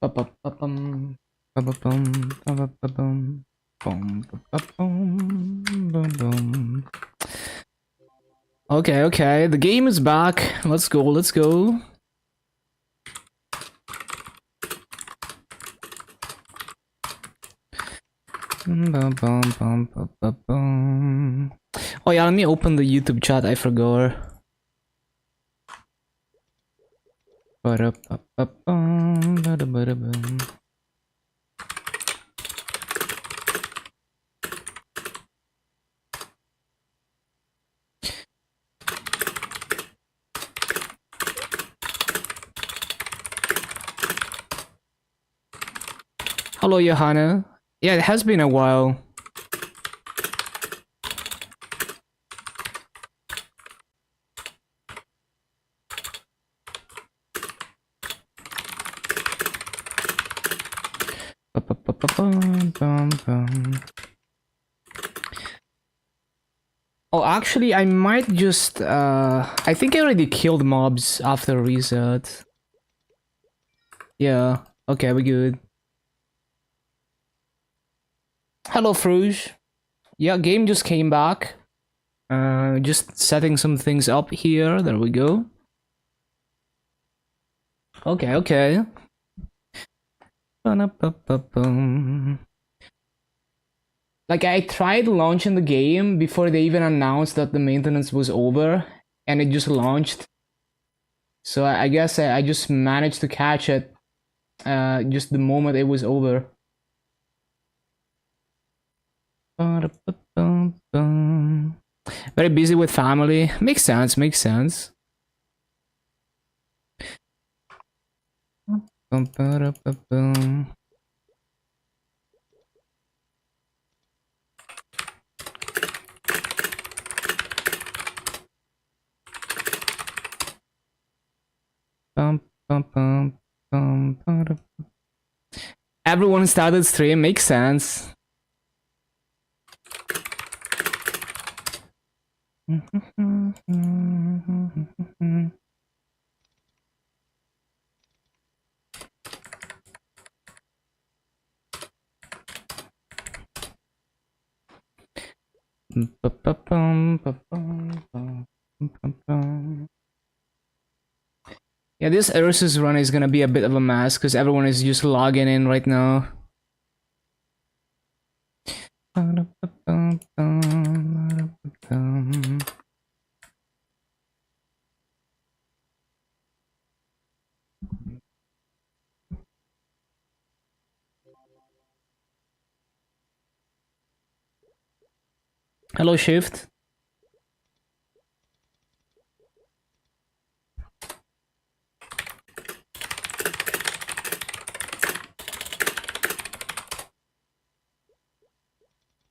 Ba-ba-ba-bum, ba-ba-bum, ba-ba-ba-bum, bum, ba-ba-bum, bum-bum. Okay, okay, the game is back. Let's go, let's go. Bum-bum-bum-bum-bum. Oh yeah, let me open the YouTube chat, I forgot. Ba-da-ba-ba-bum, ba-da-ba-da-bum. Hello, Johanna. Yeah, it has been a while. Ba-ba-ba-ba-bum-bum-bum. Oh, actually, I might just, I think I already killed mobs after reset. Yeah, okay, we're good. Hello, Fruge. Yeah, game just came back. Just setting some things up here. There we go. Okay, okay. Ba-na-ba-ba-bum. Like, I tried launching the game before they even announced that the maintenance was over, and it just launched. So I guess I just managed to catch it just the moment it was over. Ba-da-ba-bum-bum. Very busy with family. Makes sense, makes sense. Bum-ba-da-ba-bum. Bum, bum, bum, bum, ba-da. Everyone started stream, makes sense. Yeah, this Ursus run is gonna be a bit of a mess because everyone is just logging in right now. Hello, Shift.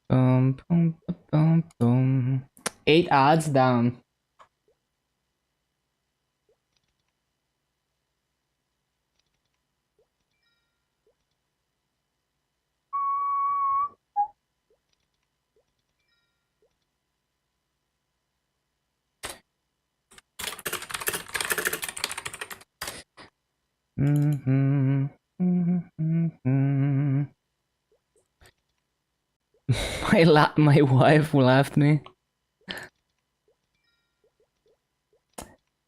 Bum, bum, bum, bum. 8 odds down. My wife left me.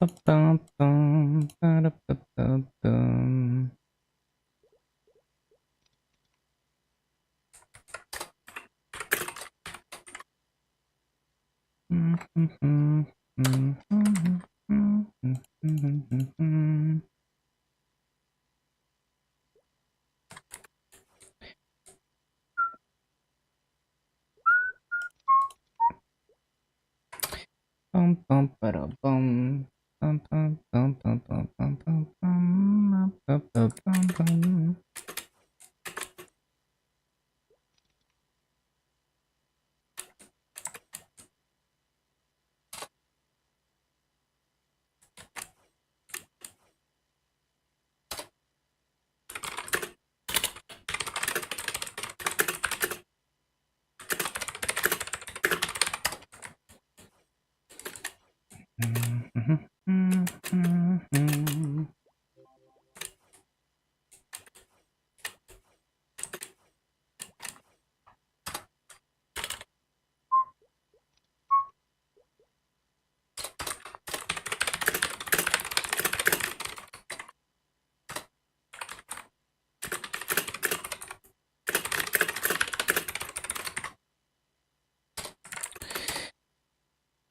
Bum, bum, ba-da-ba-ba-bum. Bum, bum, ba-da-bum. Bum, bum, bum, bum, bum, bum, bum, bum, bum, bum, bum, bum.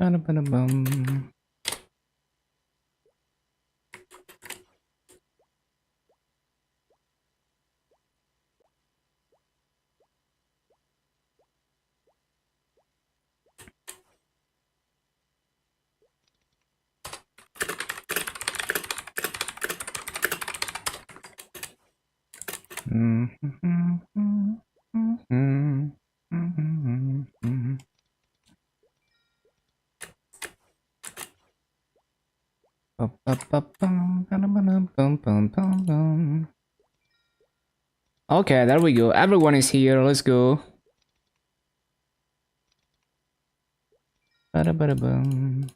Ba-da-ba-da-bum. Okay, there we go. Everyone is here. Let's go. Ba-da-ba-da-bum.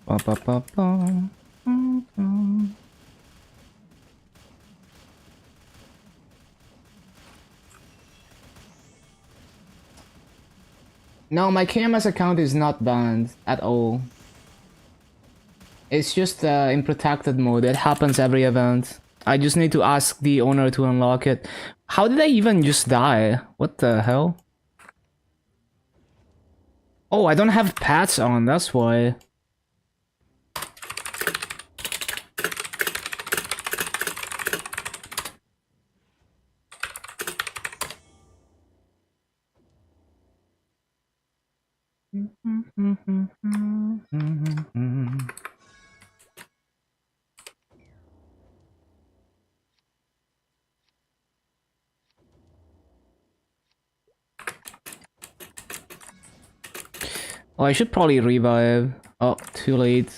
Ba-ba-ba-bum. No, my KMS account is not banned at all. It's just in protected mode. It happens every event. I just need to ask the owner to unlock it. How did I even just die? What the hell? Oh, I don't have pets on, that's why. Oh, I should probably revive. Oh, too late.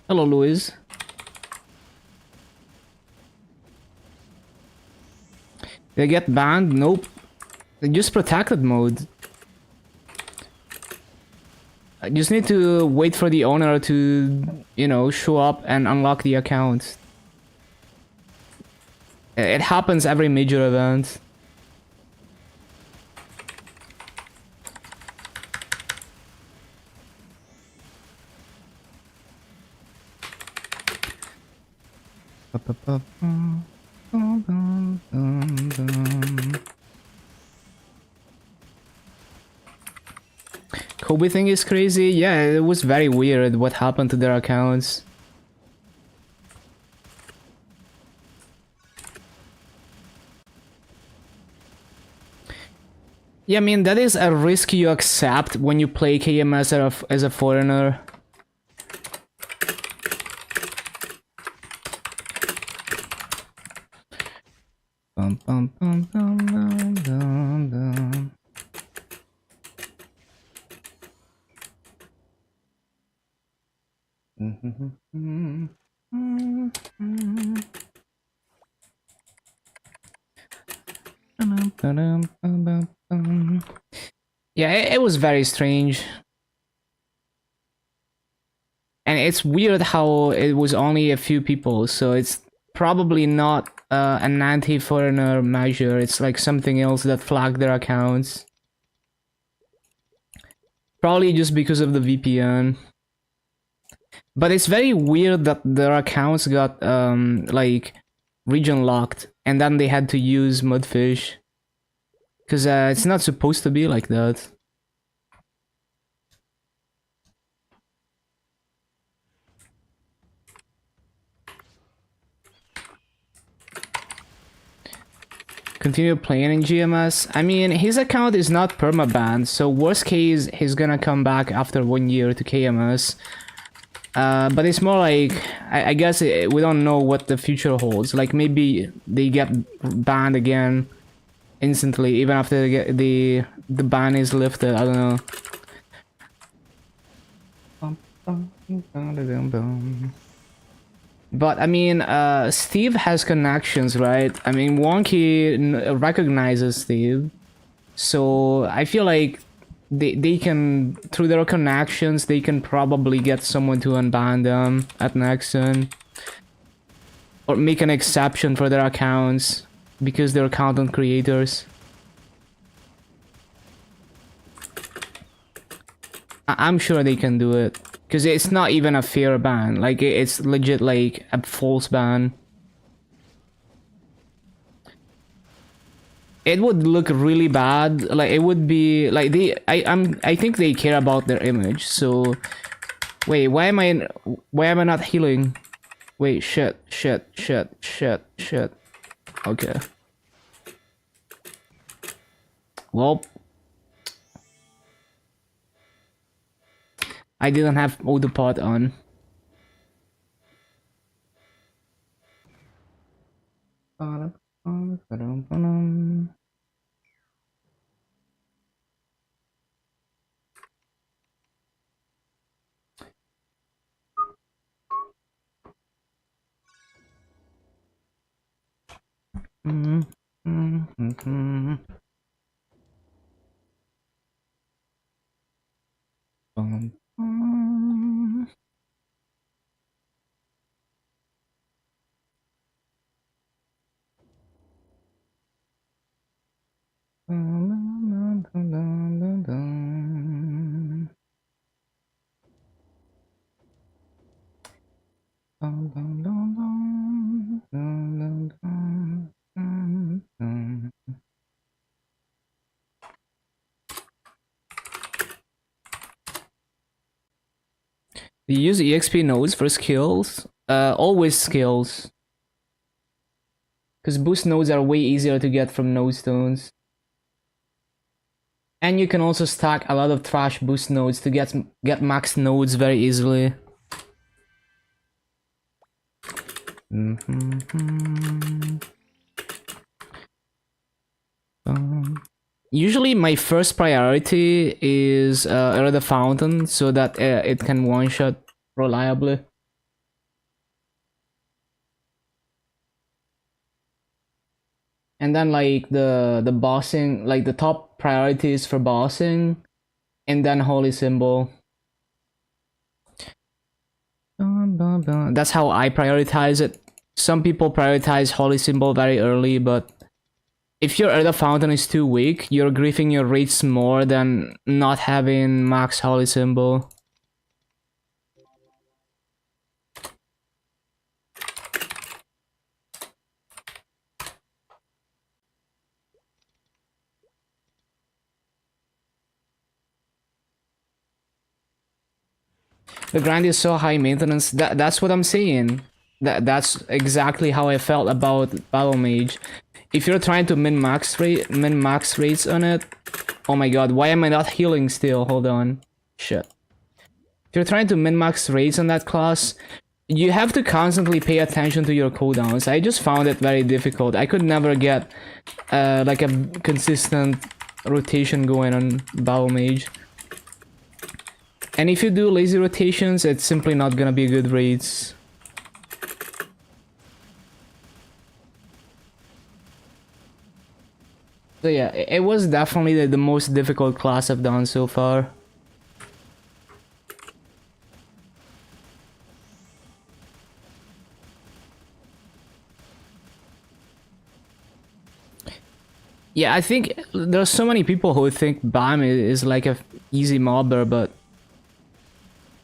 Hello, Louis. They get banned? Nope. They just protected mode. I just need to wait for the owner to, you know, show up and unlock the account. It happens every major event. Kobe thing is crazy. Yeah, it was very weird what happened to their accounts. Yeah, I mean, that is a risk you accept when you play KMS as a foreigner. Bum, bum, bum, bum, bum, bum, bum. Yeah, it was very strange. And it's weird how it was only a few people, so it's probably not an anti-foreigner measure. It's like something else that flagged their accounts. Probably just because of the VPN. But it's very weird that their accounts got like region locked, and then they had to use Mudfish. Because it's not supposed to be like that. Continue playing in GMS. I mean, his account is not permabanned, so worst case, he's gonna come back after 1 year to KMS. But it's more like, I guess we don't know what the future holds. Like, maybe they get banned again instantly, even after the ban is lifted. I don't know. But I mean, Steve has connections, right? I mean, Wonky recognizes Steve, so I feel like they can, through their connections, they can probably get someone to unban them at Nexon, or make an exception for their accounts because they're content creators. I'm sure they can do it. Because it's not even a fair ban. Like, it's legit, like, a false ban. It would look really bad. Like, it would be... Like, I think they care about their image, so... Wait, why am I not healing? Wait, shit. Okay. Well... I didn't have autopod on. You use EXP nodes for skills? Always skills. Because boost nodes are way easier to get from node stones. And you can also stack a lot of trash boost nodes to get max nodes very easily. Usually my first priority is the fountain so that it can one-shot reliably. And then like the bossing, like the top priorities for bossing, and then holy symbol. That's how I prioritize it. Some people prioritize holy symbol very early, but if your Earth Fountain is too weak, you're griefing your rates more than not having max holy symbol. The grind is so high maintenance. That's what I'm saying. That's exactly how I felt about Battle Mage. If you're trying to min-max rates on it, oh my god, why am I not healing still? Hold on, shit. If you're trying to min-max rates on that class, you have to constantly pay attention to your cooldowns. I just found it very difficult. I could never get like a consistent rotation going on Battle Mage. And if you do lazy rotations, it's simply not gonna be good raids. So yeah, it was definitely the most difficult class I've done so far. Yeah, I think there's so many people who think BAM is like a easy mobber, but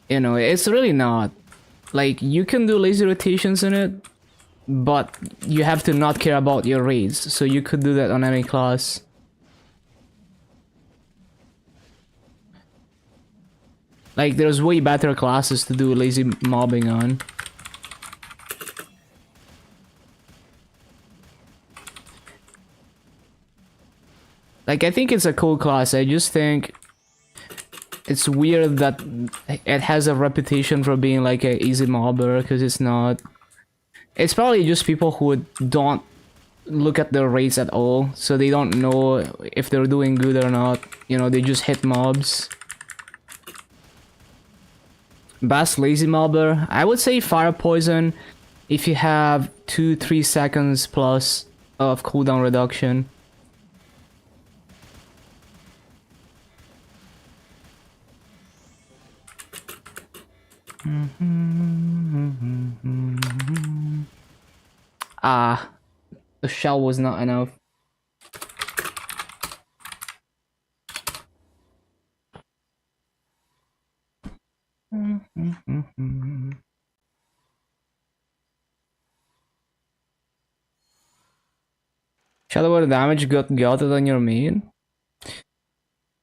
you know, it's really not. Like, you can do lazy rotations in it, but you have to not care about your raids, so you could do that on any class. Like, there's way better classes to do lazy mobbing on. Like, I think it's a cool class, I just think it's weird that it has a reputation for being like an easy mobber, because it's not. It's probably just people who don't look at their rates at all, so they don't know if they're doing good or not. You know, they just hit mobs. Best lazy mobber, I would say Fire Poison. if you have 2-3 seconds plus of cooldown reduction. Ah, the shell was not enough. Shadow War damage got gutted on your main?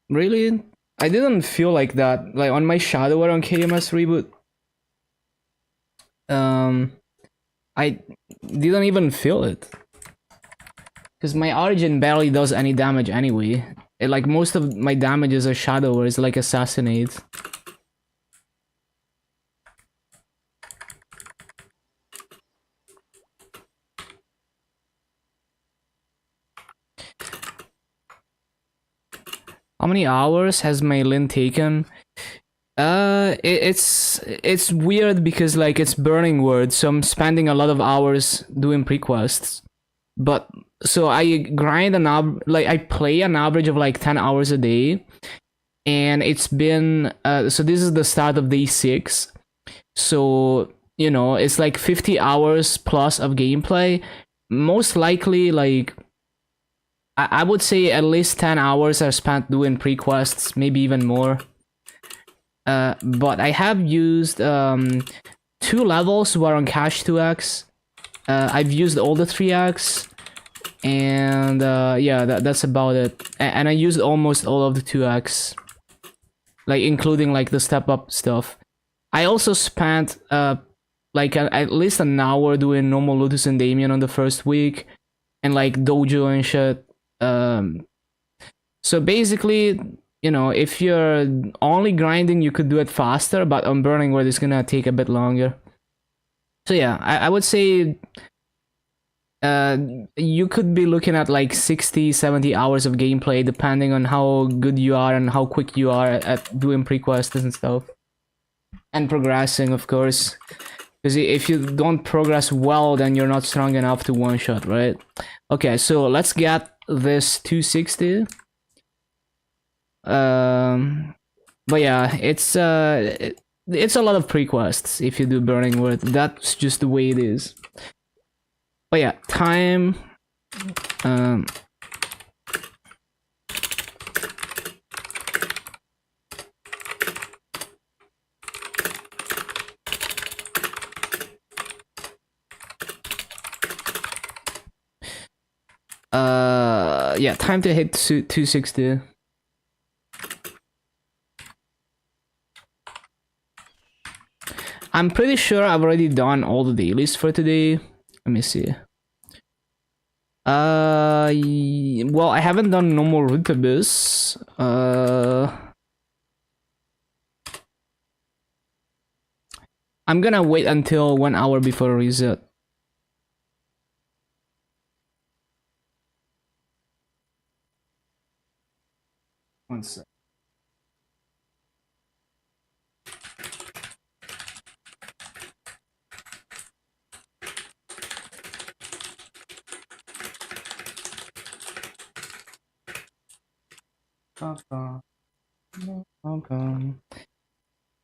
Really? I didn't feel like that. Like on my Shadow War on KMS reboot, I didn't even feel it. Because my Origin barely does any damage anyway. Like most of my damages are Shadow War, is like Assassinate. How many hours has my Lynn taken? It's weird because like it's burning word, so I'm spending a lot of hours doing prequests. But so I grind like I play an average of like 10 hours a day, and it's been so this is the start of day 6. So you know it's like 50 hours plus of gameplay. Most likely, like I would say at least 10 hours are spent doing prequests, maybe even more. But I have used 2 levels who are on cache 2x. I've used all the 3x, and yeah, that's about it. And I used almost all of the 2x, like including like the step up stuff. I also spent like at least an hour doing normal Lotus and Damien on the first week, and like dojo and shit. So basically, you know, if you're only grinding, you could do it faster, but on Burning Word, it's gonna take a bit longer. So yeah, I would say you could be looking at like 60-70 hours of gameplay, depending on how good you are and how quick you are at doing prequests and stuff. And progressing, of course. Because if you don't progress well, then you're not strong enough to one-shot, right? Okay, so let's get this 260. But yeah, it's a lot of prequests if you do Burning Word. That's just the way it is. But yeah, time. Yeah, time to hit 260. I'm pretty sure I've already done all the dailies for today. Let me see. Well, I haven't done no more Root Abyss. I'm gonna wait until 1 hour before reset. One sec.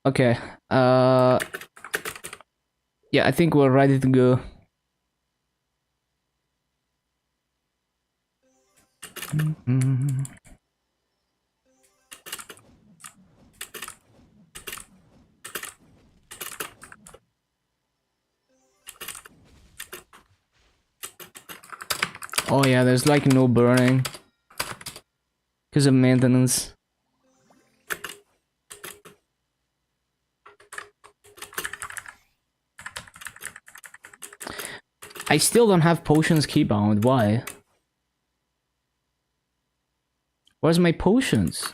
Okay. Yeah, I think we're ready to go. Oh yeah, there's like no burning because of maintenance. I still don't have potions keybound. Why? Where's my potions?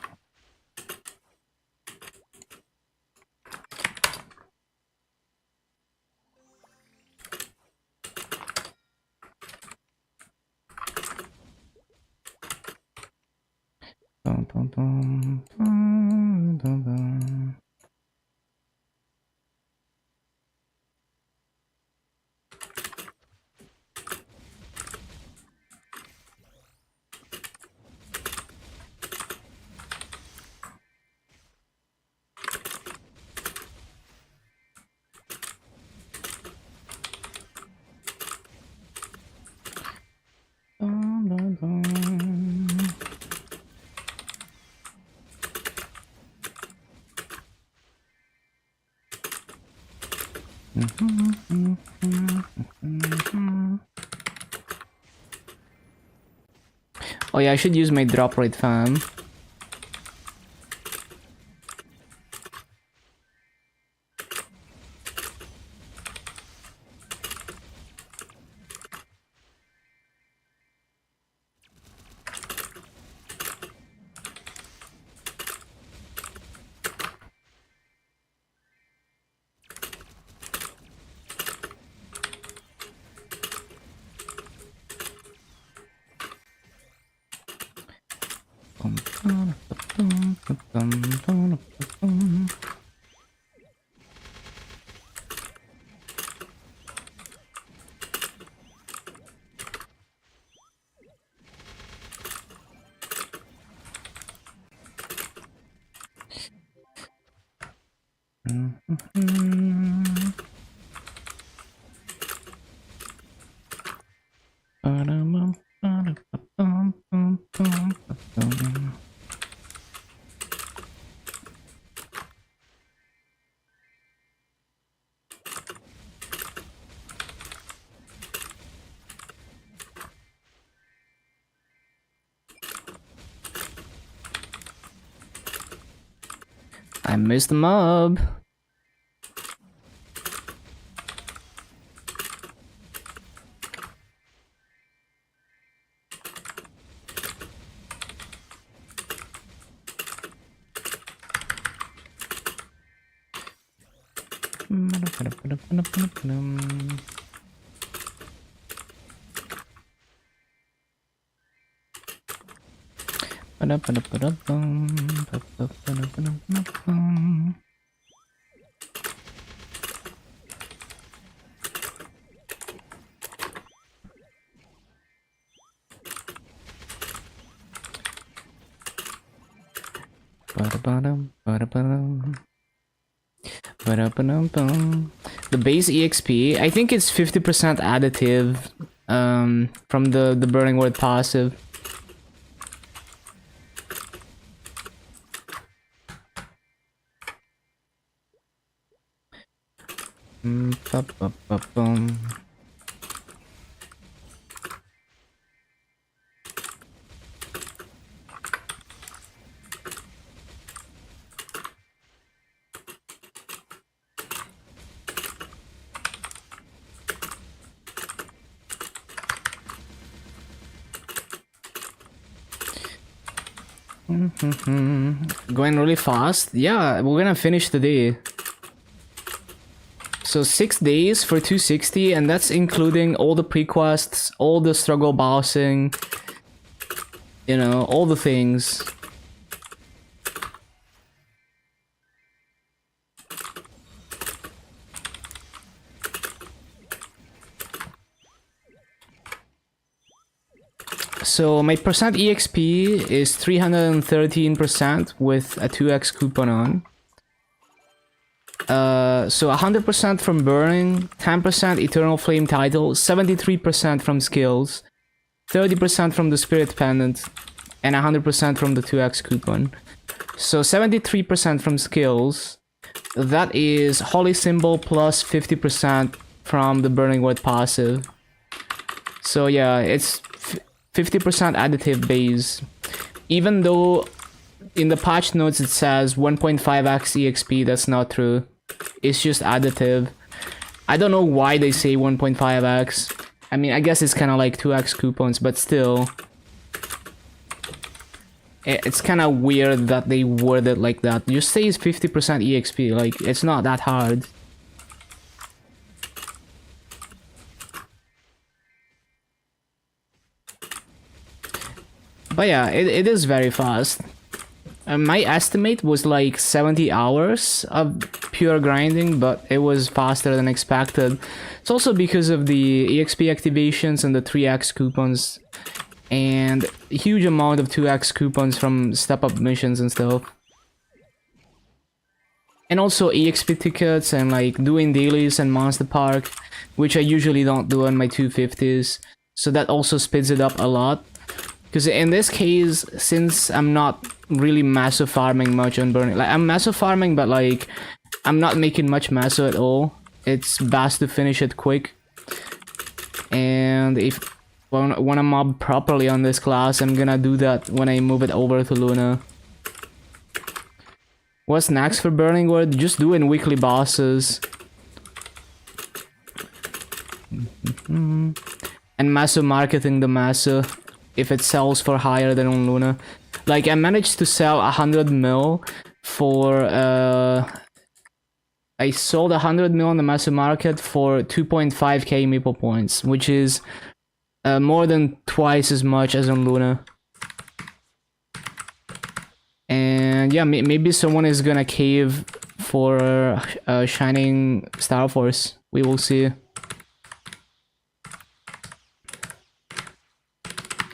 Oh yeah, I should use my drop rate fam. I missed the mob. The base EXP, I think it's 50% additive from the Burning Word passive. Going really fast. Yeah, we're gonna finish today. So 6 days for 260, and that's including all the pre-quests, all the struggle bossing, you know, all the things. So my percent EXP is 313% with a 2x coupon on. So 100% from burning, 10% eternal flame title, 73% from skills, 30% from the spirit pendant, and 100% from the 2x coupon. So 73% from skills. That is holy symbol plus 50% from the burning word passive. So yeah, it's 50% additive base. Even though in the patch notes it says 1.5x EXP, that's not true. It's just additive. I don't know why they say 1.5x. I mean, I guess it's kind of like 2x coupons, but still. It's kind of weird that they word it like that. Just say it's 50% EXP, like, it's not that hard. But yeah, it is very fast. My estimate was like 70 hours of pure grinding, but it was faster than expected. It's also because of the EXP activations and the 3x coupons, and a huge amount of 2x coupons from step-up missions and stuff. And also EXP tickets and like doing dailies and Monster Park, which I usually don't do on my 250s. So that also speeds it up a lot. Because in this case, since I'm not really massive farming much on burning, like I'm massive farming, but like I'm not making much masso at all. it's best to finish it quick. And if I want to mob properly on this class, I'm gonna do that when I move it over to Luna. What's next for Burning Word? Just doing weekly bosses. And Maso marketing the Maso if it sells for higher than on Luna. Like, I managed to sell 100 mil for I sold 100 mil on the Maso market for 2.5k meeple points, which is more than twice as much as on Luna. And yeah, maybe someone is gonna cave for Shining Star Force. We will see.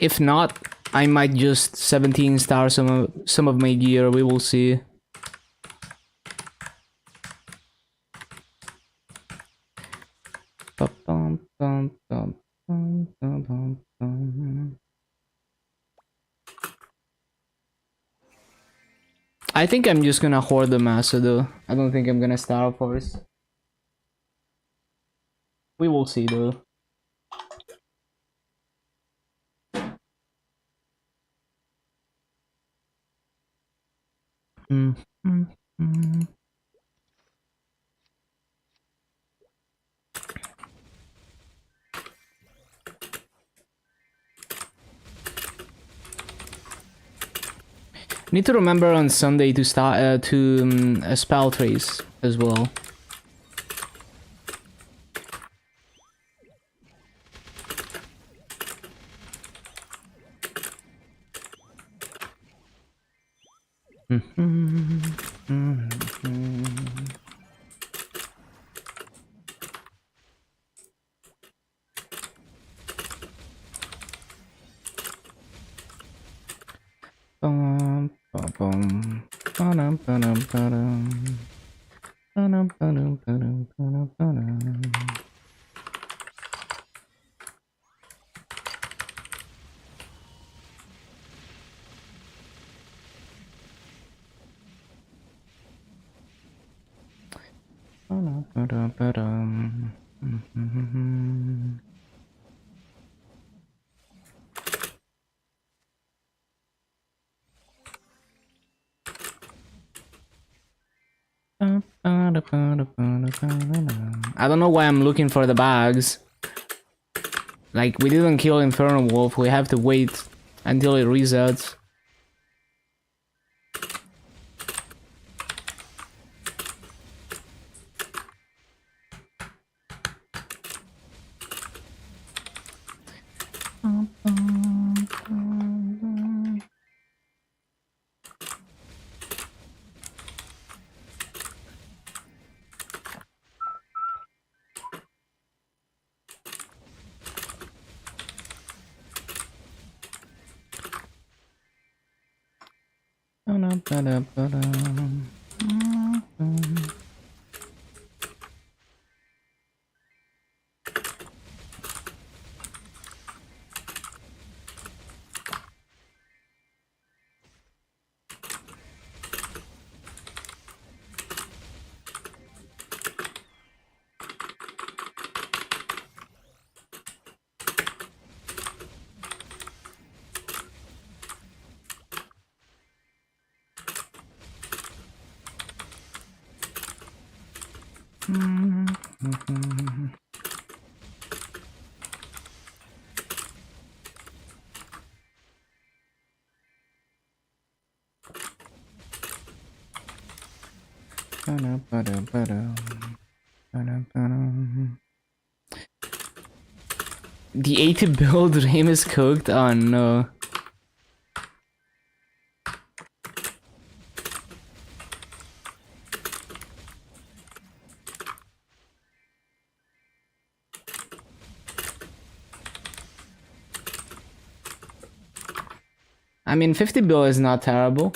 If not, I might just 17 star some of my gear. We will see. I think I'm just gonna hoard the Massa though. I don't think I'm gonna Star Force. We will see though. Need to remember on Sunday to start to spell trace as well. I don't know why I'm looking for the bags. Like, we didn't kill Infernal Wolf, we have to wait until it resets. The 80 build dream is cooked? Oh no. I mean, 50 bill is not terrible.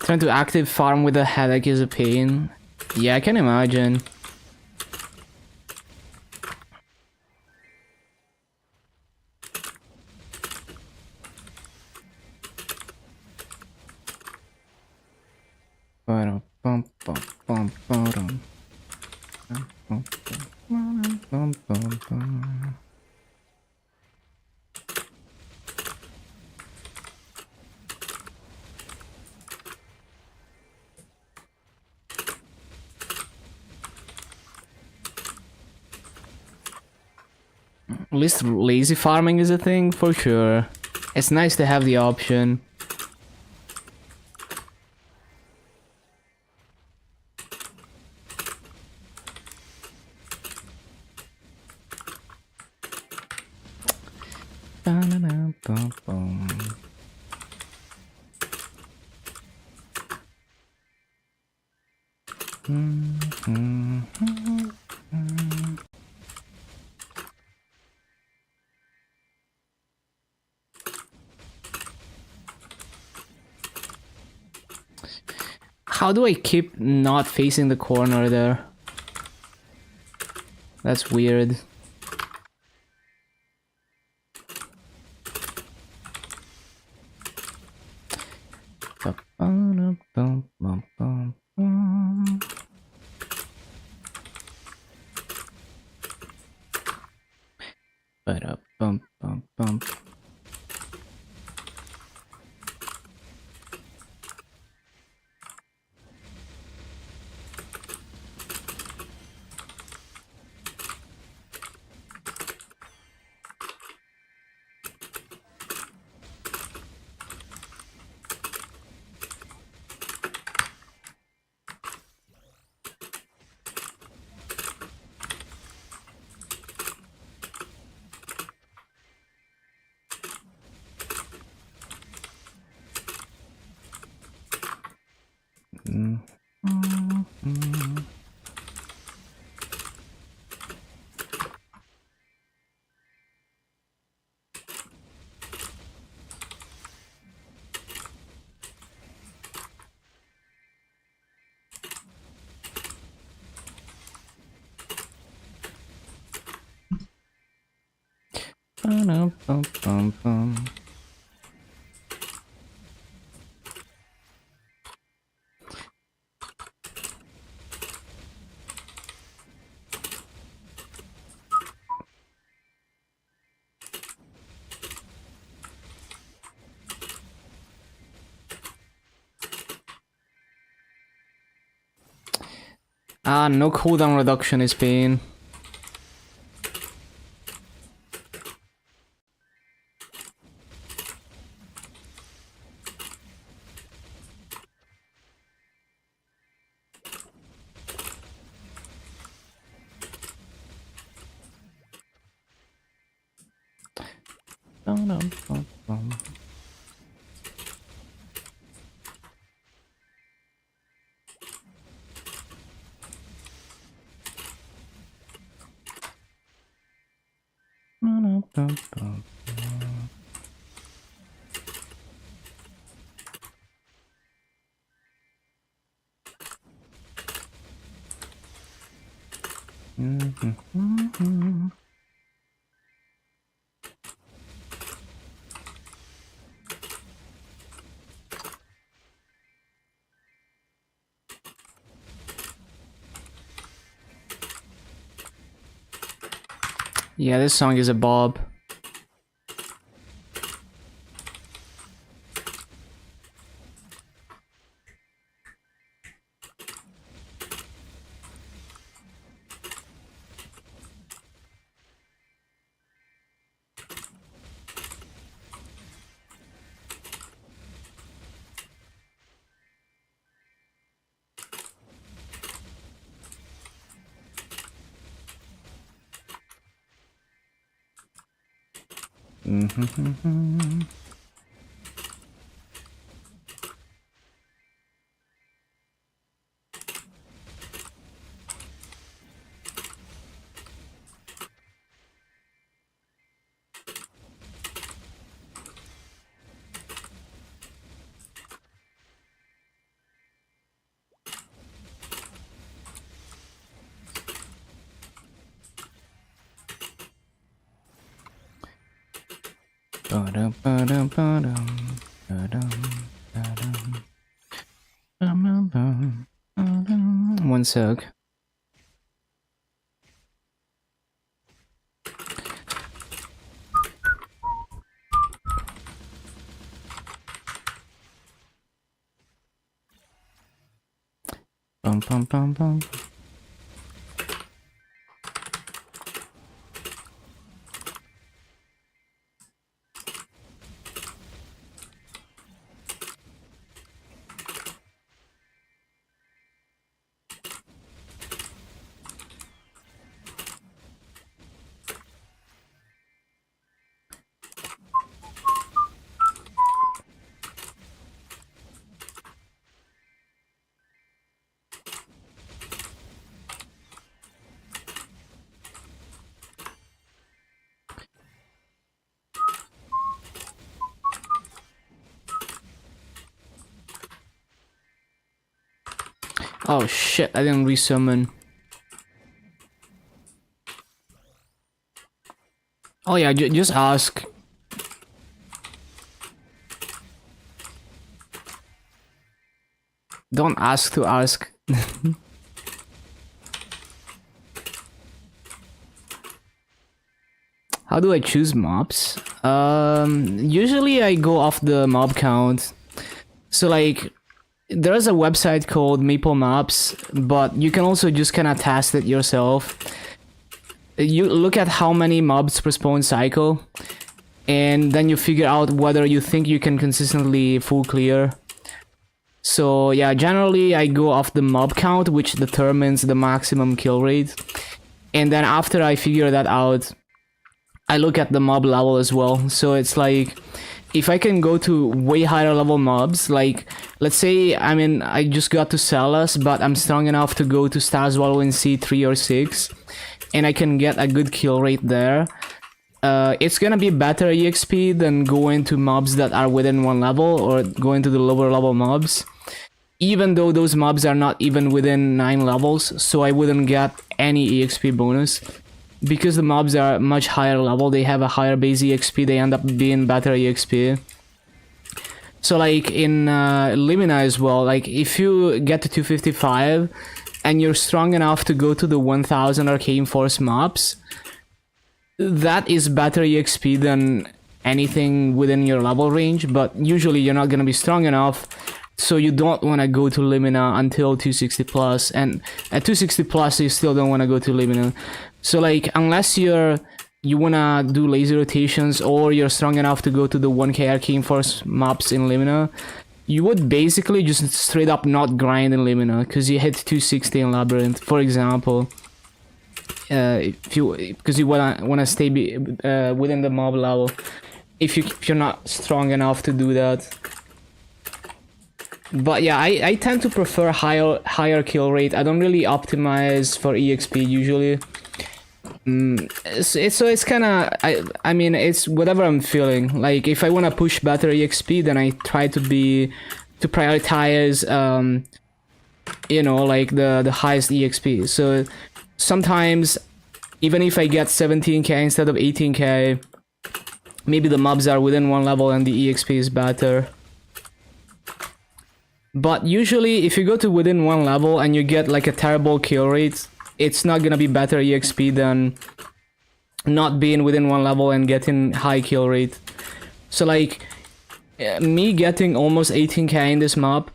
Trying to active farm with a headache is a pain. Yeah, I can imagine. At least lazy farming is a thing for sure. It's nice to have the option. How do I keep not facing the corner there? That's weird. Ah, no cooldown reduction is pain. Yeah, this song is a bob. One sec. Bum, bum, bum, bum. Oh shit, I didn't resummon. Oh yeah, just ask. Don't ask to ask. How do I choose mobs? Usually I go off the mob count. So like, there's a website called Maple Maps, but you can also just kind of test it yourself. You look at how many mobs per spawn cycle, and then you figure out whether you think you can consistently full clear. So yeah, generally I go off the mob count, which determines the maximum kill rate. And then after I figure that out, I look at the mob level as well. So it's like, if I can go to way higher level mobs, like, let's say, I mean, I just got to Celas, but I'm strong enough to go to Star Swallow in C3 or 6, and I can get a good kill rate there. It's gonna be better EXP than going to mobs that are within one level, or going to the lower level mobs. Even though those mobs are not even within 9 levels, so I wouldn't get any EXP bonus. Because the mobs are much higher level, they have a higher base EXP, they end up being better EXP. So like in Limina as well, like if you get to 255 and you're strong enough to go to the 1000 Arcane Force mobs, that is better EXP than anything within your level range, but usually you're not gonna be strong enough, so you don't want to go to Limina until 260 plus, and at 260 plus you still don't want to go to Limina. So like, unless you wanna do lazy rotations, or you're strong enough to go to the 1k Arcane Force mobs in Limina, you would basically just straight up not grind in Limina, because you hit 260 in Labyrinth, for example. Because you wanna stay within the mob level, if you're not strong enough to do that. But yeah, I tend to prefer higher kill rate. I don't really optimize for EXP usually. So it's kind of, I mean, it's whatever I'm feeling. Like, if I want to push better EXP, then I try to prioritize you know, like the highest EXP. So sometimes, even if I get 17k instead of 18k, maybe the mobs are within one level and the EXP is better. But usually, if you go to within one level and you get like a terrible kill rate, it's not gonna be better EXP than not being within one level and getting high kill rate. So like, me getting almost 18k in this map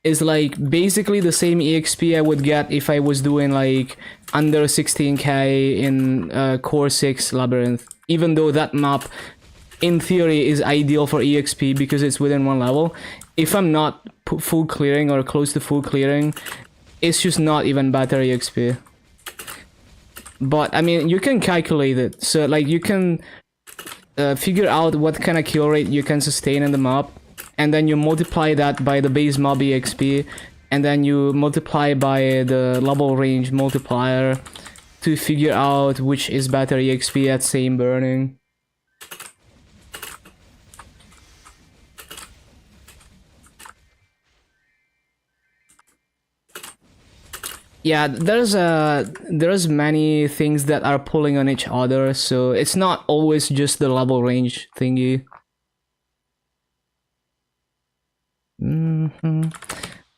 is like basically the same EXP I would get if I was doing like under 16k in Core 6 Labyrinth. Even though that map, in theory, is ideal for EXP because it's within one level. If I'm not full clearing or close to full clearing, it's just not even better EXP. But I mean, you can calculate it. So like, you can figure out what kind of kill rate you can sustain in the map, and then you multiply that by the base mob EXP, and then you multiply by the level range multiplier to figure out which is better EXP at same burning. Yeah, there's many things that are pulling on each other, so it's not always just the level range thingy.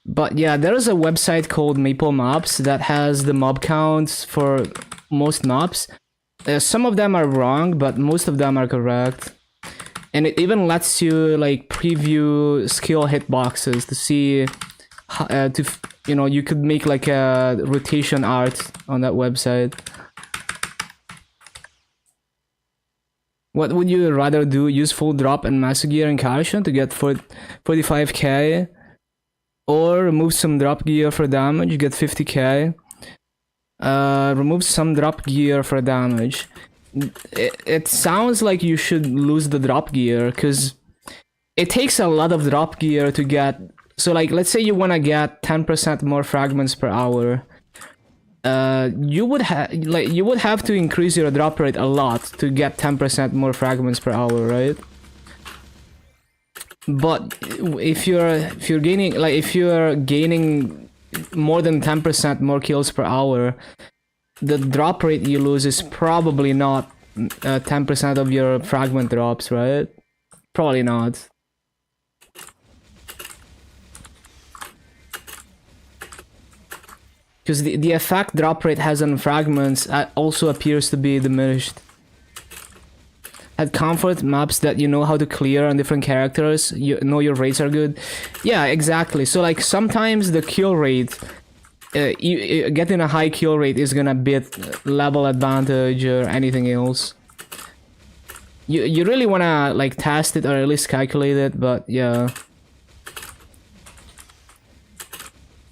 But yeah, there is a website called Maple Mobs that has the mob counts for most mobs. Some of them are wrong, but most of them are correct. And it even lets you like preview skill hitboxes to see you could make like a rotation art on that website. What would you rather do? Use full drop and master gear and caution to get 45k, or remove some drop gear for damage, get 50k. Remove some drop gear for damage. It sounds like you should lose the drop gear because it takes a lot of drop gear to get. So like, let's say you want to get 10% more fragments per hour. You would have to increase your drop rate a lot to get 10% more fragments per hour, right? But if you're gaining more than 10% more kills per hour, the drop rate you lose is probably not 10% of your fragment drops, right? Probably not. Because the effect drop rate has on fragments also appears to be diminished. At comfort maps that you know how to clear on different characters, you know your rates are good. Yeah, exactly. So like sometimes the kill rate, getting a high kill rate is gonna beat level advantage or anything else. You really wanna like test it or at least calculate it, but yeah.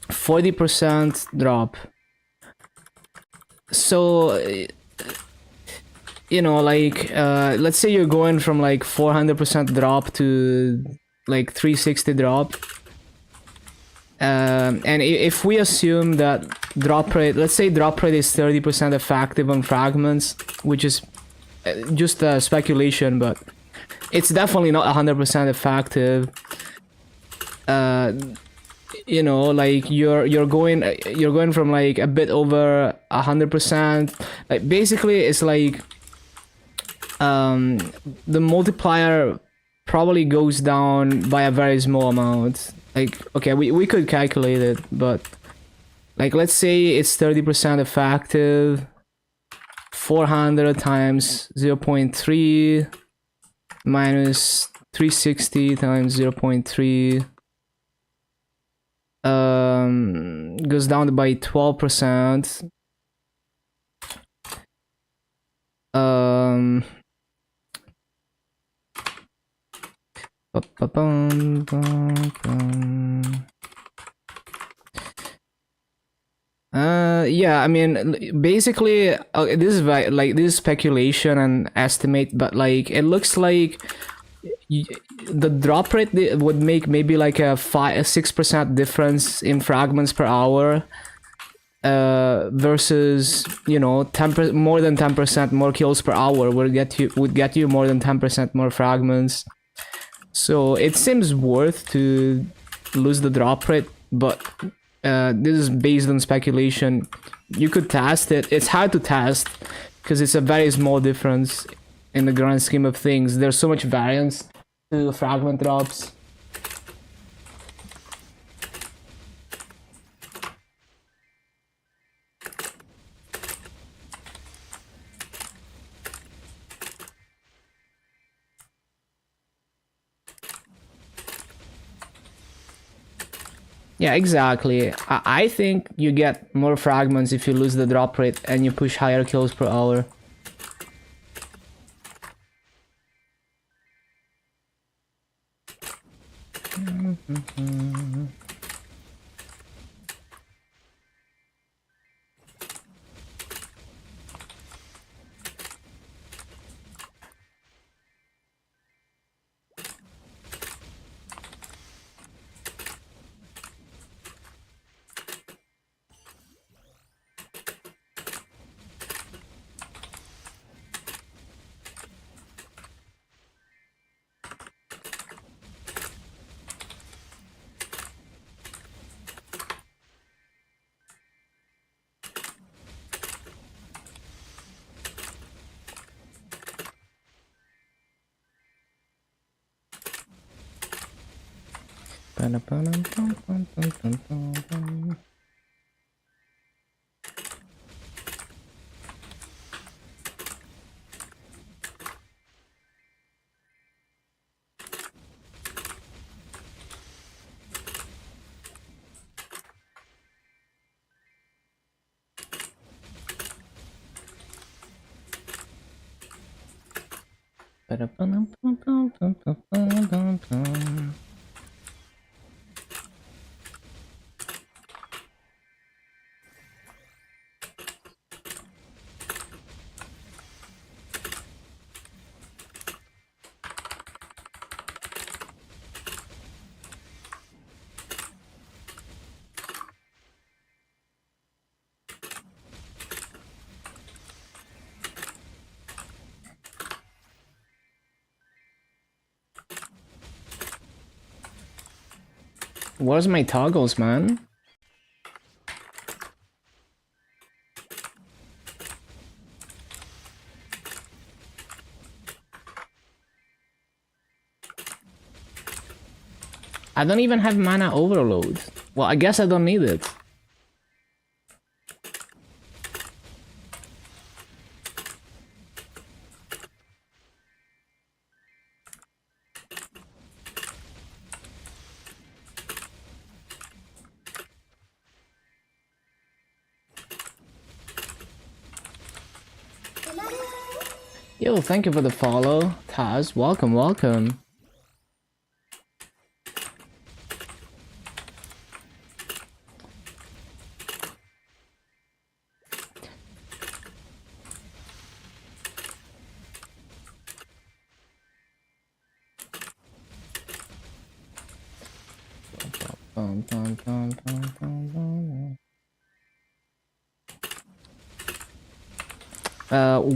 40% drop. So like let's say you're going from like 400% drop to like 360 drop. And if we assume that drop rate, let's say drop rate is 30% effective on fragments, which is just speculation, but it's definitely not 100% effective. Like you're going from like a bit over 100%. Like basically, it's like the multiplier probably goes down by a very small amount. Like, okay, we could calculate it, but like let's say it's 30% effective. 400 times 0.3 minus 360 times 0.3 goes down by 12%. Yeah, I mean, basically, this is like this is speculation and estimate, but like it looks like the drop rate would make maybe like a 6% difference in fragments per hour, versus 10% more than 10% more kills per hour would get you more than 10% more fragments. So it seems worth to lose the drop rate, but this is based on speculation. You could test it. It's hard to test because it's a very small difference in the grand scheme of things. There's so much variance to fragment drops. Yeah, exactly. I think you get more fragments if you lose the drop rate and you push higher kills per hour. Where's my toggles, man? I don't even have mana overload. Well, I guess I don't need it. Yo, thank you for the follow, Taz. Welcome, welcome.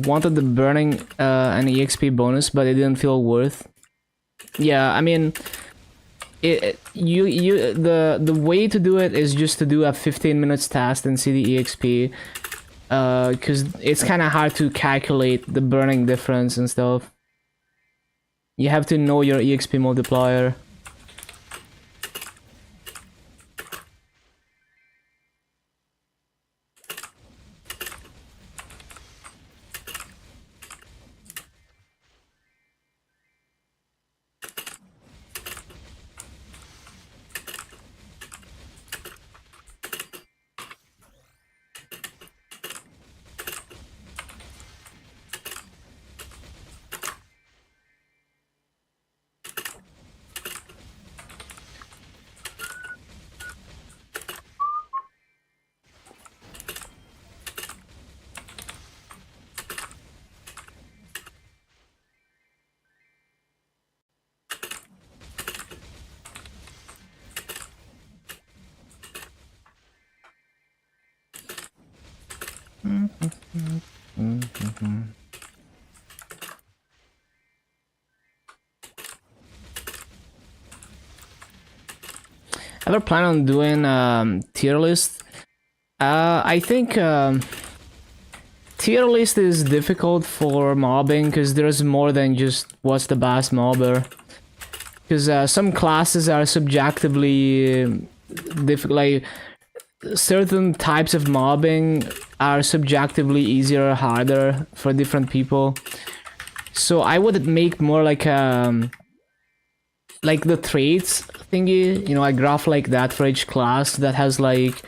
Wanted the burning an EXP bonus, but it didn't feel worth. Yeah, I mean, the way to do it is just to do a 15 minutes task and see the EXP, because it's kind of hard to calculate the burning difference and stuff. You have to know your EXP multiplier. Ever plan on doing tier list? I think tier list is difficult for mobbing because there's more than just what's the best mobber. Because some classes are subjectively difficult. Like certain types of mobbing are subjectively easier or harder for different people. So I would make more like the traits thingy, you know, a graph like that for each class that has like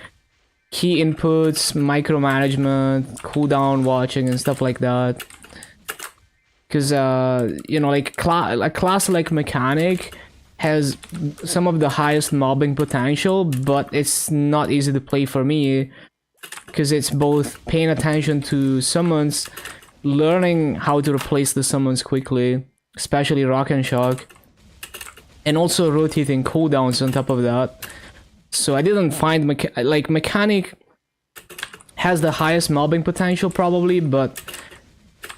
key inputs, micromanagement, cooldown watching and stuff like that. Because you know, like a class like mechanic has some of the highest mobbing potential, but it's not easy to play for me because it's both paying attention to summons, learning how to replace the summons quickly, especially Rock and Shock, and also rotating cooldowns on top of that. So I didn't find mechanic has the highest mobbing potential probably, but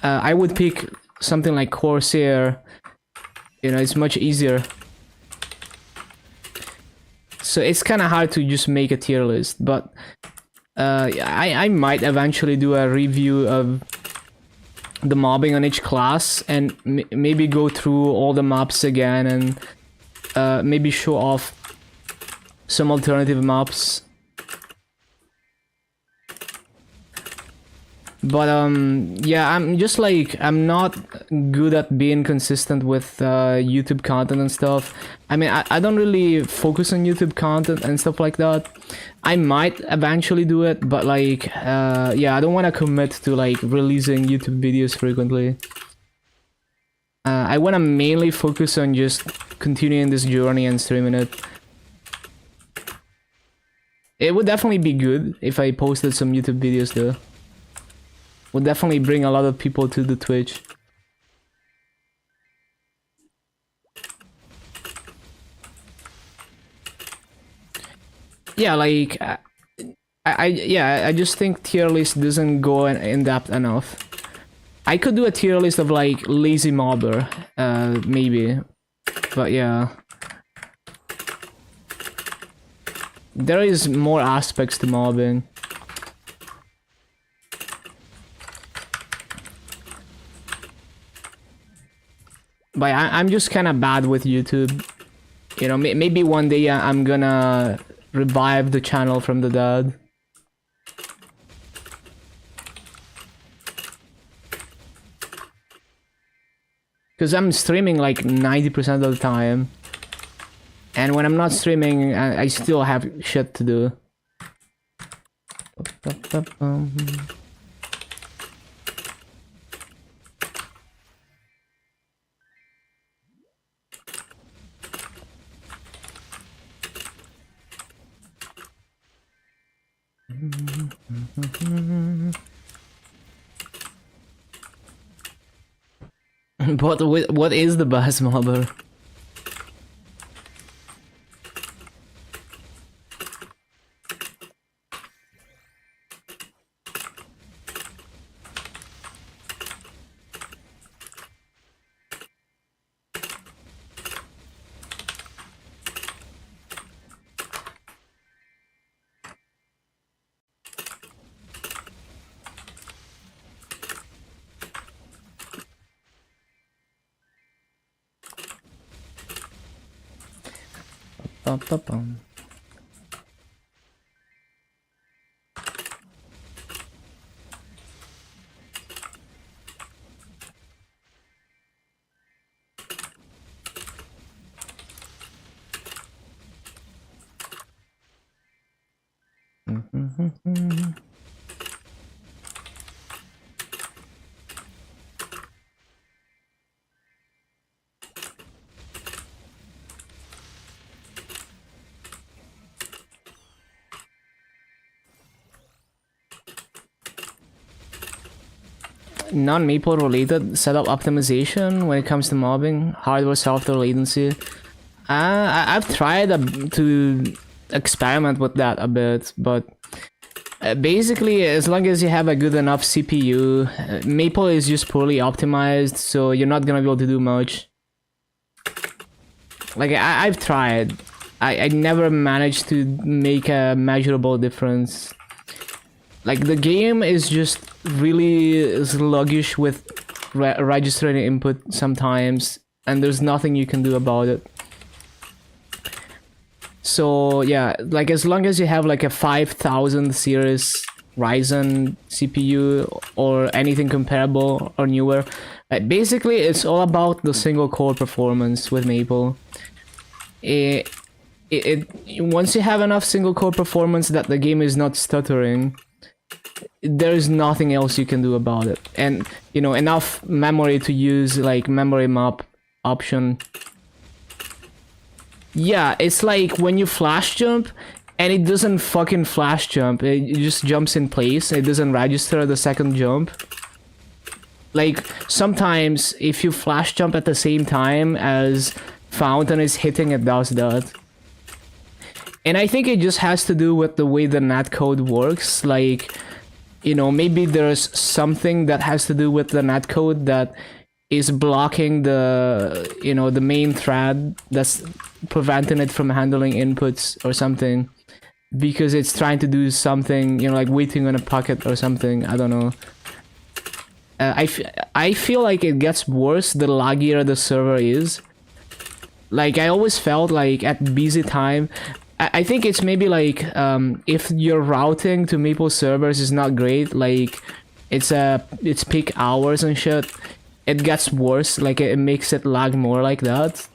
I would pick something like Corsair. You know, it's much easier. So it's kind of hard to just make a tier list, but I might eventually do a review of the mobbing on each class and maybe go through all the maps again and maybe show off some alternative maps. But yeah, I'm just like, I'm not good at being consistent with YouTube content and stuff. I mean, I don't really focus on YouTube content and stuff like that. I might eventually do it, but like yeah, I don't want to commit to like releasing YouTube videos frequently. I want to mainly focus on just continuing this journey and streaming it. It would definitely be good if I posted some YouTube videos though. Would definitely bring a lot of people to the Twitch. Yeah, like I just think tier list doesn't go in depth enough. I could do a tier list of like lazy mobber, maybe, but yeah. There is more aspects to mobbing. But I'm just kind of bad with YouTube. You know, maybe one day I'm gonna revive the channel from the dead. Because I'm streaming like 90% of the time. And when I'm not streaming, I still have shit to do. But what is the best mobber? Bum. Non-maple related setup optimization when it comes to mobbing, hardware, software, latency. I've tried to experiment with that a bit, but basically, as long as you have a good enough CPU, Maple is just poorly optimized, so you're not gonna be able to do much. Like, I've tried. I never managed to make a measurable difference. Like, the game is just really sluggish with registering input sometimes, and there's nothing you can do about it. So yeah, like as long as you have like a 5000 series Ryzen CPU or anything comparable or newer, basically it's all about the single core performance with Maple. Once you have enough single core performance that the game is not stuttering, there is nothing else you can do about it. And you know, enough memory to use like memory map option. Yeah, it's like when you flash jump and it doesn't fucking flash jump, it just jumps in place, it doesn't register the second jump. Like sometimes if you flash jump at the same time as Fountain is hitting, it does that. And I think it just has to do with the way the netcode works. Like, you know, maybe there's something that has to do with the netcode that is blocking the, you know, the main thread that's preventing it from handling inputs or something, because it's trying to do something, you know, like waiting on a packet or something. I don't know. I feel like it gets worse the laggier the server is. Like, I always felt like at busy time, I think it's maybe like if your routing to Maple servers is not great, like it's peak hours and shit, it gets worse. Like it makes it lag more like that.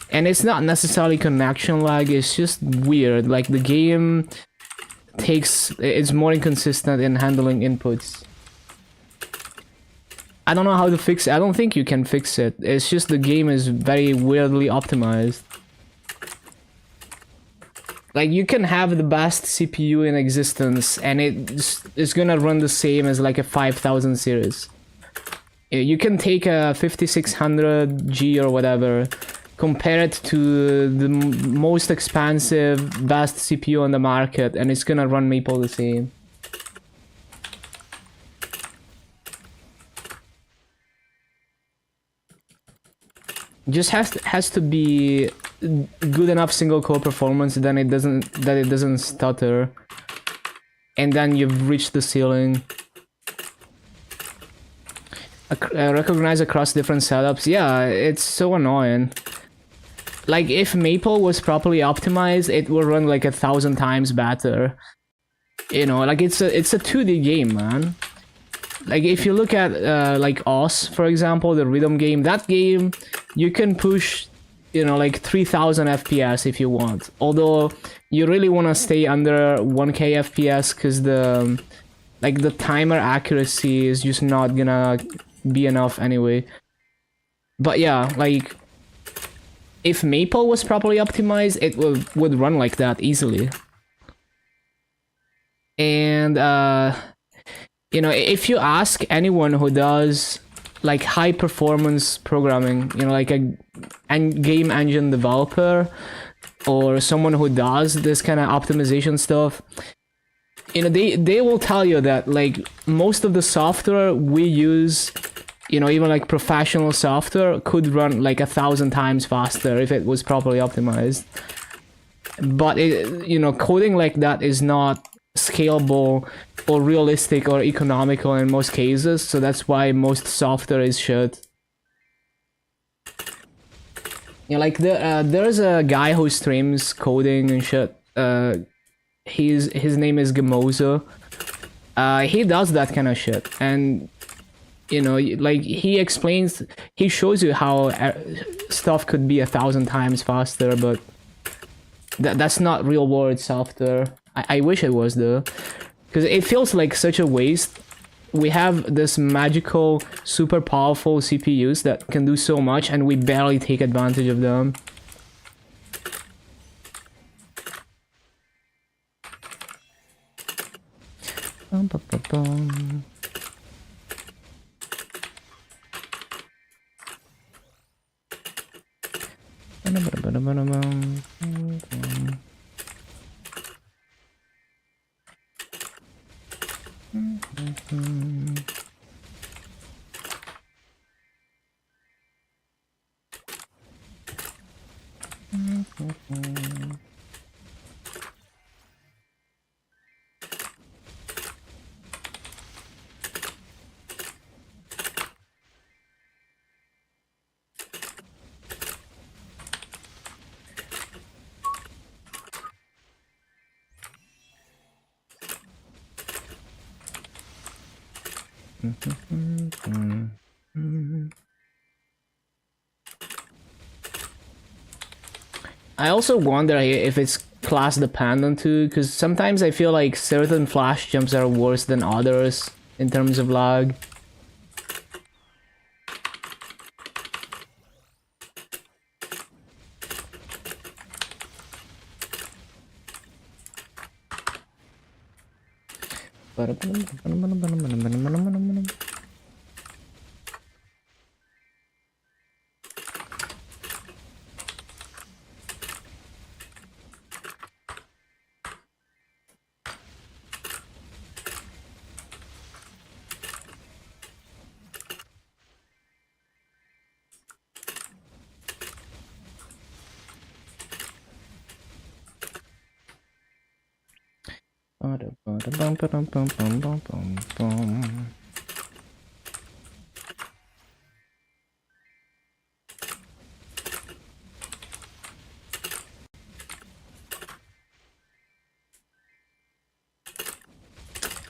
And it's not necessarily connection lag, it's just weird. Like the game it's more inconsistent in handling inputs. I don't know how to fix it. I don't think you can fix it. It's just the game is very weirdly optimized. Like you can have the best CPU in existence and it's gonna run the same as like a 5000 series. You can take a 5600G or whatever, compare it to the most expensive, best CPU on the market, and it's gonna run Maple the same. Just has to be good enough single core performance, then it doesn't stutter, and then you've reached the ceiling. Recognize across different setups. Yeah, it's so annoying. Like if Maple was properly optimized, it would run like 1,000 times better. You know, like it's a 2D game, man. Like if you look at like Oz, for example, the rhythm game, that game you can push, you know, like 3000 FPS if you want. Although you really want to stay under 1K FPS because the timer accuracy is just not gonna be enough anyway. But yeah, like if Maple was properly optimized, it would run like that easily. And you know, if you ask anyone who does like high performance programming, you know, like a game engine developer or someone who does this kind of optimization stuff, you know, they will tell you that like most of the software we use, you know, even like professional software could run like 1,000 times faster if it was properly optimized. But you know, coding like that is not scalable or realistic or economical in most cases, so that's why most software is shit. You know, like there's a guy who streams coding and shit. His name is Gamozo. He does that kind of shit, and you know, like he shows you how stuff could be 1,000 times faster, but that's not real world software. I wish it was though, because it feels like such a waste. We have this magical, super powerful CPUs that can do so much, and we barely take advantage of them. I also wonder if it's class dependent too, because sometimes I feel like certain flash jumps are worse than others in terms of lag.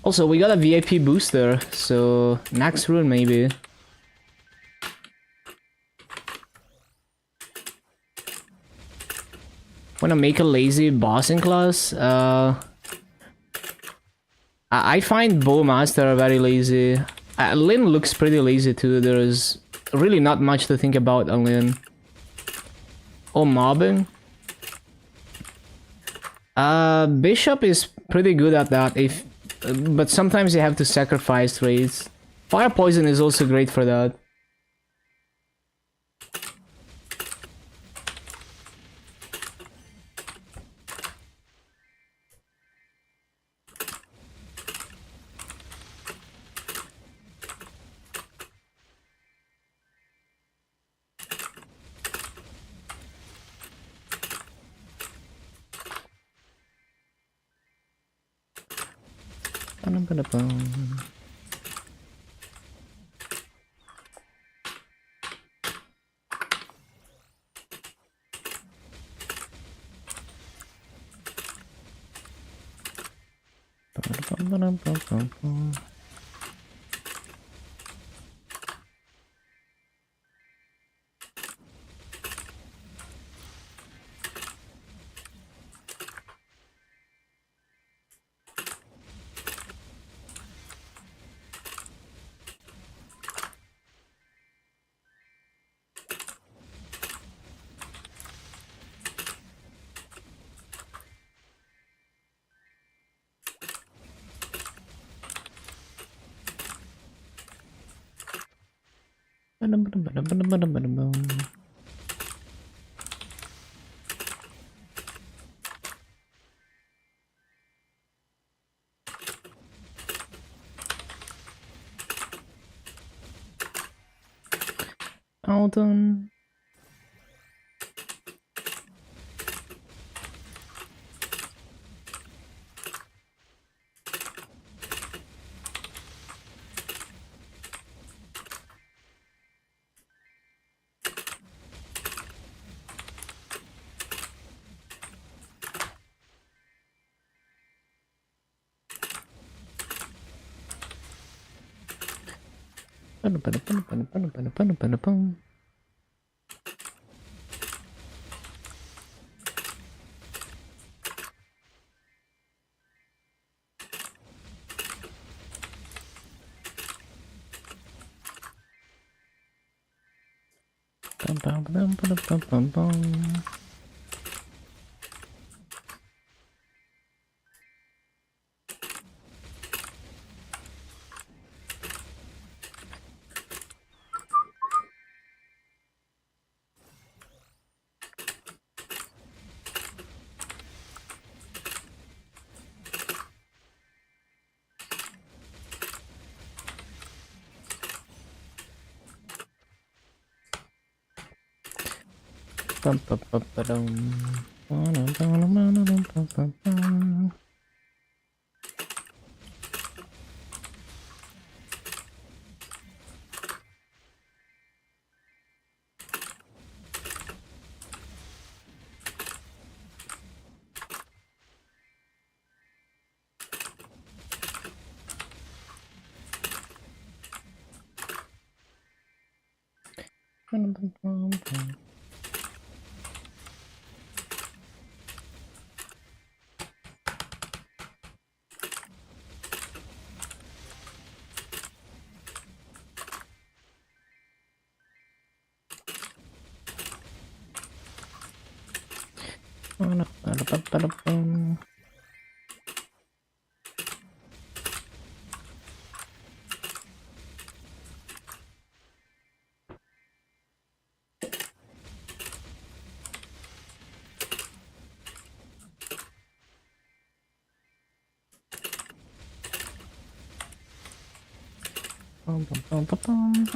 Also, we got a VIP booster, so next rune maybe. Wanna make a lazy boss in class? I find Bowmaster very lazy. Lynn looks pretty lazy too. There's really not much to think about on Lynn. Oh, mobbing? Bishop is pretty good at that, but sometimes you have to sacrifice trades. Fire Poison is also great for that. Alton.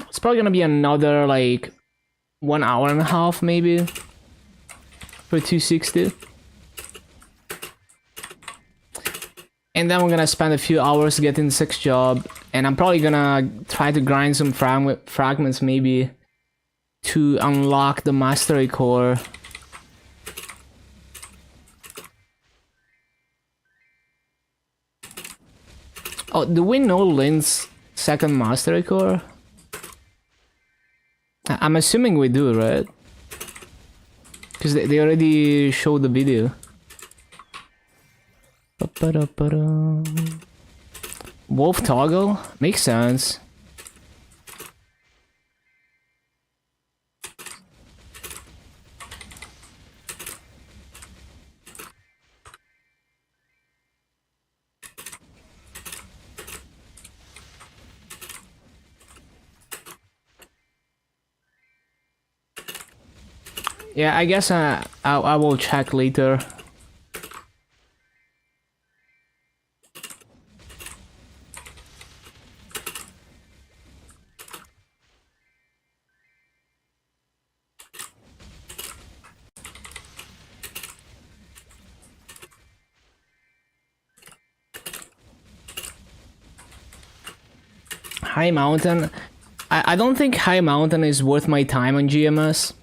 It's probably gonna be another like 1.5 hours maybe for 260. And then we're gonna spend a few hours getting the 6th job, and I'm probably gonna try to grind some fragments maybe to unlock the mastery core. Oh, do we know Lynn's second mastery core? I'm assuming we do, right? Because they already showed the video. Wolf toggle? Makes sense. Yeah, I guess I will check later. High Mountain. I don't think High Mountain is worth my time on GMS.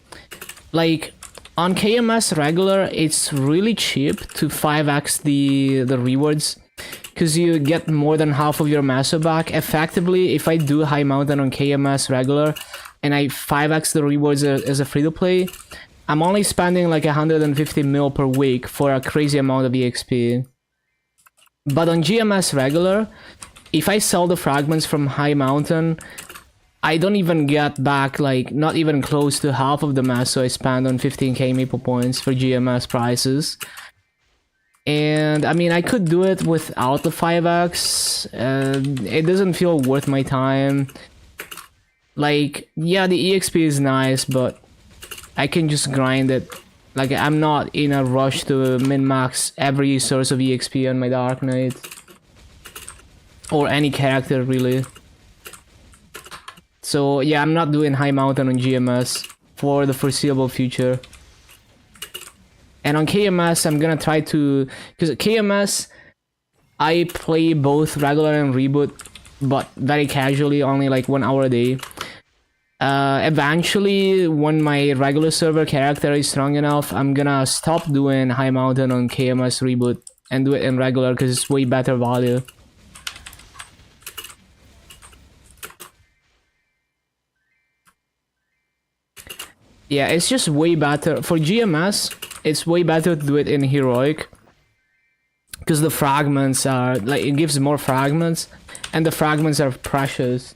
Like, on KMS regular, it's really cheap to 5x the rewards. Because you get more than half of your masso back. Effectively, if I do High Mountain on KMS regular, and I 5x the rewards as a free-to-play, I'm only spending like 150 mil per week for a crazy amount of EXP. But on GMS regular, if I sell the fragments from High Mountain, I don't even get back, like, not even close to half of the masso I spent on 15k maple points for GMS prices. And, I mean, I could do it without the 5x, it doesn't feel worth my time. Like, yeah, the EXP is nice, but I can just grind it. Like, I'm not in a rush to min-max every source of EXP on my Dark Knight. Or any character, really. So, yeah, I'm not doing High Mountain on GMS for the foreseeable future. And on KMS, I'm gonna try to... Because KMS, I play both regular and reboot, but very casually, only like 1 hour a day. Eventually, when my regular server character is strong enough, I'm gonna stop doing High Mountain on KMS reboot and do it in regular because it's way better value. Yeah, it's just way better. For GMS, it's way better to do it in Heroic. Because the fragments are, like, it gives more fragments. And the fragments are precious.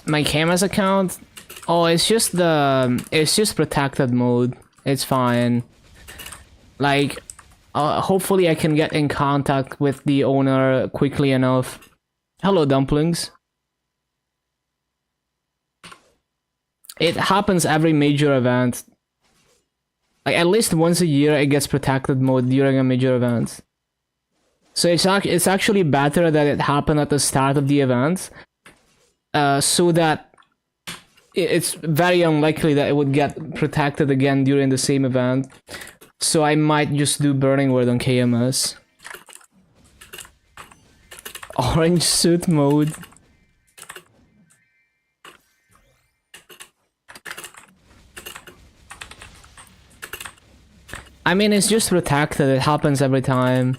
My Camus account? Oh, it's just protected mode. It's fine. Like, hopefully I can get in contact with the owner quickly enough. Hello, dumplings. It happens every major event. Like, at least once a year it gets protected mode during a major event. So it's actually better that it happened at the start of the event. So that it's very unlikely that it would get protected again during the same event. So I might just do Burning Word on KMS. Orange suit mode. I mean, it's just protected. It happens every time.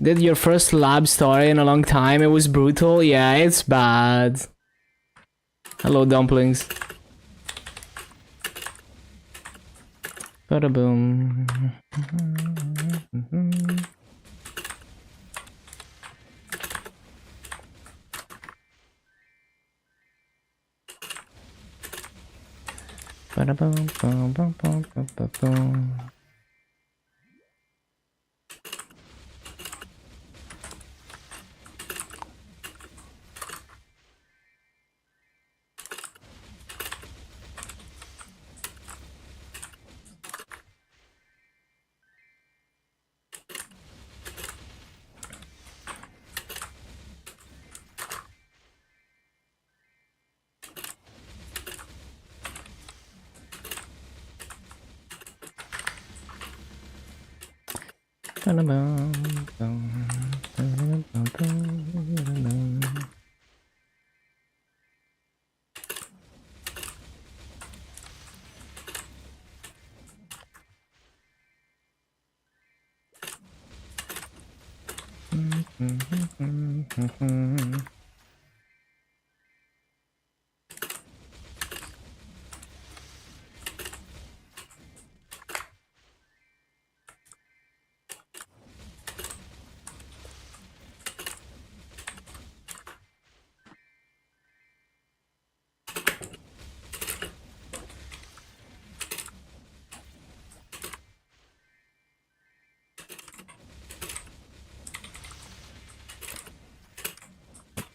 Did your first lab story in a long time? It was brutal. Yeah, it's bad. Hello, dumplings. Bada boom. Bada boom, boom, boom, boom, boom, boom, boom. Bada boom, boom, boom, boom, boom.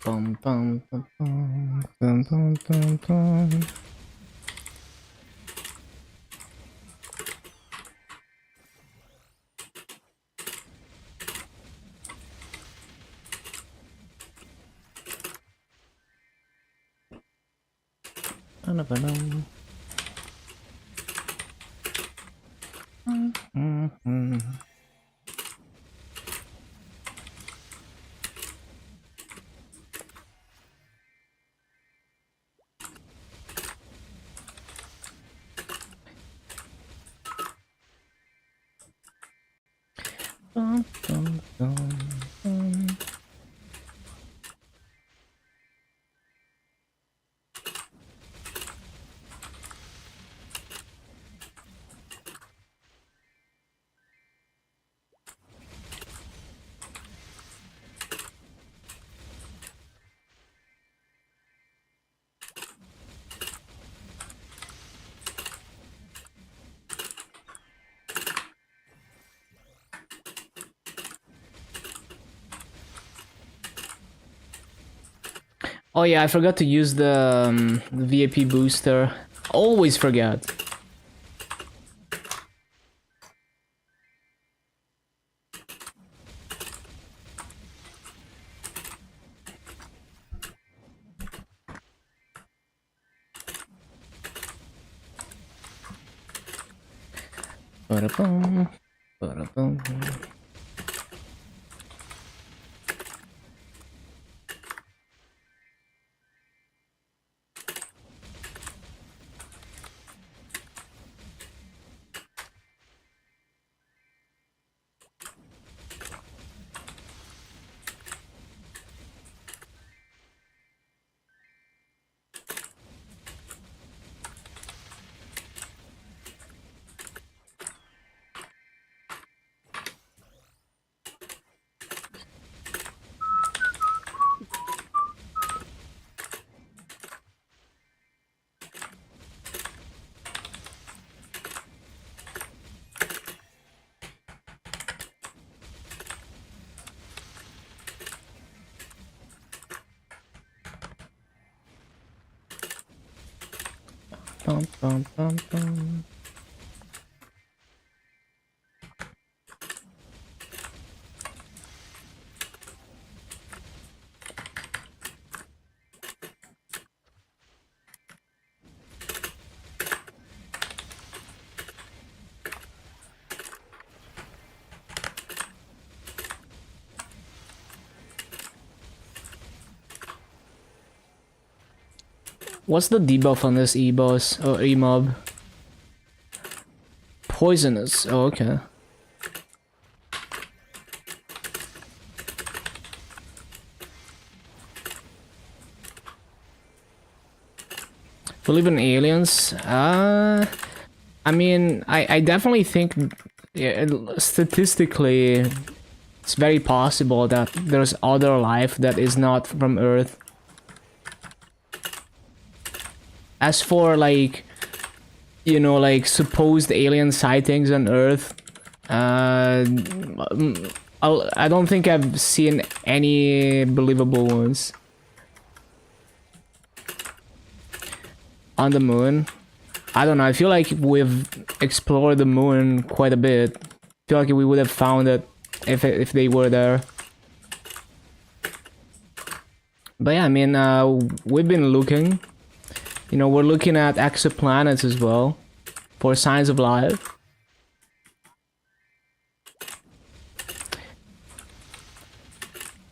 Bum, bum, bum, bum, bum, bum, bum, bum. Ba-da-ba-dum. Bum, bum, bum, bum. Oh yeah, I forgot to use the VIP booster. Always forget. Ba-da-bum, ba-da-bum. Bum, bum, bum, bum. What's the debuff on this E-boss or E-mob? poisonous. Oh, okay. Believe in aliens? I mean, I definitely think, yeah, statistically, it's very possible that there's other life that is not from Earth. As for, like, you know, like, supposed alien sightings on Earth, I don't think I've seen any believable ones. On the moon? I don't know, I feel like we've explored the moon quite a bit. I feel like we would have found it if they were there. But yeah, I mean, we've been looking. You know, we're looking at exoplanets as well for signs of life.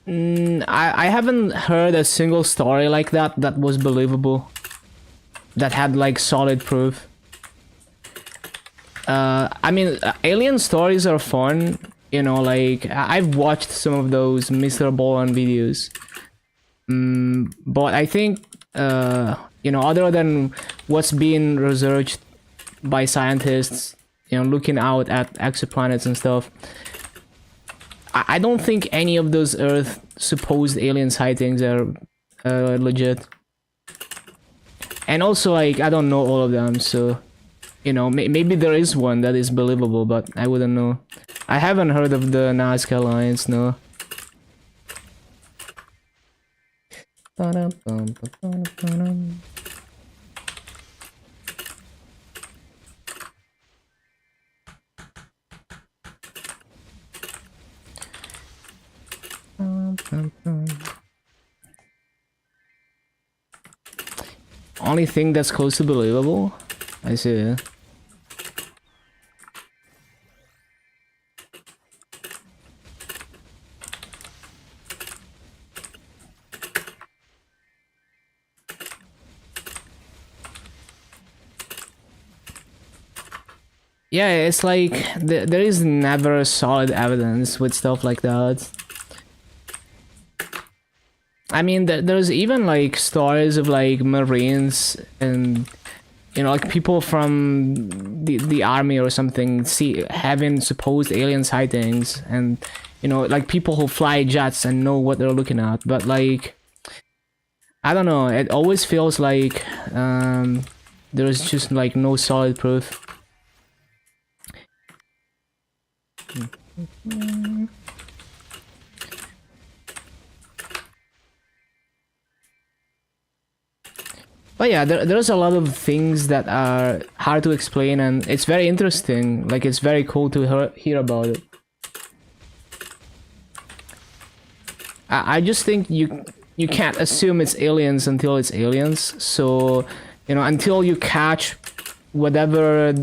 I haven't heard a single story like that that was believable. That had like solid proof. I mean, alien stories are fun. You know, like I've watched some of those Mr. Bolan videos. But I think, you know, other than what's being researched by scientists, you know, looking out at exoplanets and stuff, I don't think any of those Earth supposed alien sightings are legit. And also, like, I don't know all of them, so, you know, maybe there is one that is believable, but I wouldn't know. I haven't heard of the Nazca Alliance, no. Only thing that's close to believable? I see. Yeah, it's like there is never solid evidence with stuff like that. I mean, there's even like stories of like Marines and, you know, like people from the army or something having supposed alien sightings, and, you know, like people who fly jets and know what they're looking at. But like, I don't know, it always feels like there's just like no solid proof. But yeah, there's a lot of things that are hard to explain, and it's very interesting. Like, it's very cool to hear about it. I just think you can't assume it's aliens until it's aliens. So, you know, until you catch whatever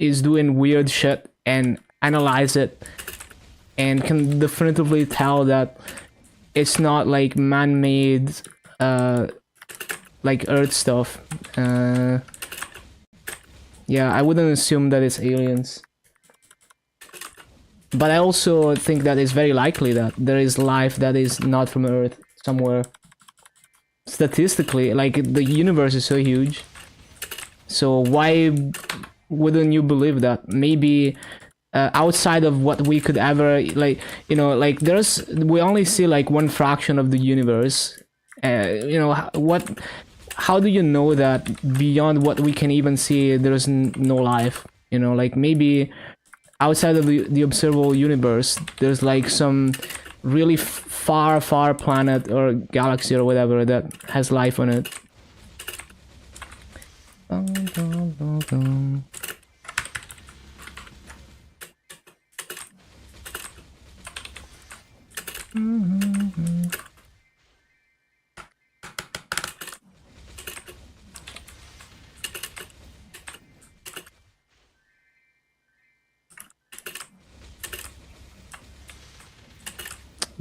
is doing weird shit and analyze it and can definitively tell that it's not like man-made like Earth stuff, yeah, I wouldn't assume that it's aliens. But I also think that it's very likely that there is life that is not from Earth somewhere. Statistically, like, the universe is so huge. So why wouldn't you believe that? Maybe outside of what we could ever, like, you know, like, we only see like one fraction of the universe. You know, how do you know that beyond what we can even see there's no life? You know, like, maybe outside of the observable universe there's like some really far planet or galaxy or whatever that has life on it.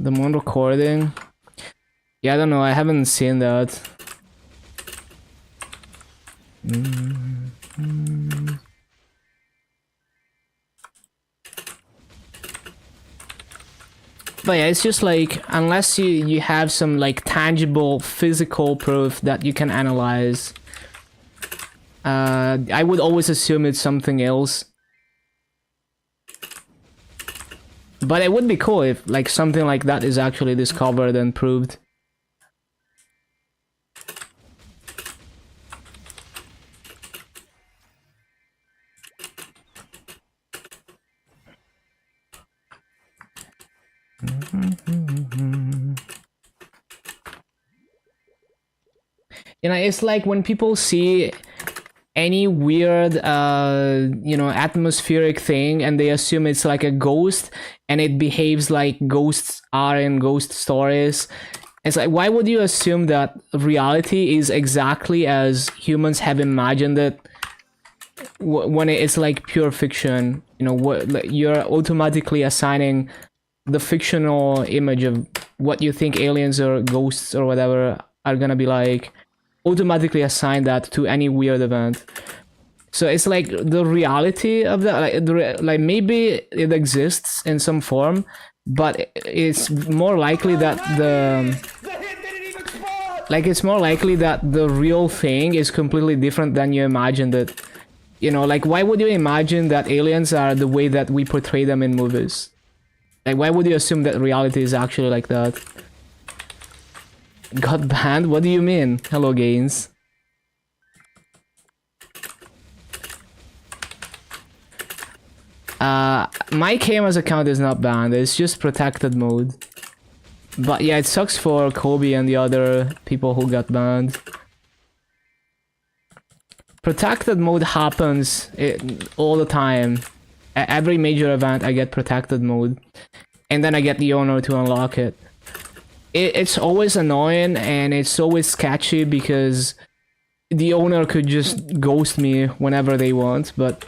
The moon recording? Yeah, I don't know, I haven't seen that. But yeah, it's just like, unless you have some like tangible physical proof that you can analyze, I would always assume it's something else. But it would be cool if like something like that is actually discovered and proved. You know, it's like when people see any weird you know, atmospheric thing and they assume it's like a ghost and it behaves like ghosts are in ghost stories. It's like, why would you assume that reality is exactly as humans have imagined it when it's like pure fiction? You know, what you're automatically assigning the fictional image of what you think aliens or ghosts or whatever are gonna be like, automatically assign that to any weird event. So it's like the reality of that, like maybe it exists in some form, but it's more likely that it's more likely that the real thing is completely different than you imagined it. You know, like, why would you imagine that aliens are the way that we portray them in movies? Like, why would you assume that reality is actually like that? Got banned? What do you mean? Hello, Gains. My KMS account is not banned, it's just protected mode. But yeah, it sucks for Kobe and the other people who got banned. Protected mode happens all the time. At every major event I get protected mode. And then I get the owner to unlock it. It's always annoying and it's always sketchy because the owner could just ghost me whenever they want, but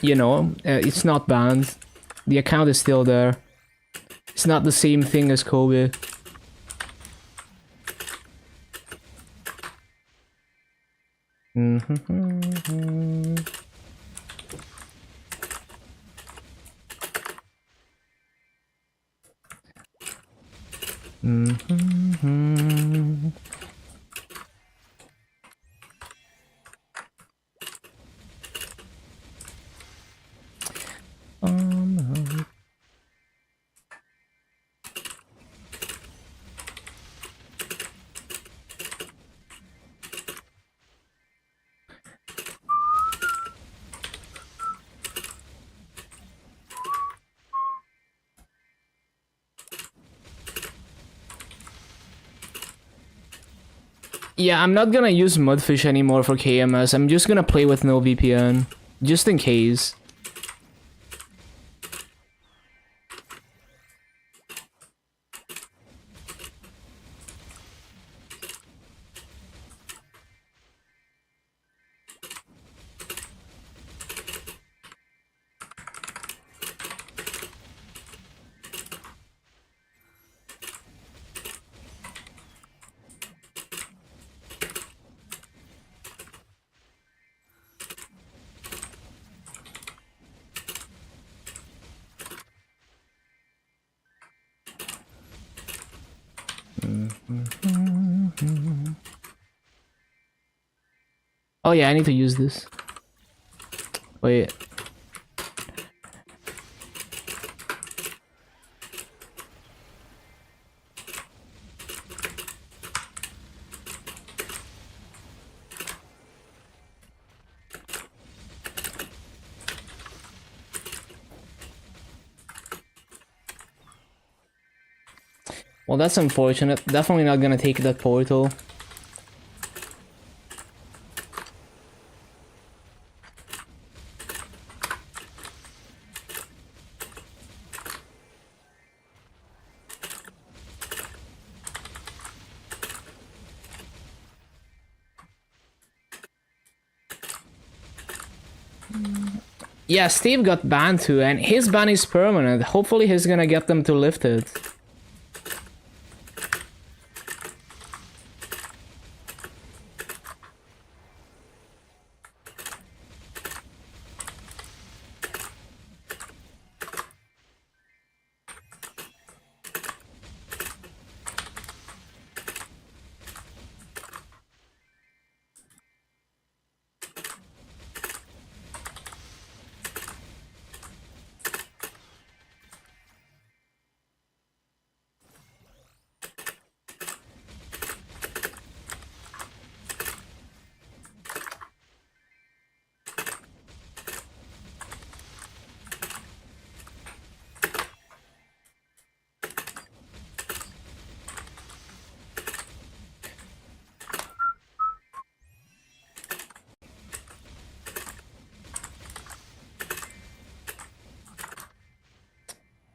you know, it's not banned. The account is still there. It's not the same thing as Kobe. Yeah, I'm not gonna use Mudfish anymore for KMS. I'm just gonna play with no VPN. Just in case. Oh yeah, I need to use this. Wait. Well, that's unfortunate. Definitely not gonna take that portal. Yeah, Steve got banned too, and his ban is permanent. Hopefully he's gonna get them to lift it.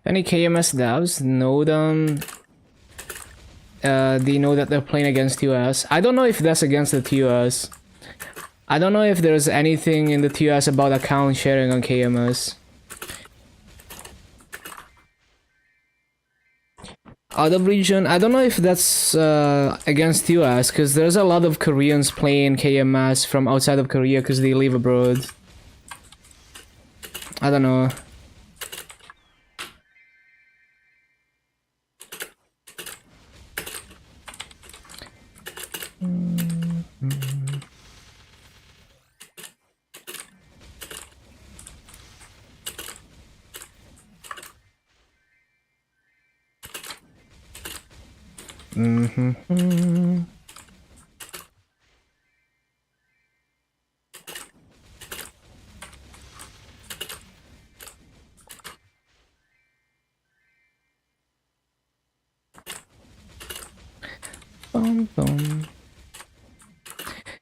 Any KMS devs know them. They know that they're playing against TOS. I don't know if that's against the TOS. I don't know if there's anything in the TOS about account sharing on KMS. Out of region, I don't know if that's against TOS, because there's a lot of Koreans playing KMS from outside of Korea because they live abroad. I don't know.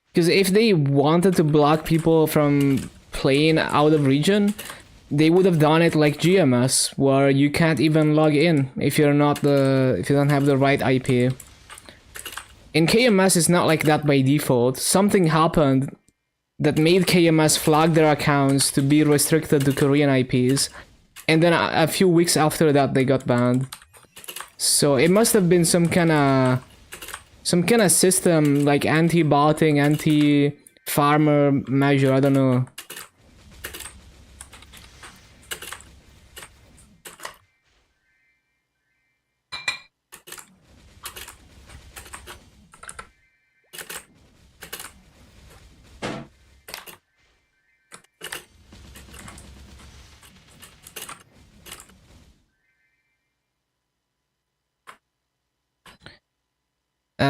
Because if they wanted to block people from playing out of region, they would have done it like GMS, where you can't even log in if you don't have the right IP. In KMS, it's not like that by default. Something happened that made KMS flag their accounts to be restricted to Korean IPs, and then a few weeks after that they got banned. So it must have been some kind of system, like anti-botting, anti-farmer measure, I don't know.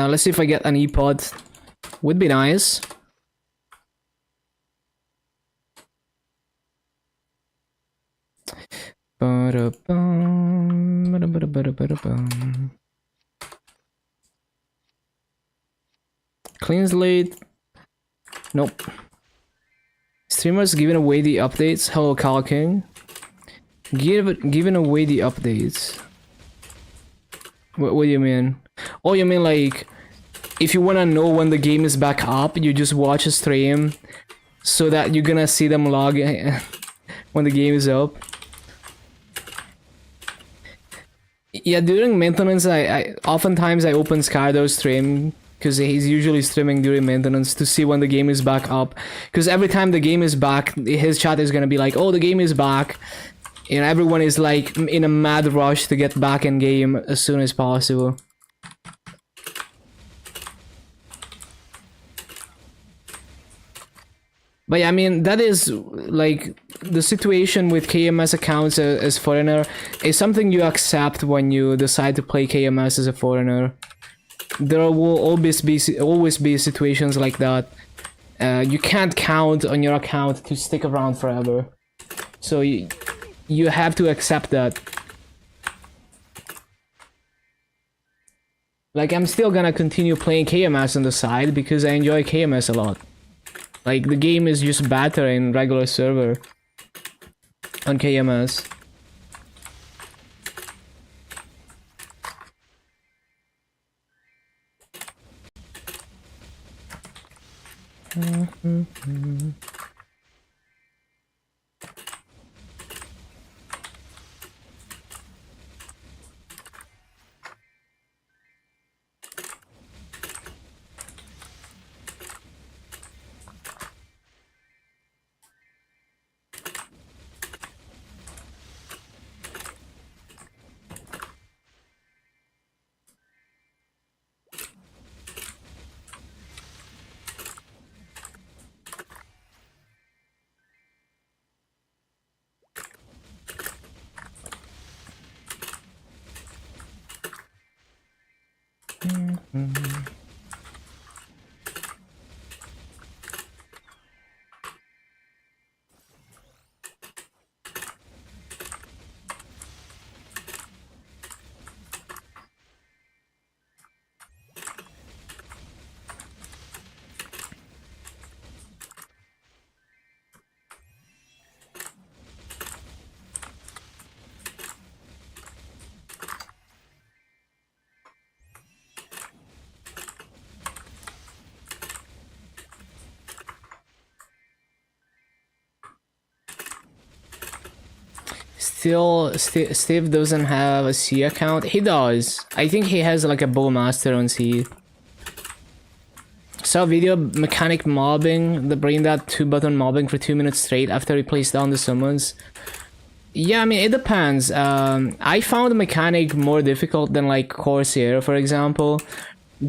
Let's see if I get an E-pod. Would be nice. Clean slate. Nope. Streamers giving away the updates. Hello, Carl King. Giving away the updates. What do you mean? Oh, you mean like, if you wanna know when the game is back up, you just watch a stream so that you're gonna see them log when the game is up. Yeah, during maintenance, I oftentimes I open Skydo's stream because he's usually streaming during maintenance to see when the game is back up. Because every time the game is back, his chat is gonna be like, "Oh, the game is back." You know, everyone is like in a mad rush to get back in game as soon as possible. But yeah, I mean, that is like the situation with KMS accounts as foreigner is something you accept when you decide to play KMS as a foreigner. There will always be situations like that. You can't count on your account to stick around forever, so you have to accept that. Like, I'm still gonna continue playing KMS on the side because I enjoy KMS a lot. Like, the game is just better in regular server on KMS. Steve doesn't have a C account. He does. I think he has like a Bowmaster on C. Saw a video mechanic mobbing, the brain that 2-button mobbing for 2 minutes straight after he placed down the summons. Yeah, I mean, it depends. I found the mechanic more difficult than like Corsair, for example,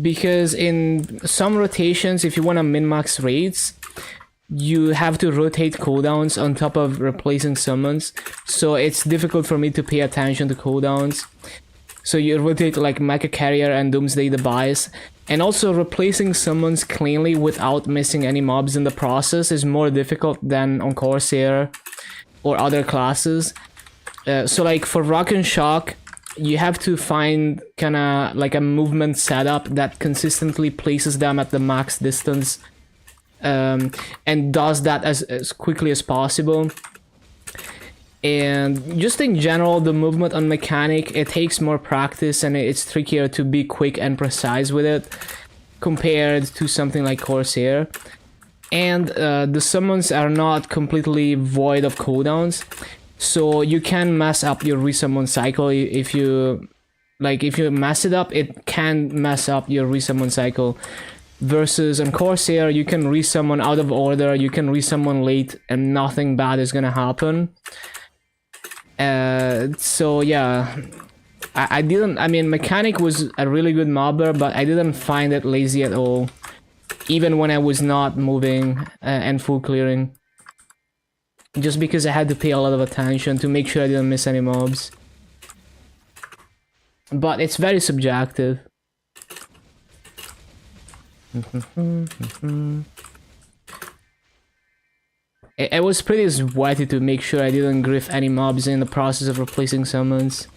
because in some rotations, if you want to min-max raids, you have to rotate cooldowns on top of replacing summons, so it's difficult for me to pay attention to cooldowns. So you rotate like Mecha Carrier and Doomsday the Bias, and also replacing summons cleanly without missing any mobs in the process is more difficult than on Corsair or other classes. So like for Rock and Shock, you have to find kinda like a movement setup that consistently places them at the max distance, and does that as quickly as possible. And just in general, the movement on mechanic, it takes more practice and it's trickier to be quick and precise with it compared to something like Corsair. And the summons are not completely void of cooldowns, so you can mess up your resummon cycle. If you mess it up, it can mess up your resummon cycle. Versus on Corsair, you can resummon out of order, you can resummon late, and nothing bad is gonna happen. So yeah, I mean, mechanic was a really good mobber, but I didn't find it lazy at all, even when I was not moving and full clearing, just because I had to pay a lot of attention to make sure I didn't miss any mobs. But it's very subjective. It was pretty sweaty to make sure I didn't griff any mobs in the process of replacing summons.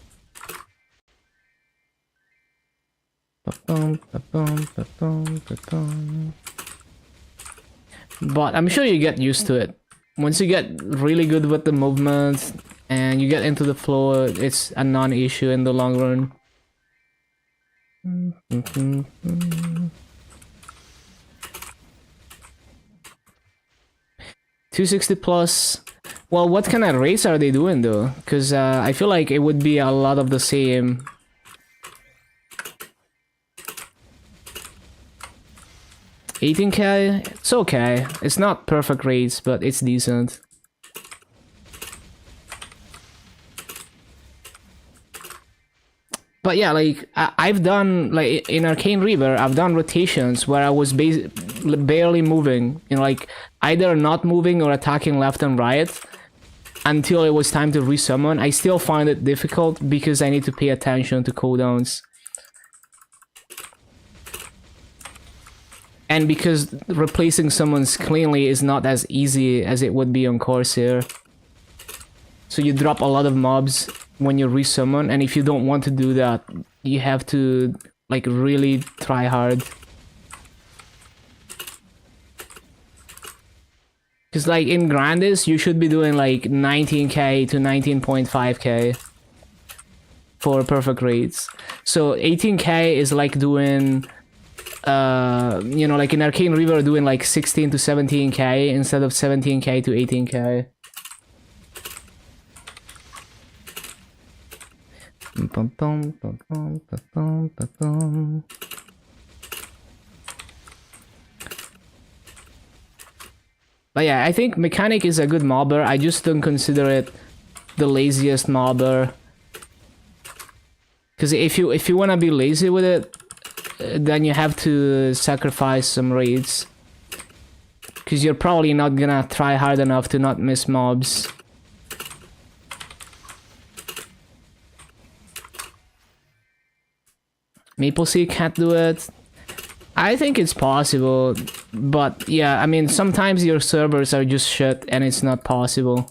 But I'm sure you get used to it. Once you get really good with the movement and you get into the flow, it's a non-issue in the long run. 260 plus. Well, what kind of rates are they doing though? Because I feel like it would be a lot of the same. $18K? It's okay. It's not perfect rates, but it's decent. But yeah, like I've done, like in Arcane Reaver, I've done rotations where I was barely moving, you know, like either not moving or attacking left and right until it was time to resummon. I still find it difficult because I need to pay attention to cooldowns. And because replacing summons cleanly is not as easy as it would be on Corsair. So you drop a lot of mobs when you resummon, and if you don't want to do that, you have to like really try hard. Because like in Grandis, you should be doing like 19k to 19.5k for perfect rates. So 18k is like doing, you know, like in Arcane Reaver doing like 16 to 17k instead of 17k to 18k. But yeah, I think mechanic is a good mobber. I just don't consider it the laziest mobber. Because if you wanna be lazy with it, then you have to sacrifice some raids. Because you're probably not gonna try hard enough to not miss mobs. Maple Seed can't do it. I think it's possible, but yeah, I mean, sometimes your servers are just shit and it's not possible.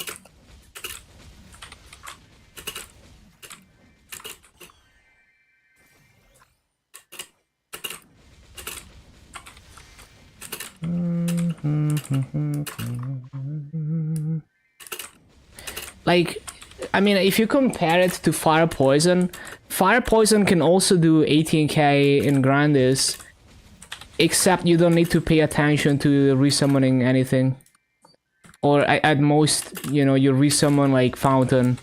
Like, I mean, if you compare it to Fire Poison can also do 18k in Grandis, except you don't need to pay attention to resummoning anything. Or at most, you know, you resummon like Fountain.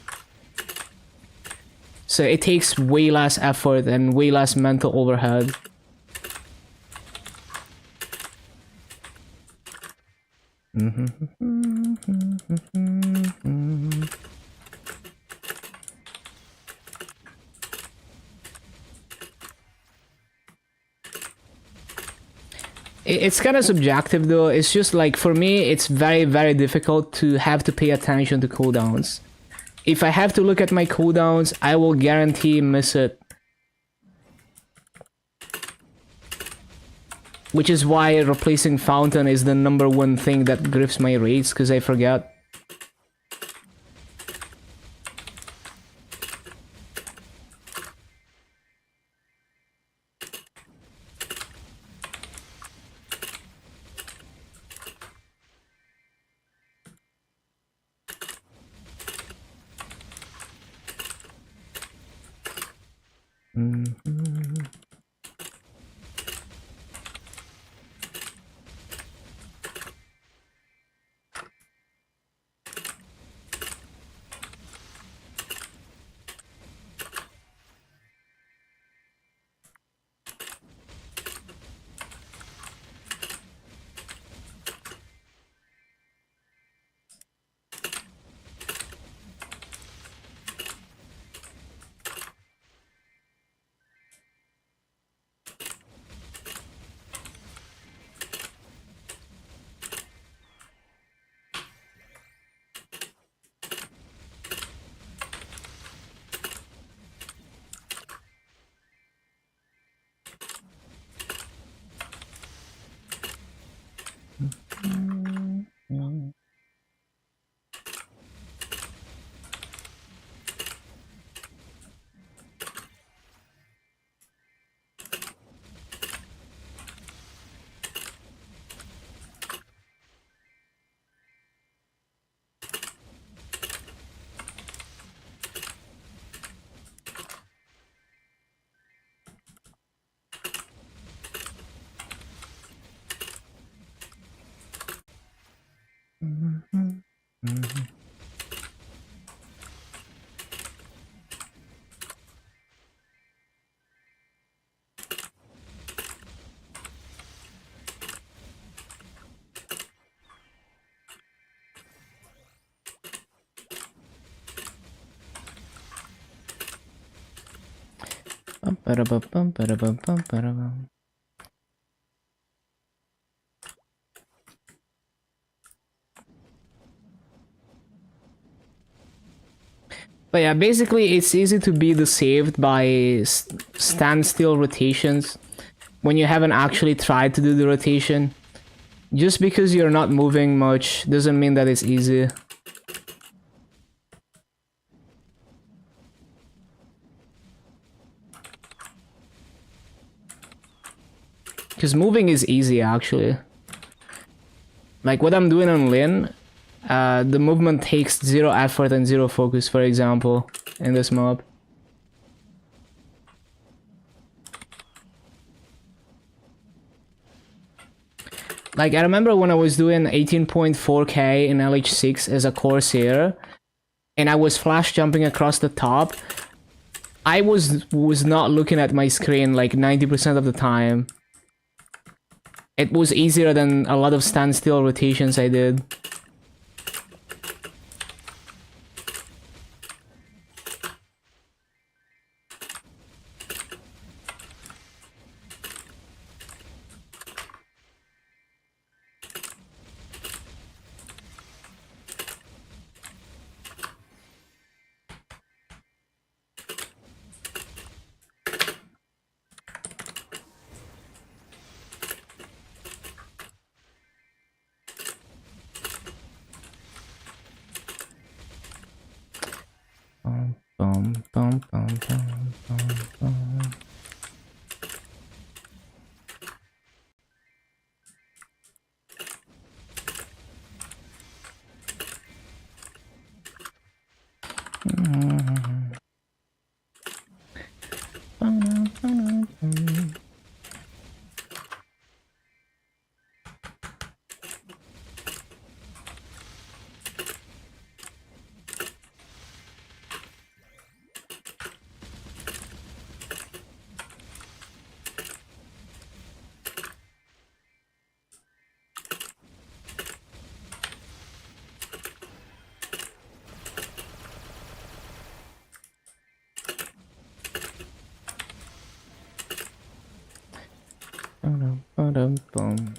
So it takes way less effort and way less mental overhead. It's kind of subjective though. It's just like, for me, it's very, very difficult to have to pay attention to cooldowns. If I have to look at my cooldowns, I will guarantee miss it. Which is why replacing Fountain is the #1 thing that grips my rates, because I forget. But yeah, basically it's easy to be deceived by standstill rotations when you haven't actually tried to do the rotation. Just because you're not moving much doesn't mean that it's easy. Because moving is easy, actually. Like what I'm doing on Lynn, the movement takes 0 effort and 0 focus, for example, in this mob. Like, I remember when I was doing 18.4k in LH6 as a Corsair, and I was flash jumping across the top, I was not looking at my screen like 90% of the time. It was easier than a lot of standstill rotations I did. Bum, bum, bum, bum, bum, bum. bum.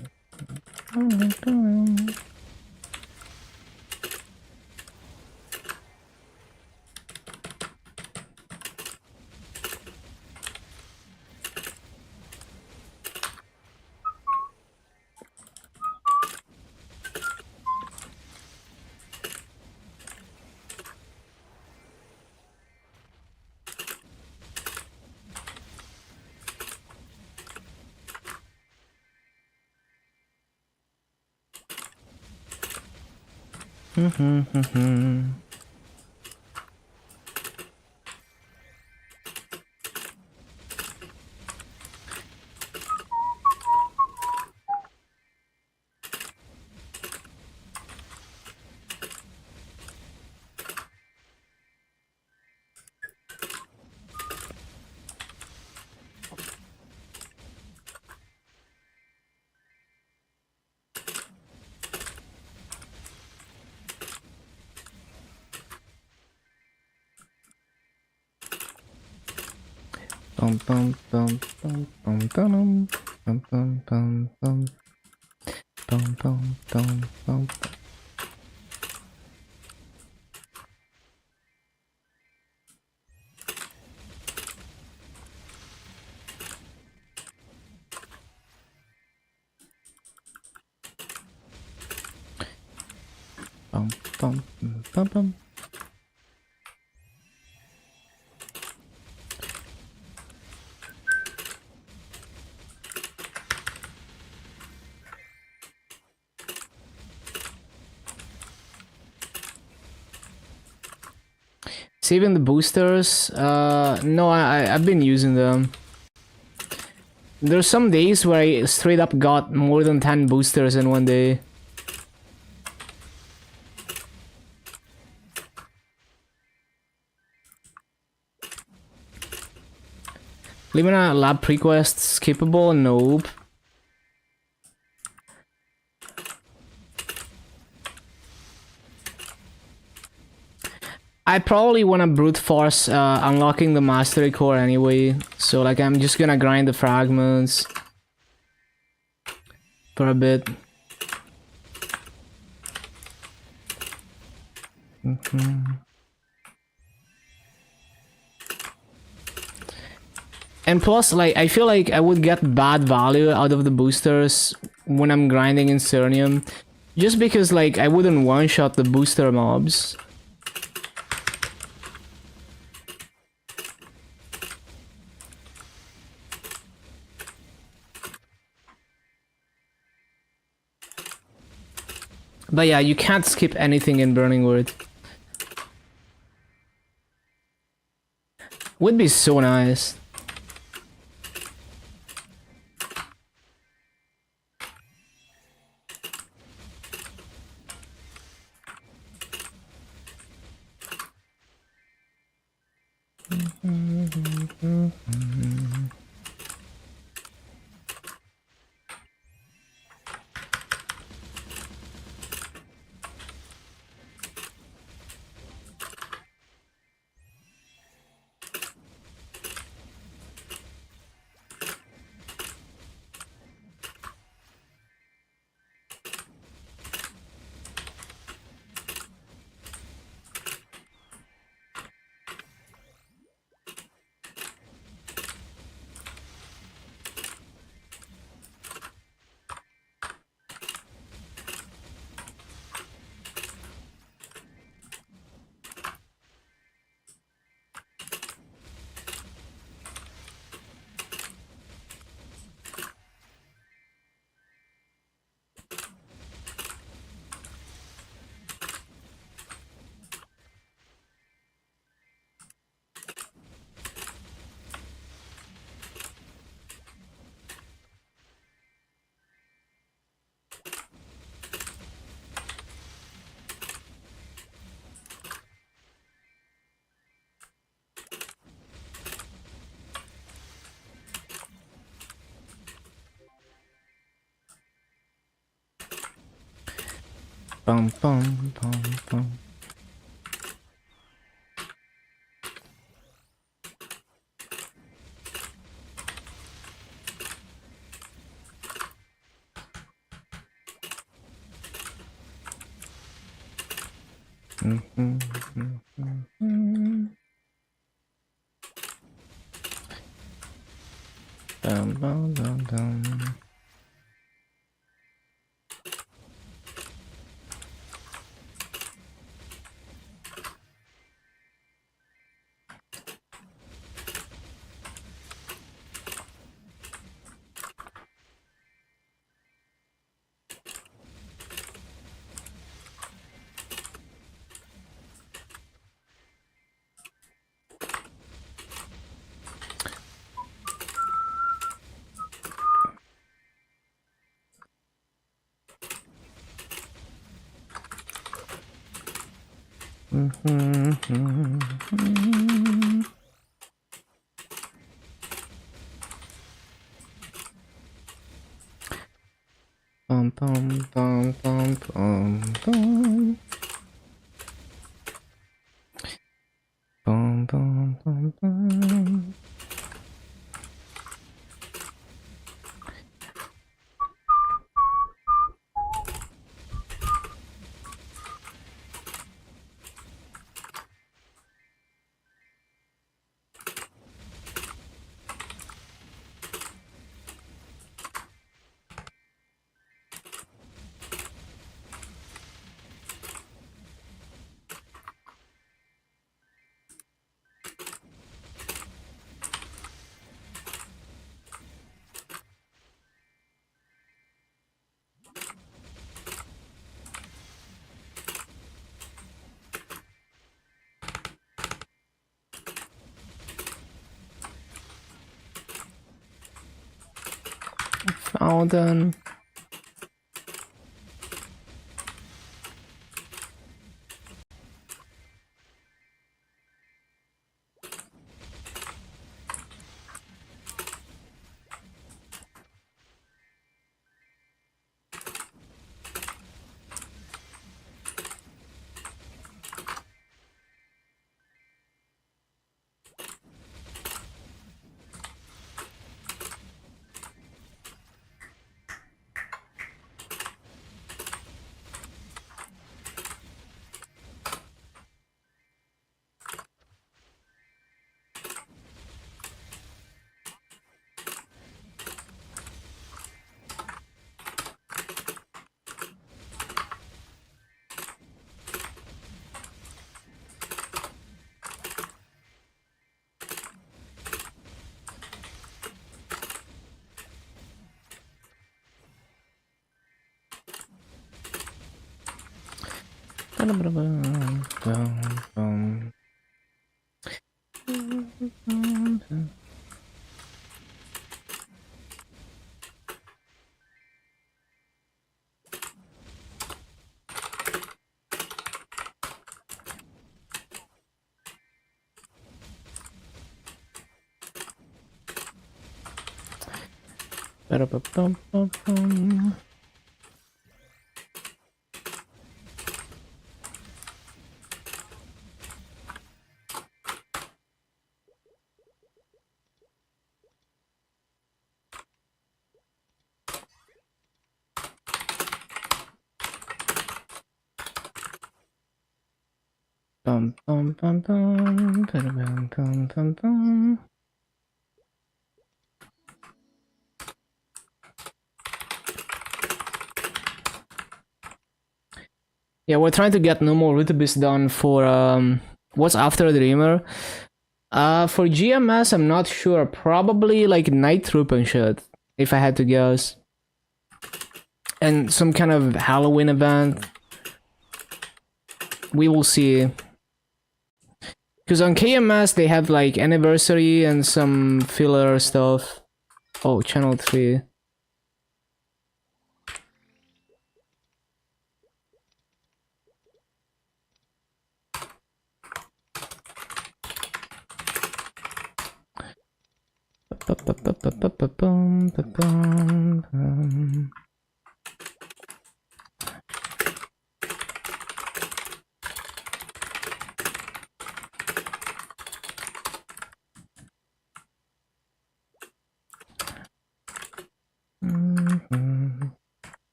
Bum bum bum bum bum bum bum bum bum bum bum bum bum bum. Bum bum bum bum. Saving the boosters? No, I've been using them. There's some days where I straight up got more than 10 boosters in one day. Leaving a lab prequest skippable? Nope. I probably want to brute force unlocking the mastery core anyway, so like I'm just gonna grind the fragments for a bit. And plus, like, I feel like I would get bad value out of the boosters when I'm grinding in Cernium, just because like I wouldn't one-shot the booster mobs. But yeah, you can't skip anything in Burning Wood. Would be so nice. Bum bum bum bum. Dum, dum, dum, dum. Bum, bum, bum, bum, bum, bum. Bum, bum, bum, bum. Fountain. Bum, bum, bum, bum, bum, bum, bum, bum. Yeah, we're trying to get no more Rutabis done for what's after Dreamer. For GMS, I'm not sure. Probably like Night Troop and shit, if I had to guess. And some kind of Halloween event. We will see. Because on KMS they have like anniversary and some filler stuff. Oh, channel 3.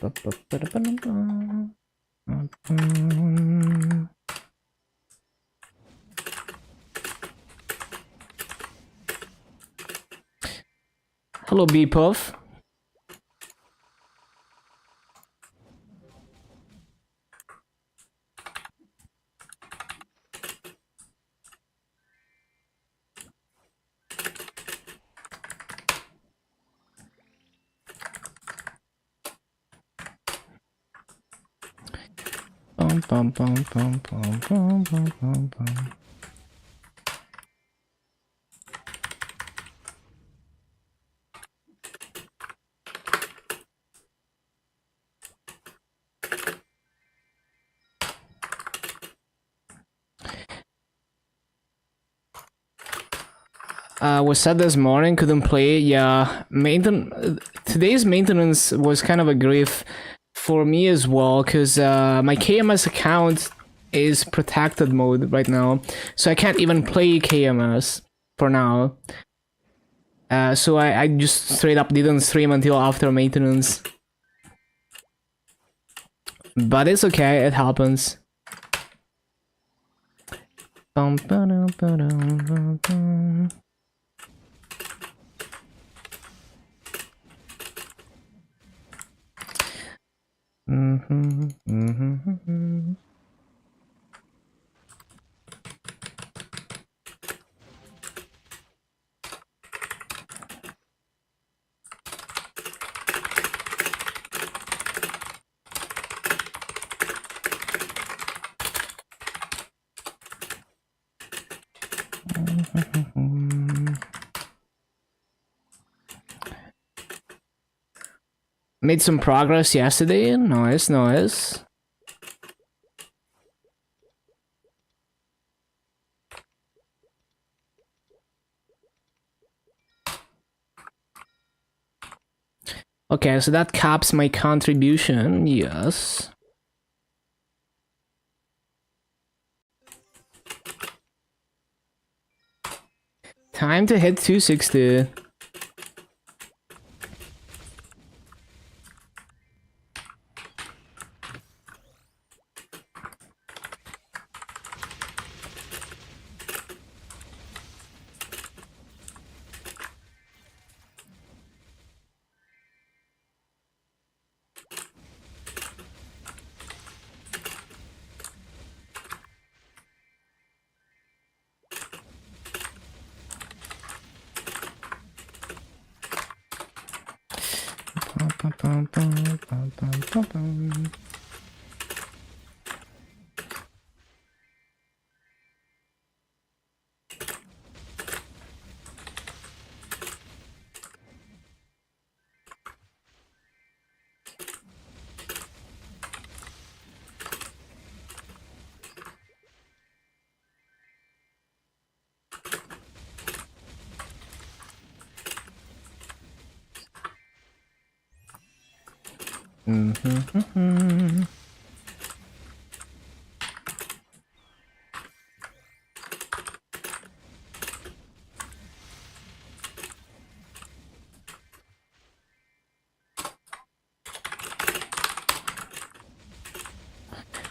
Hello, B-Puff. Was sad this morning, couldn't play. Yeah, today's maintenance was kind of a grief for me as well, because my KMS account is protected mode right now, so I can't even play KMS for now. So I just straight up didn't stream until after maintenance. But it's okay, it happens. Made some progress yesterday. Nice, nice. Okay, so that caps my contribution. Yes. Time to hit 260.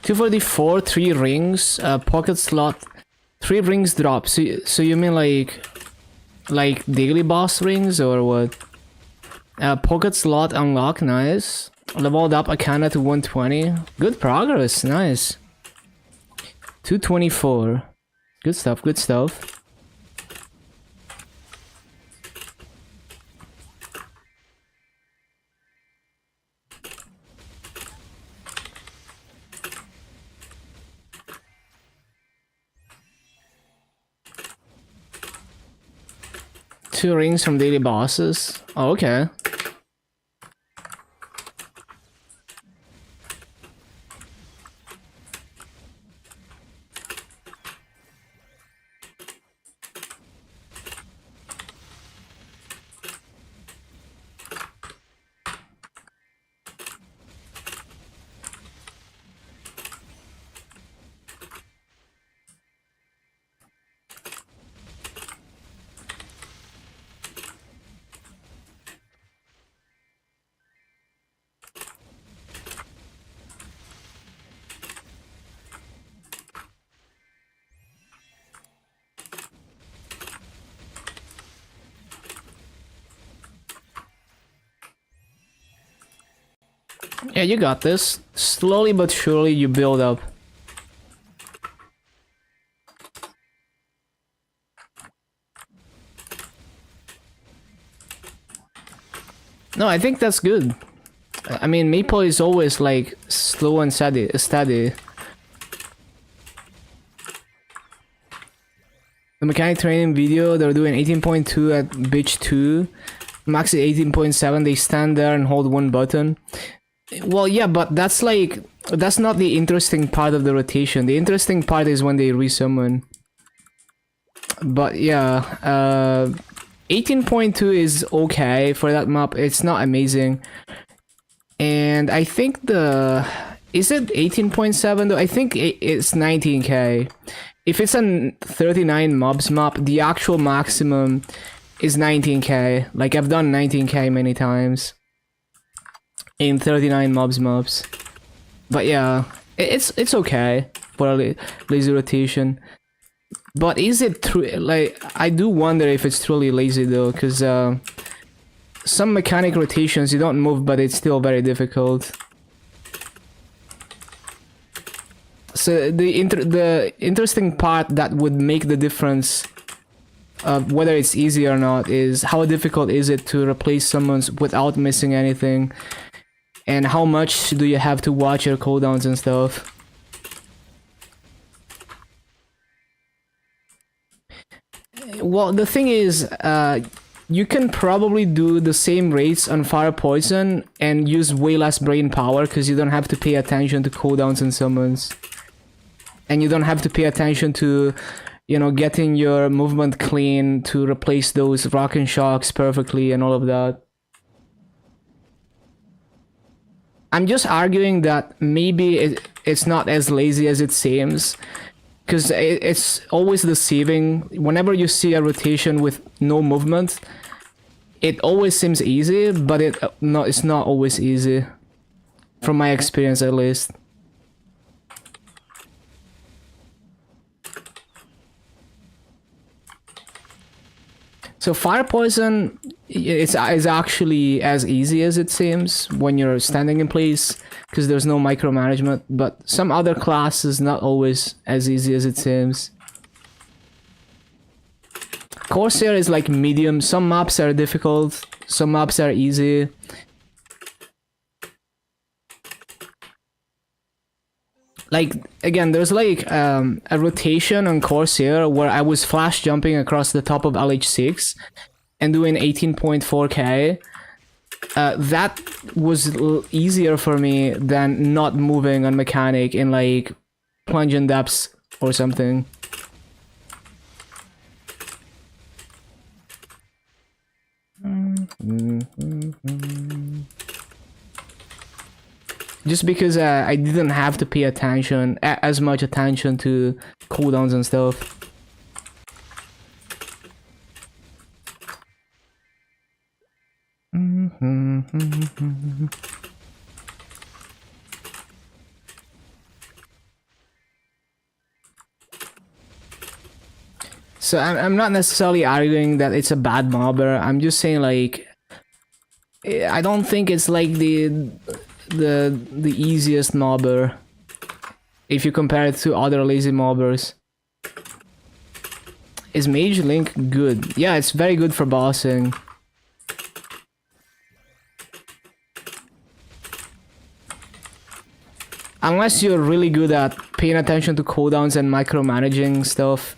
$244, 3 rings, pocket slot, 3 rings drop. So you mean like daily boss rings or what? Pocket slot unlock, nice. Leveled up Akana to 120. Good progress, nice. 224. Good stuff, good stuff. Two rings from daily bosses. Oh, okay. Yeah, you got this. Slowly but surely you build up. No, I think that's good. I mean, Maple is always like slow and steady. The mechanic training video, they're doing 18.2 at bitch 2. Max is 18.7, they stand there and hold one button. Well, yeah, but that's like... That's not the interesting part of the rotation. The interesting part is when they resummon. But yeah, 18.2 is okay for that map. It's not amazing. And I think the... Is it 18.7 though? I think it's 19k. If it's a 39 mobs map, the actual maximum is 19k. Like, I've done 19k many times in 39 mobs maps. But yeah, it's okay for a lazy rotation. But is it true? Like, I do wonder if it's truly lazy though, because some mechanic rotations you don't move, but it's still very difficult. So the interesting part that would make the difference of whether it's easy or not is how difficult is it to replace someone's without missing anything, and how much do you have to watch your cooldowns and stuff. Well, the thing is, you can probably do the same rates on Fire Poison and use way less brain power because you don't have to pay attention to cooldowns and summons. And you don't have to pay attention to, you know, getting your movement clean to replace those rock and shocks perfectly and all of that. I'm just arguing that maybe it's not as lazy as it seems. Because it's always deceiving. Whenever you see a rotation with no movement, it always seems easy, but it's not always easy. From my experience, at least. So Fire Poison is actually as easy as it seems when you're standing in place, because there's no micromanagement, but some other classes not always as easy as it seems. Corsair is like medium. Some maps are difficult, some maps are easy. Like, again, there's like a rotation on Corsair where I was flash jumping across the top of LH6 and doing 18.4k. That was easier for me than not moving on mechanic in like plunge and depths or something. Just because I didn't have to pay attention, as much attention to cooldowns and stuff. So I'm not necessarily arguing that it's a bad mobber. I'm just saying, like, I don't think it's like the easiest mobber if you compare it to other lazy mobbers. Is Mage Link good? Yeah, it's very good for bossing. Unless you're really good at paying attention to cooldowns and micromanaging stuff.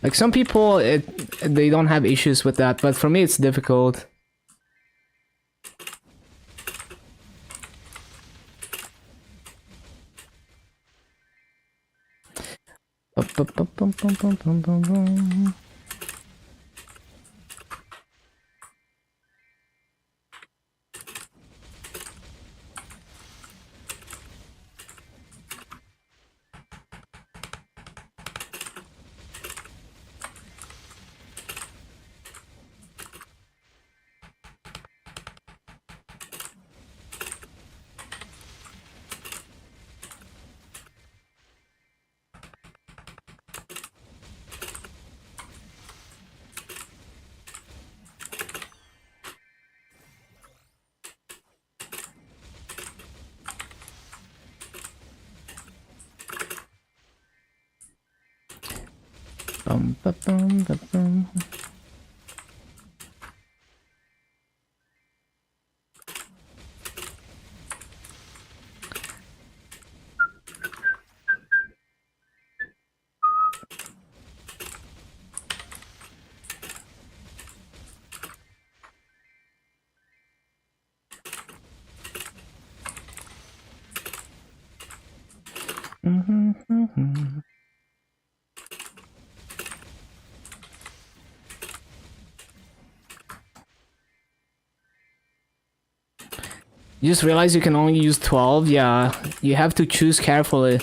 Like, some people, they don't have issues with that, but for me it's difficult. Ba-bum, ba-bum. You just realize you can only use 12? Yeah, you have to choose carefully.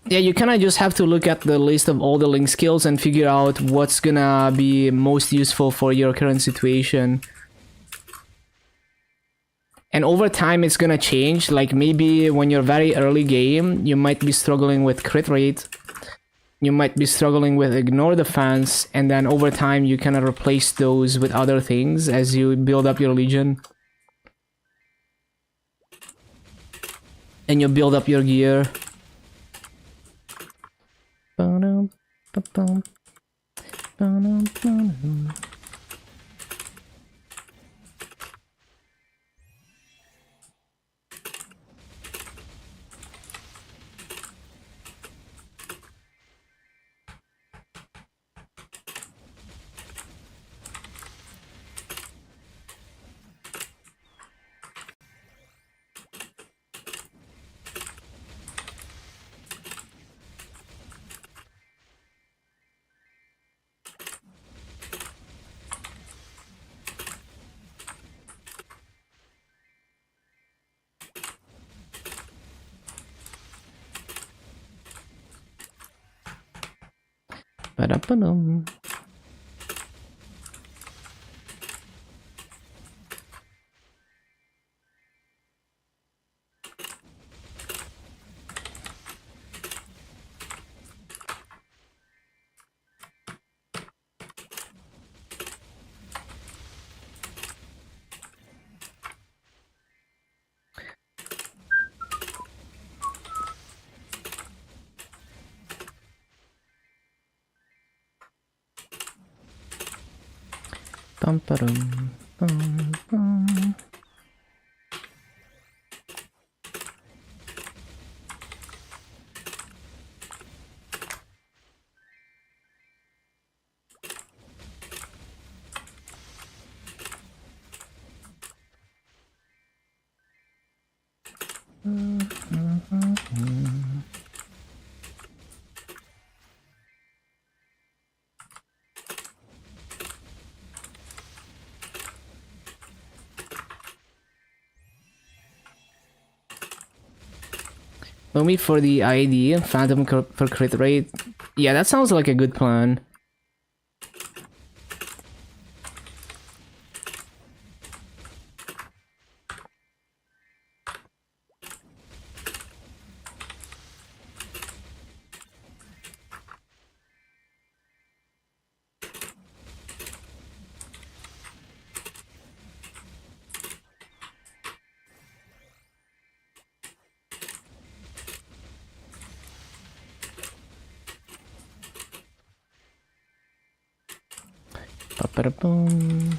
Yeah, you kinda just have to look at the list of all the link skills and figure out what's gonna be most useful for your current situation. And over time it's gonna change, like maybe when you're very early game, you might be struggling with crit rate, you might be struggling with ignore defense, and then over time you kind of replace those with other things as you build up your legion. And you build up your gear. Ba-da-ba-dum. Bum-ba-dum, bum-bum. Maybe for the ID, Phantom for crit rate. Yeah, that sounds like a good plan. Ba-ba-da-boom.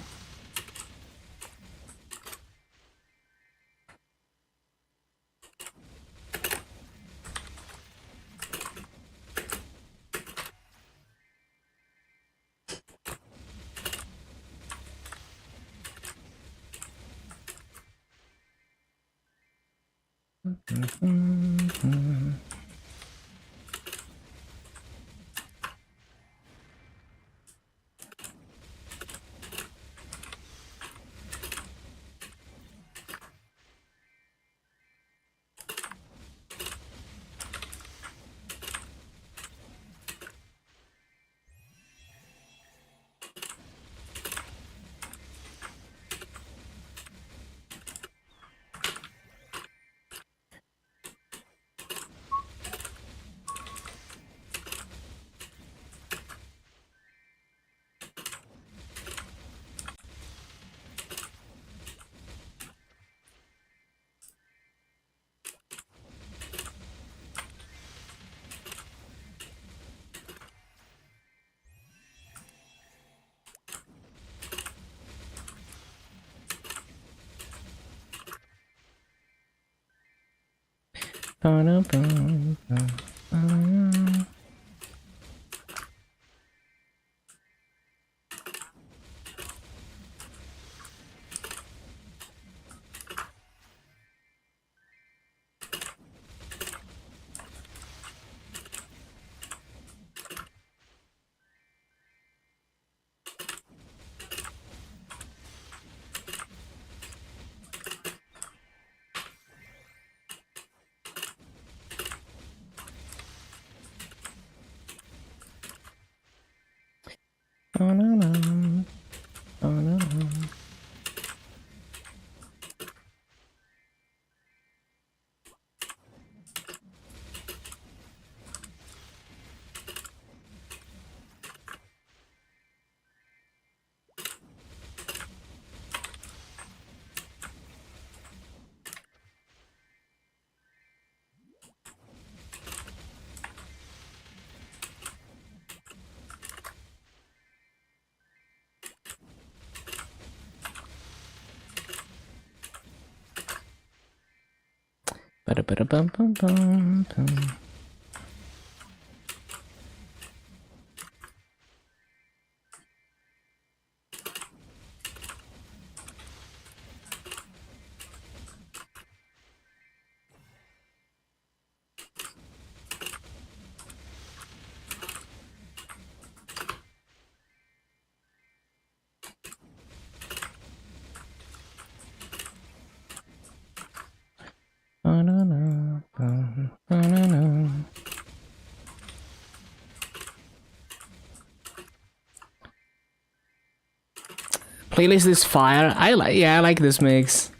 Playlist is fire. I like this mix.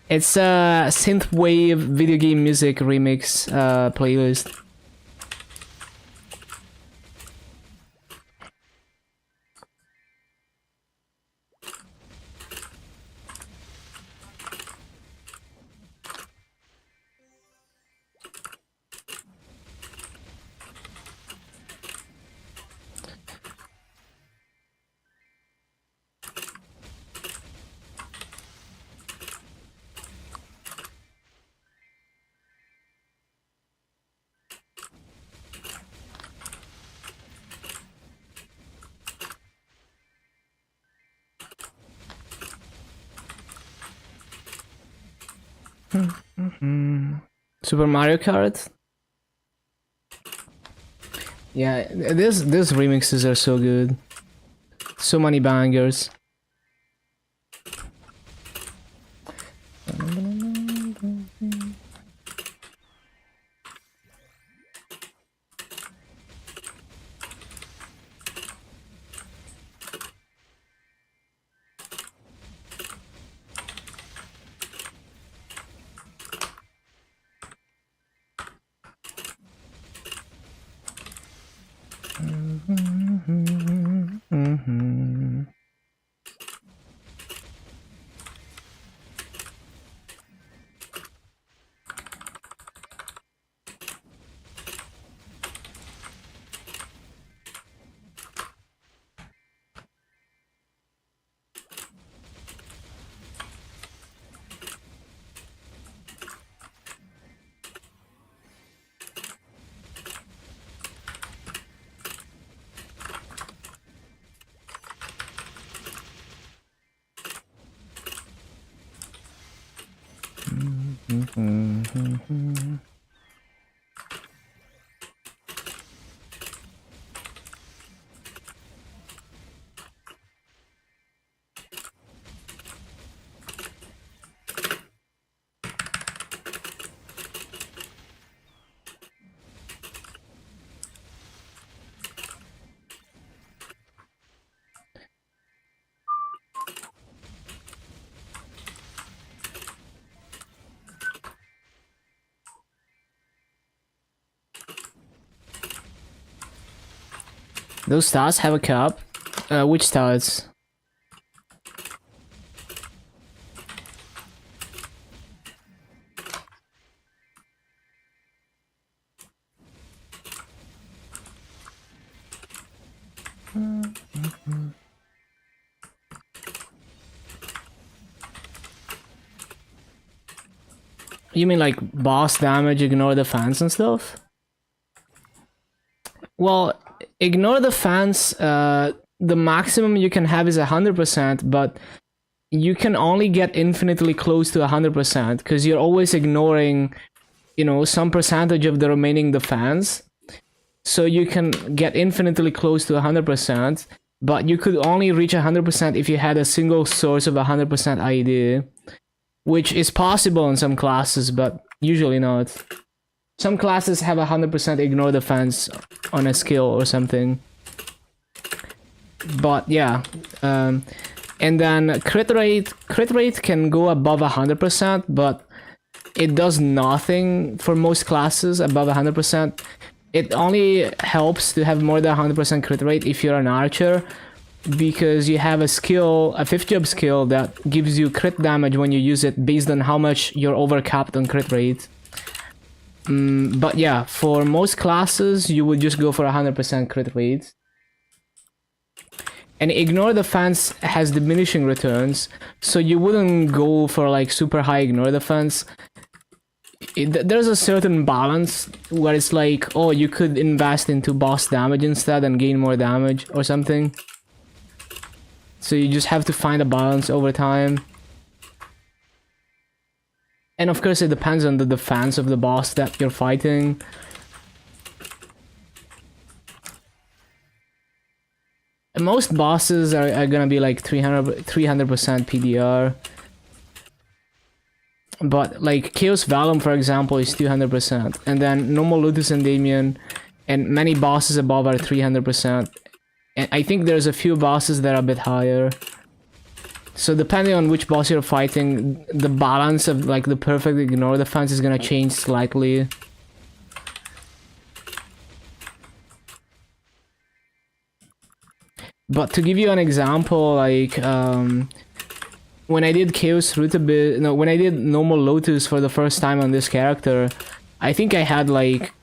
It's a synthwave video game music remix playlist. Super Mario Kart. Yeah, these remixes are so good. So many bangers. Those stars have a cup. Which stars? You mean like boss damage, ignore the fans and stuff? Well, ignore the fans, the maximum you can have is 100%, but you can only get infinitely close to 100% because you're always ignoring, you know, some percentage of the remaining defense. So you can get infinitely close to 100%, but you could only reach 100% if you had a single source of 100% ID, which is possible in some classes, but usually not. Some classes have 100% ignore defense on a skill or something. But yeah, and then crit rate can go above 100%, but it does nothing for most classes above 100%. It only helps to have more than 100% crit rate if you're an archer, because you have a skill, a 5th-job skill that gives you crit damage when you use it based on how much you're overcapped on crit rate. But yeah, for most classes, you would just go for 100% crit rate. And ignore defense has diminishing returns, so you wouldn't go for like super high ignore defense. There's a certain balance where it's like, oh, you could invest into boss damage instead and gain more damage or something. So you just have to find a balance over time. And of course it depends on the defense of the boss that you're fighting. And most bosses are gonna be like 300% PDR. But like Chaos Vellum, for example, is 200%. And then normal Lutus and Damien and many bosses above are 300%. And I think there's a few bosses that are a bit higher. So depending on which boss you're fighting, the balance of like the perfect ignore defense is gonna change slightly. But to give you an example, like when I did Chaos Root no, when I did normal Lotus for the first time on this character, I think I had like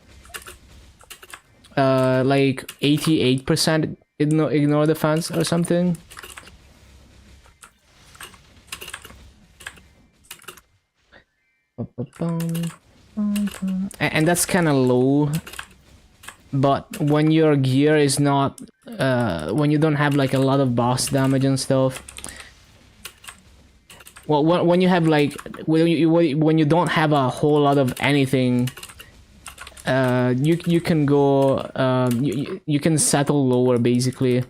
88% ignore defense or something. And that's kind of low, but when your gear is not when you don't have like a lot of boss damage and stuff, well, when you have like when you don't have a whole lot of anything, you can go you can settle lower basically.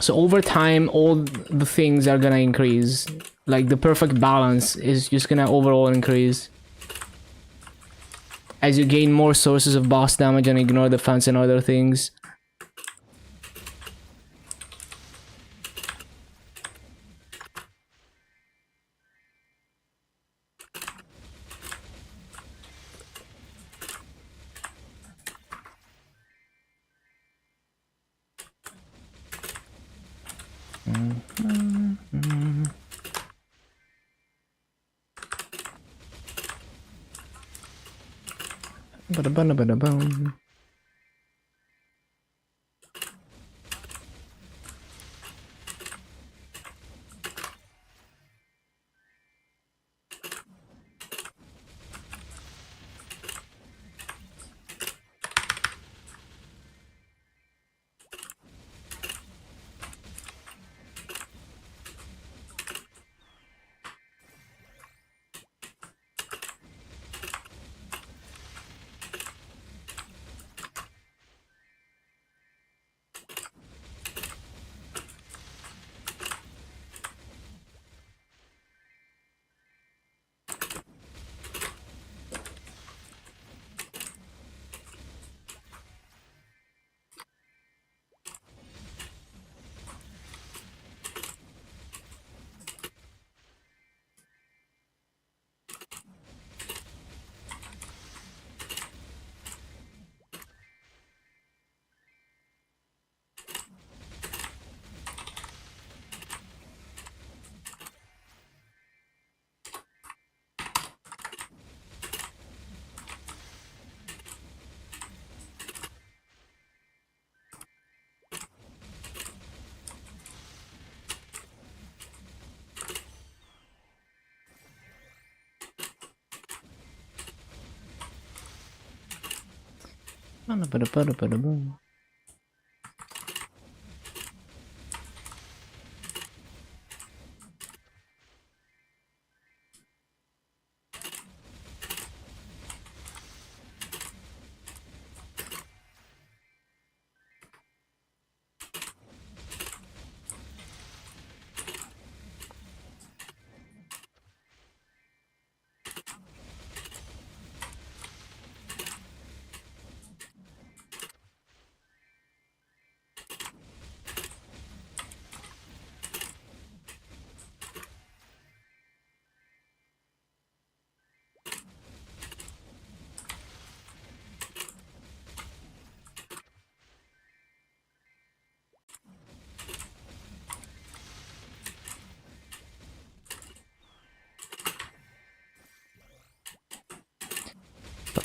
So over time, all the things are gonna increase. Like the perfect balance is just gonna overall increase as you gain more sources of boss damage and ignore defense and other things. Ba-da-ba-da-ba-da-bum.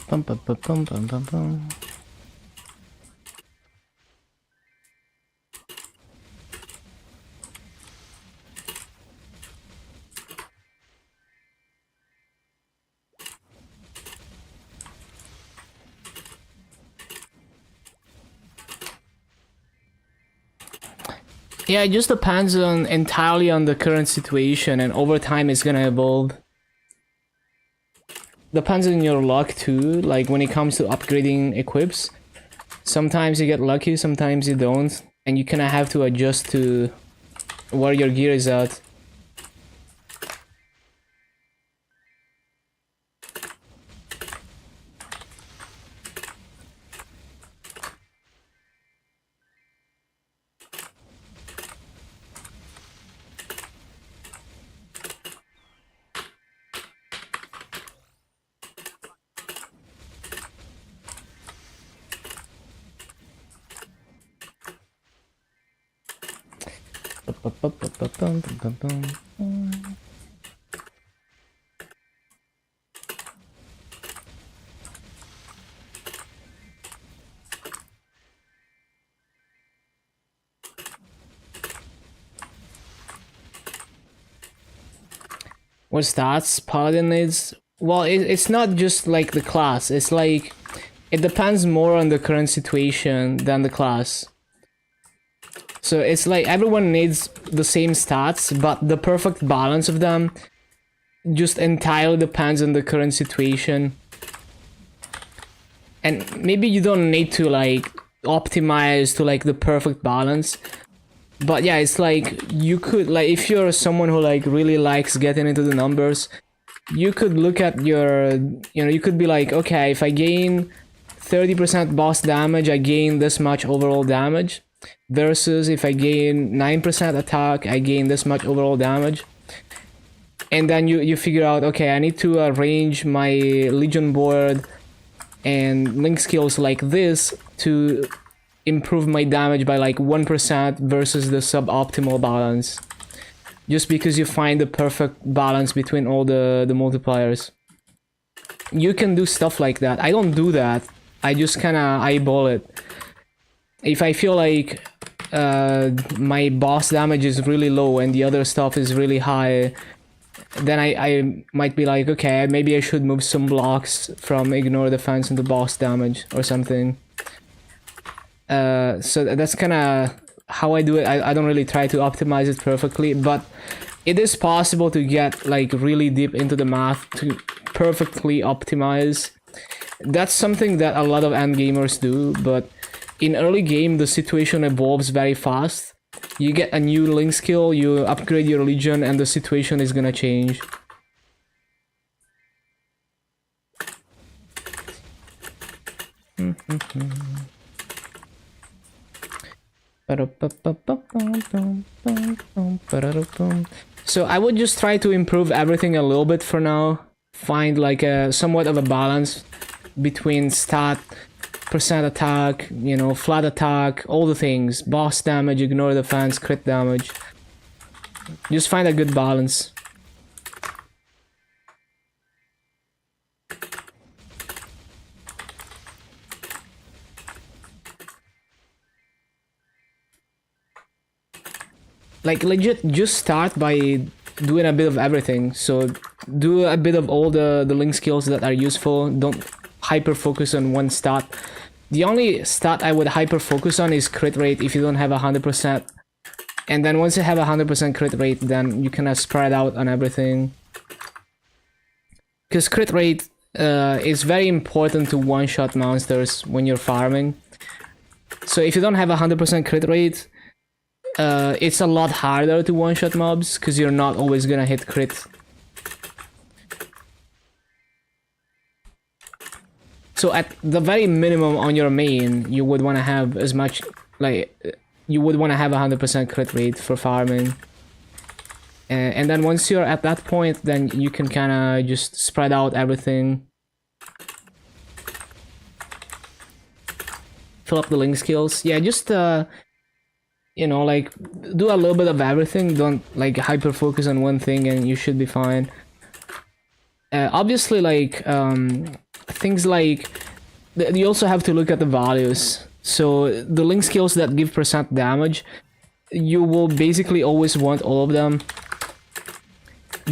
Bum, bum, bum, bum, bum, bum, bum. Yeah, it just depends on entirely on the current situation, and over time it's gonna evolve. Depends on your luck too, like when it comes to upgrading equips. Sometimes you get lucky, sometimes you don't, and you kinda have to adjust to where your gear is at. What stats Paladin needs? Well, it's not just like the class, it's like it depends more on the current situation than the class. So it's like everyone needs the same stats, but the perfect balance of them just entirely depends on the current situation. And maybe you don't need to like optimize to like the perfect balance. But yeah, it's like you could, like, if you're someone who like really likes getting into the numbers, you could look at your, you know, you could be like, okay, if I gain 30% boss damage, I gain this much overall damage. Versus if I gain 9% attack, I gain this much overall damage. And then you figure out, okay, I need to arrange my Legion board and link skills like this to improve my damage by like 1% versus the suboptimal balance. Just because you find the perfect balance between all the multipliers. You can do stuff like that. I don't do that. I just kinda eyeball it. If I feel like my boss damage is really low and the other stuff is really high, then I might be like, okay, maybe I should move some blocks from ignore defense into boss damage or something. So that's kind of how I do it. I don't really try to optimize it perfectly, but it is possible to get like really deep into the math to perfectly optimize. That's something that a lot of end gamers do, but in early game the situation evolves very fast. You get a new link skill, you upgrade your legion, and the situation is gonna change. So I would just try to improve everything a little bit for now. Find like a somewhat of a balance between stat, percent attack, you know, flat attack, all the things. Boss damage, ignore defense, crit damage. Just find a good balance. Like legit, just start by doing a bit of everything. So do a bit of all the link skills that are useful. Don't hyper focus on one stat. The only stat I would hyper focus on is crit rate if you don't have 100%. And then once you have 100% crit rate, then you can spread out on everything. Because crit rate is very important to one-shot monsters when you're farming. So if you don't have 100% crit rate, it's a lot harder to one-shot mobs because you're not always gonna hit crit. So at the very minimum on your main, you would want to have as much, like, you would want to have 100% crit rate for farming. And then once you're at that point, then you can kind of just spread out everything. Fill up the link skills. Yeah, just, you know, like, do a little bit of everything. Don't, like, hyper focus on one thing and you should be fine. Obviously, like, things like, you also have to look at the values. So the link skills that give percent damage, you will basically always want all of them,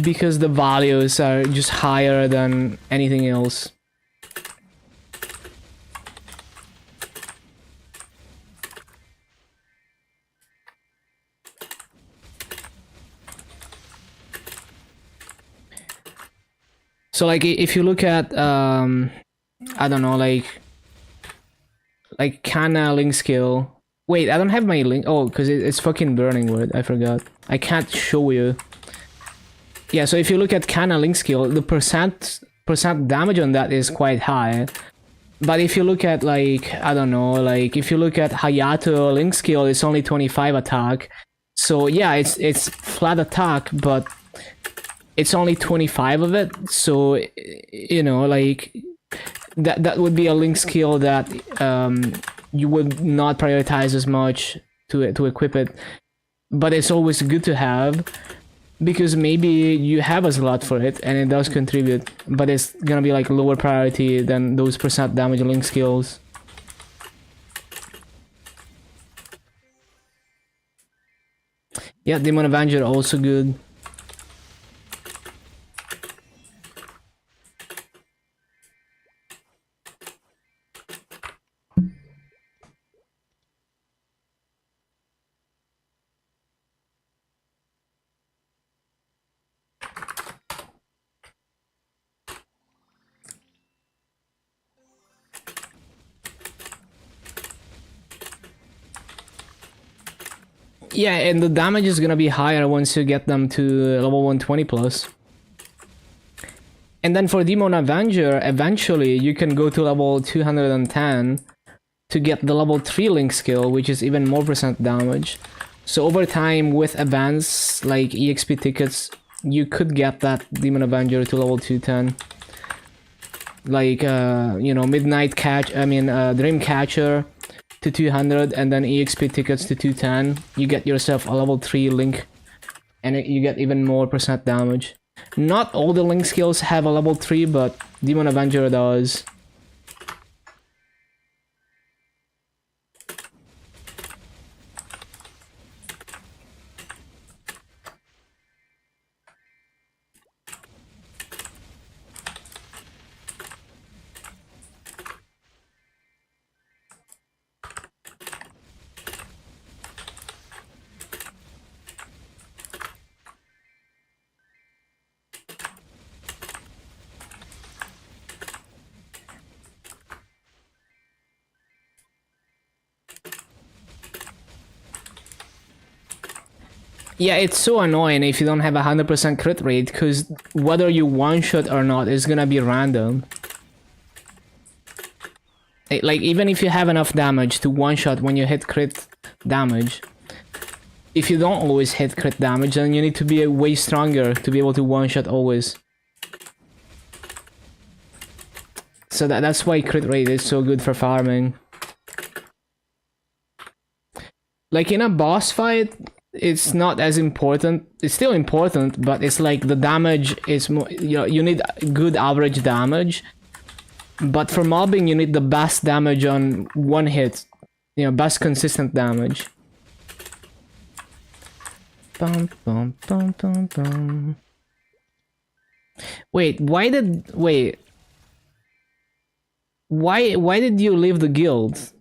because the values are just higher than anything else. So like if you look at I don't know, like Kana link skill. Wait, I don't have my link. Oh, because it's fucking burning word. I forgot. I can't show you. Yeah, so if you look at Kana link skill, the percent damage on that is quite high. But if you look at, like, I don't know, like if you look at Hayato link skill, it's only 25 attack. So yeah, it's flat attack, but it's only 25 of it. So, you know, like that would be a link skill that you would not prioritize as much to equip it, but it's always good to have, because maybe you have a slot for it and it does contribute, but it's gonna be like lower priority than those percent damage link skills. Yeah, Demon Avenger also good. Yeah, and the damage is gonna be higher once you get them to level 120 plus. And then for Demon Avenger, eventually you can go to level 210 to get the level 3 link skill, which is even more percent damage. So over time, with events like EXP tickets, you could get that Demon Avenger to level 210. Like, you know, Dream Catcher to 200, and then EXP tickets to 210. You get yourself a level 3 link, and you get even more percent damage. Not all the link skills have a level 3, but Demon Avenger does. Yeah, it's so annoying if you don't have 100% crit rate, because whether you one-shot or not is gonna be random. Like, even if you have enough damage to one-shot when you hit crit damage, if you don't always hit crit damage, then you need to be way stronger to be able to one-shot always. So that's why crit rate is so good for farming. Like, in a boss fight, it's not as important. It's still important, but it's like the damage is more, you know, you need good average damage. But for mobbing, you need the best damage on one hit. You know, best consistent damage. Bum, bum, bum, bum, bum. Wait, wait. Why did you leave the guild?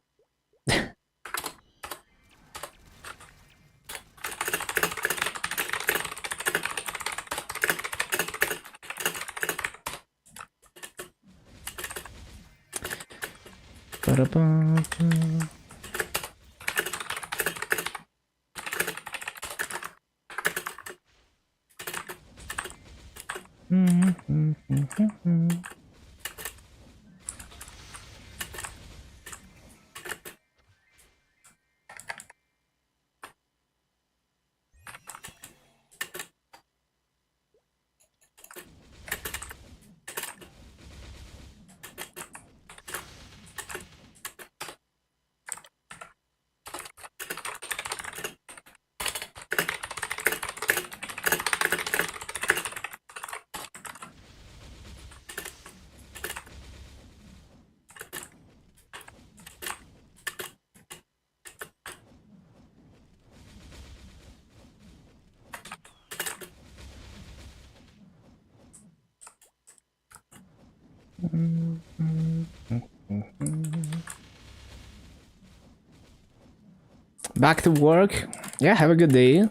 Back to work. Yeah, have a good day.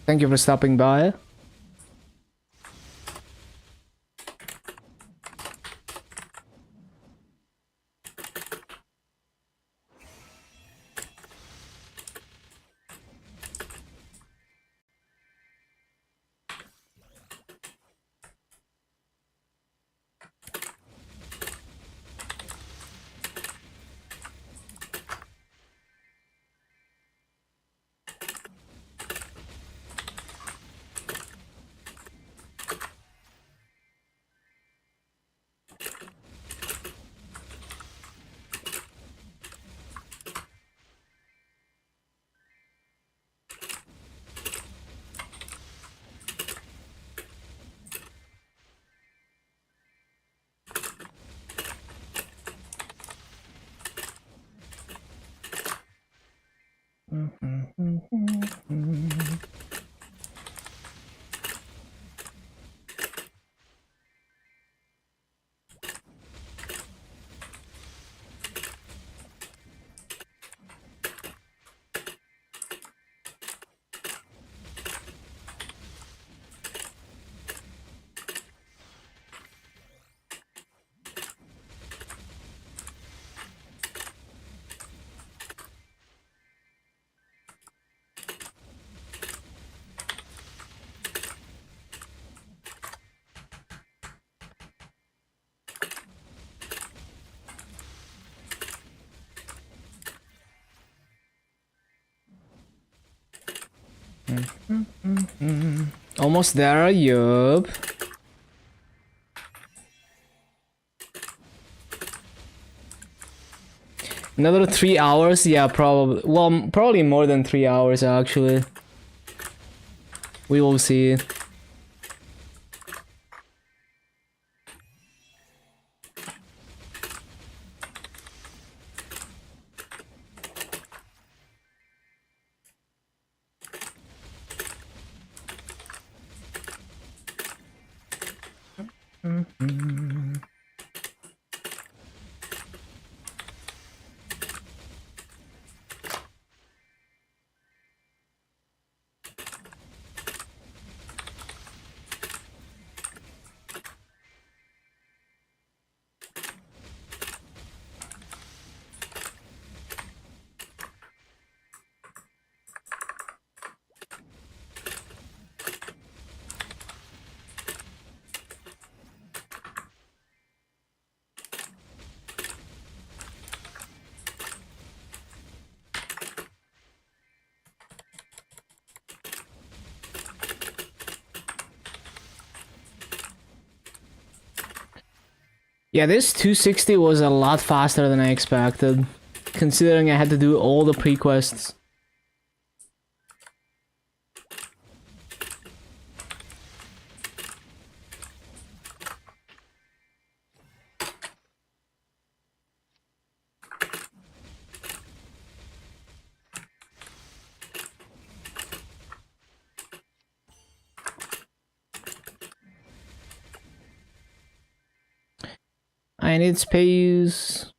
Thank you for stopping by. Almost there, yup. Another 3 hours? Yeah, probably. Well, probably more than 3 hours, actually. We will see. Yeah, this 260 was a lot faster than I expected, considering I had to do all the pre-quests. I need space.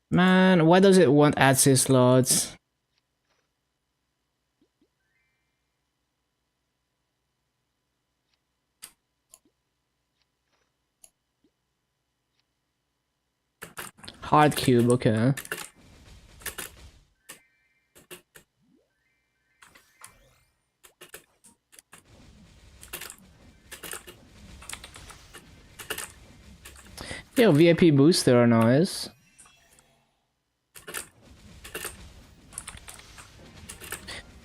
Man, why does it want access slots? Hard cube, okay. Yo, VIP booster, nice.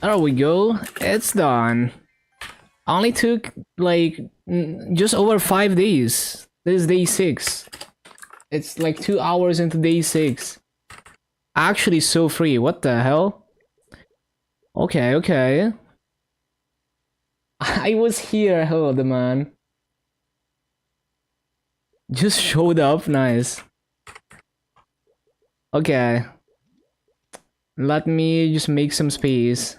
There we go. It's done. Only took like just over 5 days. This is day 6. It's like 2 hours into day 6. Actually so free. What the hell? Okay, okay. I was here, hold man. Just showed up, nice. Okay. Let me just make some space.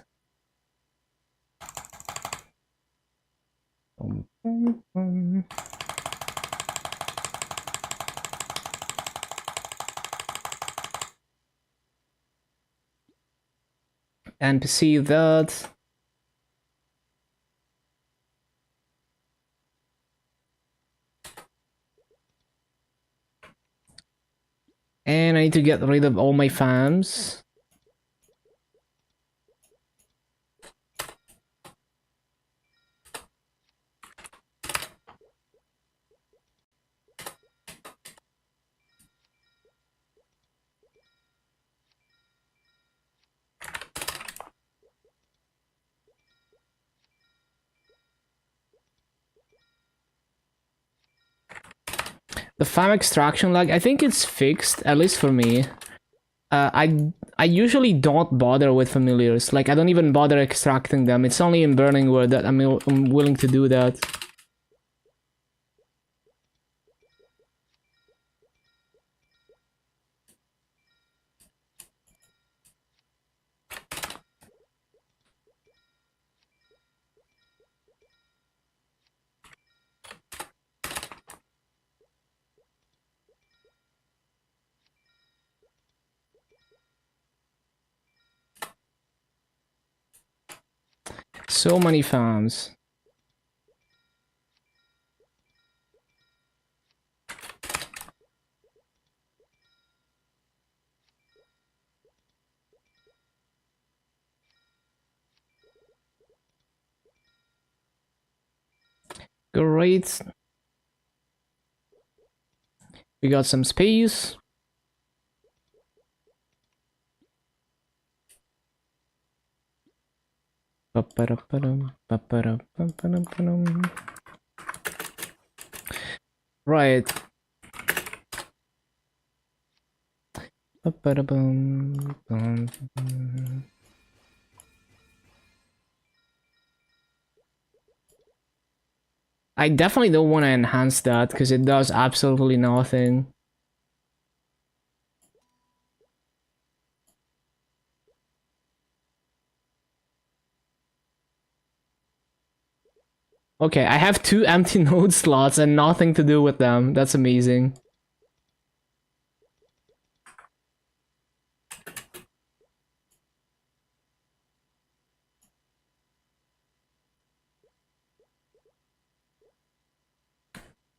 NPC that. And I need to get rid of all my fams. The fam extraction lag, I think it's fixed, at least for me. I usually don't bother with familiars. Like, I don't even bother extracting them. It's only in Burning World that I'm willing to do that. So many fams. Great. We got some space. Right. I definitely don't want to enhance that because it does absolutely nothing. Okay, I have 2 empty node slots and nothing to do with them. That's amazing.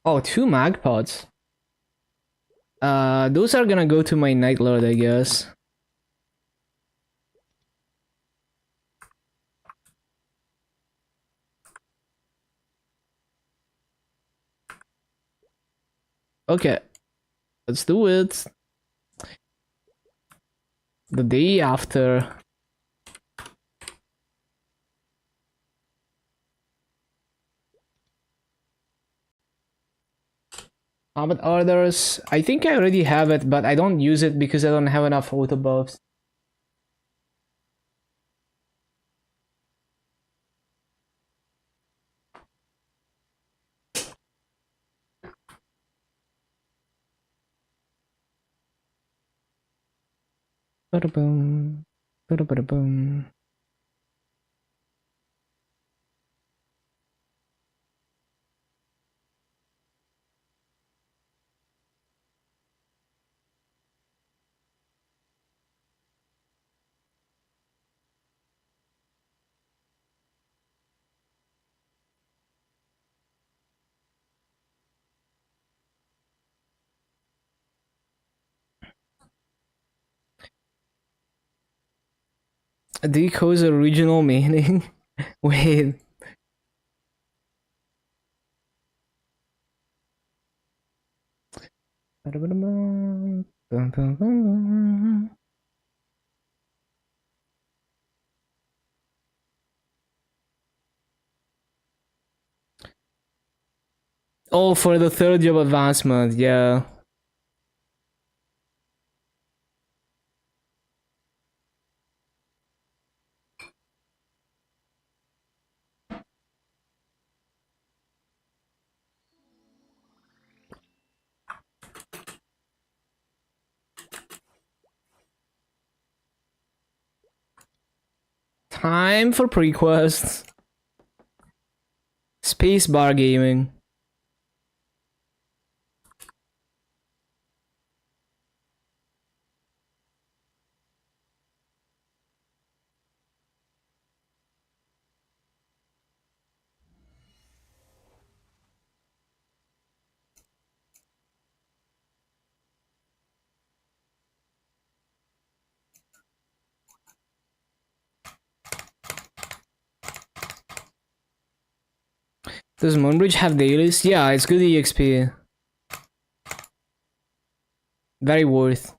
Oh, 2 mag pods. Those are gonna go to my Night Lord, I guess. Okay, let's do it. The day after. Combat orders. I think I already have it, but I don't use it because I don't have enough auto buffs. Ba-da-boom. Ba-da-ba-da-boom. Deco's original meaning? Wait. Oh, for the third job advancement, yeah. Time for prequests. Spacebar gaming. Does Moonbridge have dailies? Yeah, it's good EXP. Very worth.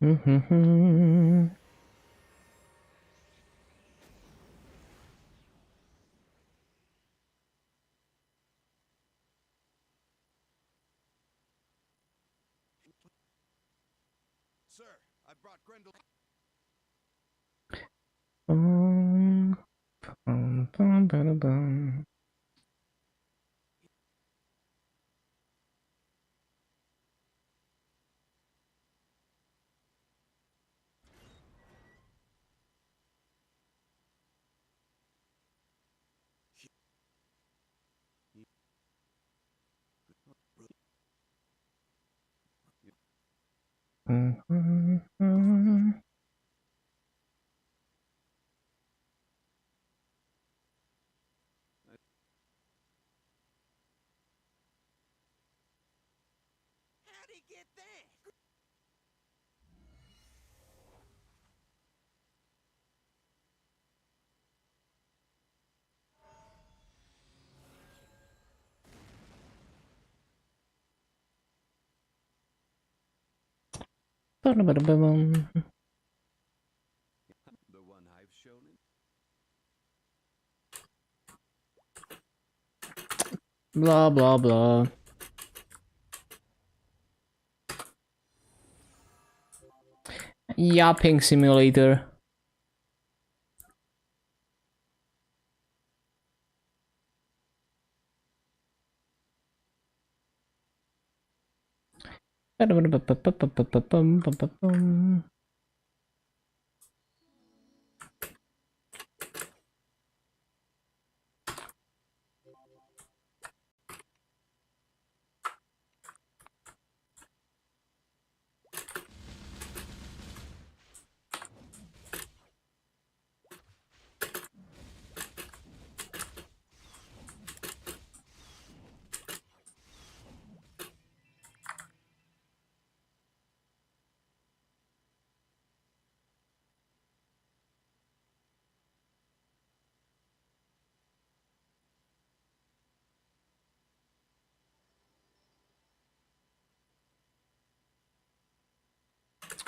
Mm-hmm. Sir, I brought Grendel. How'd he get there? The one I've shown him. Blah blah blah. Yapping simulator.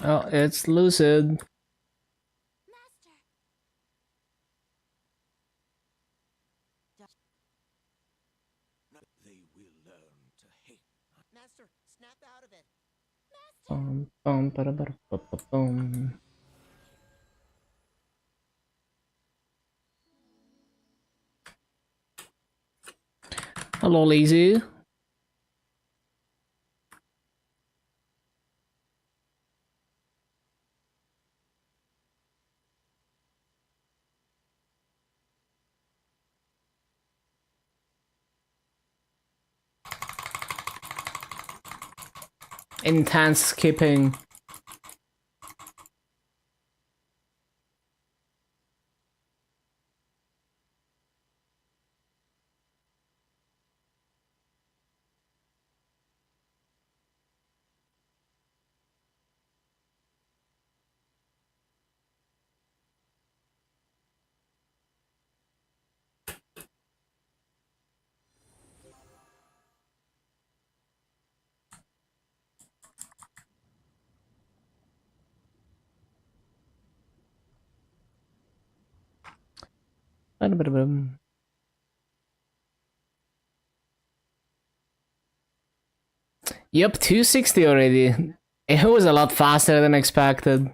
Oh, it's Lucid. Master. They will learn to hate. Master, snap out of it. Boom. Hello, lazy. Intense skipping. Yep, 260 already. It was a lot faster than expected.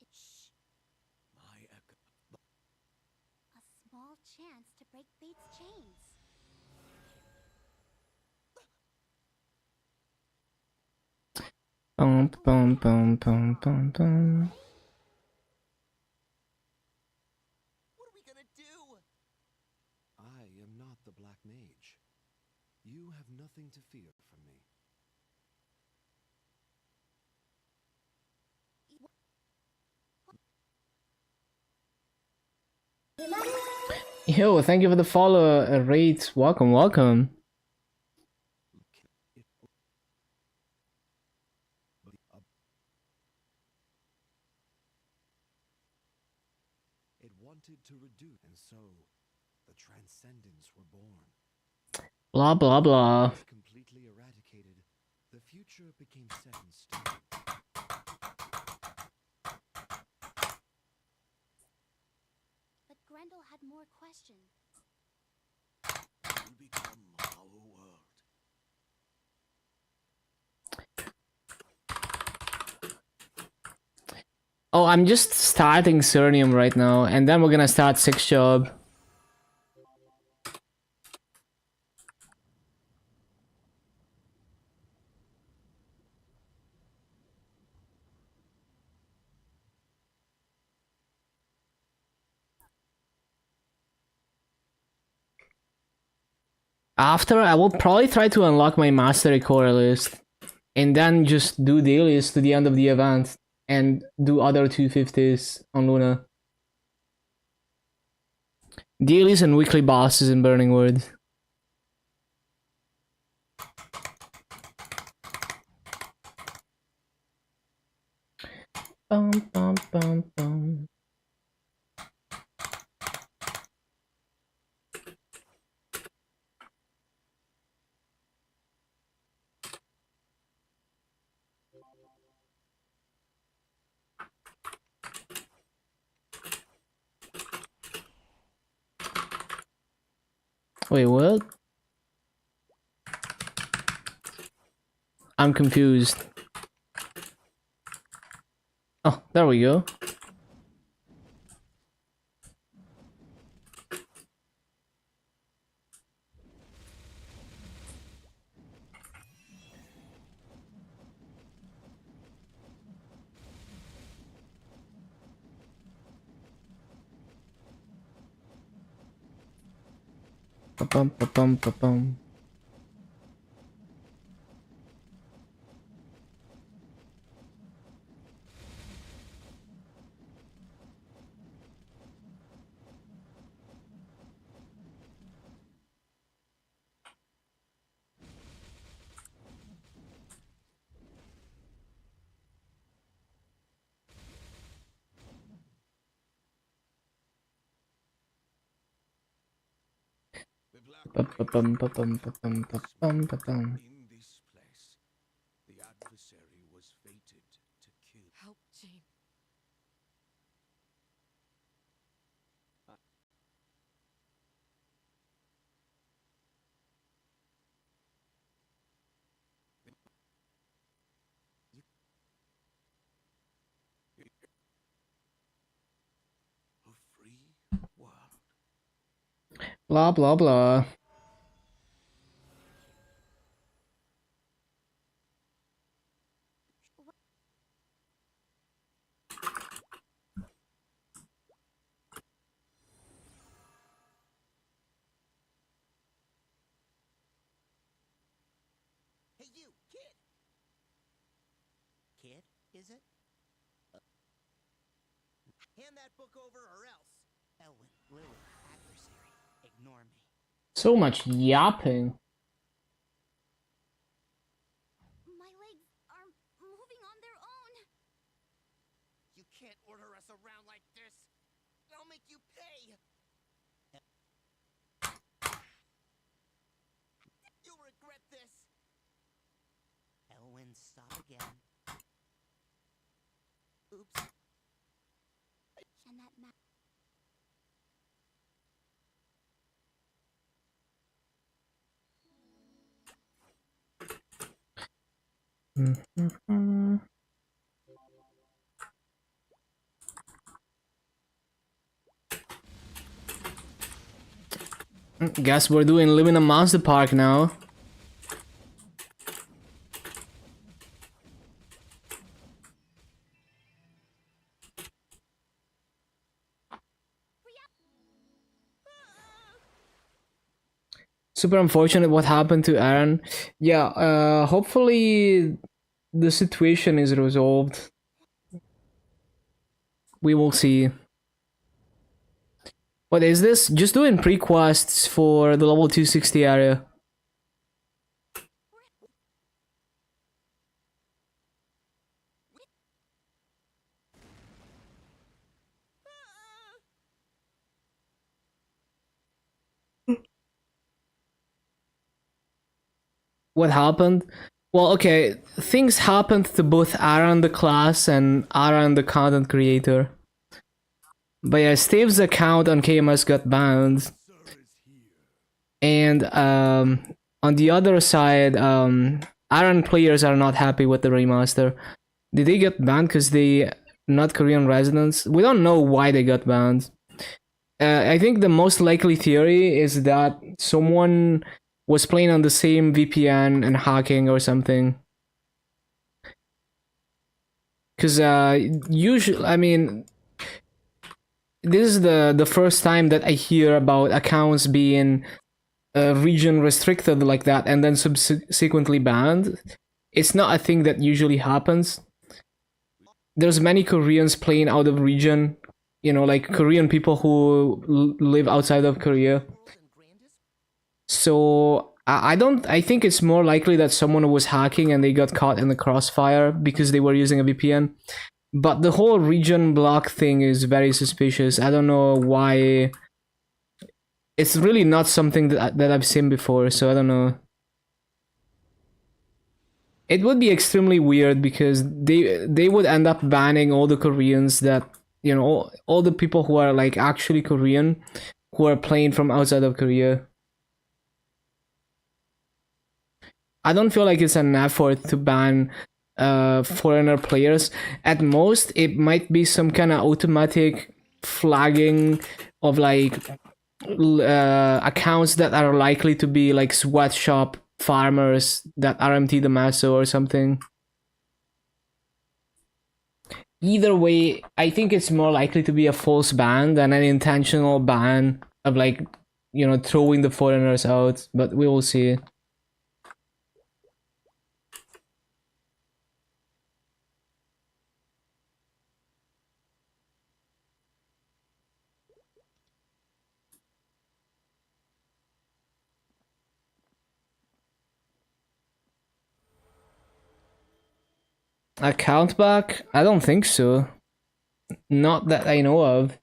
Shh. My echo. A small chance to break fate's chains. Boom, boom, boom, boom, boom, boom. What are we gonna do? I am not the Black Mage. You have nothing to fear from me. Yo, thank you for the follow, rate. Welcome, welcome. It, it wanted to reduce, and so the Transcendents were born. Blah, blah, blah. Completely eradicated, the future became set in stone. But Grendel had more questions. You become our world. Oh, I'm just starting Cernium right now, and then we're gonna start 6 job. After, I will probably try to unlock my mastery core list, and then just do dailies to the end of the event, and do other 250s on Luna. Dailies and weekly bosses in Burning Wood. Bum, bum, bum, bum. Wait, what? I'm confused. Oh, there we go. Ba-bum, ba-bum, ba-bum. The black Ba-ba-bum, ba-bum, ba-bum, ba-bum, ba-bum. in this place. The adversary was fated to kill. Help, Jane. A free world. Blah blah blah. Hey, you, kid! Kid, is it? Hand that book over or else. Elwyn, Lily, adversary, ignore me. So much yapping. My legs are moving on their own. You can't order us around like this. I'll make you pay. You'll regret this. Elwyn, stop again. Oops. And that Mhm. Guess we're doing Living a Monster Park now. Super unfortunate what happened to Aaron. Yeah, hopefully the situation is resolved. We will see. What is this? Just doing pre-quests for the level 260 area. What happened? Well, okay, things happened to both Aaron the class and Aaron the content creator. But yeah, Steve's account on KMS got banned. Sir is here. And on the other side, Aaron players are not happy with the remaster. Did they get banned because they not Korean residents? We don't know why they got banned. I think the most likely theory is that someone was playing on the same VPN and hacking or something. Because usually, I mean, this is the first time that I hear about accounts being region restricted like that and then subsequently banned. It's not a thing that usually happens. There's many Koreans playing out of region, you know, like Korean people who live outside of Korea. World and grandest. So I think it's more likely that someone was hacking and they got caught in the crossfire because they were using a VPN. But the whole region block thing is very suspicious. I don't know why. It's really not something that I've seen before, so I don't know. It would be extremely weird because they would end up banning all the Koreans that, you know, all the people who are like actually Korean who are playing from outside of Korea. I don't feel like it's an effort to ban foreigner players. At most, it might be some kind of automatic flagging of like accounts that are likely to be like sweatshop farmers that RMT the Maso or something. Either way, I think it's more likely to be a false ban than an intentional ban of like, you know, throwing the foreigners out, but we will see. Account back? I don't think so. Not that I know of.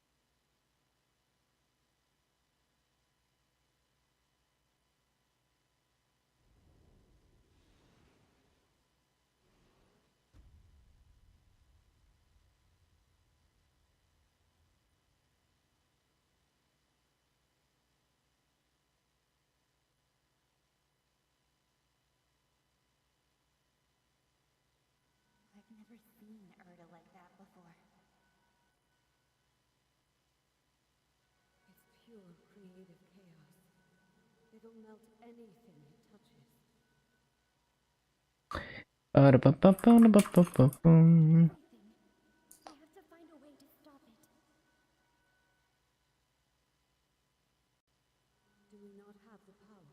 I've never seen Erda like that before. It's pure creative chaos. It'll melt anything it touches. Everything. I have to find a way to stop it. Do we not have the power?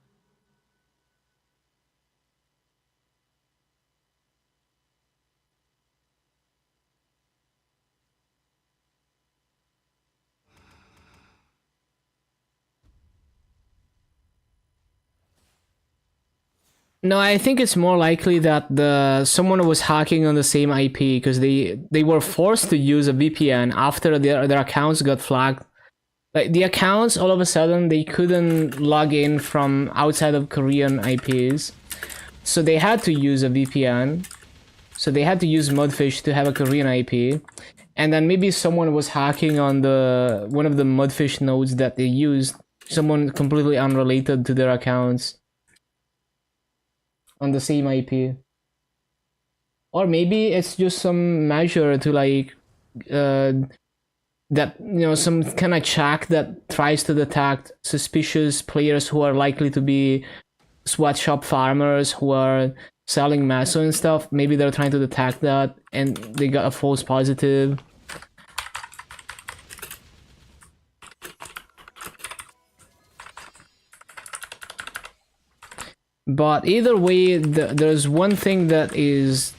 No, I think it's more likely that someone was hacking on the same IP because they were forced to use a VPN after their accounts got flagged. Like the accounts, all of a sudden they couldn't log in from outside of Korean IPs, so they had to use a VPN. So they had to use Mudfish to have a Korean IP, and then maybe someone was hacking on the one of the Mudfish nodes that they used. Someone completely unrelated to their accounts on the same IP. Or maybe it's just some measure to like that, you know, some kind of check that tries to detect suspicious players who are likely to be sweatshop farmers who are selling meso and stuff. Maybe they're trying to detect that and they got a false positive. But either way, there's one thing that is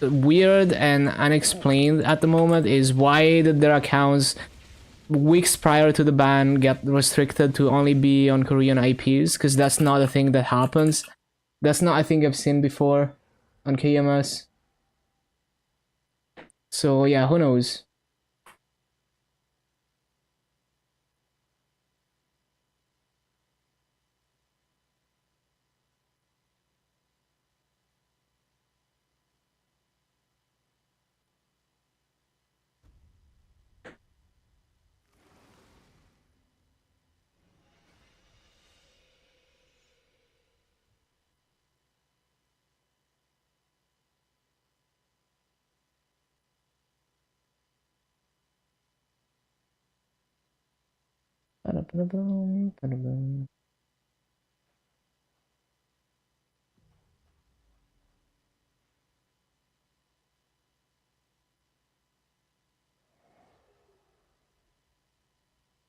weird and unexplained at the moment is why did their accounts weeks prior to the ban get restricted to only be on Korean IPs, because that's not a thing that happens. That's not a thing I've seen before on KMS. So yeah, who knows?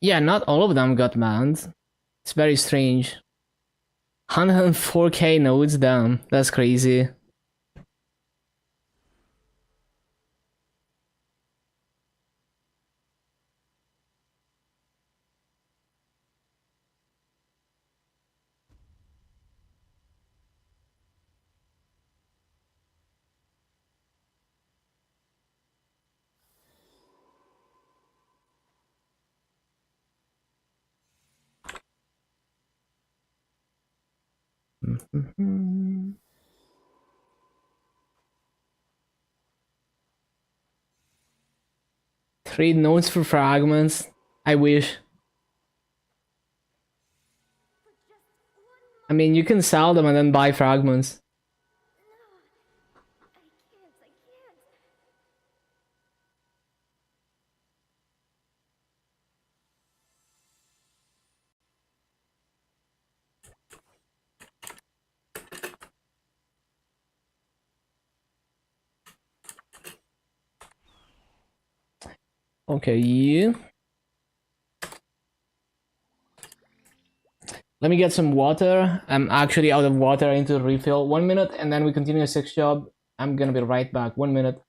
Yeah, not all of them got banned. It's very strange. 104k nodes, damn, that's crazy. Trade nodes for fragments. I wish. I mean, you can sell them and then buy fragments. I can't. Okay, yeah. Let me get some water. I'm actually out of water. I need to refill. 1 minute, and then we continue 6 job. I'm gonna be right back. 1 minute.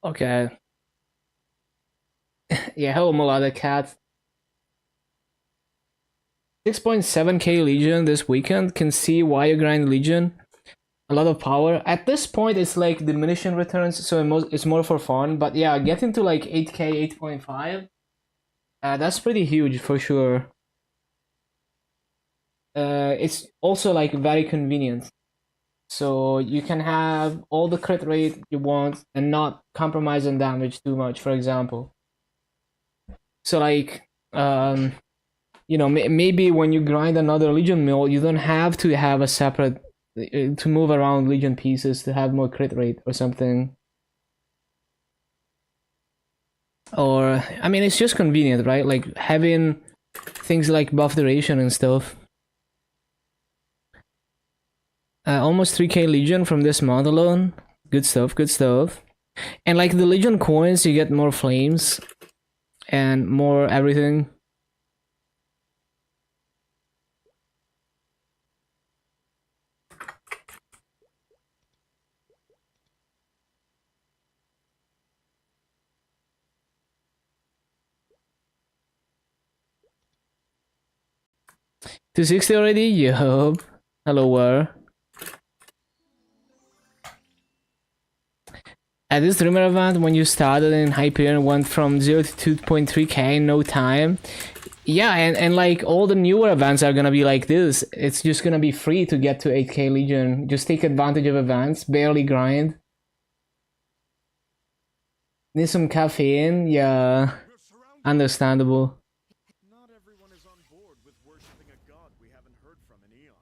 Okay. Yeah, hello, Mulada Cat. 6.7k Legion this weekend. Can see why you grind Legion. A lot of power. At this point, it's like diminishing returns, so it's more for fun. But yeah, getting to like 8k, 8.5, that's pretty huge for sure. It's also like very convenient. So you can have all the crit rate you want and not compromise on damage too much, for example. So like, you know, maybe when you grind another Legion mill, you don't have to have a separate to move around Legion pieces to have more crit rate or something. Or I mean, it's just convenient, right? Like having things like buff duration and stuff. Almost 3k Legion from this mod alone. Good stuff, good stuff. And like the Legion coins, you get more flames and more everything. $260 already? Yup. Hello, where? At this Dreamer event, when you started in Hyperion, went from 0 to 2.3k in no time. Yeah, and like all the newer events are gonna be like this. It's just gonna be free to get to 8k Legion. Just take advantage of events, barely grind. Need some caffeine? Yeah, We're surrounded. understandable. Not everyone is on board with worshipping a god we haven't heard from in eons.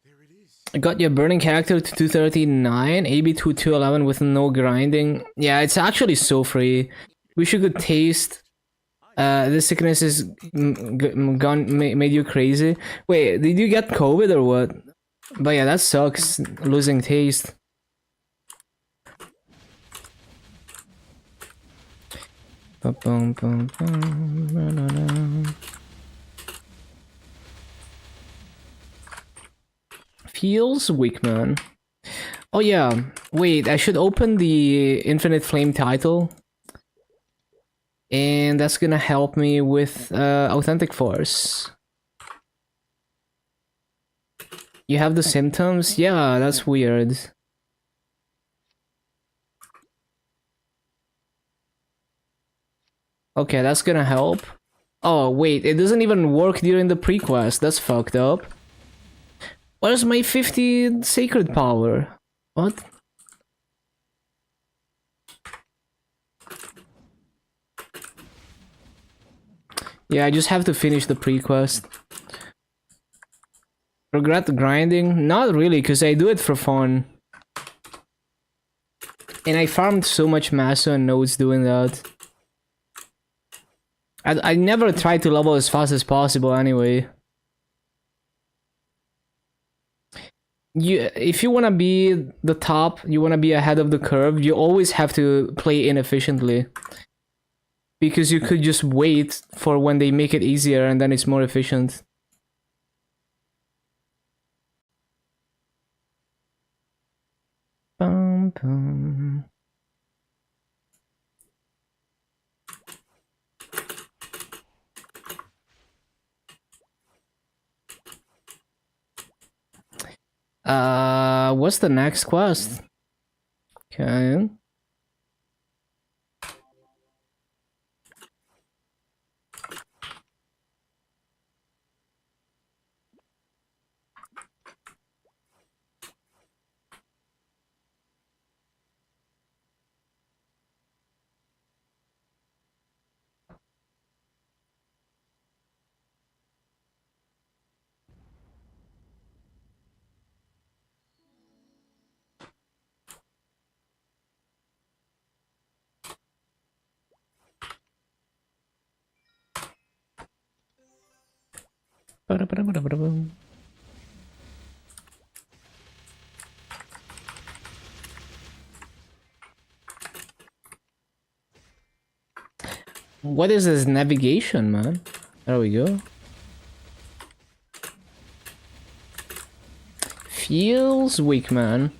There it is. I got your burning character to 239, AB to 211 with no grinding. Yeah, it's actually so free. Wish you could taste. This sickness is gone, made you crazy. Wait, did you get COVID or what? But yeah, that sucks. Losing taste. Feels weak, man. Oh yeah, wait, I should open the Infinite Flame title. And that's gonna help me with Authentic Force. You have the symptoms? Yeah, that's weird. Okay, that's gonna help. Oh, wait, it doesn't even work during the pre-quest. That's fucked up. Where's my 50 sacred power? What? Yeah, I just have to finish the pre-quest. Regret the grinding? Not really, because I do it for fun. And I farmed so much massa and nodes doing that. I never try to level as fast as possible anyway. If you want to be the top, you want to be ahead of the curve, you always have to play inefficiently. Because you could just wait for when they make it easier and then it's more efficient. Bum, bum. What's the next quest? Okay. Ba-da-ba-da-ba-da-ba-dum. What is this navigation, man? There we go. Feels weak, man.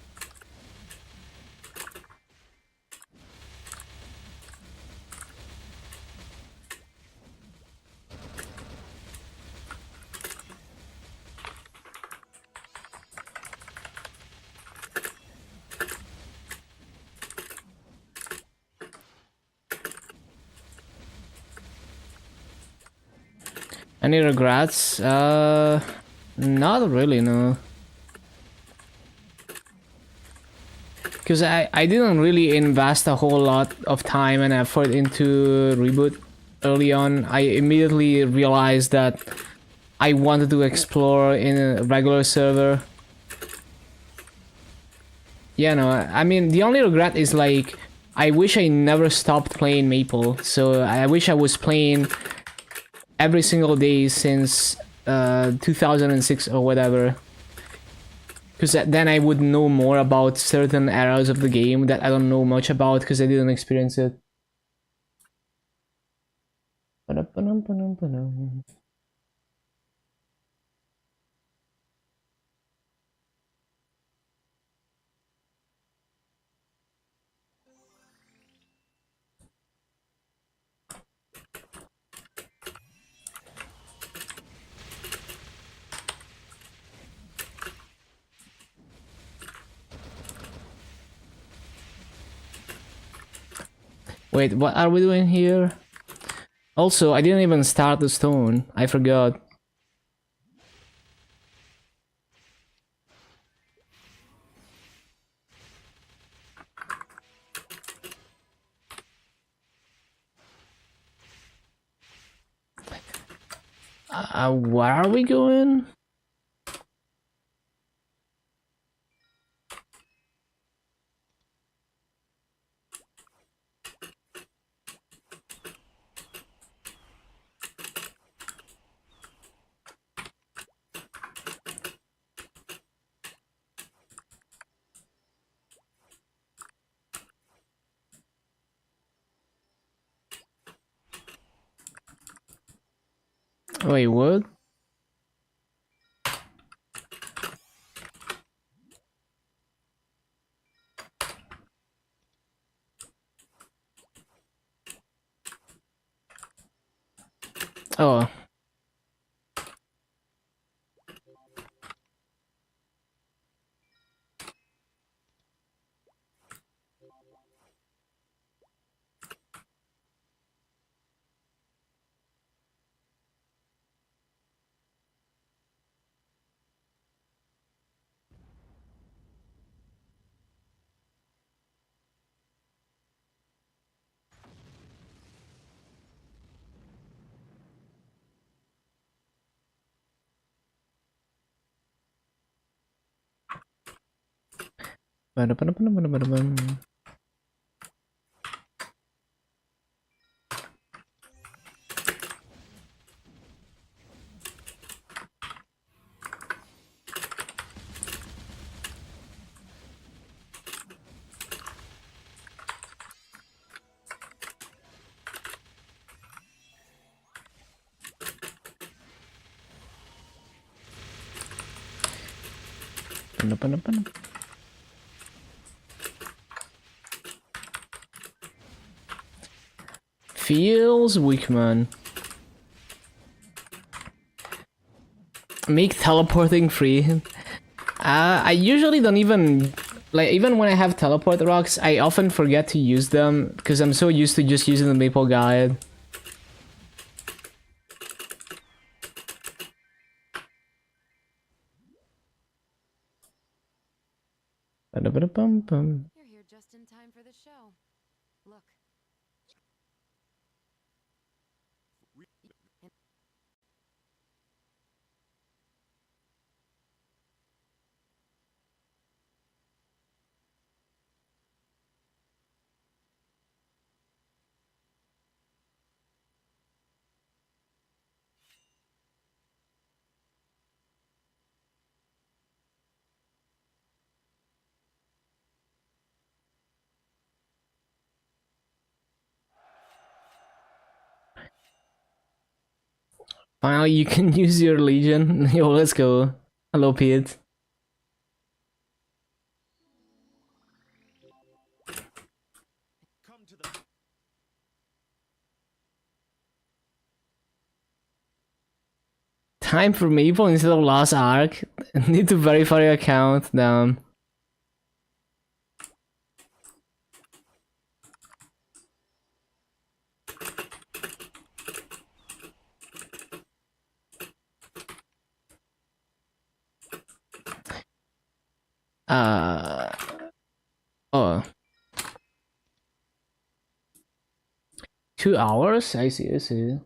Any regrets? Not really, no. Because I didn't really invest a whole lot of time and effort into Reboot early on. I immediately realized that I wanted to explore in a regular server. Yeah, no, I mean, the only regret is like, I wish I never stopped playing Maple. So I wish I was playing every single day since 2006 or whatever. Because then I would know more about certain eras of the game that I don't know much about because I didn't experience it. Wait, what are we doing here? Also, I didn't even start the stone. I forgot. Where are we going? Wait, what? Oh. Ba-da-ba-da-ba-da-ba-da-bum. Ba-da-ba-da-ba-da. Feels weak, man. Make teleporting free. I usually don't even like, even when I have teleport rocks, I often forget to use them because I'm so used to just using the maple guide. Ba-da-ba-da-bum-bum. You're here just in time for the show. Look. Finally, you can use your legion. Yo, let's go. Hello, Pete. Come to the Time for maple instead of last arc. Need to verify your account. Damn. Oh. 2 hours? I see, I see.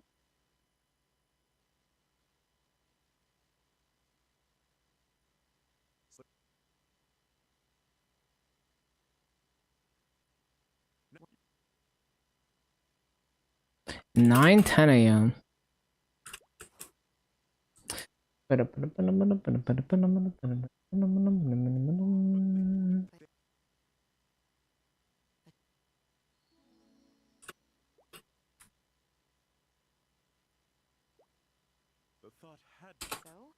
Nine, 10 a.m. thought had So?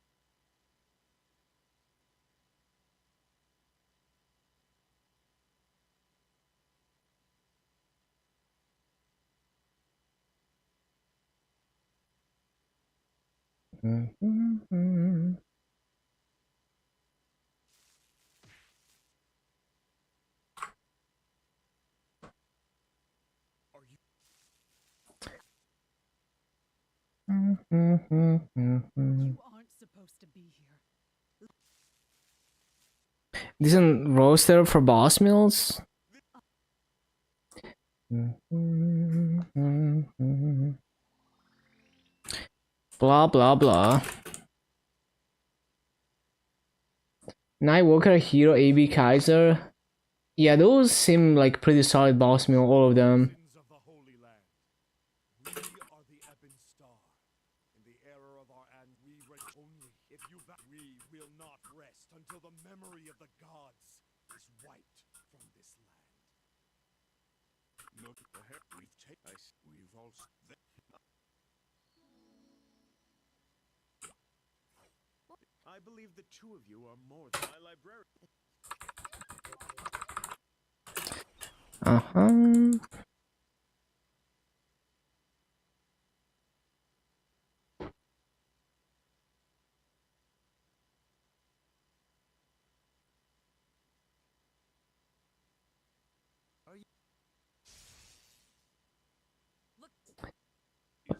are you You aren't supposed to be here. Decent roaster for boss meals. Blah blah blah. Nightwalker, Hero, AB, Kaiser. Yeah, those seem like pretty solid boss meal, all of them. sins of the Holy Land? We are the Ebon Star. In the era of our we only if you we will not rest until the memory of the gods is wiped from this land. Look, the hair we've taken us. We've also I believe the two of you are more than my librarian. Uh-huh.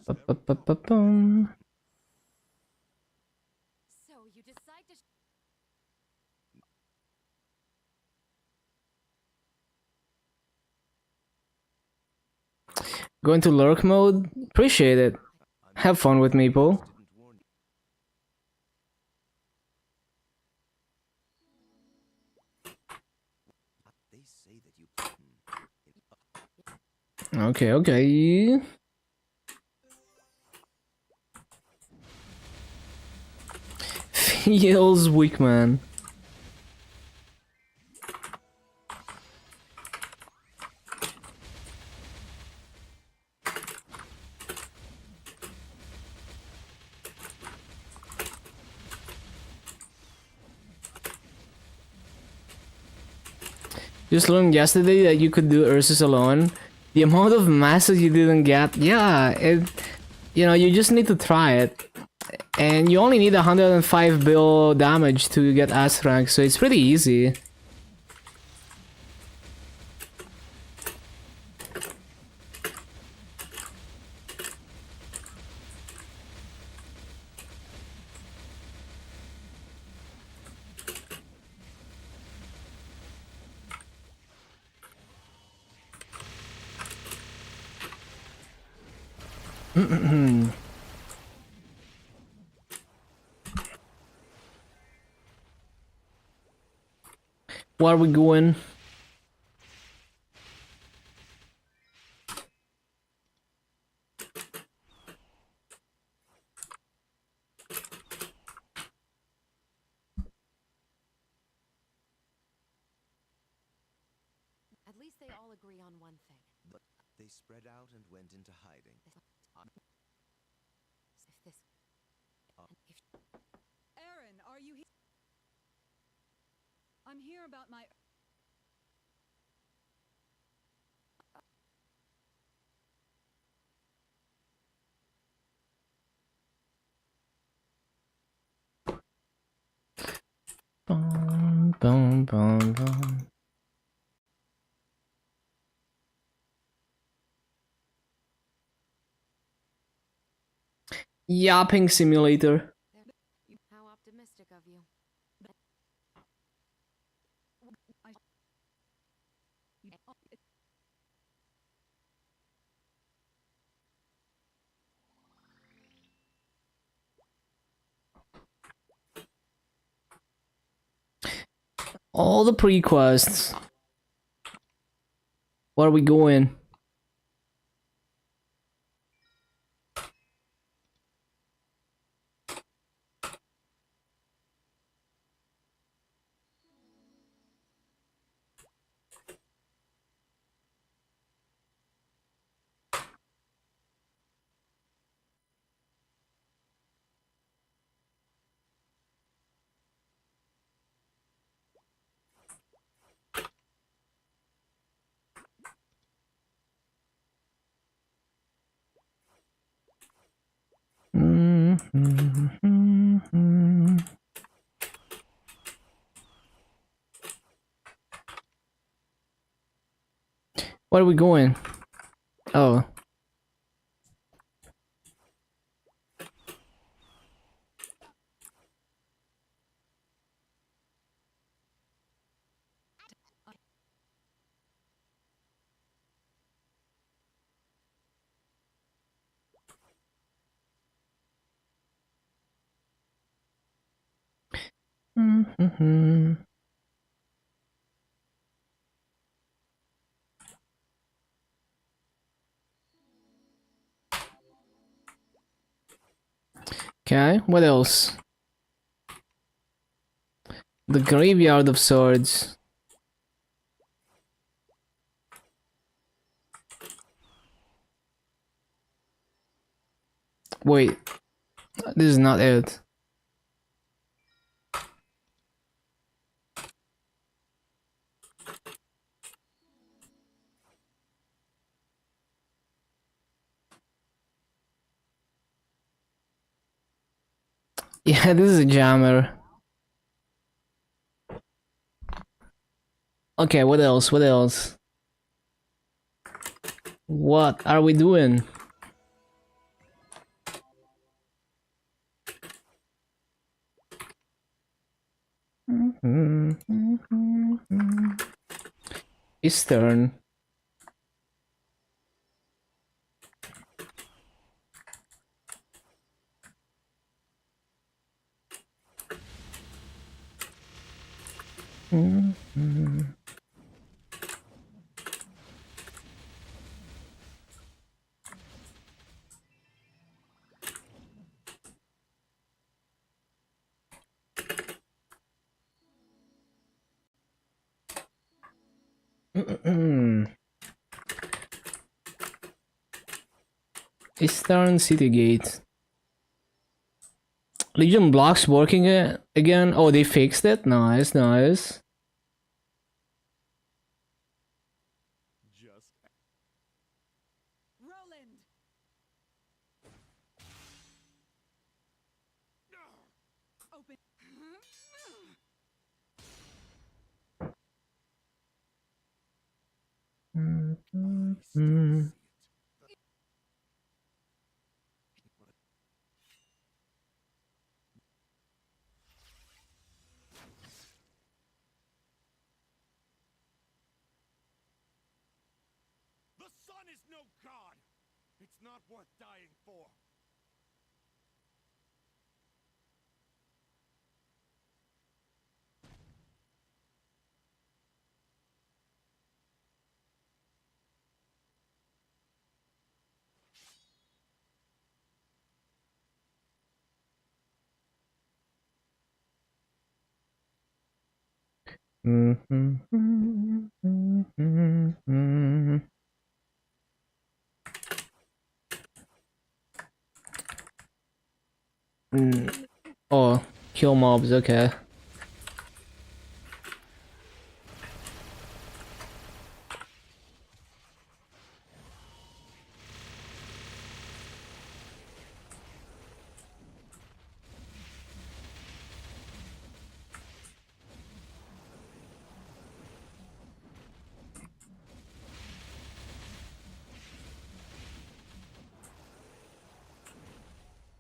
Ba-ba-ba-ba-bum. So you decide to Go into lurk mode. Appreciate it. Have fun with Maple. say that you. Okay, okay. Feels weak, man. Just learned yesterday that you could do Ursus alone. The amount of masses you didn't get, yeah, you know, you just need to try it. And you only need 105 bill damage to get S rank, so it's pretty easy. Where are we going? At least they all agree on one thing. But they spread out and went into hiding. If this... if... Aaron, are you here? I'm here about my... Boom, boom, boom, boom. Yapping simulator. How optimistic of you. All the pre-quests. Where are we going? Where are we going? Oh. Okay, what else? The Graveyard of Swords. Wait, this is not it. Yeah, this is a jammer. Okay, what else? What else? What are we doing? Eastern. Eastern City Gate. Legion blocks working again. Oh, they fixed it. Nice, nice. Just Roland! Open. the sun is no god. It's not worth dying for. Oh, kill mobs, okay.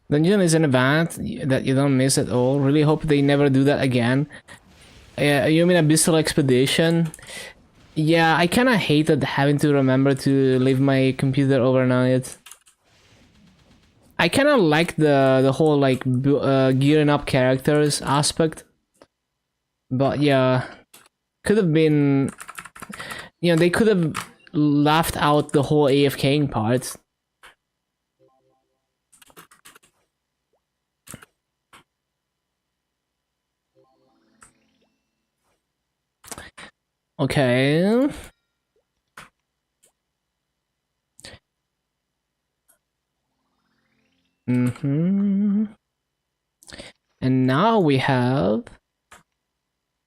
Dungeon is an event that you don't miss at all. Really hope they never do that again. You mean Abyssal Expedition? Yeah, I kinda hated having to remember to leave my computer overnight. I kinda like the whole like gearing up characters aspect. But yeah, could have been... You know, they could have left out the whole AFKing part. Okay. And now we have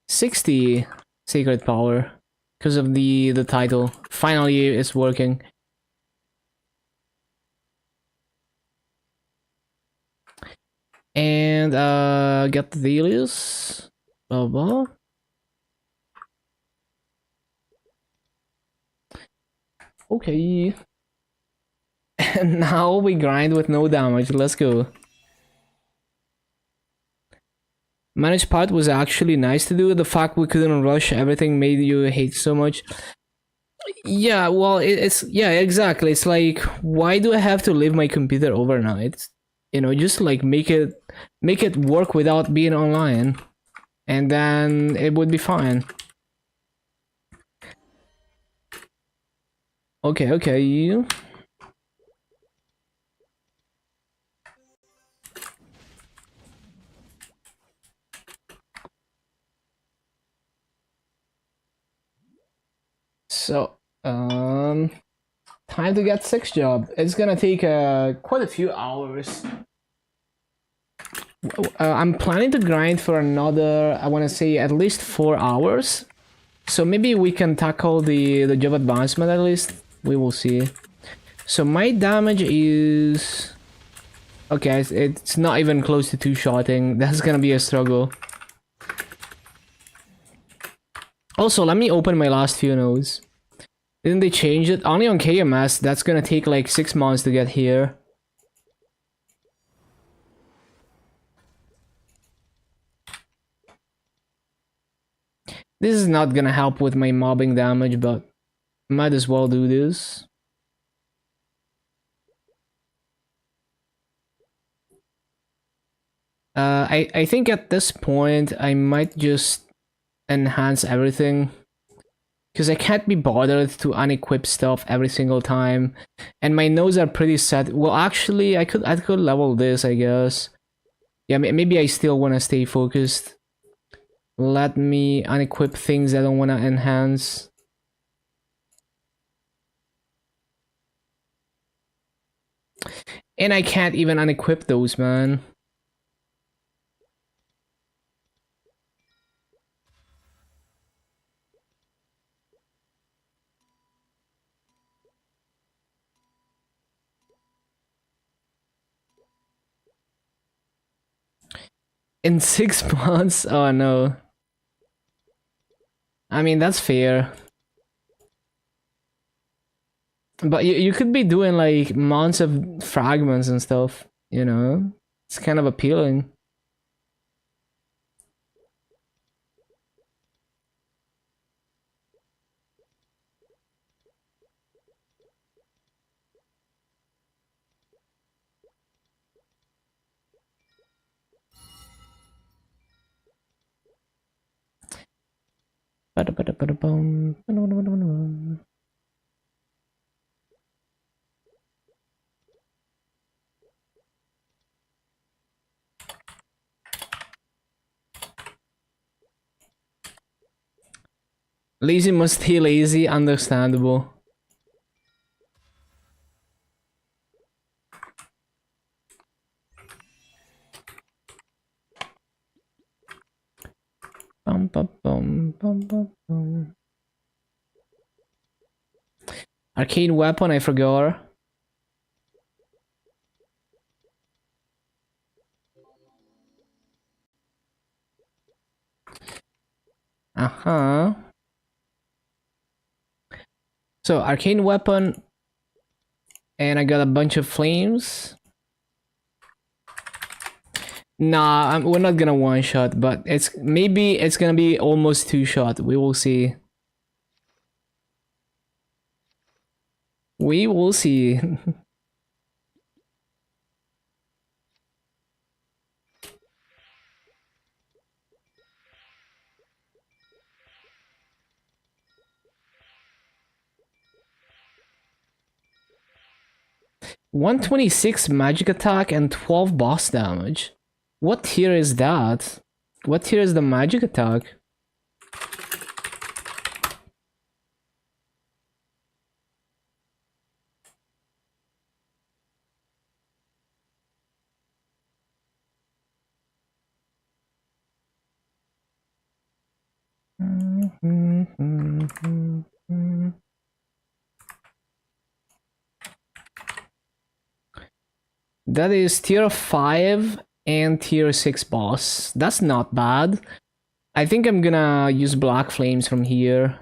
60 sacred power because of the title. Finally, it's working. And get the Delius. Blah blah. Okay. And now we grind with no damage. Let's go. Managed part was actually nice to do. The fact we couldn't rush everything made you hate so much. Yeah, well, it's yeah, exactly. It's like, why do I have to leave my computer overnight? You know, just like make it work without being online, and then it would be fine. Okay, okay. So, time to get 6 job. It's gonna take quite a few hours. I'm planning to grind for another, I want to say at least 4 hours. So maybe we can tackle the job advancement at least. We will see. So my damage is... Okay, it's not even close to 2-shotting. That's gonna be a struggle. Also, let me open my last few nodes. Didn't they change it? Only on KMS, that's gonna take like 6 months to get here. This is not gonna help with my mobbing damage, but might as well do this. I think at this point I might just enhance everything, because I can't be bothered to unequip stuff every single time, and my nodes are pretty set. Well, actually, I could level this, I guess. Yeah, maybe I still want to stay focused. Let me unequip things I don't want to enhance. And I can't even unequip those, man. In 6 months? Oh no. I mean, that's fair. But you could be doing like months of fragments and stuff, you know? It's kind of appealing. Lazy must stay lazy, understandable. Bum, bum, bum, bum, bum, bum. Arcane weapon, I forgot. Uh-huh. So, arcane weapon, and I got a bunch of flames. Nah, we're not gonna one shot, but maybe it's gonna be almost two shot. We will see. We will see. 126 magic attack and 12 boss damage. What tier is that? What tier is the magic attack? That is tier 5 and tier 6 boss. That's not bad. I think I'm gonna use black flames from here.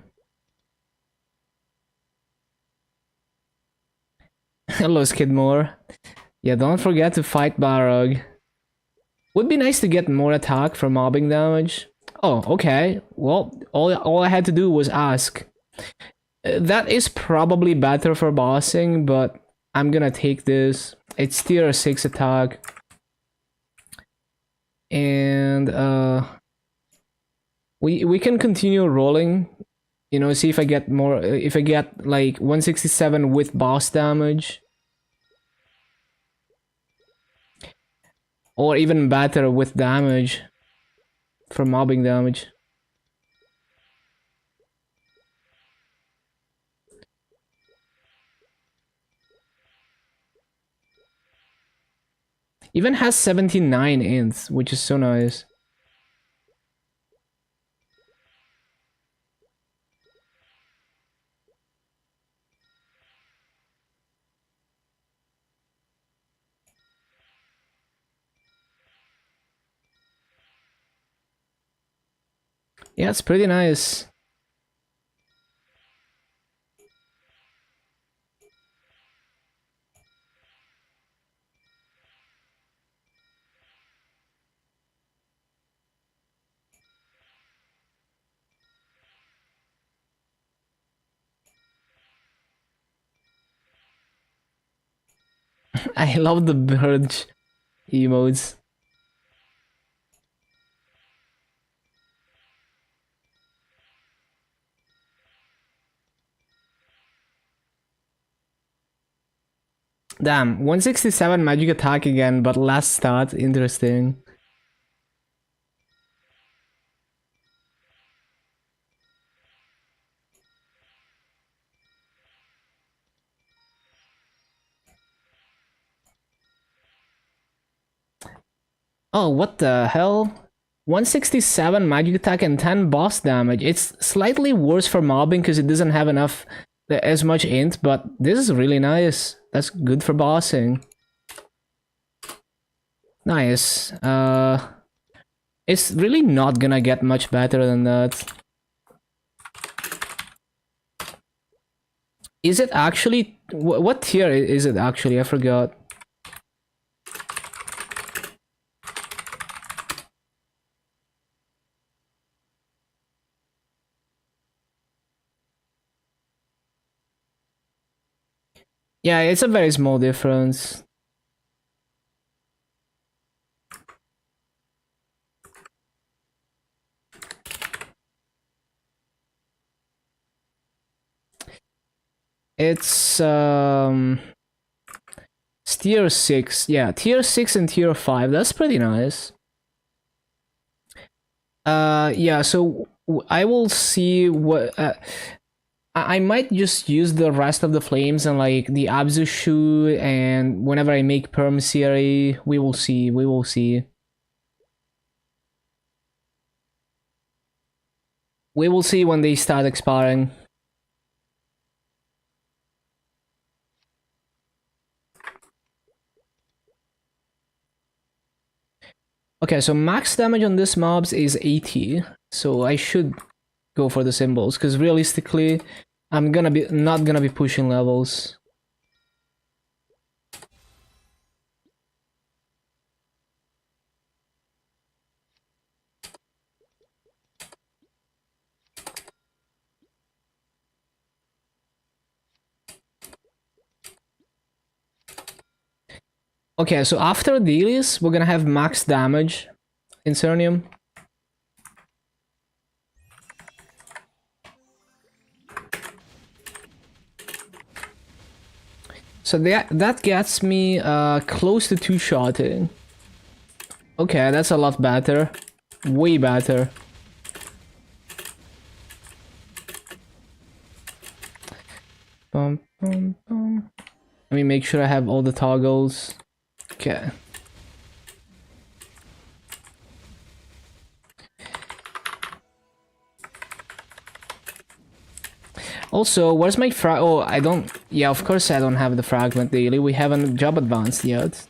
Hello, Skidmore. Yeah, don't forget to fight Barog. Would be nice to get more attack for mobbing damage. Oh, okay. Well, all I had to do was ask. That is probably better for bossing, but I'm gonna take this. It's tier 6 attack. And we can continue rolling. You know, see if I get more, if I get like 167 with boss damage. Or even better with damage. For mobbing damage. Even has 79 ints, which is so nice. Yeah, it's pretty nice. I love the bird emotes. Damn, 167 magic attack again, but last stat, interesting. Oh, what the hell? 167 magic attack and 10 boss damage. It's slightly worse for mobbing because it doesn't have enough as much int, but this is really nice. That's good for bossing. Nice. It's really not gonna get much better than that. Is it actually... What tier is it actually? I forgot. Yeah, it's a very small difference. It's tier 6. Yeah, tier 6 and tier 5. That's pretty nice. Yeah, so I will see what I might just use the rest of the flames and like the Abzu shoe, and whenever I make Perm Series, we will see. We will see. We will see when they start expiring. Okay, so max damage on this mobs is 80, so I should go for the symbols, because realistically, I'm not gonna be pushing levels. Okay, so after dailies, we're gonna have max damage in Cernium. So that gets me close to 2-shotting. Okay, that's a lot better. Way better. Bum, bum, bum. Let me make sure I have all the toggles. Okay. Also, where's my oh, I don't... Yeah, of course I don't have the fragment daily. We haven't job advanced yet.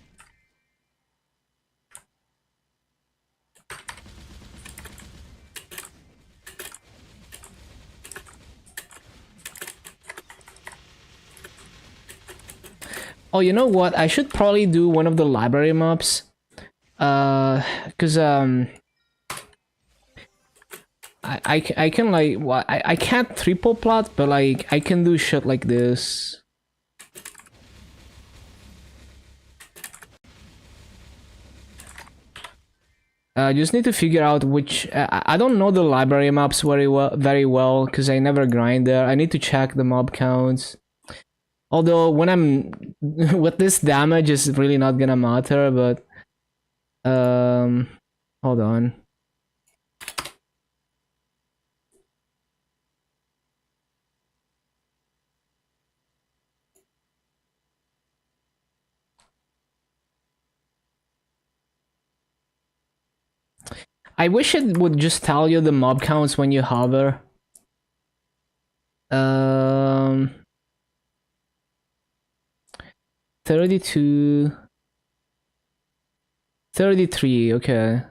Oh, you know what? I should probably do one of the library mobs. Cause I can like what I can't triple plot, but like I can do shit like this. Just need to figure out which I don't know the library maps very well because I never grind there. I need to check the mob counts. Although when I'm with this damage is really not gonna matter, but hold on. I wish it would just tell you the mob counts when you hover. 32, 33, okay.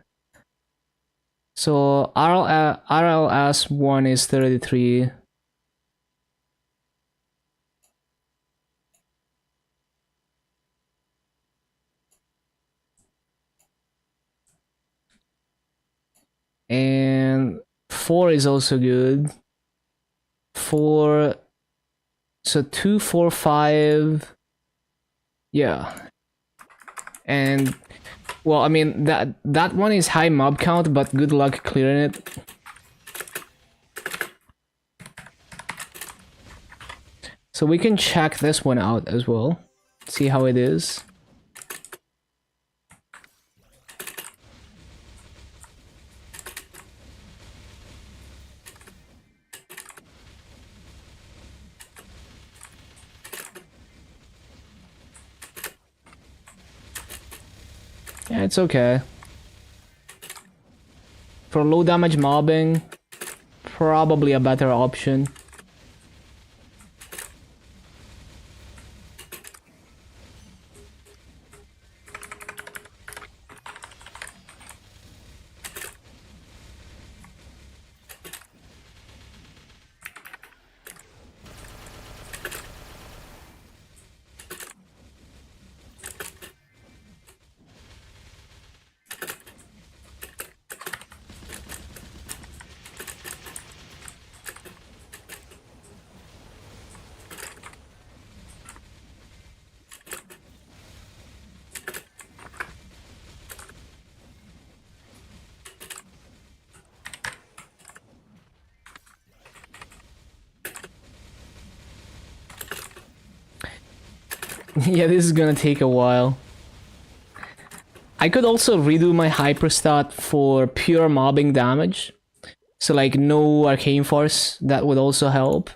So RLS1 is 33. And 4 is also good. 4, so 2, 4, 5. Yeah. And well, I mean that one is high mob count, but good luck clearing it. So we can check this one out as well. See how it is. Yeah, it's okay. For low damage mobbing, probably a better option. Yeah, this is gonna take a while. I could also redo my hyperstat for pure mobbing damage. So like no arcane force, that would also help.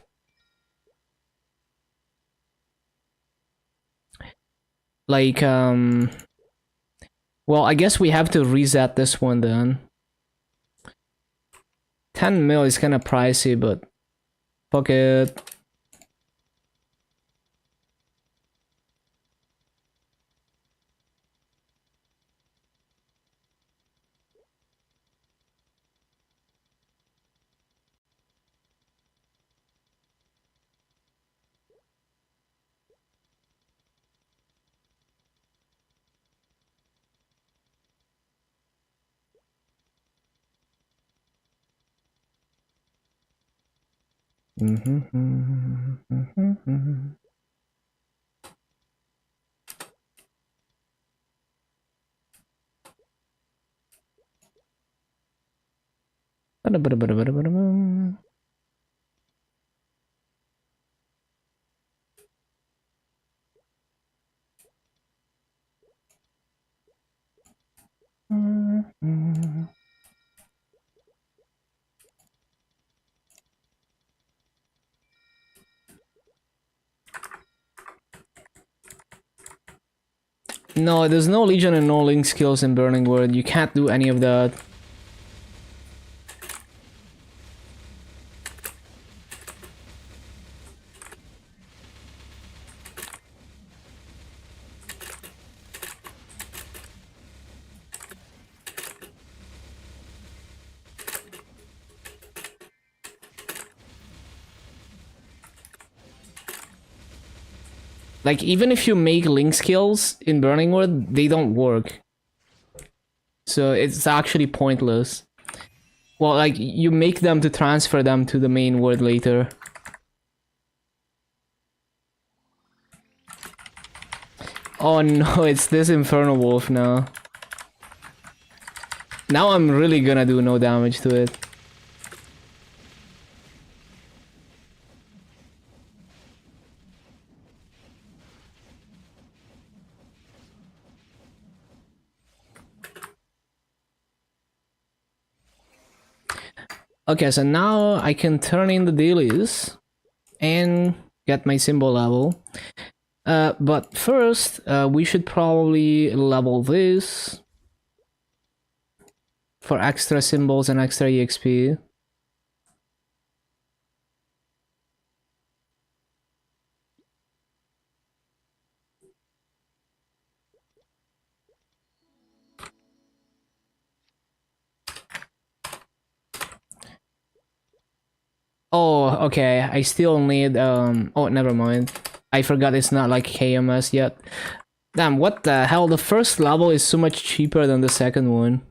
Like, well, I guess we have to reset this one then. 10 mil is kinda pricey, but fuck it. No, there's no Legion and no Link skills in Burning Word. You can't do any of that. Like, even if you make Link skills in Burning Word, they don't work. So it's actually pointless. Well, like, you make them to transfer them to the main word later. Oh no, it's this Infernal Wolf now. Now I'm really gonna do no damage to it. Okay, so now I can turn in the dailies and get my symbol level. But first, we should probably level this for extra symbols and extra EXP. Oh, okay, I still need, oh, never mind. I forgot it's not like KMS yet. Damn, what the hell? The first level is so much cheaper than the second one.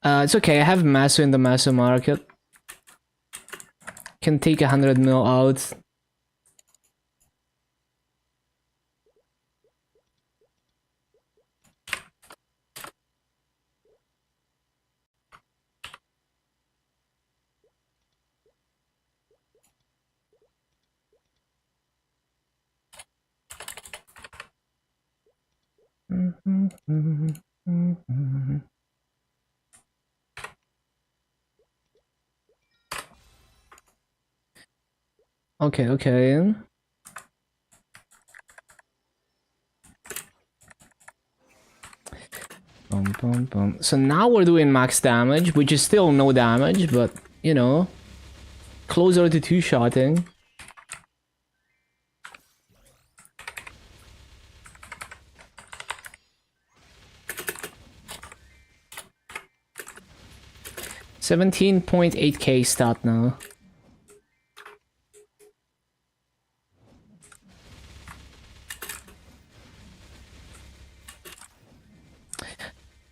It's okay, I have Maso in the Maso market. Can take 100 mil out. Okay, okay. Bum, bum, Boom. So now we're doing max damage, which is still no damage, but you know, closer to two-shotting. $17.8K stat now.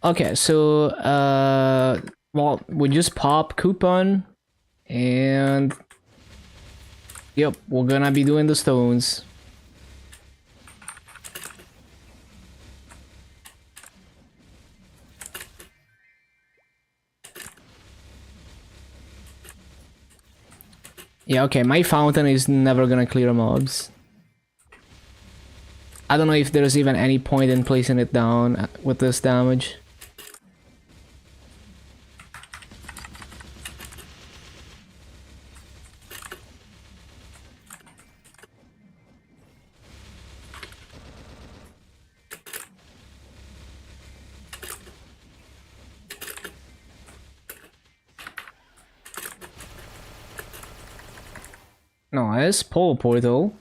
Okay, so well, we just pop coupon, and yep, we're gonna be doing the stones. Yeah, okay, my fountain is never gonna clear mobs. I don't know if there's even any point in placing it down with this damage. Nice, pole portal.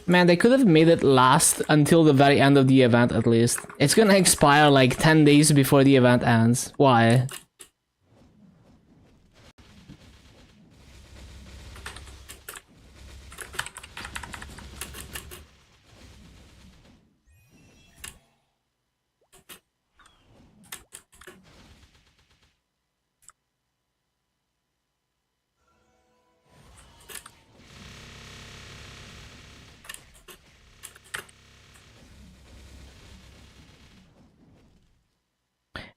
Man, they could have made it last until the very end of the event at least. It's gonna expire like 10 days before the event ends. Why?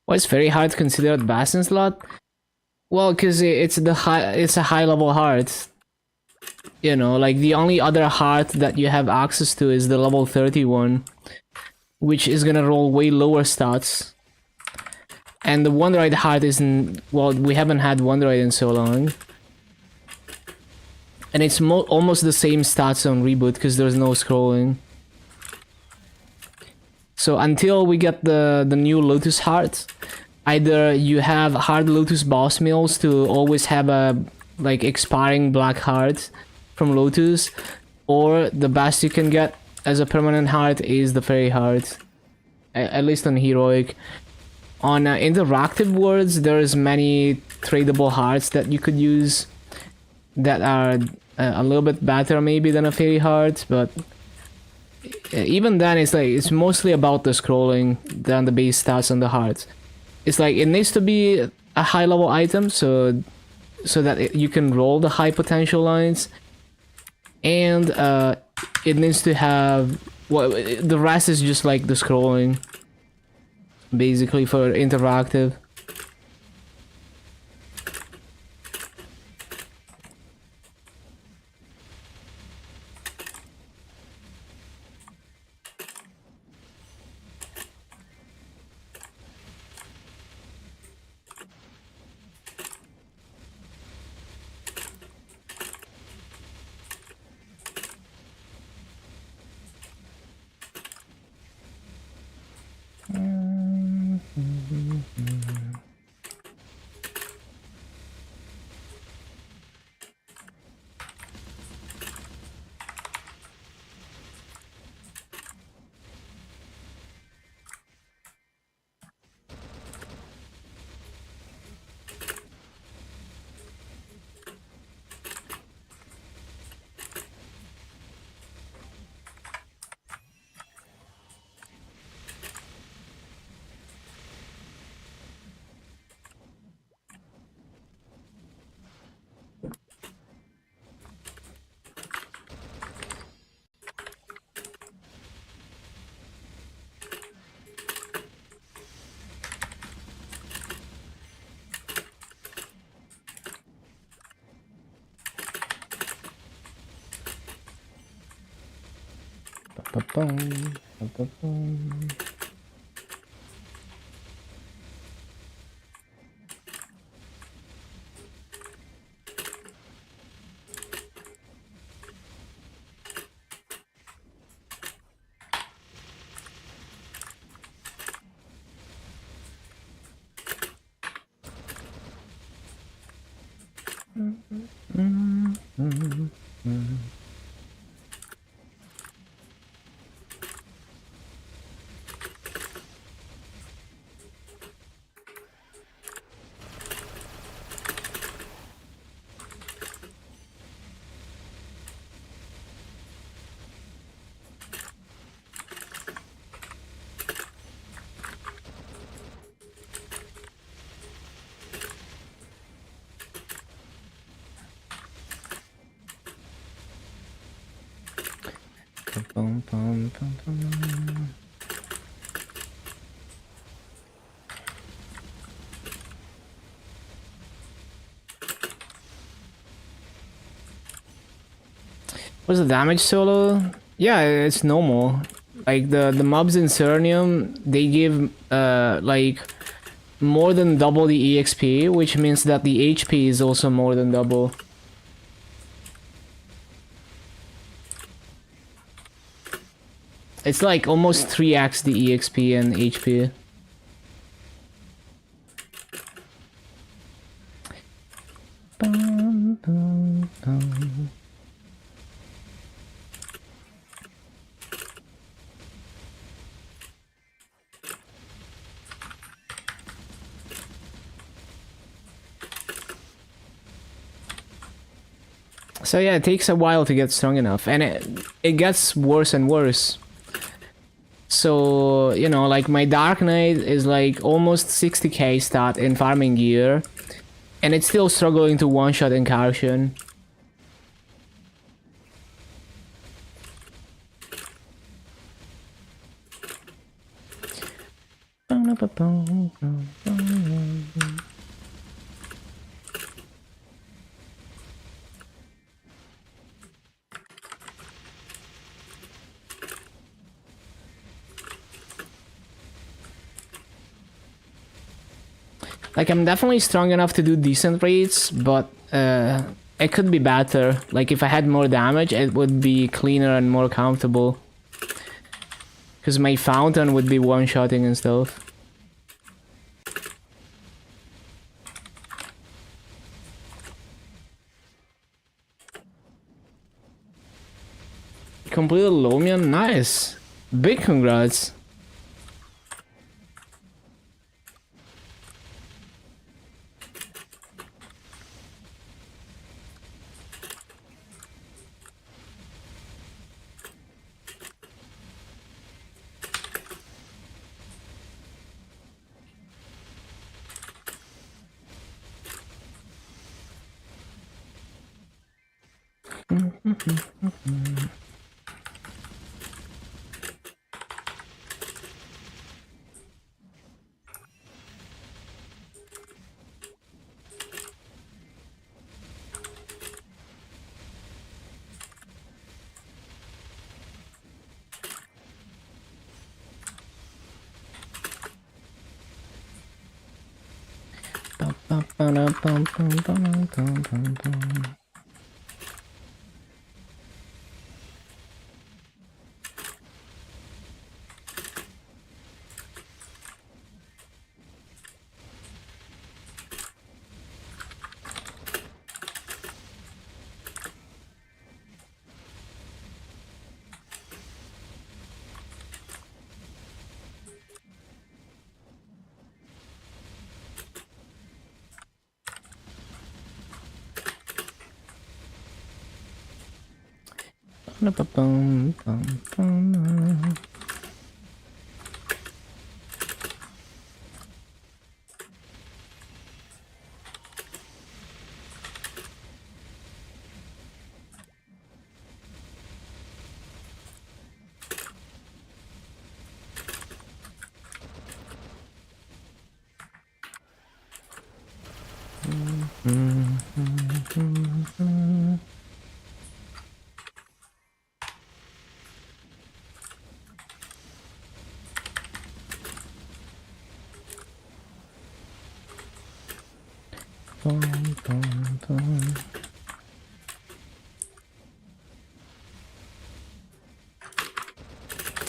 Well, it's very hard to consider it Bastion slot. Well, because it's a high level heart. You know, like the only other heart that you have access to is the level 31, which is gonna roll way lower stats. And the Wonderite heart isn't, well, we haven't had Wonderite in so long. And it's almost the same stats on reboot because there's no scrolling. So until we get the new Lotus heart, either you have hard Lotus boss mills to always have a like expiring black heart from Lotus, or the best you can get as a permanent heart is the fairy heart, at least on heroic. On interactive worlds, there's many tradable hearts that you could use that are a little bit better maybe than a fairy heart, but even then it's mostly about the scrolling than the base stats on the hearts. It's like it needs to be a high level item so that you can roll the high potential lines, and it needs to have, well, the rest is just like the scrolling basically for interactive. Ba-ba-bum, ba-ba-bum. Bum, bum, bum, bum. What's the damage solo? Yeah, it's normal. Like the mobs in Cernium, they give like more than double the EXP, which means that the HP is also more than double. It's like almost 3x the EXP and HP. Bum, bum, bum. So yeah, it takes a while to get strong enough, and it gets worse and worse. So, you know, like my Dark Knight is like almost 60k stat in farming gear, and it's still struggling to one-shot Incursion. Like, I'm definitely strong enough to do decent rates, but it could be better. Like, if I had more damage, it would be cleaner and more comfortable. Because my fountain would be one-shotting and stuff. Completed Lomian? Nice! Big congrats!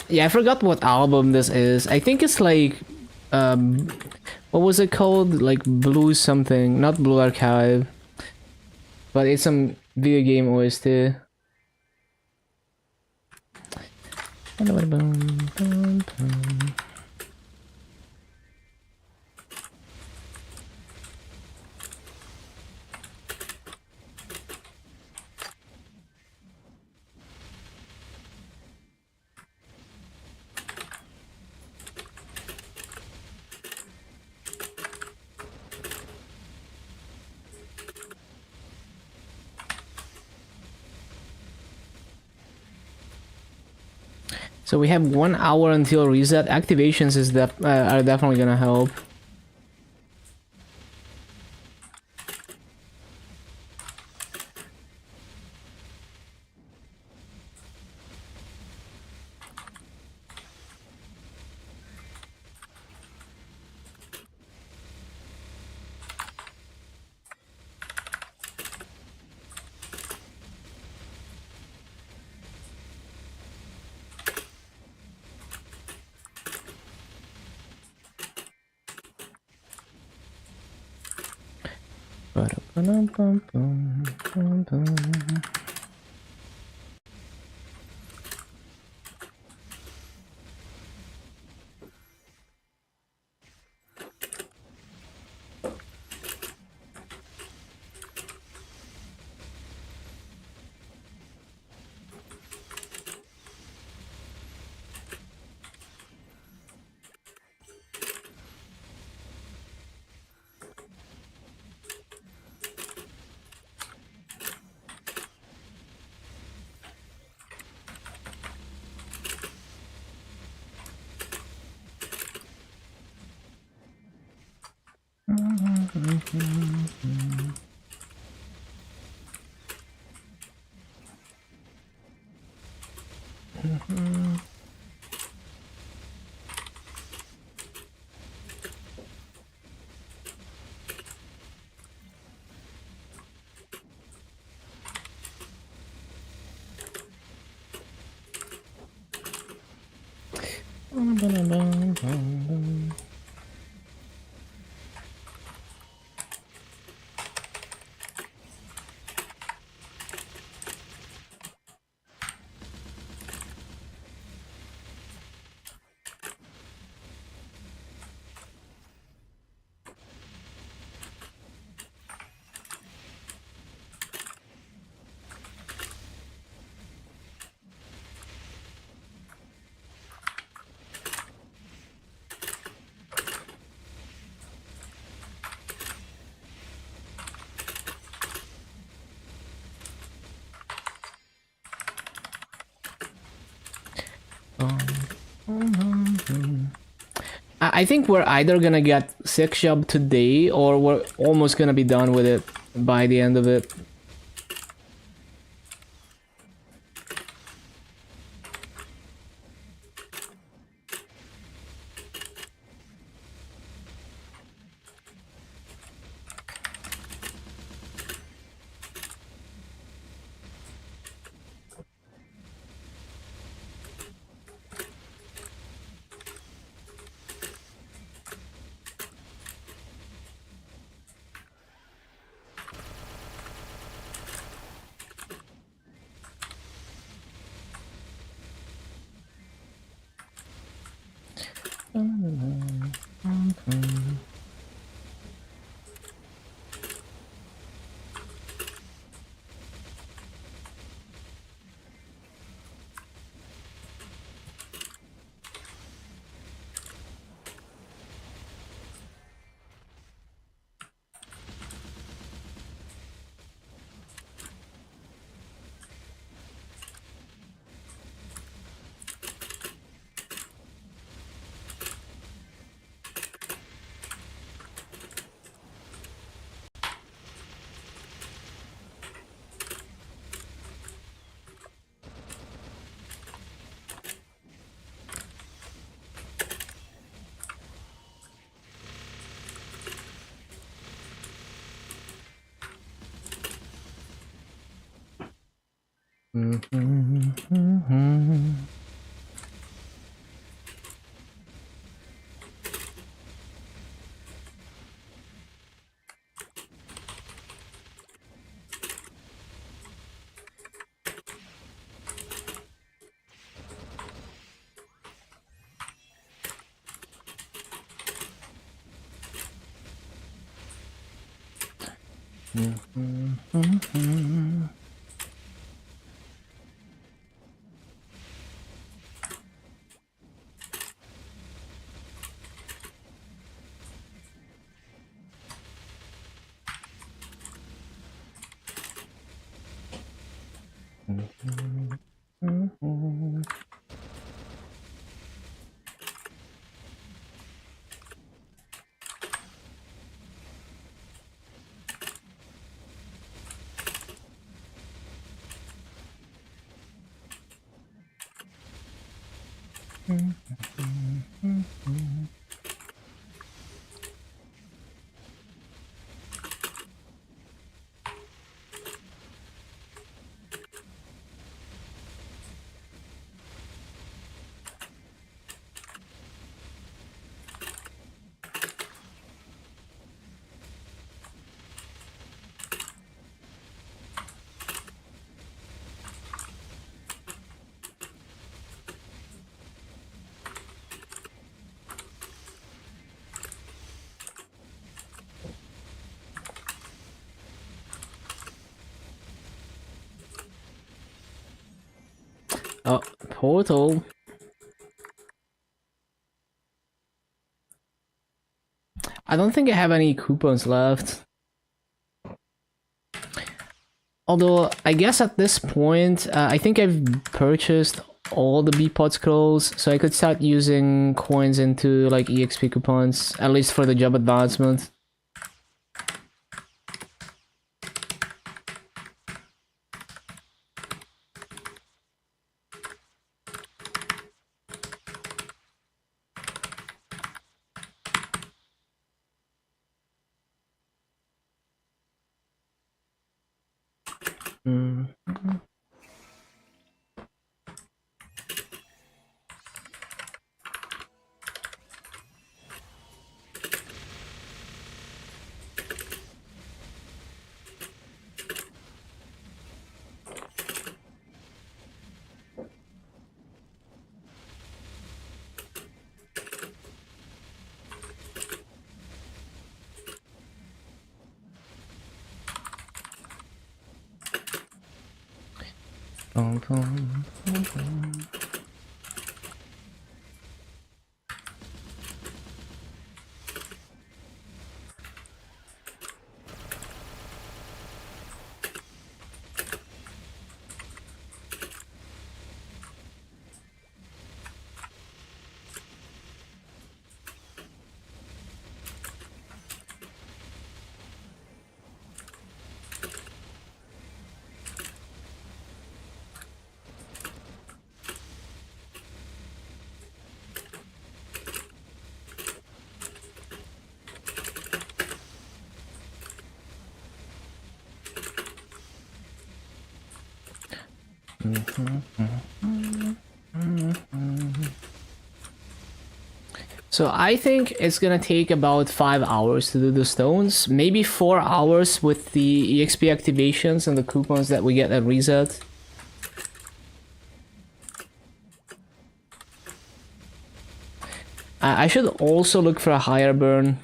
Yeah, I forgot what album this is. I think it's like, what was it called? Like Blue something, not Blue Archive, but it's some video game OST. So we have 1 hour until reset. Activations is are definitely gonna help. I think we're either gonna get 6 job today or we're almost gonna be done with it by the end of it. Oh, portal. I don't think I have any coupons left. Although, I guess at this point, I think I've purchased all the B-Pod scrolls, so I could start using coins into, like, EXP coupons, at least for the job advancement. Mm. Bum, bum, bum, bum. So I think it's gonna take about 5 hours to do the stones, maybe 4 hours with the EXP activations and the coupons that we get at reset. I should also look for a higher burn.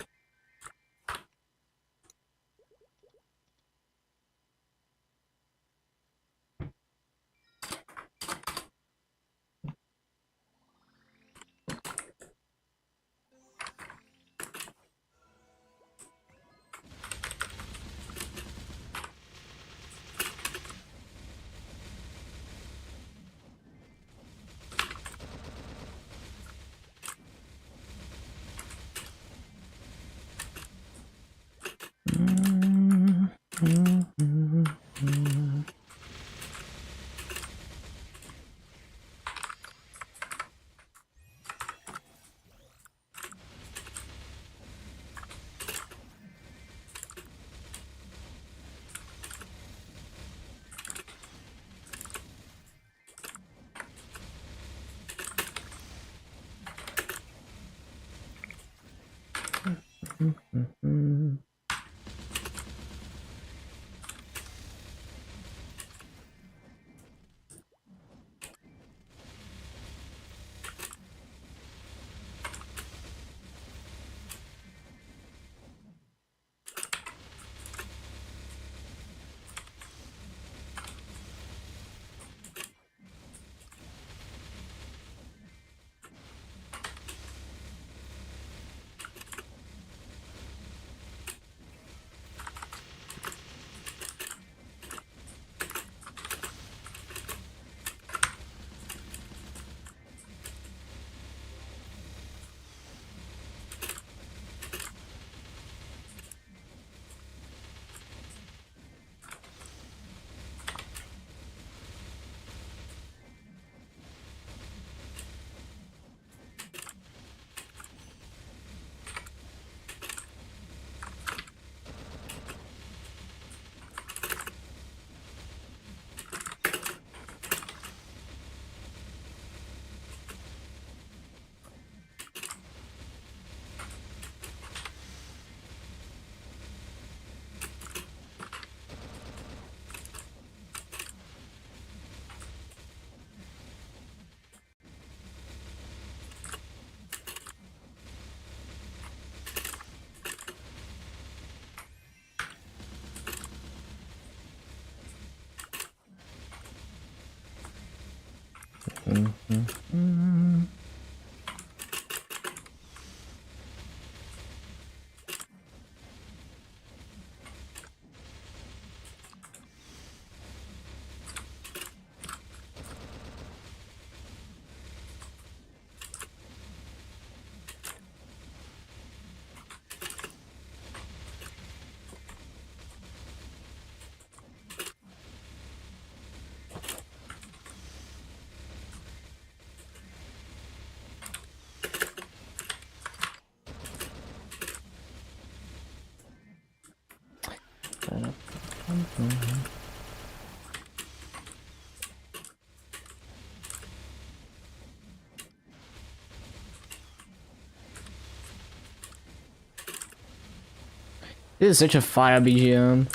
This is such a fire BGM.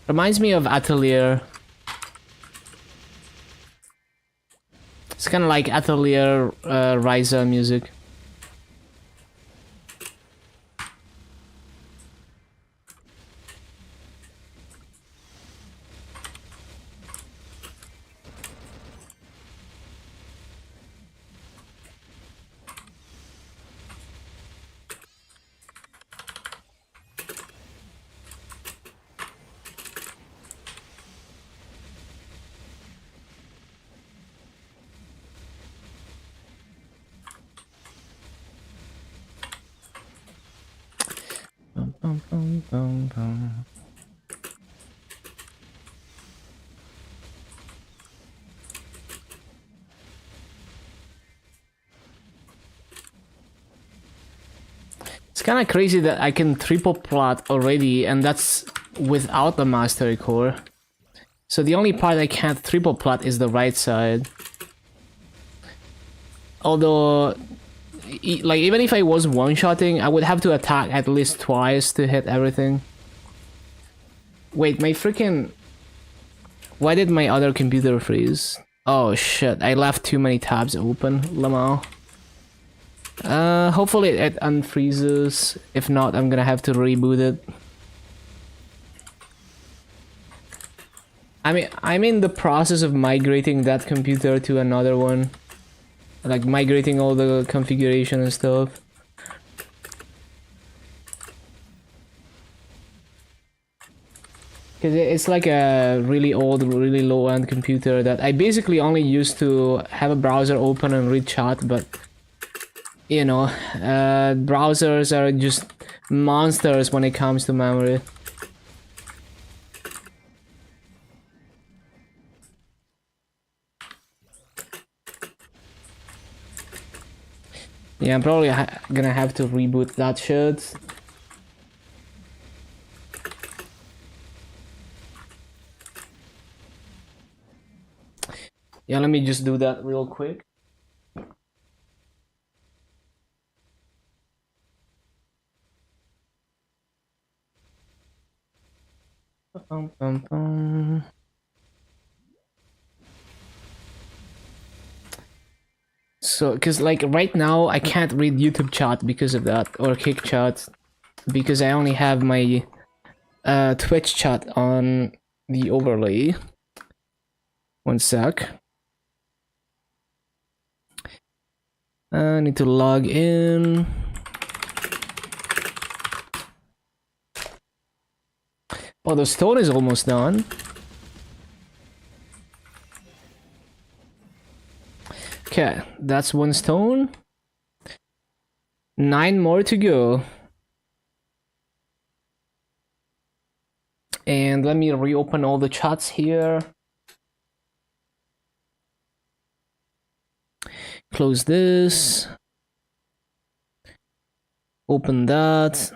Reminds me of Atelier. It's kind of like Atelier Ryza music. Bum, bum, bum, bum, bum. It's kind of crazy that I can triple plot already, and that's without the mastery core. So the only part I can't triple plot is the right side. Although, like, even if I was one-shotting, I would have to attack at least twice to hit everything. Wait, my freaking... Why did my other computer freeze? Oh shit, I left too many tabs open, Lamau. Hopefully it unfreezes. If not, I'm gonna have to reboot it. I mean, I'm in the process of migrating that computer to another one. Like, migrating all the configuration and stuff. Because it's like a really old, really low-end computer that I basically only used to have a browser open and read chat, but... You know, browsers are just monsters when it comes to memory. Yeah, I'm probably gonna have to reboot that shit. Yeah, let me just do that real quick. So, cause like right now I can't read YouTube chat because of that, or Kick chat, because I only have my Twitch chat on the overlay. One sec. I need to log in. Oh, the stone is almost done. Okay, that's one stone. 9 more to go. And let me reopen all the chats here. Close this. Open that.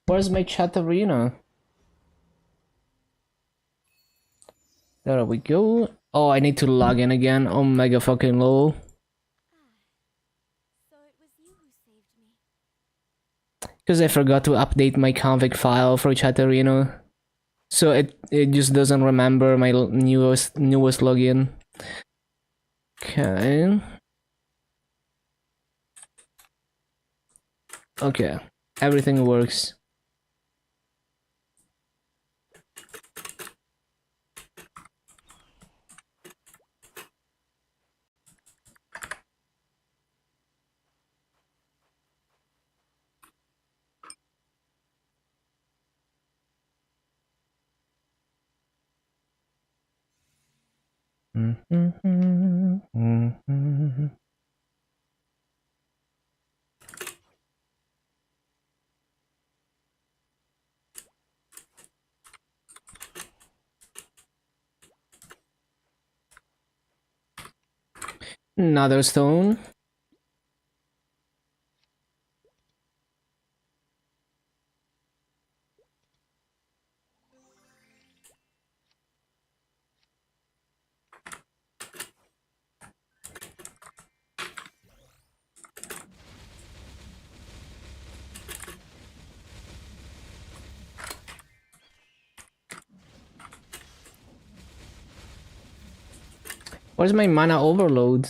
Where's my chat arena? There we go. Oh, I need to log in again. Oh, mega fucking lol. So it was you who saved me. Because I forgot to update my config file for chat arena. So it just doesn't remember my newest login. Okay. Okay. Everything works. Another stone. Where's my mana overload?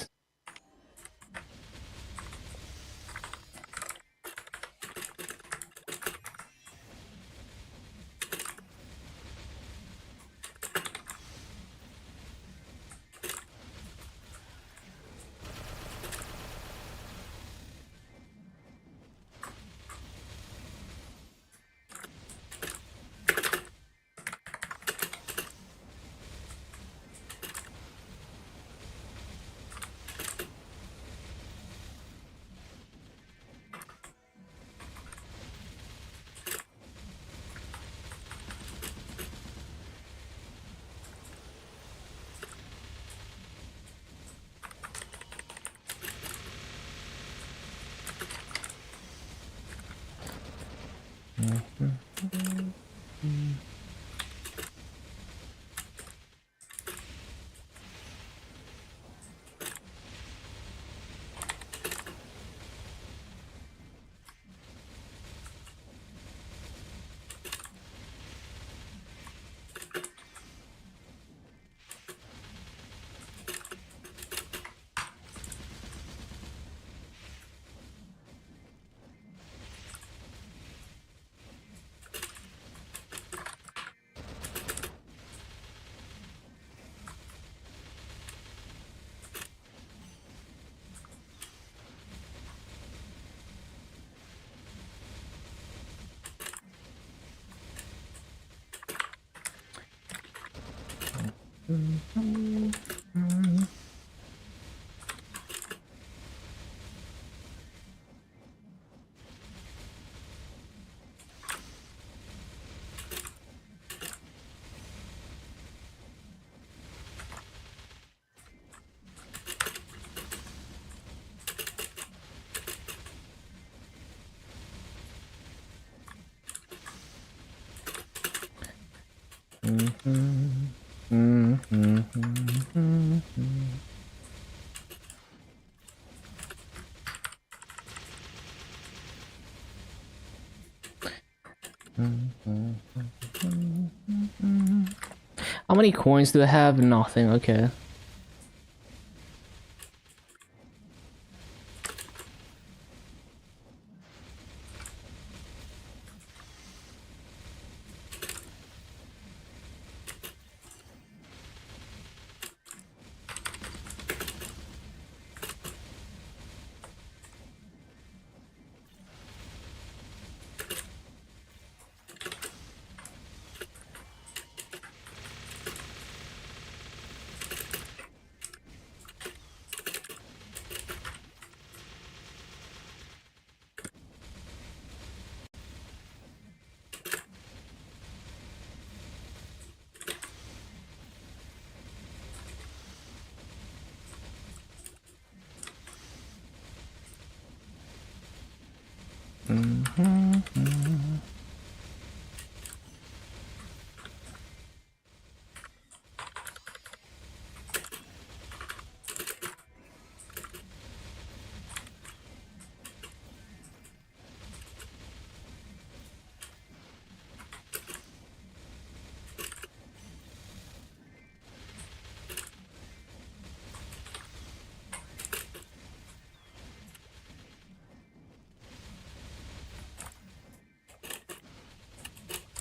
How many coins do I have? Nothing, okay.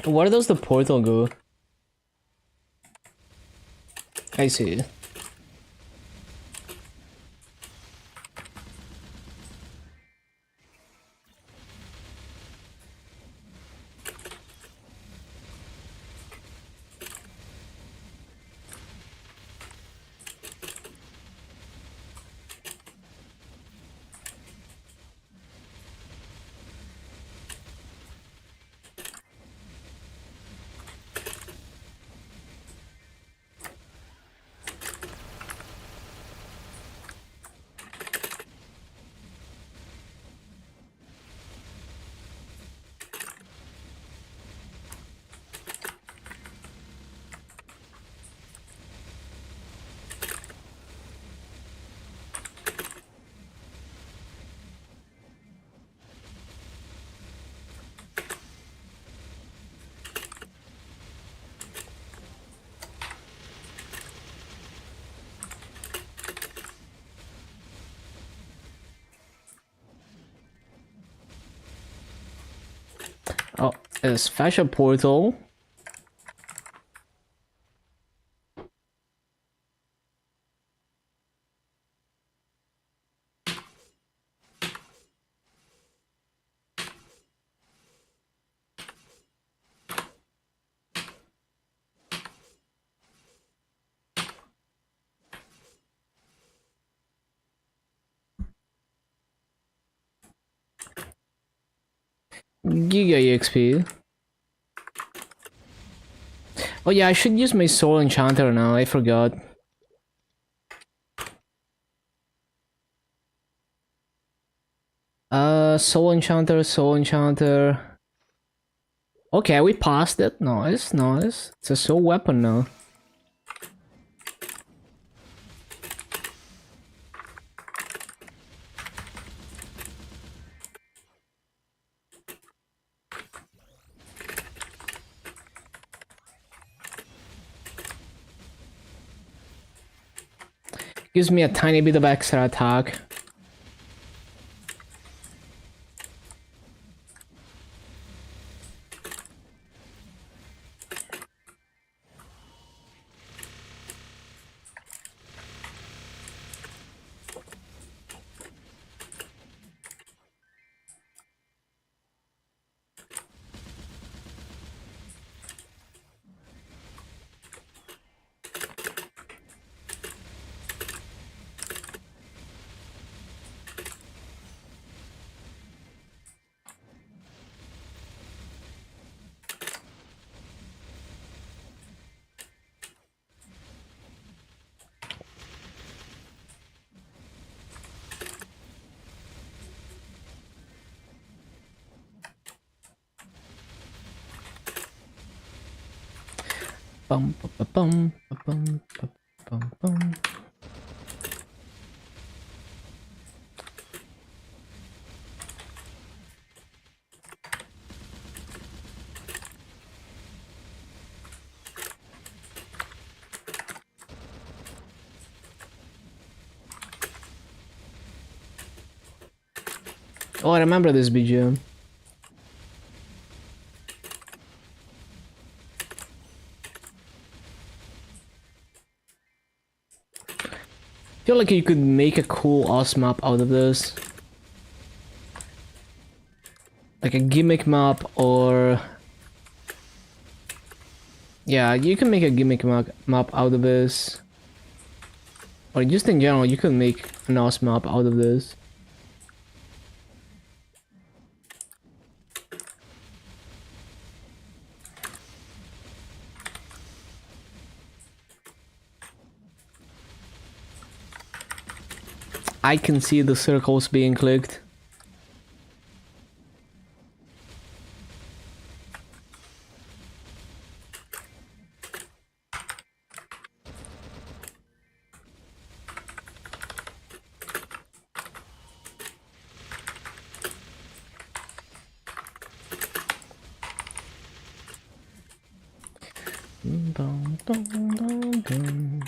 Where does the portal go? I see. Oh, a special portal. Giga EXP. Oh yeah, I should use my soul enchanter now, I forgot. Soul enchanter, soul enchanter. Okay, we passed it. Nice, nice. It's a soul weapon now. Gives me a tiny bit of extra attack. Bum ba bum ba bum ba bum bum. Oh, I remember this BGM. I feel like you could make a cool OS map out of this. Like a gimmick map or... Yeah, you can make a gimmick map out of this. Or just in general, you can make an OS map out of this. I can see the circles being clicked. Dun, dun, dun, dun.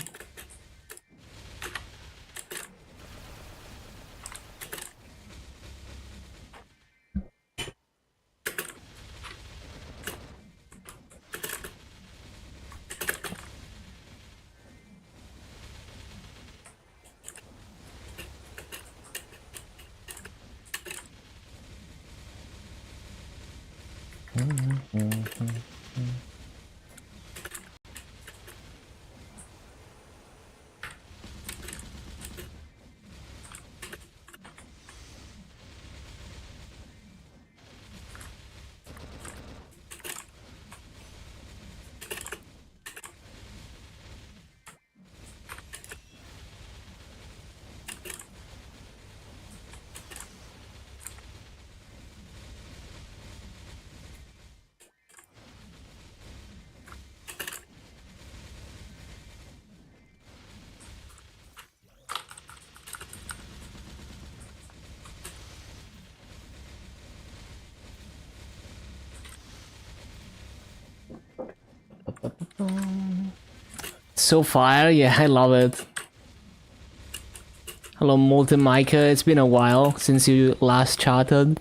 So fire, yeah, I love it. Hello, Molten Micah. It's been a while since you last chatted.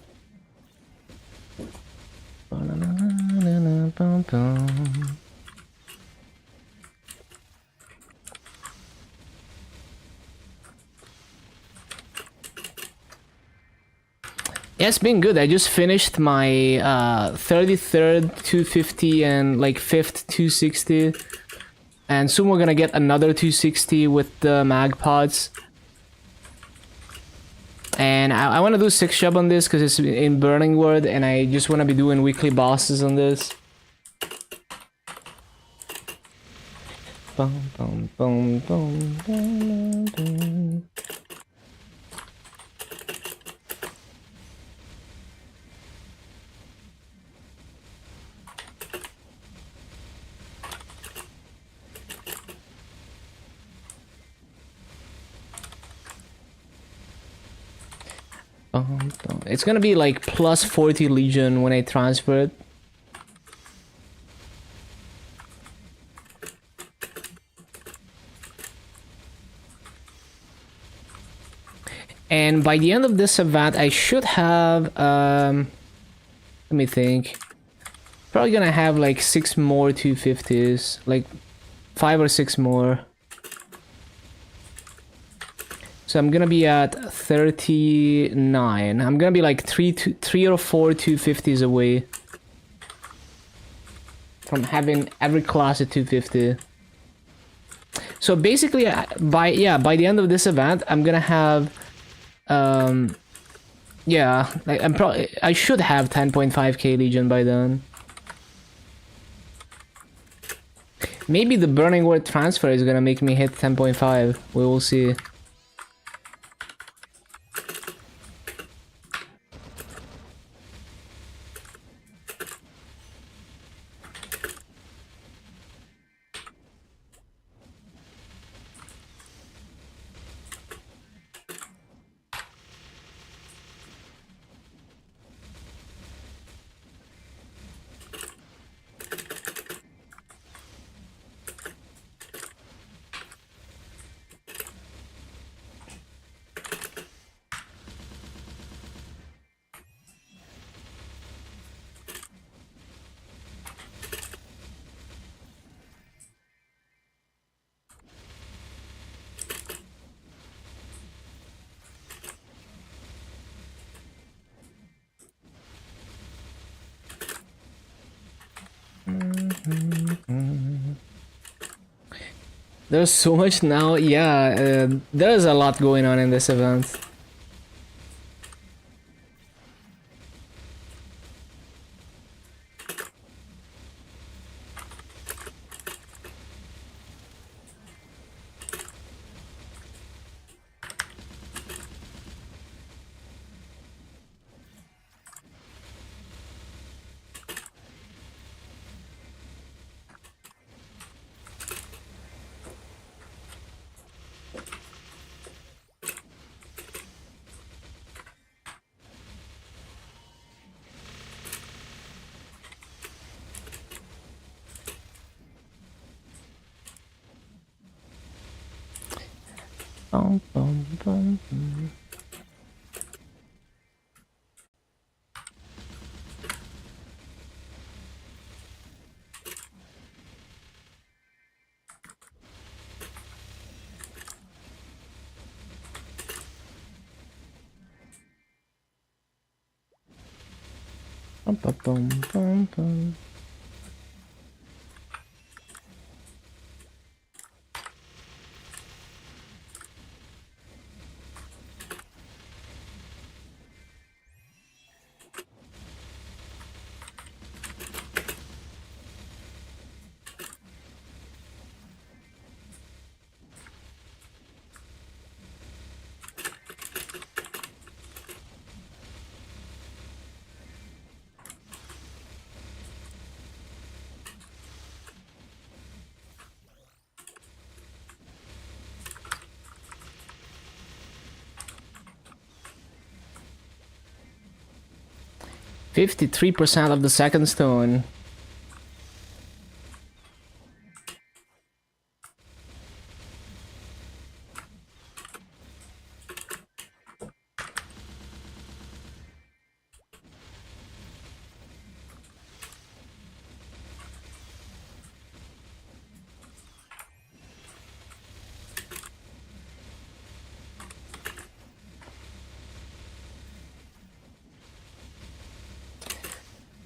Yeah, it's been good. I just finished my 33rd 250 and like 5th 260. And soon we're gonna get another 260 with the mag pods. And I want to do 6 job on this because it's in Burning Word, and I just want to be doing weekly bosses on this. Bum, bum, bum, bum, bum, bum. It's gonna be like plus 40 Legion when I transfer it. And by the end of this event, I should have, let me think. Probably gonna have like 6 more 250s, like 5 or 6 more. So I'm gonna be at 39. I'm gonna be like 3 or 4 250s away from having every class at 250. So basically, by the end of this event, I'm gonna have, yeah, like I should have 10.5k Legion by then. Maybe the Burning Word transfer is gonna make me hit 10.5. We will see. There's so much now. Yeah, there's a lot going on in this event. Bum, bum, bum, bum. Bum, bum, bum, bum, bum. %53% of the second stone.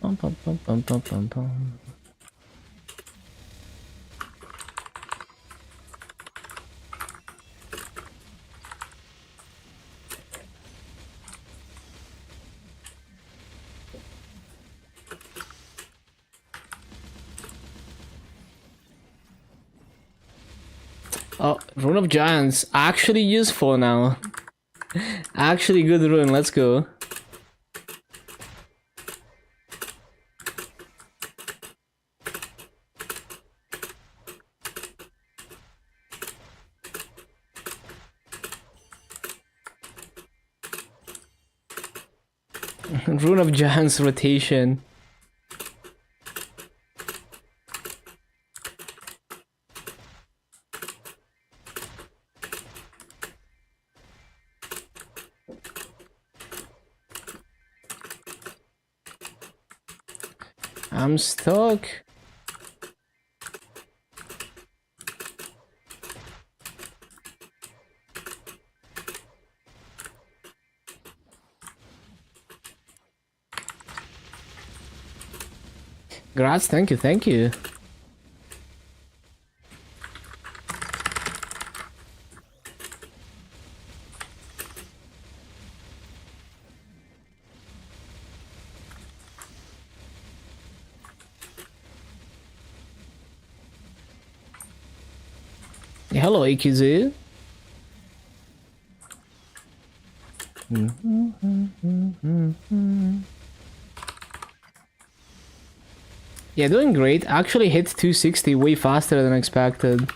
Bum, bum, bum, bum, bum, bum, bum. Oh, Rune of Giants. Actually useful now. Actually good rune, let's go. Rune of Giants rotation. I'm stuck. Grats, thank you, thank you. Hello, AQZ. Yeah, doing great. Actually hit 260 way faster than expected.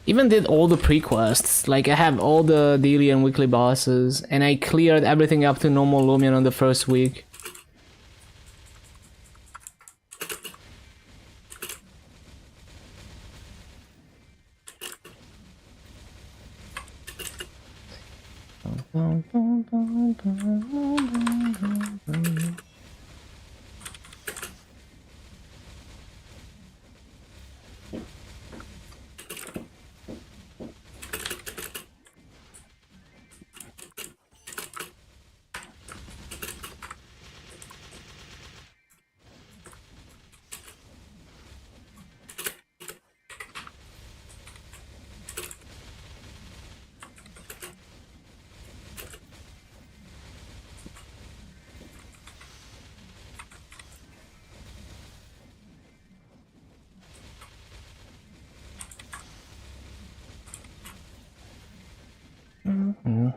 Even did all the pre-quests, like I have all the daily and weekly bosses, and I cleared everything up to normal Lumion on the first week.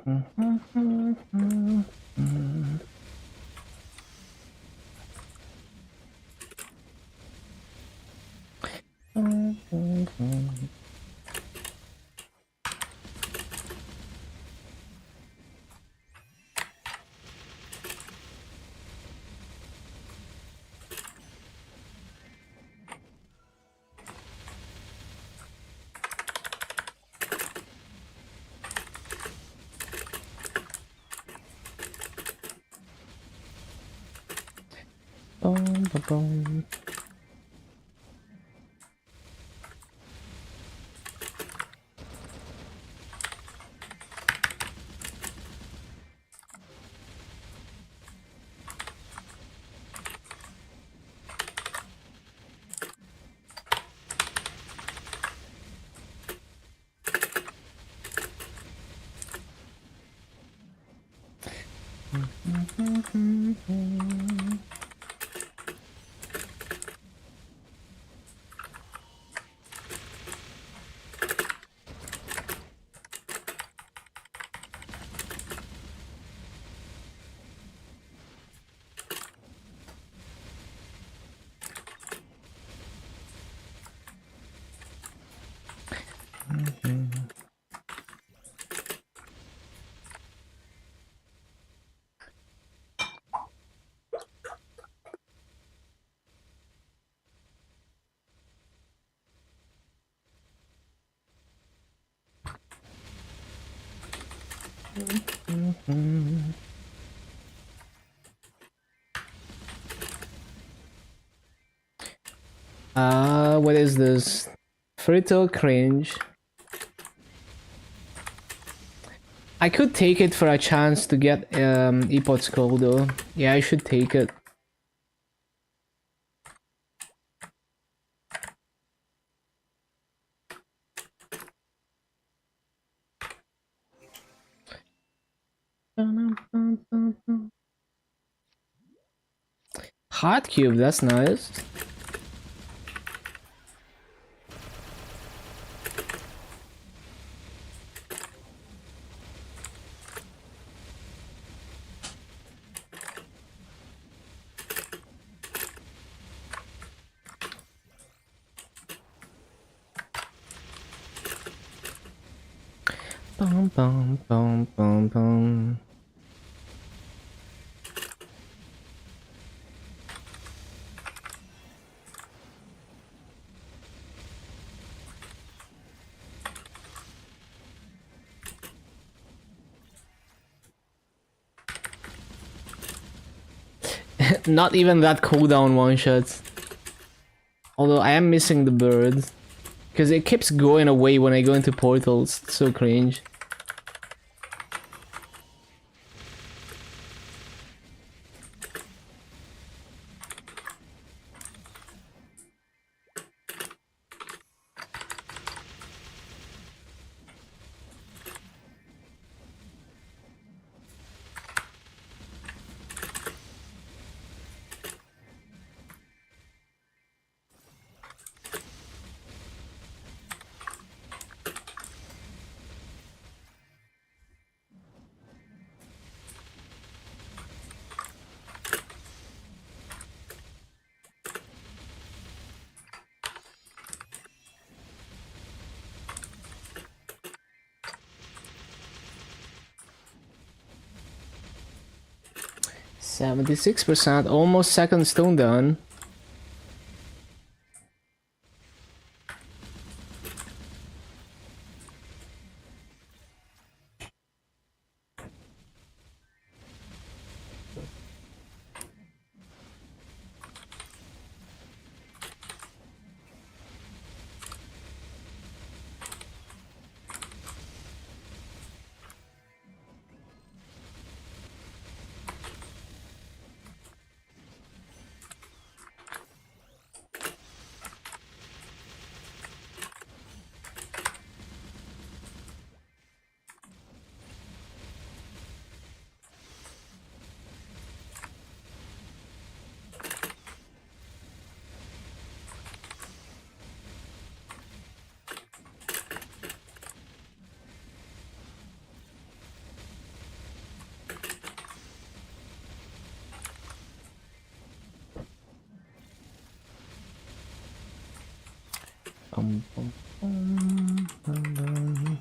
Boom, boom, boom. What is this? Fritter cringe. I could take it for a chance to get Epot Skull though. Yeah, I should take it. Hot cube, that's nice. Bum bum bum bum bum. Not even that cooldown one shot. Although I am missing the bird. Because it keeps going away when I go into portals. It's so cringe. %, almost second stone done. Bum, bum, bum, bum, bum.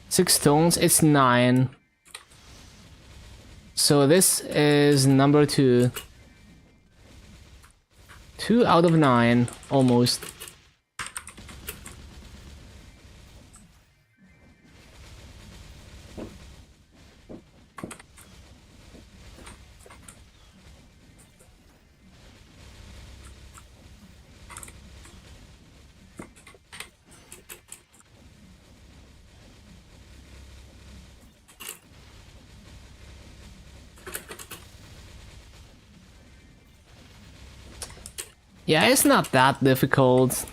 Six stones, it's 9. So this is number 2. 2 out of 9, almost. Yeah, it's not that difficult.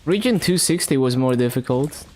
Region 260 was more difficult.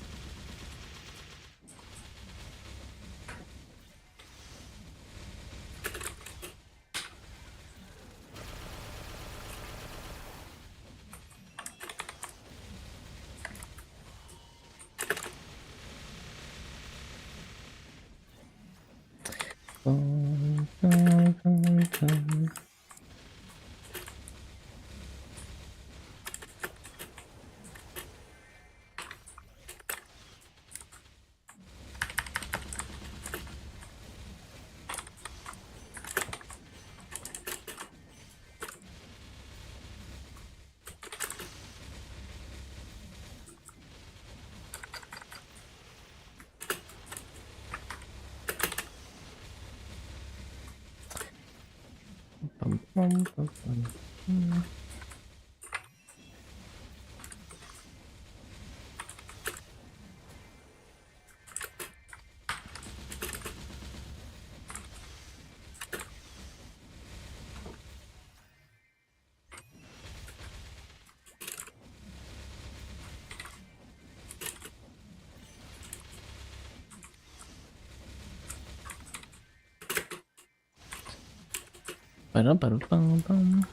Ba-dum-ba-dum-bum-bum.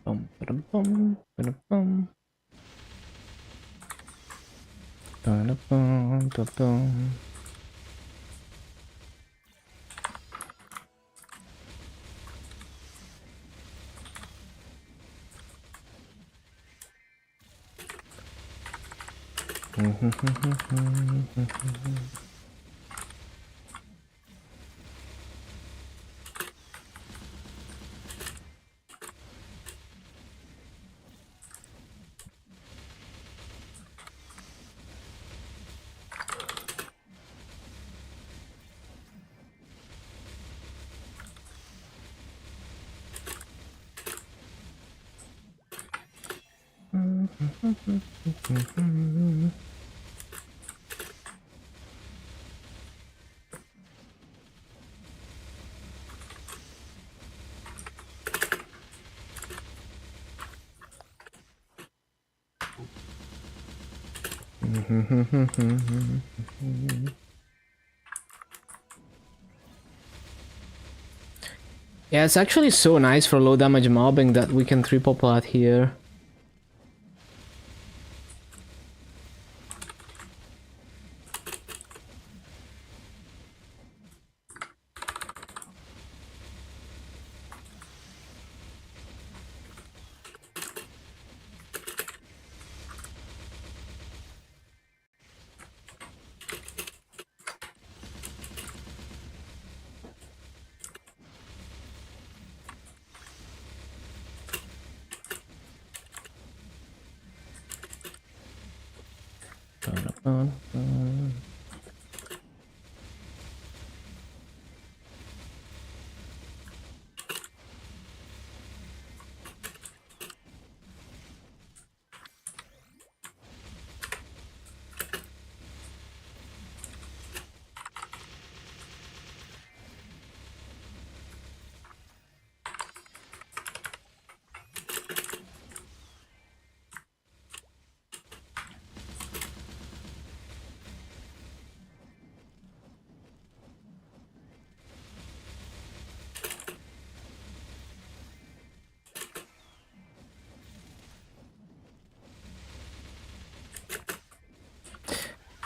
Bum, ba-dum-bum, ba-dum-bum. Ba-dum-bum, ba-dum. Yeah, it's actually so nice for low damage mobbing that we can triple plat here.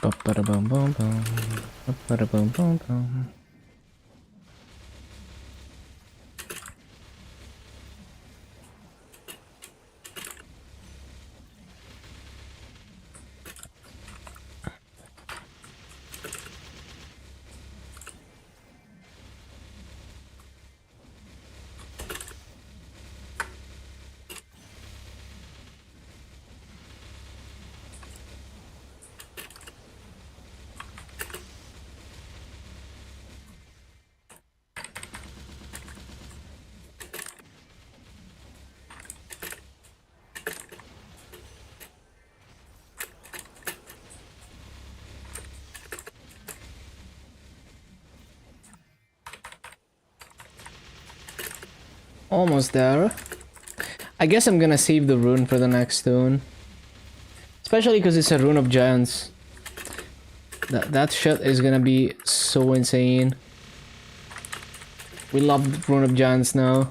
Ba-ba-da-bum-bum-bum. Ba-ba-da-bum-bum-bum. Almost there. I guess I'm gonna save the rune for the next stone. Especially because it's a rune of giants. That shit is gonna be so insane. We love rune of giants now.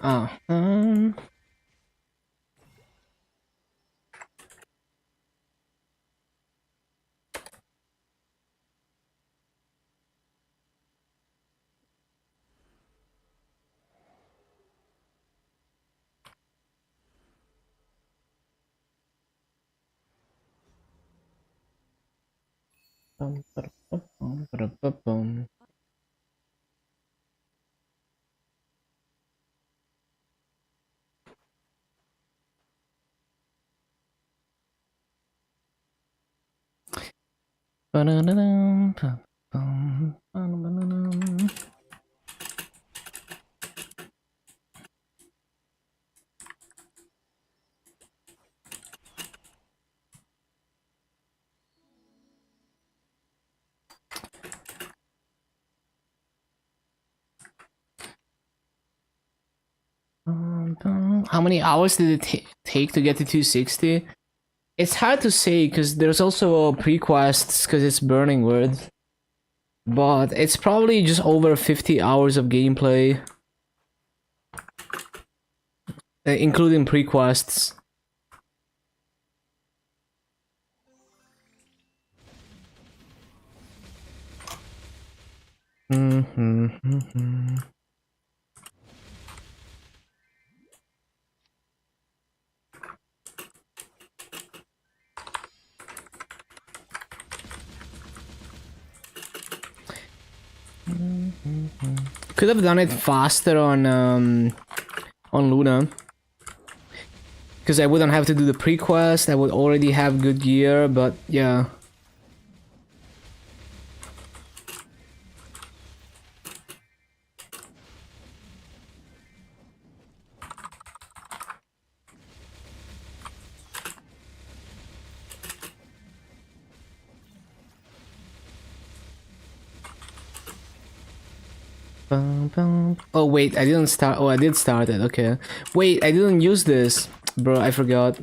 Ah, how many hours did it take to get to 260? It's hard to say because there's also pre-quests because it's Burning Word. But it's probably just over 50 hours of gameplay. Including pre-quests. Could have done it faster on Luna. Because I wouldn't have to do the pre-quest, I would already have good gear, but yeah. Oh wait, I didn't start. Oh, I did start it. Okay. Wait, I didn't use this, bro. I forgot.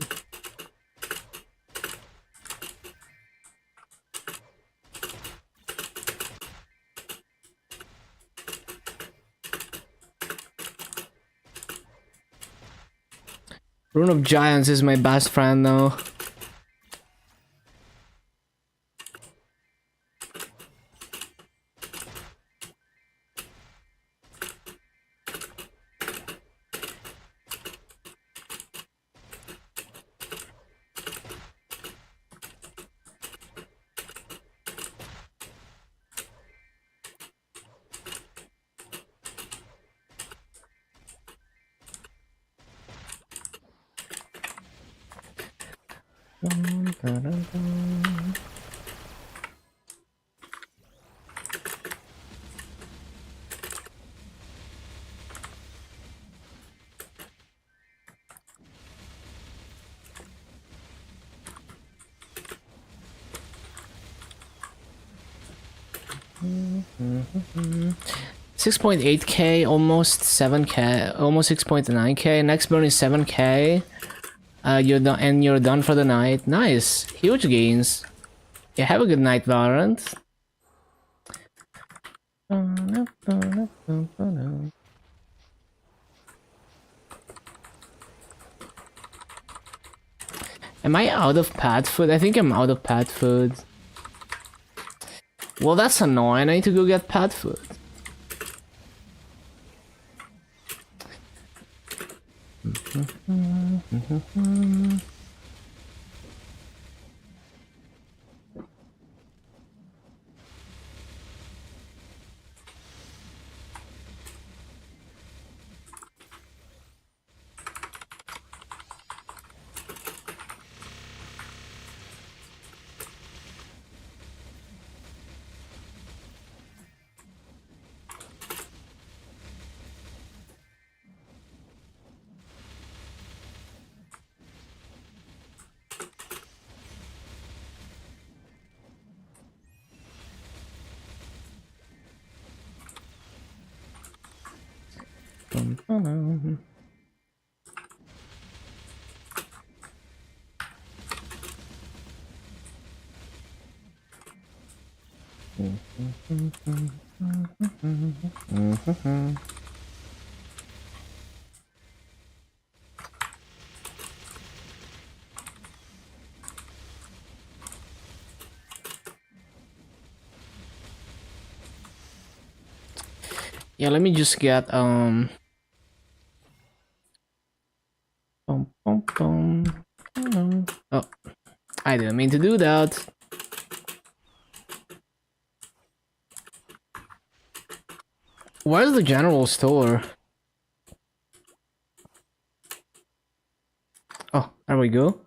Rune of Giants is my best friend now. 6.8k, almost 7k, almost 6.9k. Next burn is 7k. You're done, and you're done for the night. Nice, huge gains. Yeah, have a good night, Valorant. Am I out of pet food? I think I'm out of pet food. Well, that's annoying. I need to go get pet food. Yeah, let me just get oh, I didn't mean to do that. Where's the general store? Oh, there we go.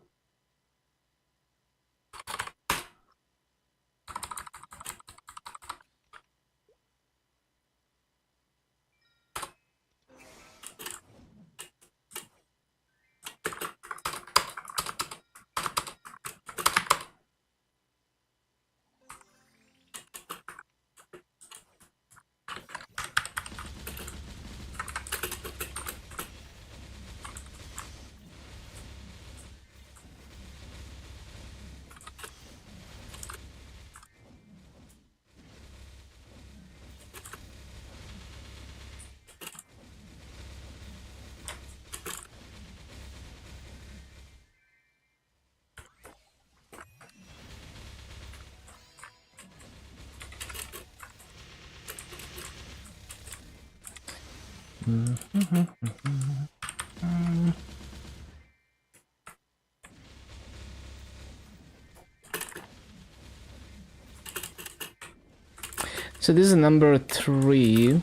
So this is number 3.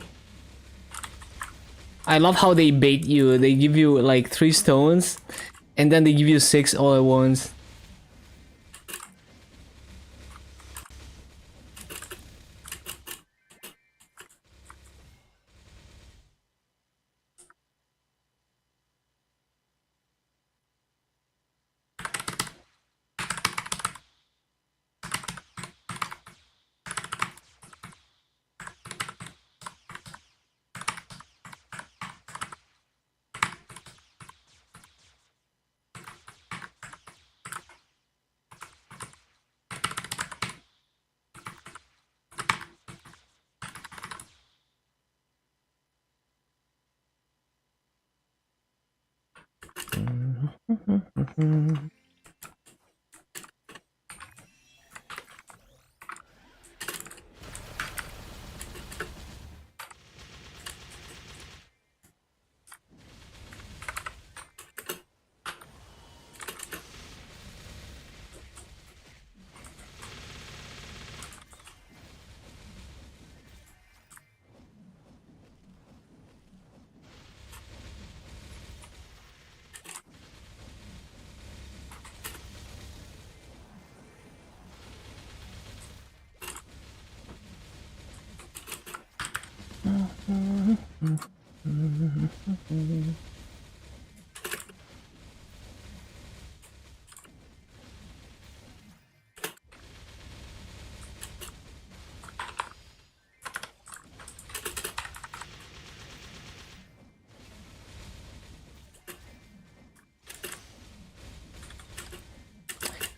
I love how they bait you. They give you like 3 stones, and then they give you 6 all at once.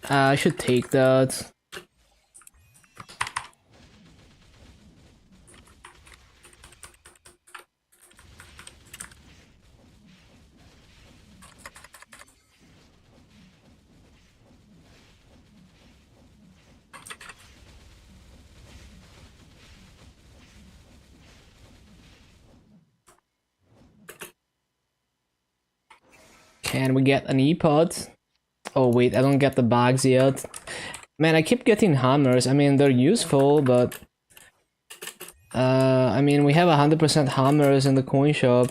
I should take that. Can we get an E-pod? Oh wait, I don't get the bags yet. Man, I keep getting hammers. I mean, they're useful, but... I mean, we have 100% hammers in the coin shop.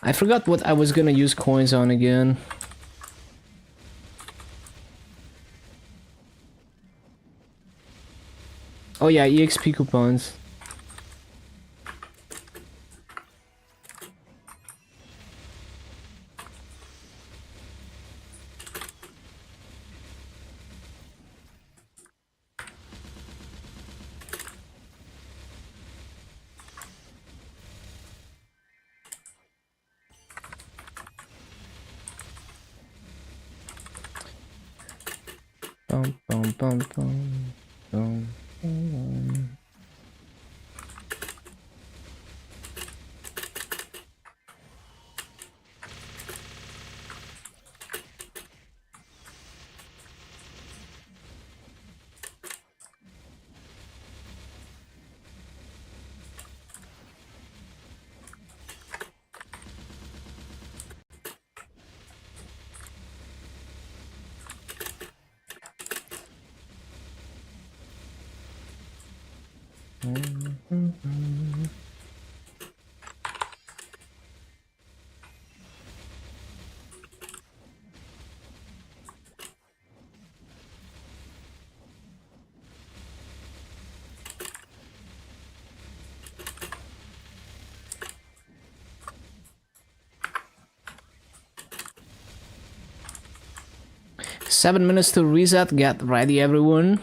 I forgot what I was gonna use coins on again. Oh yeah, EXP coupons. Bum, bum, bum, bum, bum, bum. Seven minutes to reset. Get ready, everyone.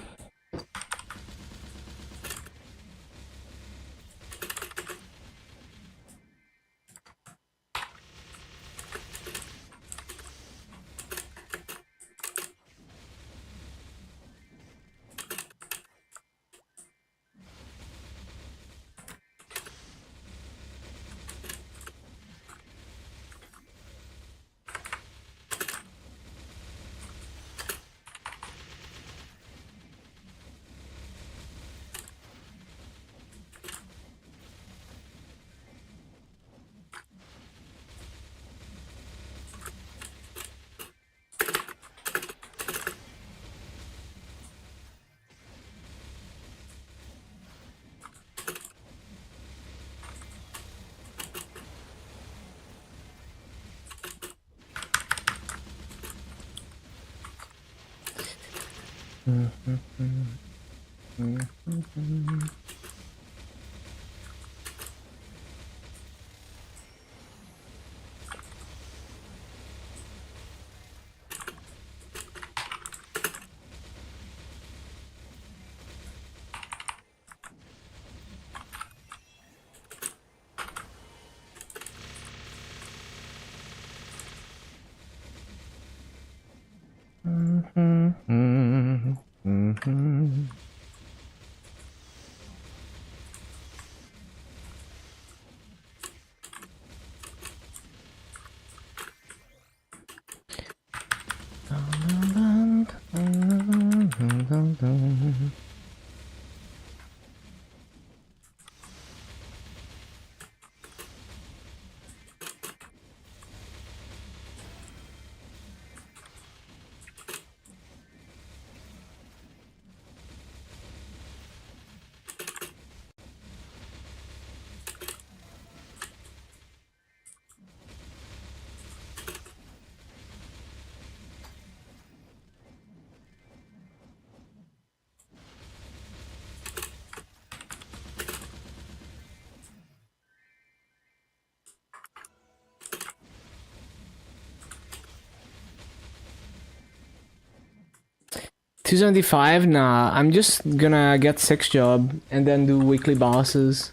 275? Nah, I'm just gonna get 6 job and then do weekly bosses.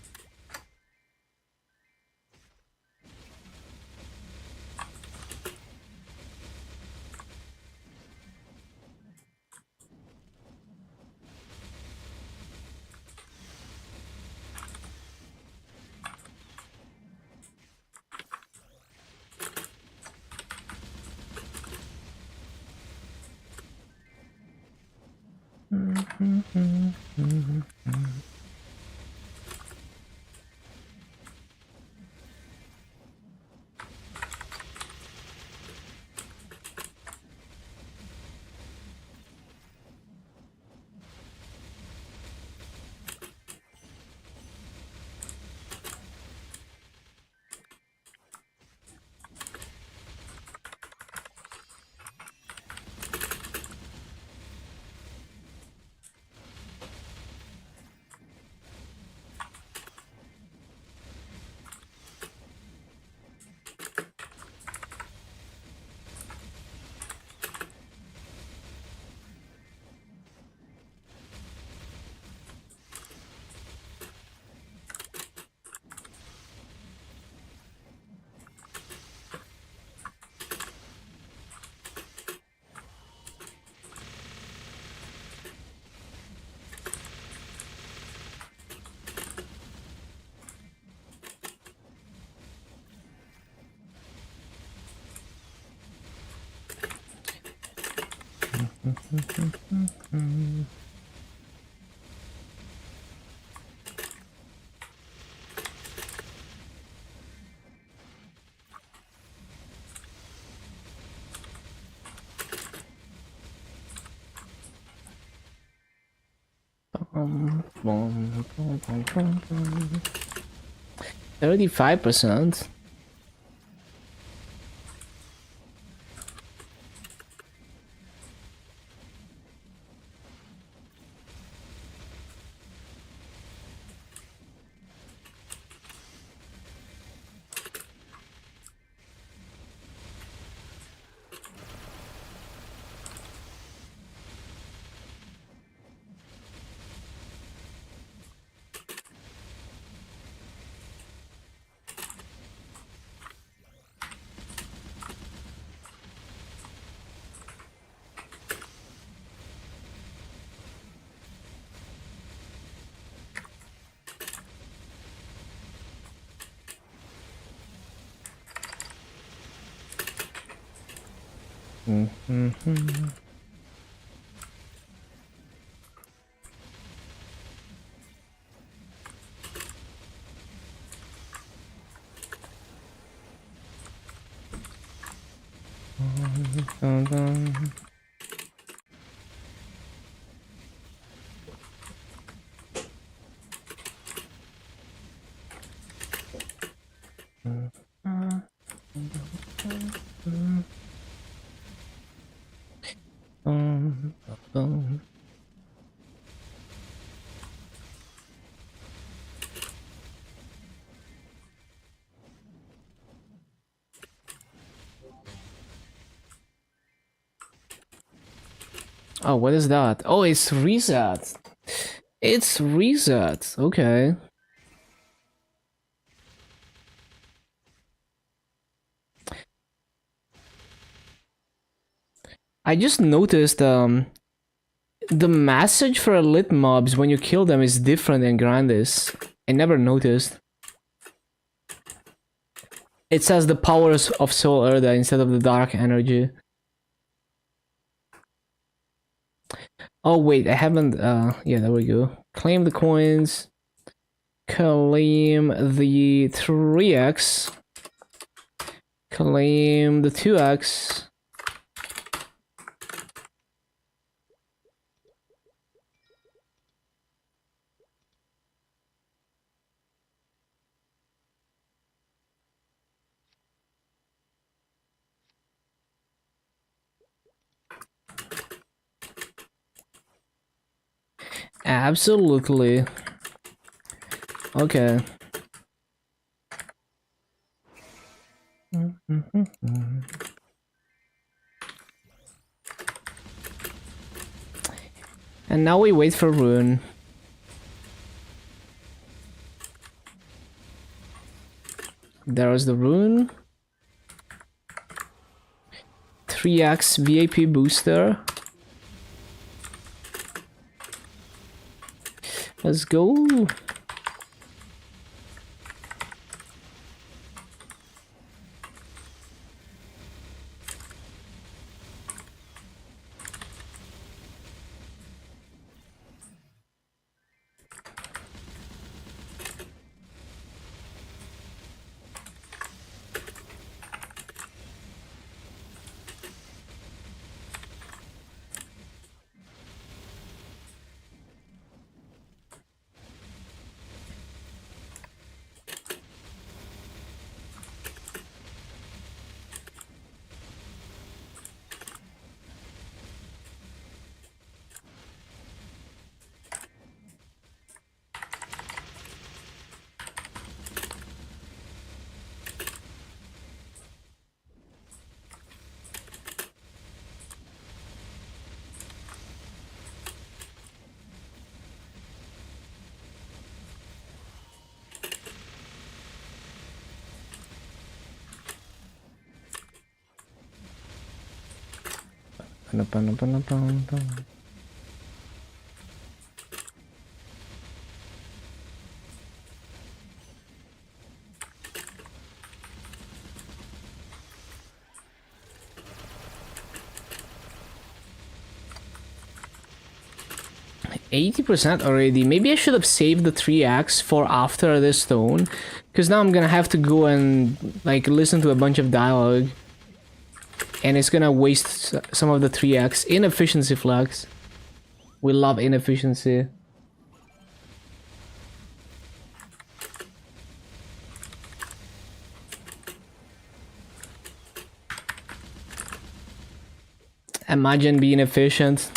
Bum, bum, bum, bum, bum, bum. 35%. Dun, dun. Bum. Oh, what is that? Oh, it's reset. It's reset. Okay. I just noticed the message for elite mobs when you kill them is different in Grandis. I never noticed. It says the powers of Soul Erda instead of the dark energy. Oh wait, I haven't yeah, there we go. Claim the coins. Claim the 3x. Claim the 2x. Absolutely. Okay. And now we wait for Rune. There's the Rune. 3x VIP booster. Let's go. Ba-da-ba-da-ba-da-ba-da. 80% already. Maybe I should have saved the 3x for after this stone, because now I'm gonna have to go and like listen to a bunch of dialogue, and it's gonna waste some of the 3x. Inefficiency flex. We love inefficiency. Imagine being efficient.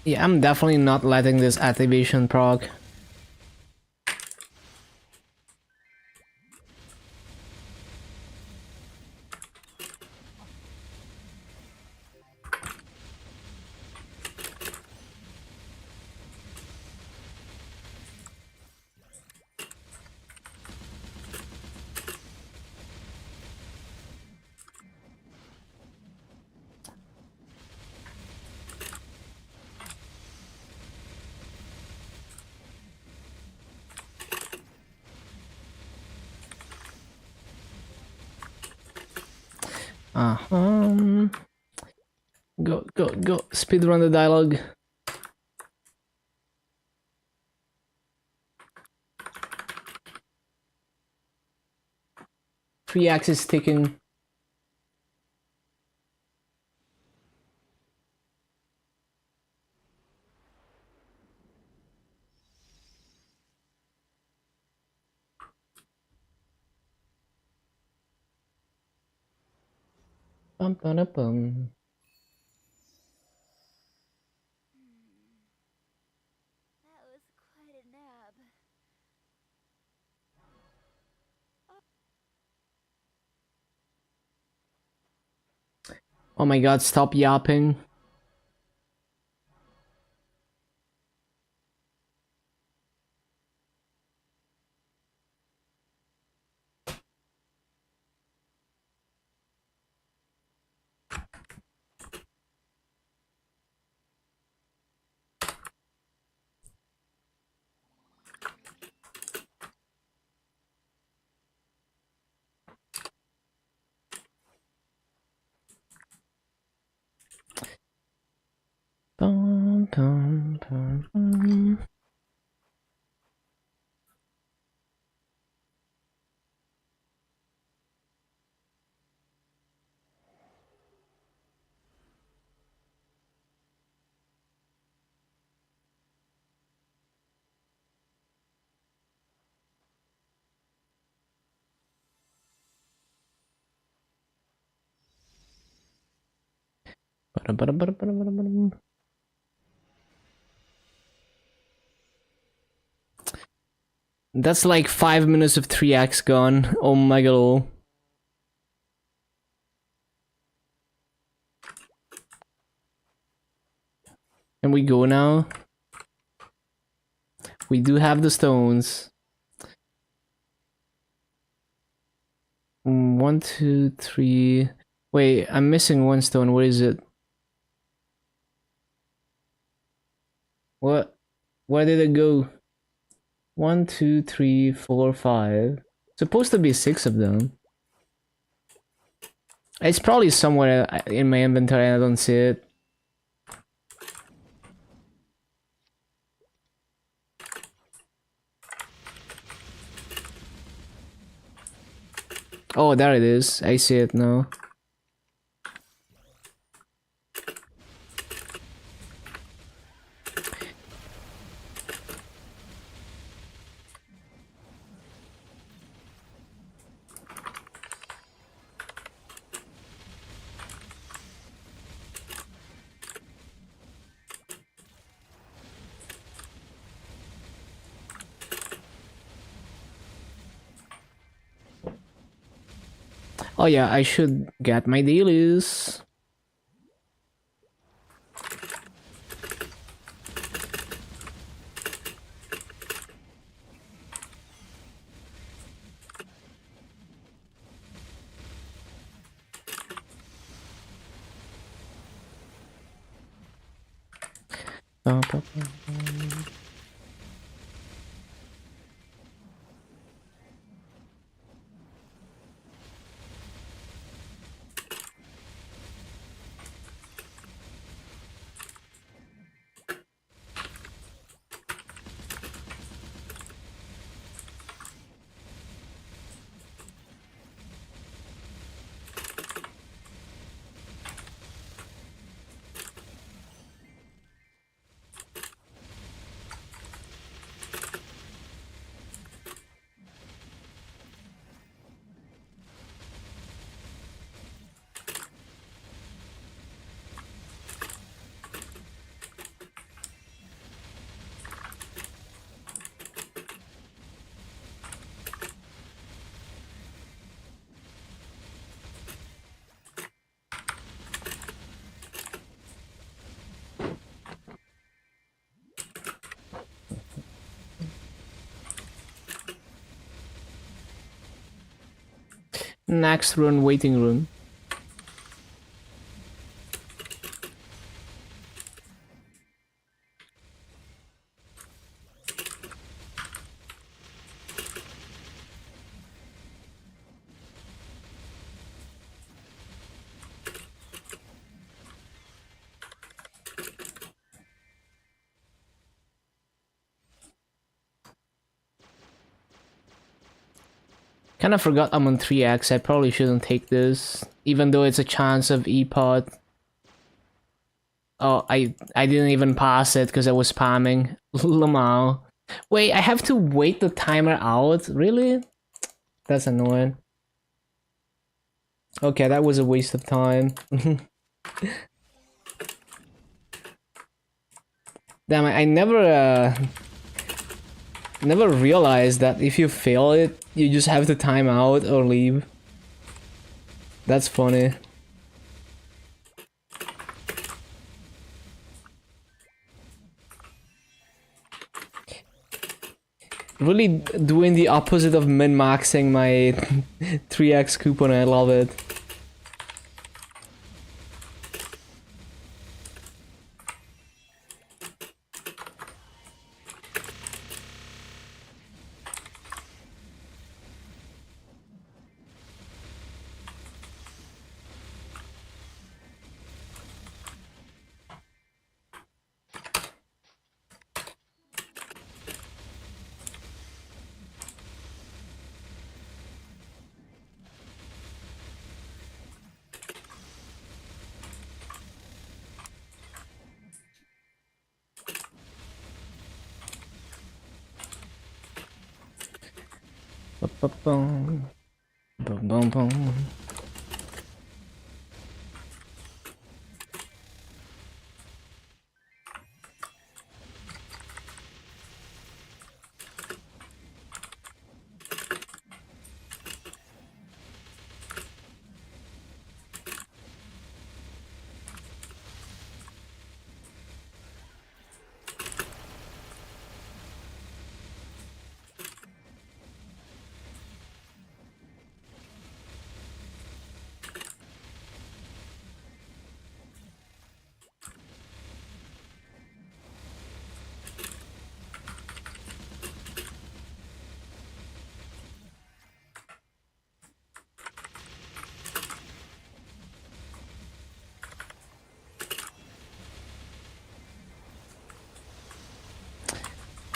Yeah, I'm definitely not letting this activation proc. Go. Speedrun the dialogue. Three axes ticking. Bum, bum, bum. That was quite a nab. Oh my god, stop yapping. That's like 5 minutes of 3x gone. Oh my god. Can we go now? We do have the stones. 1, 2, 3. Wait, I'm missing one stone. What is it? What? Where did it go? 1, 2, 3, 4, 5. Supposed to be 6 of them. It's probably somewhere in my inventory and I don't see it. Oh, there it is. I see it now. Oh yeah, I should get my dailies. Next run, waiting room. Kinda forgot I'm on 3x, I probably shouldn't take this, even though it's a chance of E-pot. Oh, I didn't even pass it because I was spamming. Lamau. Wait, I have to wait the timer out? Really? That's annoying. Okay, that was a waste of time. Damn, I never realized that if you fail it, you just have to time out or leave. That's funny. Really doing the opposite of min-maxing my 3x coupon, I love it. Ba-ba-bum. Ba-bum-bum.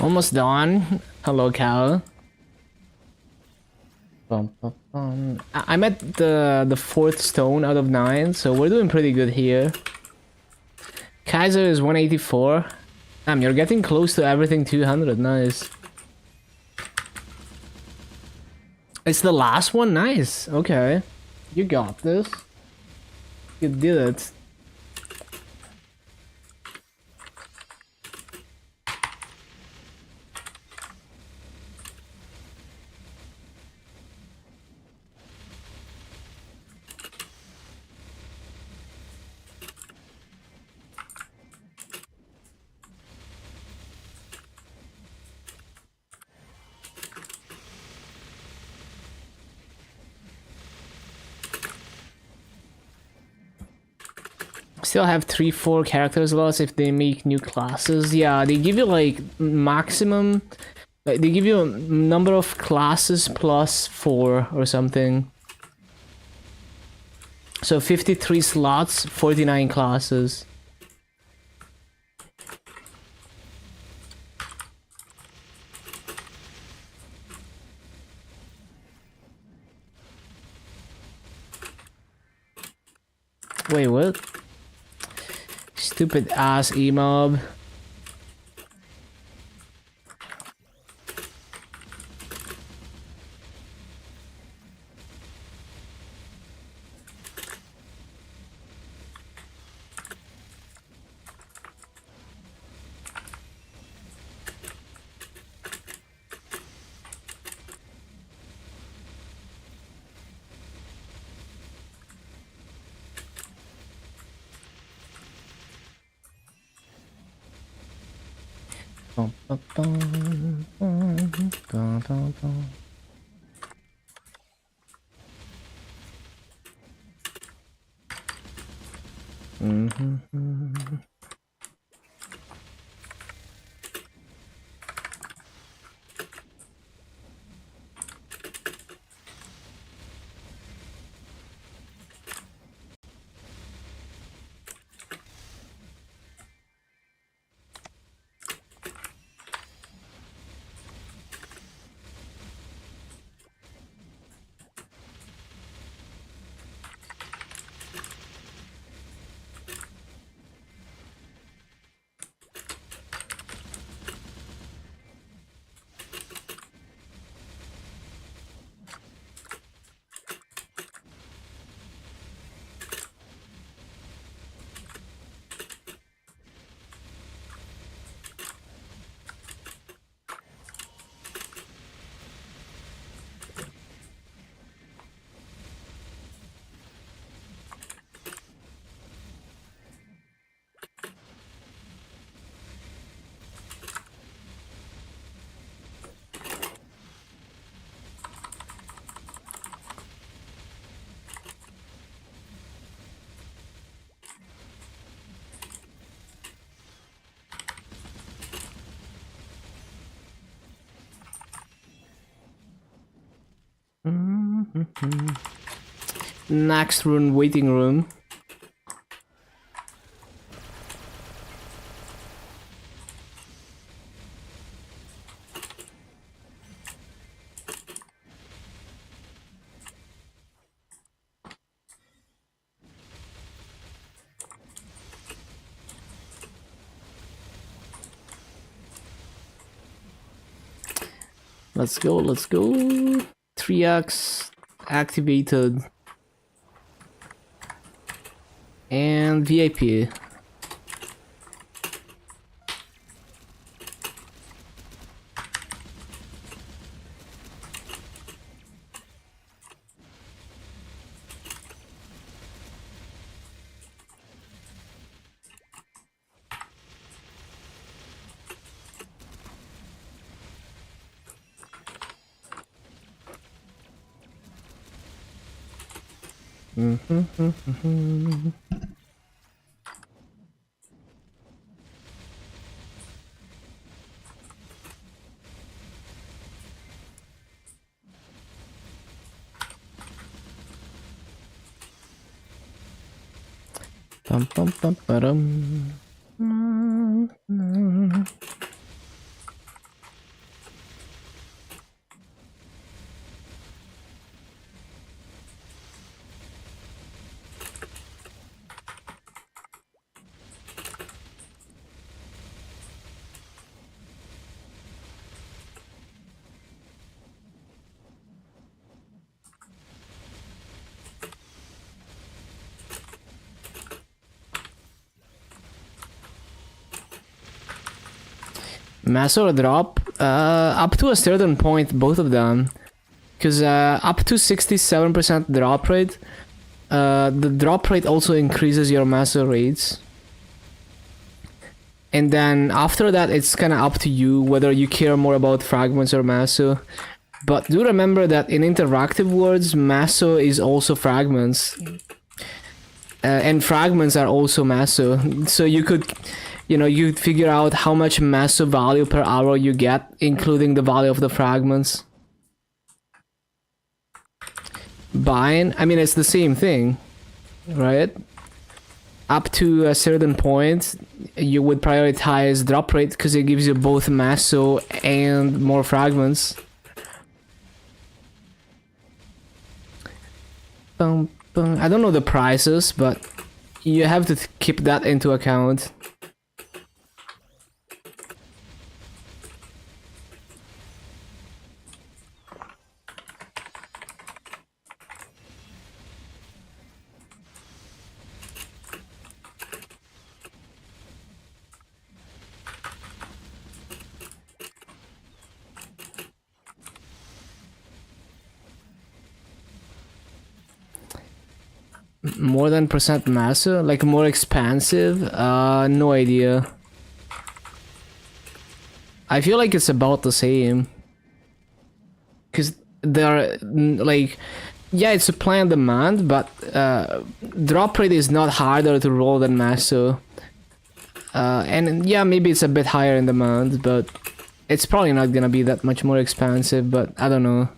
Almost done. Hello, Cal. I'm at the 4th stone out of 9, so we're doing pretty good here. Kaiser is 184. Damn, you're getting close to everything 200. Nice. It's the last one? Nice. Okay. You got this. You did it. Still have 3-4 characters lots if they make new classes. Yeah, they give you like maximum, like they give you a number of classes plus 4 or something. So 53 slots, 49 classes. Wait, what? Stupid ass emob. Next room, waiting room. Let's go, let's go. 3x activated. And VIP. Bum, bum, bum, ba-dum. Mass or drop? Up to a certain point, both of them. Because up to 67% drop rate, the drop rate also increases your master rates. And then after that, it's kind of up to you whether you care more about fragments or masso. But do remember that in interactive worlds, masso is also fragments. And fragments are also masso. So you could, you'd figure out how much masso value per hour you get, including the value of the fragments. Bind, I mean, it's the same thing, right? Up to a certain point, you would prioritize drop rate because it gives you both masso and more fragments. I don't know the prices, but you have to keep that into account. More than percent masso? Like more expansive? No idea. I feel like it's about the same. Because they're like, yeah, it's supply and demand, but drop rate is not harder to roll than masso. And yeah, maybe it's a bit higher in demand, but it's probably not gonna be that much more expansive, but I don't know.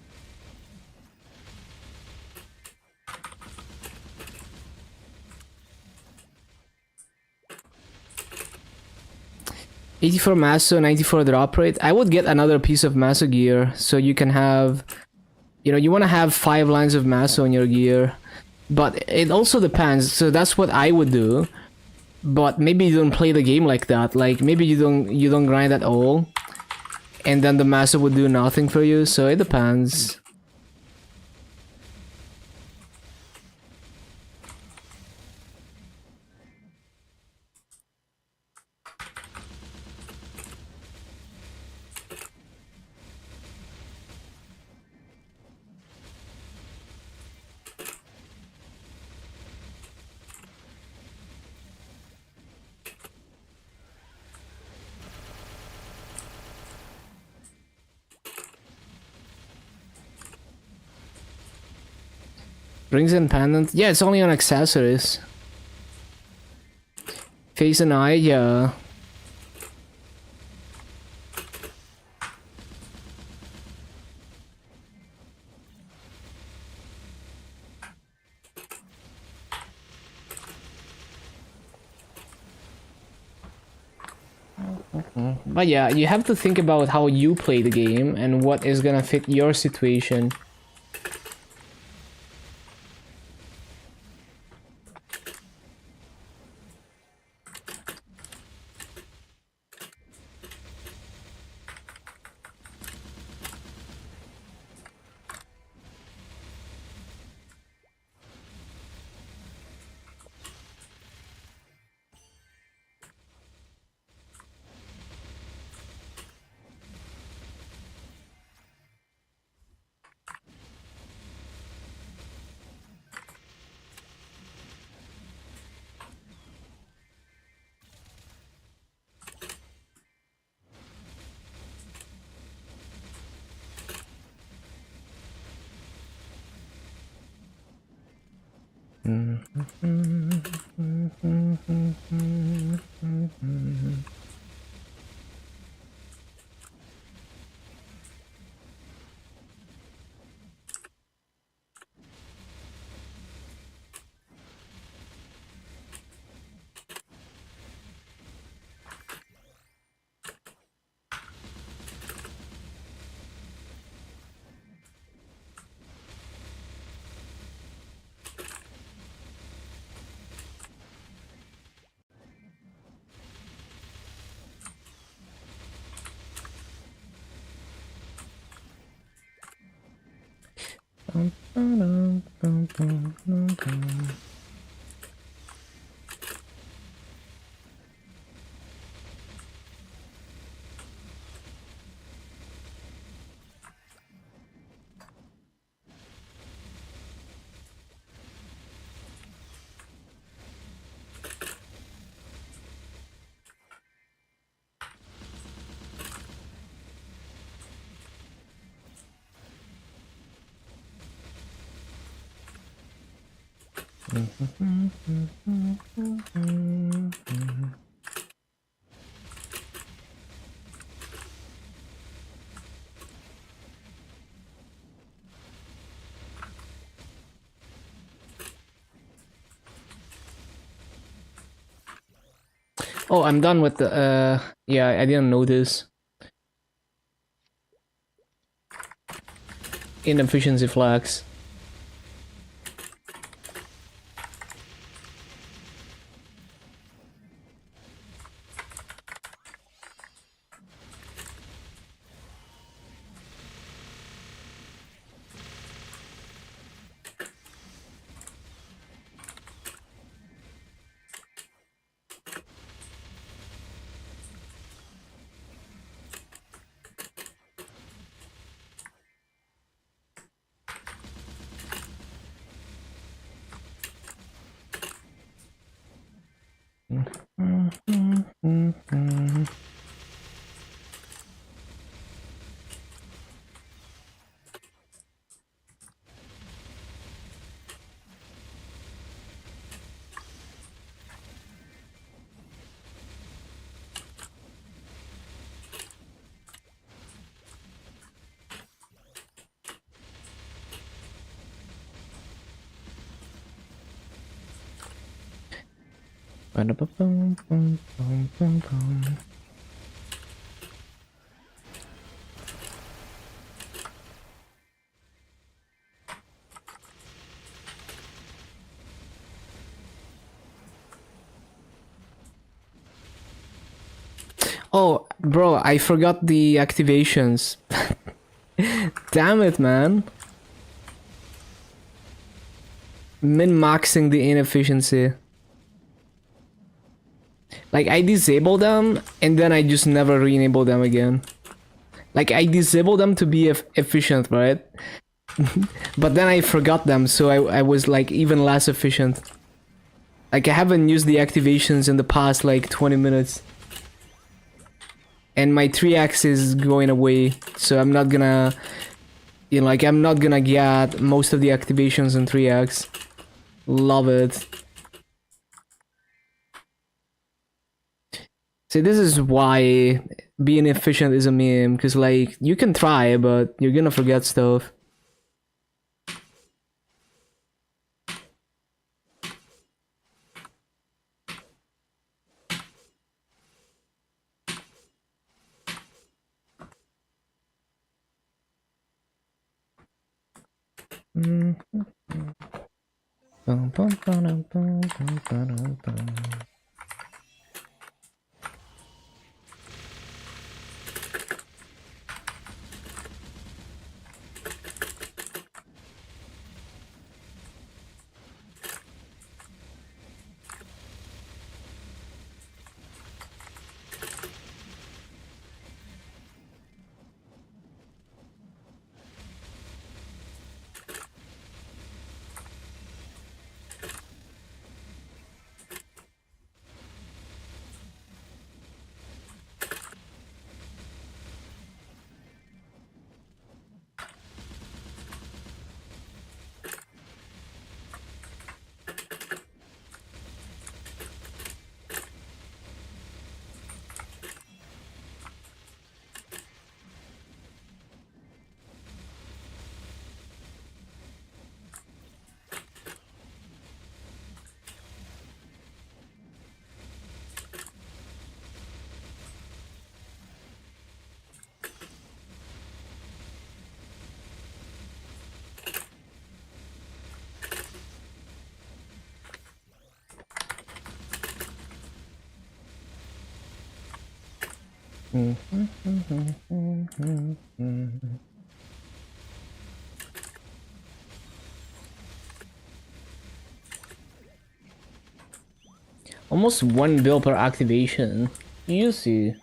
$84 masso, 94 drop rate. I would get another piece of masso gear so you can have, you want to have 5 lines of masso in your gear, but it also depends. So that's what I would do, but maybe you don't play the game like that. Like maybe you don't grind at all, and then the masso would do nothing for you. So it depends. Rings and pendant. Yeah, it's only on accessories. Face and eye, yeah. But yeah, you have to think about how you play the game and what is gonna fit your situation. Oh, I'm done with the yeah, I didn't notice. Inefficiency flags. Oh, bro, I forgot the activations. Damn it, man. Min-maxing the inefficiency. Like, I disable them, and then I just never re-enable them again. Like, I disable them to be efficient, right? But then I forgot them, so I was, like, even less efficient. Like, I haven't used the activations in the past, like, 20 minutes. And my 3x is going away, so I'm not gonna... You know, like, I'm not gonna get most of the activations in 3x. Love it. See, this is why being efficient is a meme, because, like, you can try, but you're gonna forget stuff. Almost 1 bill per activation. You see.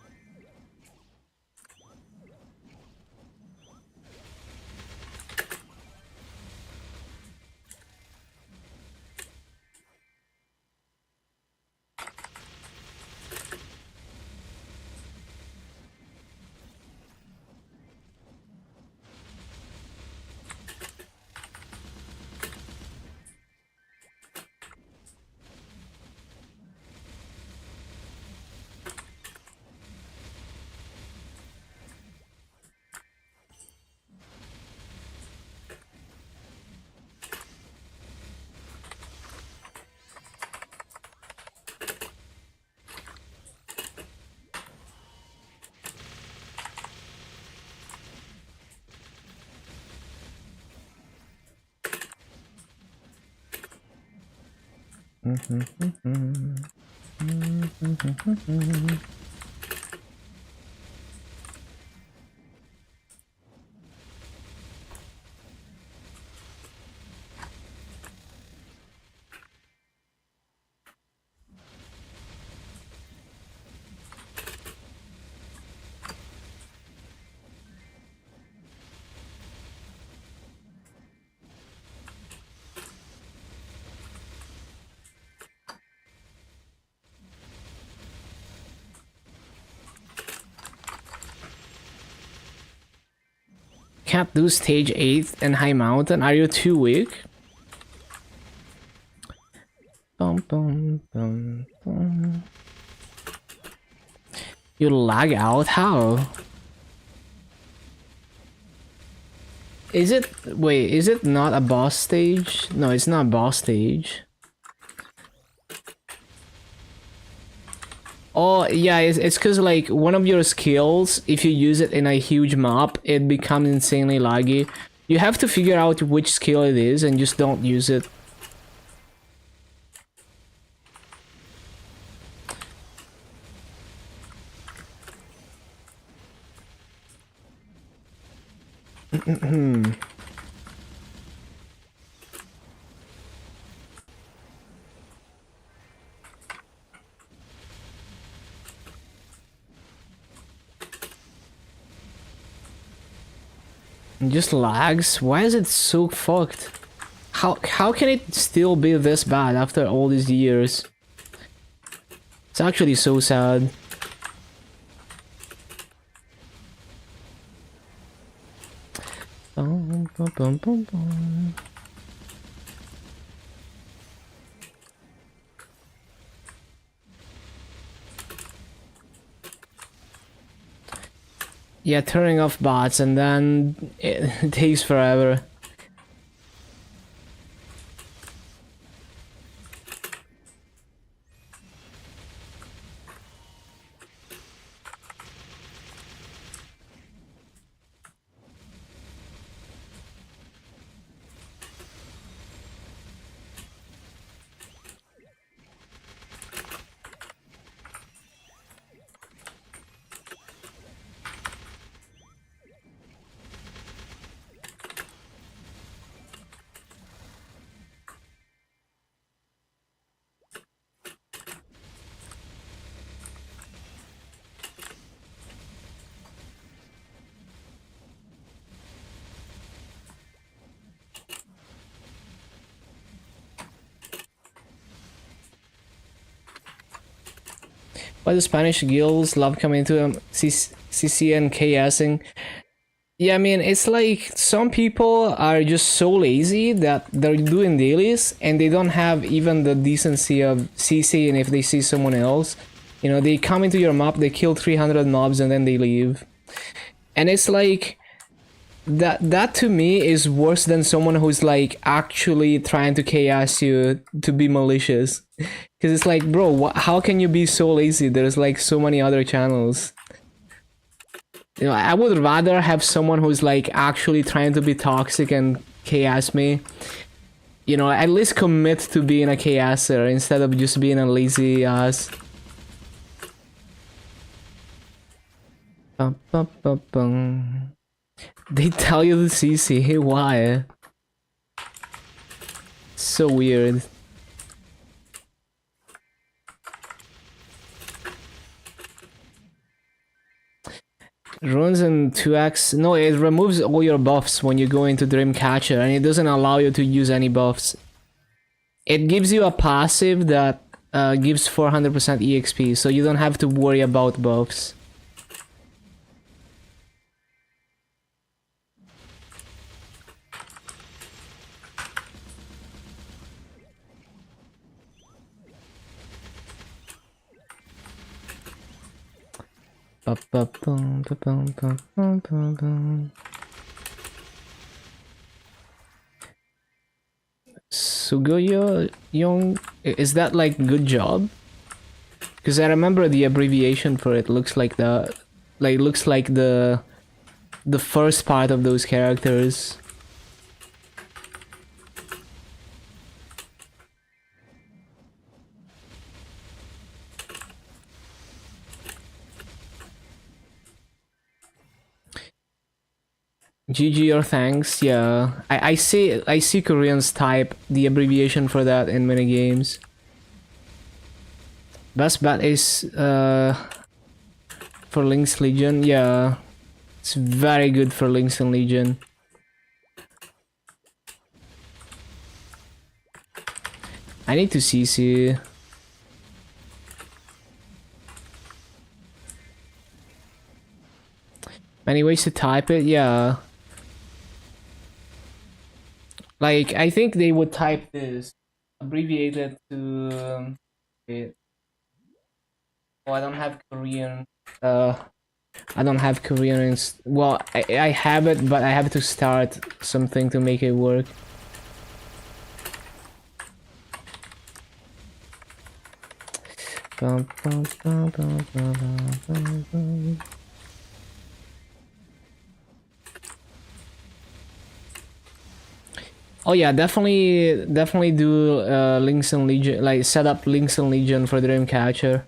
Can't do stage 8 and high mountain. Are you too weak? Bum, bum, bum, bum. You lag out? How? Is it... Wait, is it not a boss stage? No, it's not a boss stage. Oh, yeah, it's because, like, one of your skills, if you use it in a huge map, it becomes insanely laggy. You have to figure out which skill it is and just don't use it. It just lags? Why is it so fucked? How can it still be this bad after all these years? It's actually so sad. Bum, bum, bum, bum, bum. Yeah, turning off bots and then it takes forever. Why the Spanish guilds love coming to CC and KSing? Yeah, I mean, it's like some people are just so lazy that they're doing dailies and they don't have even the decency of CC, and if they see someone else, you know, they come into your map, they kill 300 mobs and then they leave. And it's like, that to me is worse than someone who's like actually trying to chaos you to be malicious. Because it's like, bro, how can you be so lazy? There's like so many other channels. You know, I would rather have someone who's like actually trying to be toxic and chaos me. You know, at least commit to being a chaoser instead of just being a lazy ass. Bum, bum, bum, bum. They tell you to CC, why? So weird. Runes in 2x, no, it removes all your buffs when you go into Dreamcatcher, and it doesn't allow you to use any buffs. It gives you a passive that gives 400% EXP, so you don't have to worry about buffs. Sugoyo Young, is that like good job? Because I remember the abbreviation for it looks like the, looks like the first part of those characters. GG or thanks, yeah. I see Koreans type the abbreviation for that in many games. Best bet is for Link's Legion, yeah. It's very good for Link's and Legion. I need to CC. Many ways to type it, yeah. Like, I think they would type this abbreviated to wait. Oh, I don't have Korean. I don't have Korean. Well, I have it, but I have to start something to make it work. Bum, bum, bum, bum, bum, bum, bum. Oh yeah, definitely do Links and Legion, like set up Links and Legion for Dreamcatcher.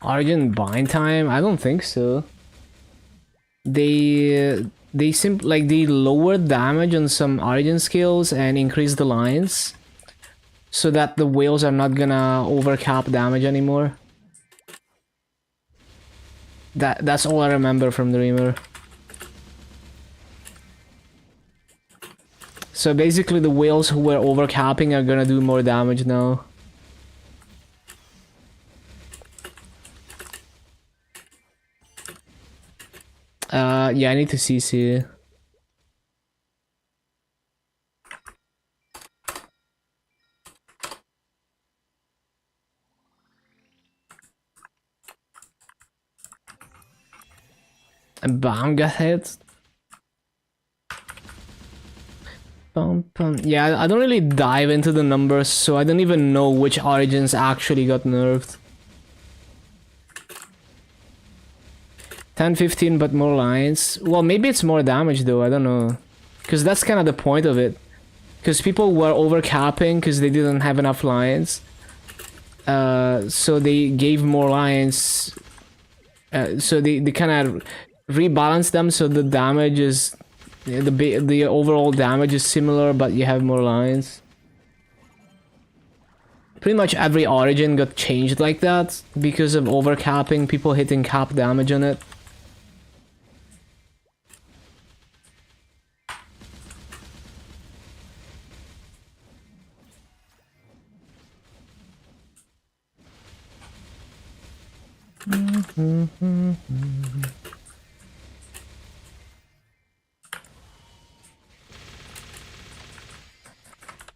Origin bind time? I don't think so. They they lowered damage on some Origin skills and increased the lines, so that the whales are not gonna overcap damage anymore. That's all I remember from Dreamer. So basically, the whales who were overcapping are gonna do more damage now. Yeah, I need to CC. And bam, got hit. Bum, bum. Yeah, I don't really dive into the numbers, so I don't even know which origins actually got nerfed. 10, 15, but more lines. Well, maybe it's more damage though, I don't know. Because that's kind of the point of it. Because people were overcapping because they didn't have enough lines. So they gave more lines. So they kind of rebalanced them so the damage is... The overall damage is similar, but you have more lines. Pretty much every origin got changed like that because of overcapping, people hitting cap damage on it.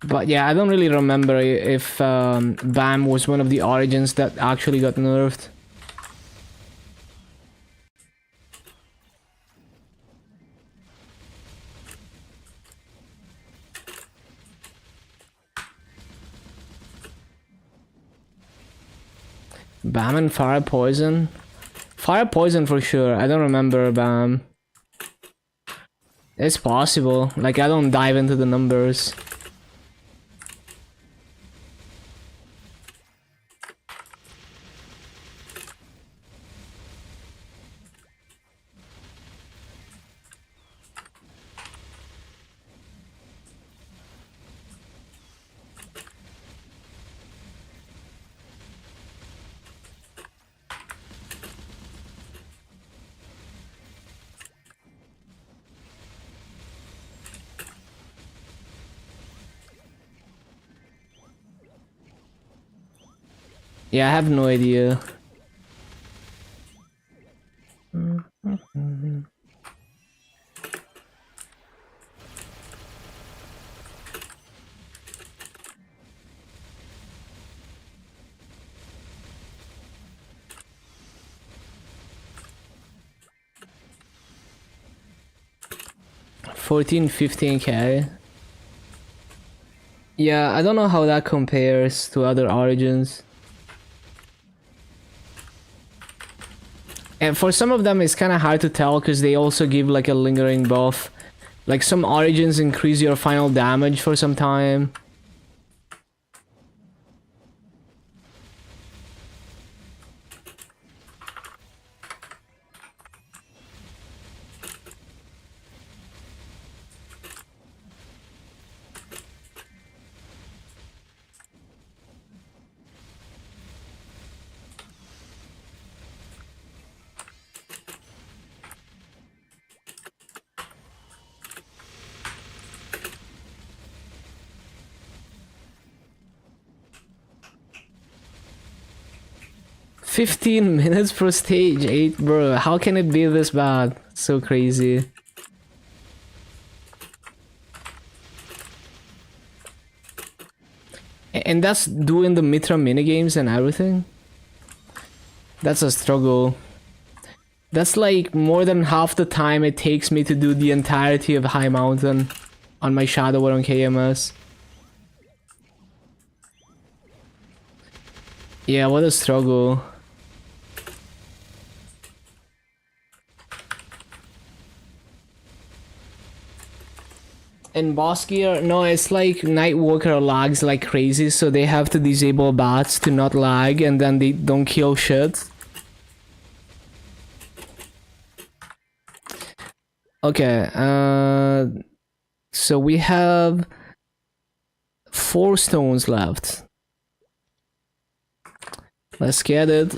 But yeah, I don't really remember if BAM was one of the origins that actually got nerfed. BAM and Fire Poison? Fire Poison for sure, I don't remember BAM. It's possible, like I don't dive into the numbers. Yeah, I have no idea. $14-15K. Yeah, I don't know how that compares to other Origins. And for some of them it's kind of hard to tell because they also give like a lingering buff. Like some Origins increase your final damage for some time. $15 per stage 8, bro. How can it be this bad? So crazy. And that's doing the Mitra minigames and everything? That's a struggle. That's like more than half the time it takes me to do the entirety of High Mountain on my Shadow or on KMS. Yeah, what a struggle. In boss gear, no, it's like Nightwalker lags like crazy, so they have to disable bats to not lag and then they don't kill shit. Okay, so we have 4 stones left. Let's get it.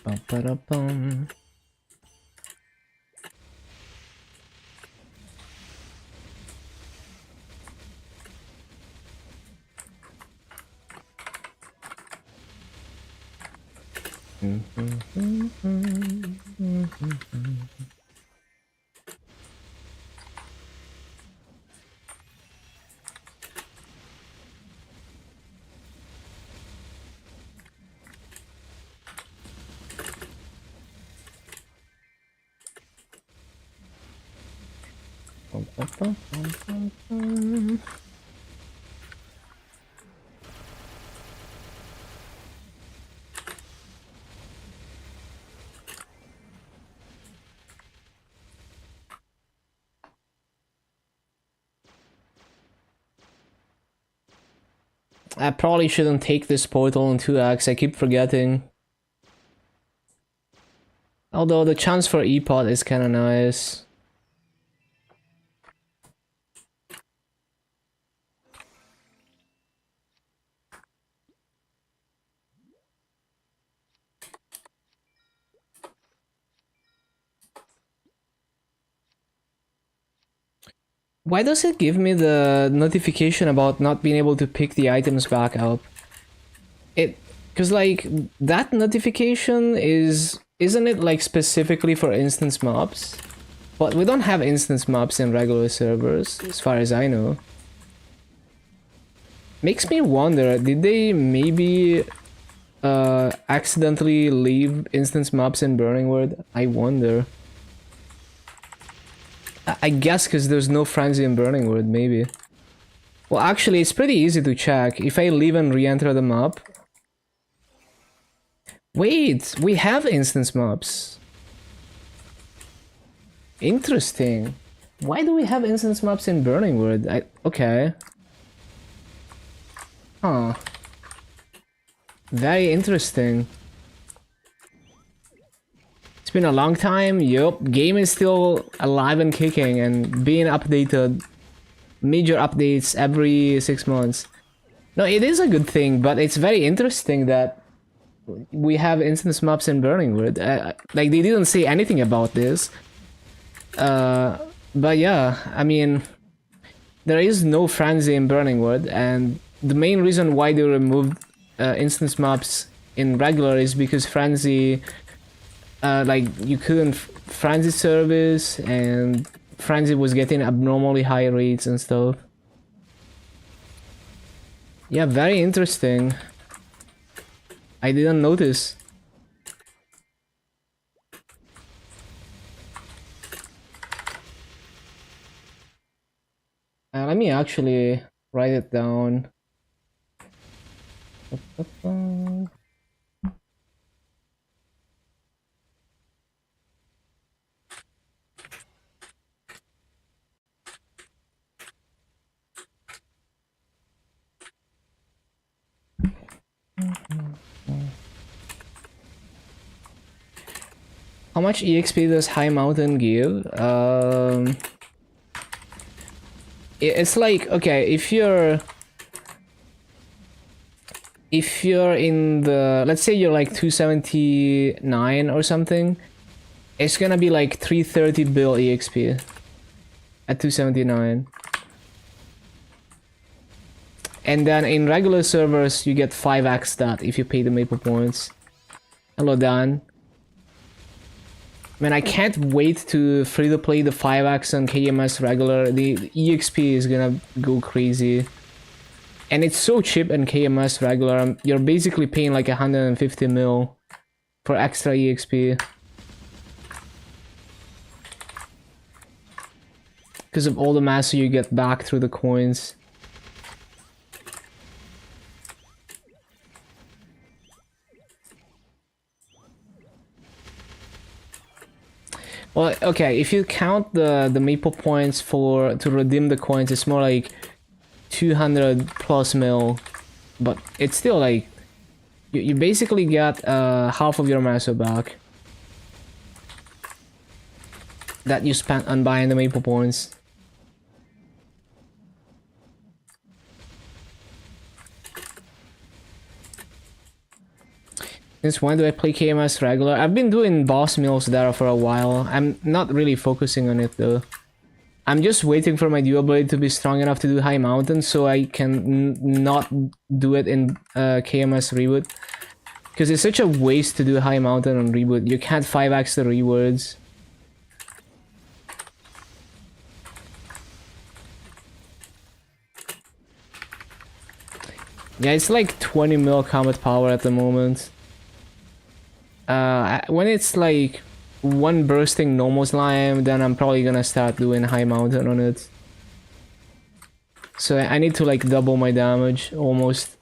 Ba-ba-da-bum. I probably shouldn't take this portal in 2x, I keep forgetting. Although the chance for E-Pot is kinda nice. Why does it give me the notification about not being able to pick the items back up? Cause like that notification isn't it like specifically for instance mobs? But we don't have instance mobs in regular servers, as far as I know. Makes me wonder, did they maybe accidentally leave instance mobs in Burning World? I wonder. I guess because there's no frenzy in Burning World, maybe. Well, actually, it's pretty easy to check. If I leave and re-enter the map... Wait, we have instance mobs. Interesting. Why do we have instance mobs in Burning World? Okay. Huh. Very interesting. It's been a long time. Yup, game is still alive and kicking and being updated. Major updates every 6 months. No, it is a good thing, but it's very interesting that we have instance maps in Burning World. Like, they didn't say anything about this. But yeah, I mean, there is no frenzy in Burning World, and the main reason why they removed instance maps in regular is because frenzy, like, you couldn't frenzy service, and frenzy was getting abnormally high rates and stuff. Yeah, very interesting. I didn't notice. Let me actually write it down. How much EXP does High Mountain give? It's like, okay, if you're in the, let's say you're like 279 or something, it's gonna be like 330 bill EXP at 279. And then in regular servers you get 5x that if you pay the maple points. Hello Dan. Man, I can't wait to free to play the 5x on KMS regular. The EXP is gonna go crazy. And it's so cheap in KMS regular. You're basically paying like 150 mil for extra EXP. Because of all the master you get back through the coins. Well, okay, if you count the maple points to redeem the coins, it's more like 200 plus mil, but it's still like you basically get half of your master back that you spent on buying the maple points. Since when do I play KMS regular? I've been doing boss mills there for a while. I'm not really focusing on it though. I'm just waiting for my dual blade to be strong enough to do High Mountain so I can not do it in KMS reboot. Because it's such a waste to do High Mountain on reboot. You can't 5x the rewards. Yeah, it's like 20 mil combat power at the moment. When it's like one bursting normal slime, then I'm probably gonna start doing High Mountain on it. So I need to like double my damage almost.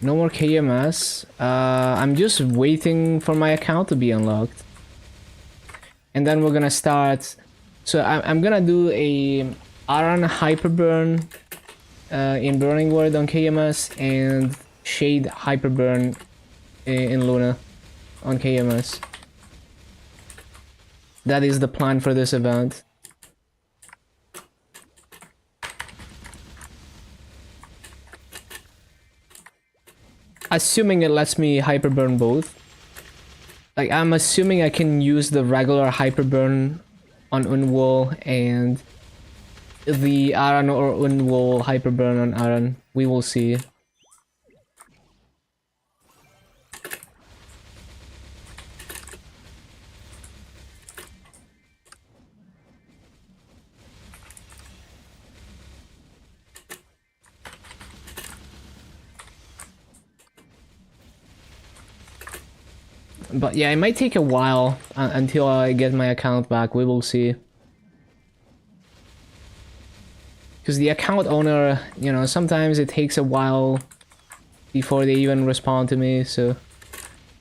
No more KMS. I'm just waiting for my account to be unlocked. And then we're gonna start. So I'm gonna do a Aran Hyperburn in Burning World on KMS and Shade Hyperburn in Luna on KMS. That is the plan for this event. assuming it lets me hyperburn both. Like, I'm assuming I can use the regular hyperburn on Unwol and the Aran or Unwol hyperburn on Aran. We will see. But yeah, it might take a while until I get my account back. We will see. Because the account owner, you know, sometimes it takes a while before they even respond to me, so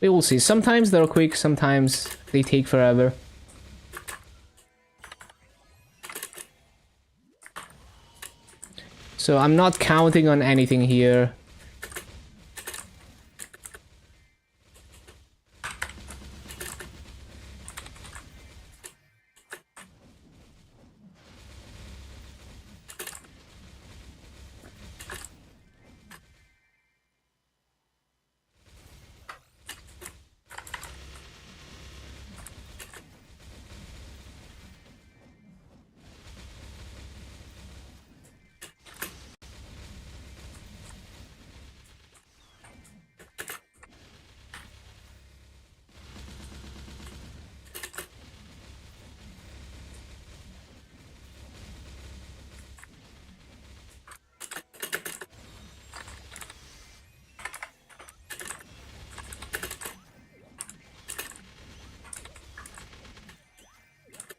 we will see. Sometimes they're quick, sometimes they take forever. So I'm not counting on anything here.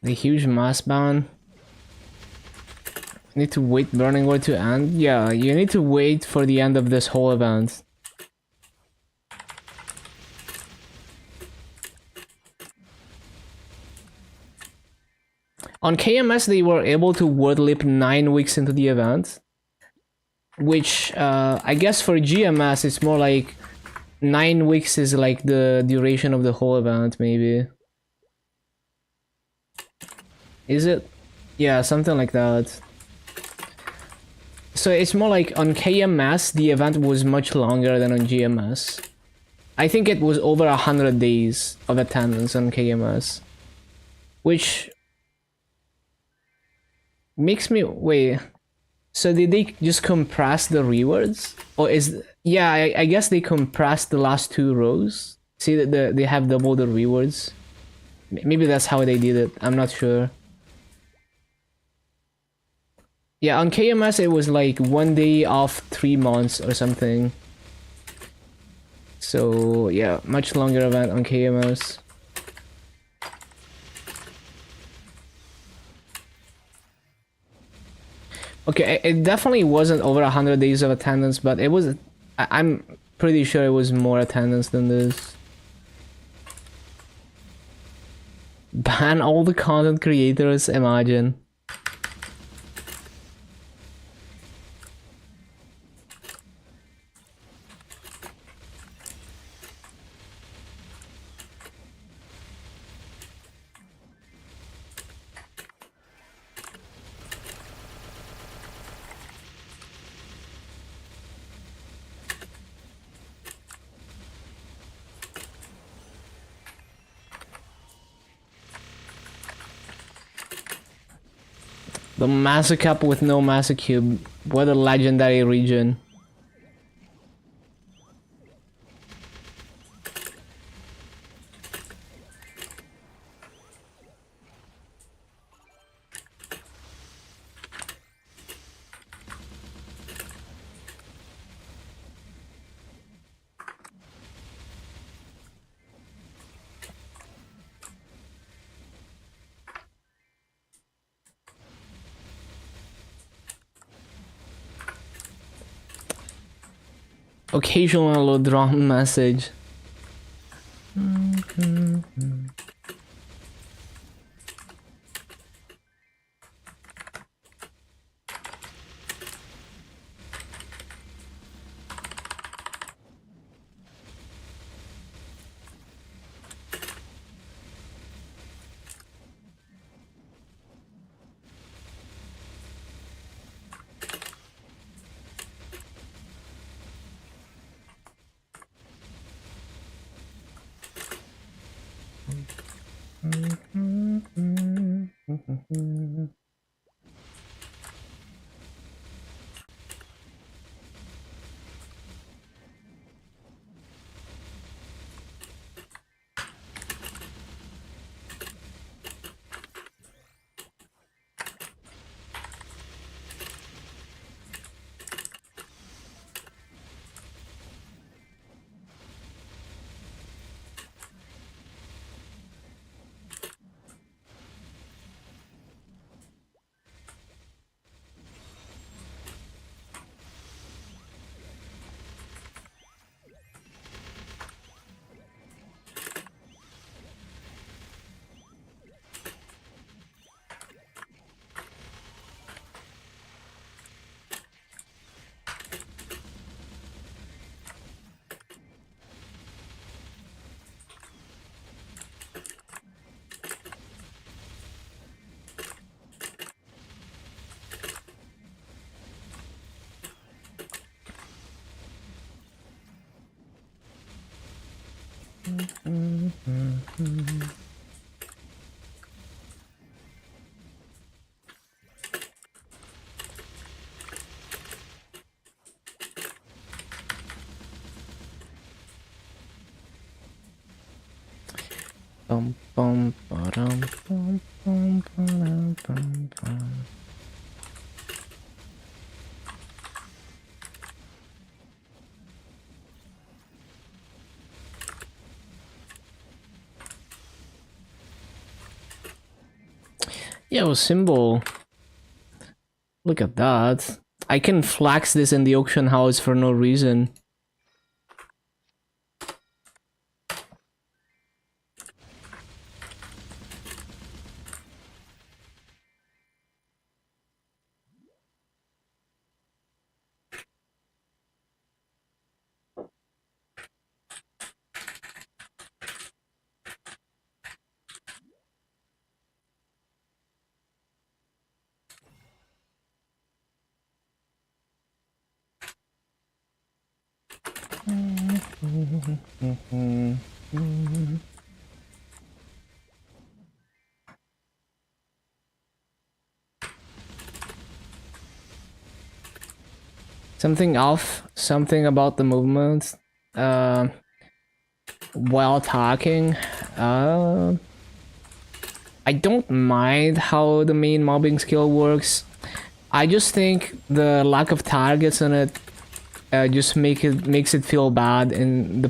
The huge mass ban. Need to wait Burning War to end? Yeah, you need to wait for the end of this whole event. On KMS they were able to word lip 9 weeks into the event. Which, I guess for GMS it's more like 9 weeks is like the duration of the whole event, maybe. Is it? Yeah, something like that. So it's more like on KMS the event was much longer than on GMS. I think it was over 100 days of attendance on KMS. Which makes me... wait. So did they just compress the rewards? Or is... yeah, I guess they compressed the last 2 rows. See that they have double the rewards. Maybe that's how they did it. I'm not sure. Yeah, on KMS it was like 1 day off 3 months or something. So yeah, much longer event on KMS. Okay, it definitely wasn't over 100 days of attendance, but it was... I'm pretty sure it was more attendance than this. Ban all the content creators, imagine. The Massacap with no Massacube. What a legendary region. Occasional holodrum message. Bum, bum, ba-dum, bum, bum, ba-dum, bum, bum. Yo, symbol. Look at that. I can flex this in the auction house for no reason. Something off, something about the movement. While talking, I don't mind how the main mobbing skill works. I just think the lack of targets on it just makes it feel bad in the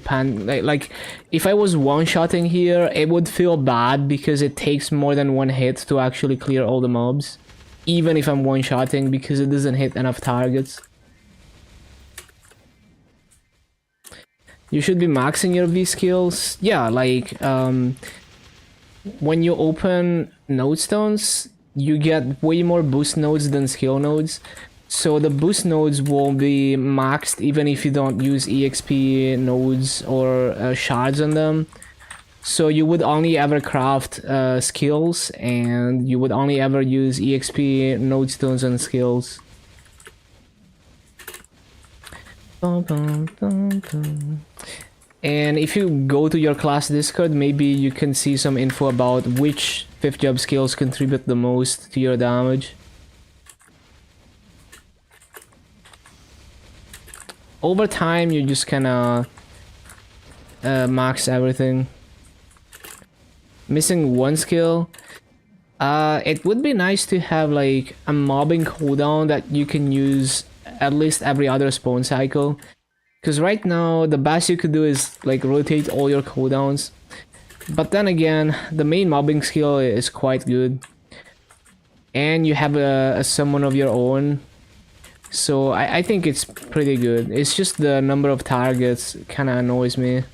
like if I was one-shotting here, it would feel bad because it takes more than one hit to actually clear all the mobs, even if I'm one-shotting, because it doesn't hit enough targets. You should be maxing your V skills. Yeah, like when you open node stones, you get way more boost nodes than skill nodes. So the boost nodes will be maxed even if you don't use EXP nodes or shards on them. So you would only ever craft skills, and you would only ever use EXP node stones and skills. And if you go to your class Discord, maybe you can see some info about which 5th job skills contribute the most to your damage. Over time, you just kinda max everything. Missing one skill. It would be nice to have like a mobbing cooldown that you can use at least every other spawn cycle. Because right now, the best you could do is like rotate all your cooldowns. But then again, the main mobbing skill is quite good. And you have a summon of your own. So I think it's pretty good. It's just the number of targets kind of annoys me.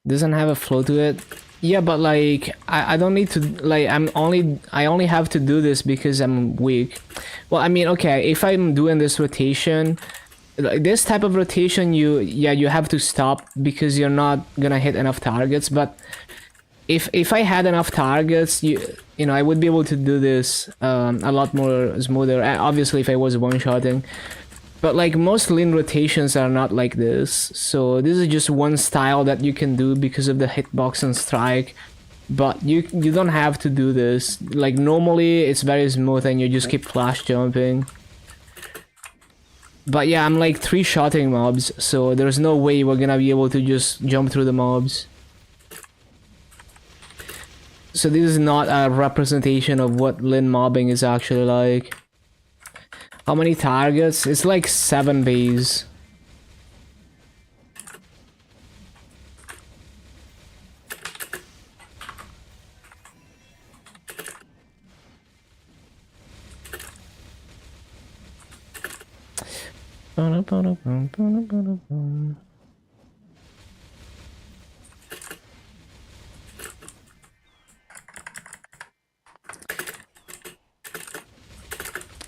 Doesn't have a flow to it. Yeah, but like I don't need to, like I only have to do this because I'm weak. Well, I mean, okay, if I'm doing this rotation, like, this type of rotation, you have to stop because you're not gonna hit enough targets. But if I had enough targets, you know, I would be able to do this a lot more smoother. Obviously, if I was one-shotting. But like most lane rotations are not like this, so this is just one style that you can do because of the hitbox and strike. But you don't have to do this. Like normally it's very smooth and you just keep flash jumping. But yeah, I'm like 3-shotting mobs, so there's no way we're gonna be able to just jump through the mobs. So this is not a representation of what lane mobbing is actually like. How many targets? It's like 7 bays.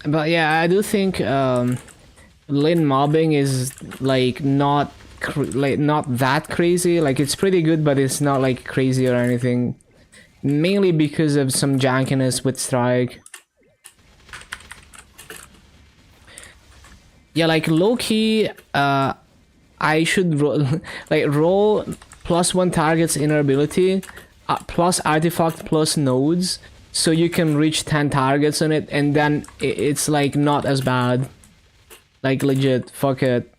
But yeah, I do think lane mobbing is like not that crazy. Like it's pretty good, but it's not like crazy or anything. Mainly because of some jankiness with strike. Yeah, like low key, I should roll like roll +1 target's inner ability, plus artifact plus nodes. So you can reach 10 targets on it, and then it's like not as bad. Like legit, fuck it.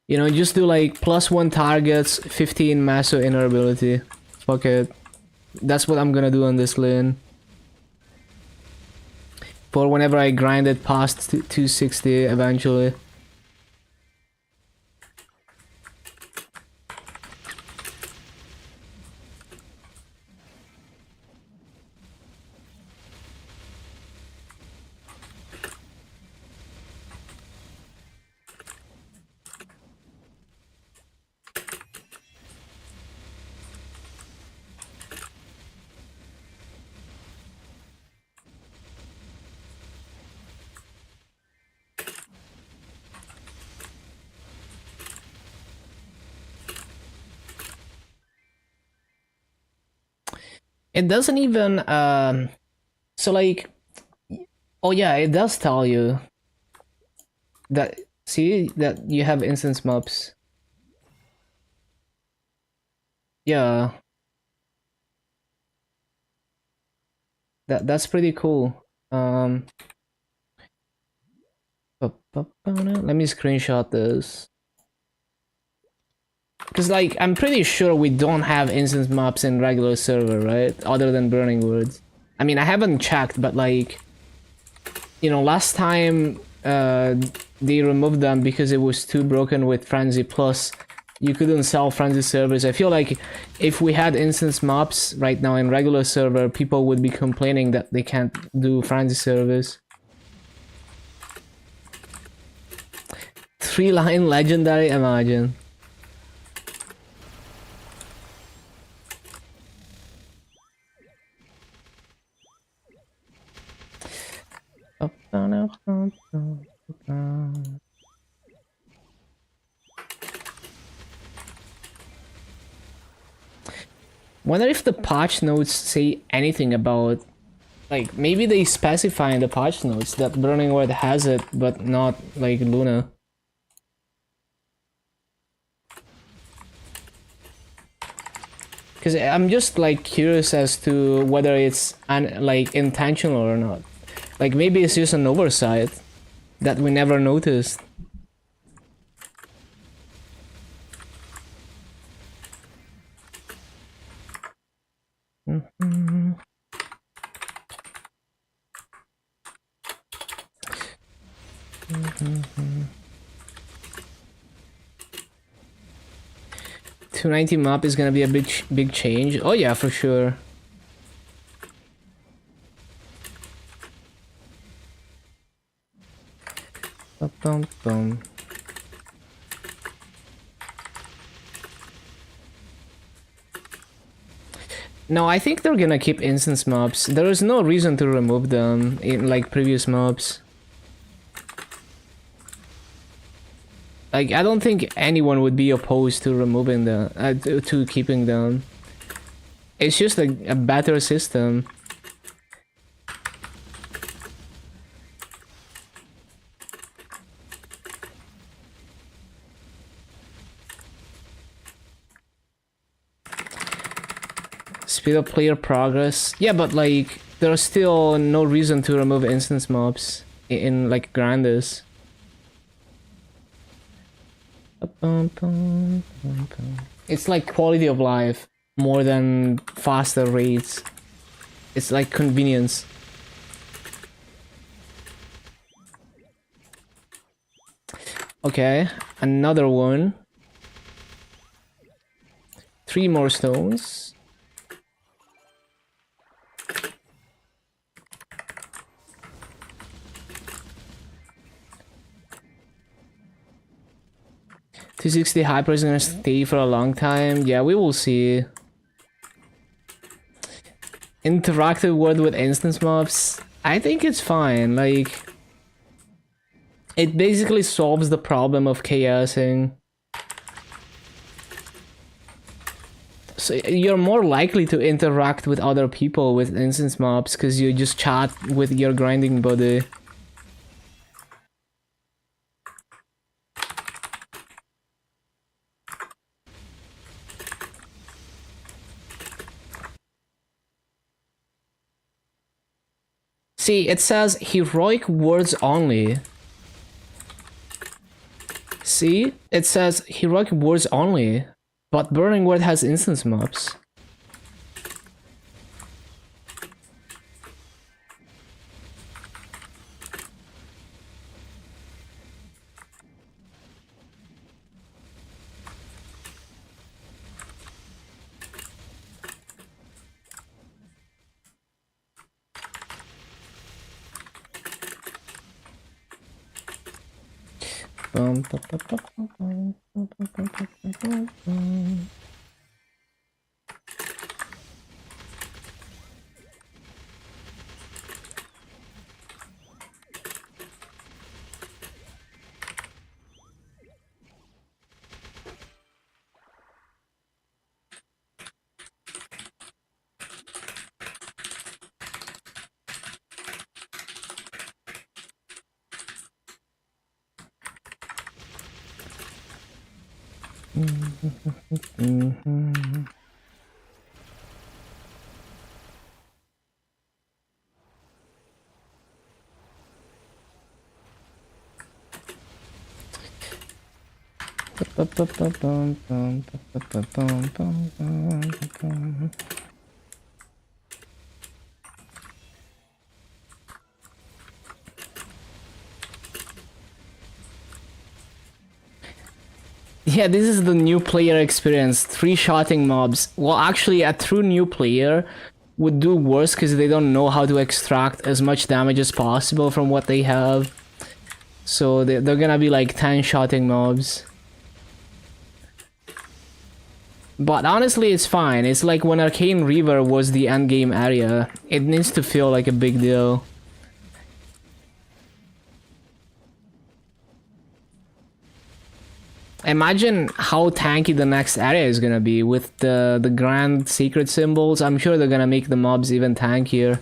You know, just do like +1 targets, 15 masso inner ability. Fuck it. That's what I'm gonna do on this lane. For whenever I grind it past 260 eventually. It doesn't even so like, oh yeah, it does tell you that, see that you have instance mobs. Yeah, that's pretty cool. Let me screenshot this. Because, like, I'm pretty sure we don't have instance mobs in regular server, right? Other than Burning Woods. I mean, I haven't checked, but, like, you know, last time they removed them because it was too broken with Frenzy. Plus, you couldn't sell Frenzy servers. I feel like if we had instance mobs right now in regular server, people would be complaining that they can't do Frenzy servers. 3-line legendary, imagine. Wonder if the patch notes say anything about, like, maybe they specify in the patch notes that Burning Word has it, but not like Luna. Because I'm just like curious as to whether it's like intentional or not. Like maybe it's just an oversight that we never noticed. Mm-hmm. Mm-hmm. 290 map is gonna be a big change. Oh yeah, for sure. Bum, bum. No, I think they're gonna keep instance mobs. There is no reason to remove them in like previous mobs. Like, I don't think anyone would be opposed to removing them, to keeping them. It's just a better system. Speed up player progress. Yeah, but like, there's still no reason to remove instance mobs in like Grandis. It's like quality of life more than faster rates. It's like convenience. Okay, another one. 3 more stones. $260 hyper is gonna stay for a long time. Yeah, we will see. Interactive world with instance mobs. I think it's fine. Like, it basically solves the problem of chaosing. So you're more likely to interact with other people with instance mobs because you just chat with your grinding buddy. See, it says heroic words only. See? It says heroic words only. But Burning Word has instance mobs. Yeah, this is the new player experience. 3-shotting mobs. Well, actually, a true new player would do worse because they don't know how to extract as much damage as possible from what they have. So they're gonna be like 10-shotting mobs. But honestly, it's fine. It's like when Arcane Reaver was the endgame area. It needs to feel like a big deal. Imagine how tanky the next area is gonna be with the grand secret symbols. I'm sure they're gonna make the mobs even tankier.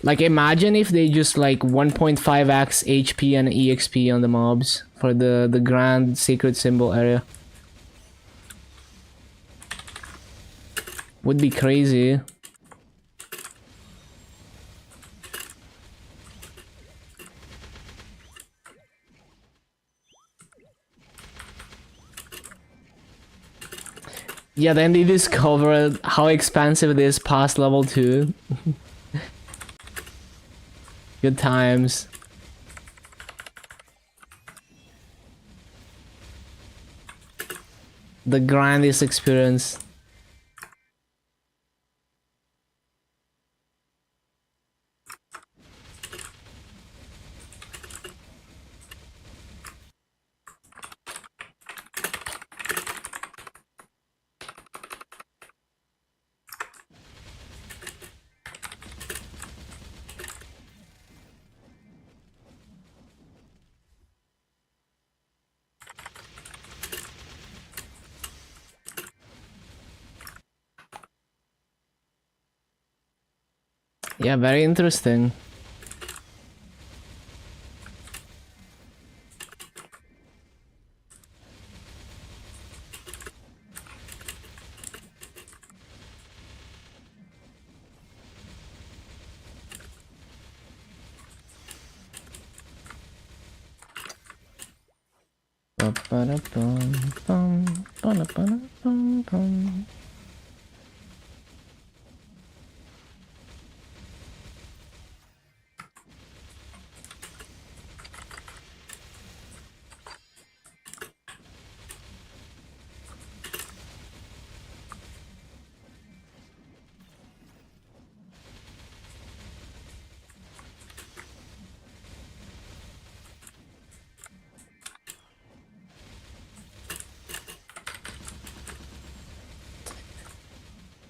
Like, imagine if they just like 1.5x HP and EXP on the mobs for the grand secret symbol area. Would be crazy. Yeah, then they discovered how expensive it is past level 2. Good times. The grandest experience. Yeah, very interesting.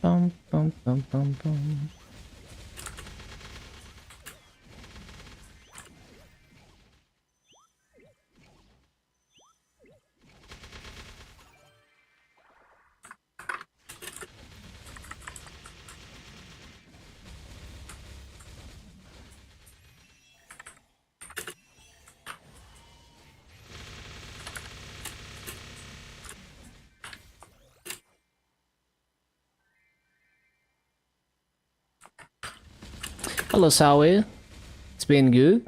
Bum, bum, bum, bum, bum. Hello, Sawi. It's been good.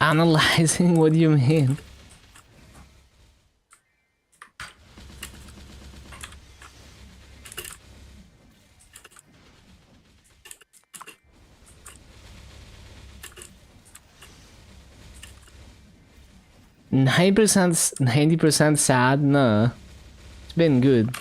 Analyzing? What do you mean? %, 90% sad? No. It's been good.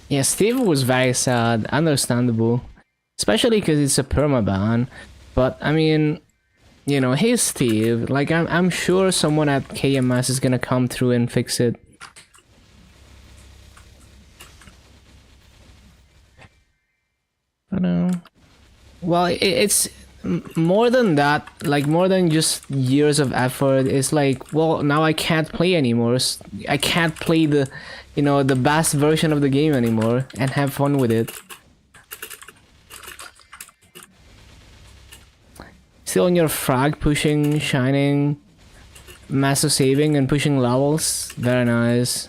Yeah, Steve was very sad, understandable. Especially because it's a permaban. But, I mean, you know, he's Steve. Like, I'm sure someone at KMS is gonna come through and fix it. But, well, it's more than that, like more than just years of effort. It's like, well, now I can't play anymore. I can't play the, you know, the best version of the game anymore and have fun with it. Still on your frag, pushing, shining, massive saving and pushing levels. Very nice.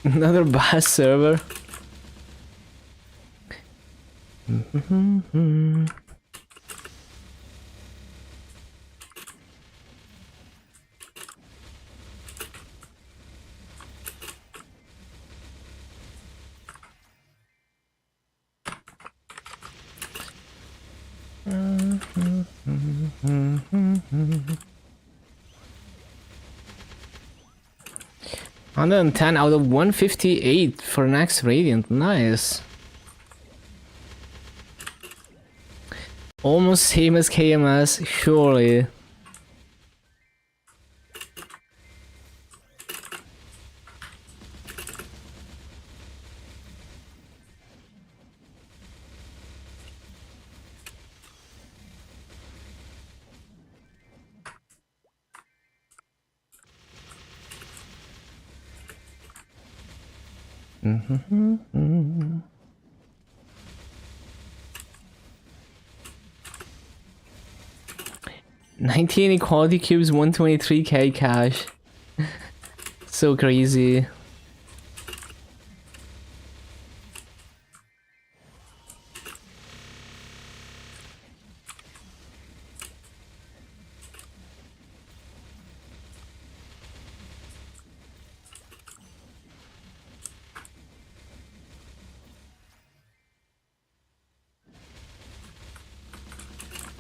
Another bass server. $110 out of 158 for next Radiant. Nice. Almost same as KMS, surely. Mm-hmm. 19 equality cubes, 123k cash. So crazy.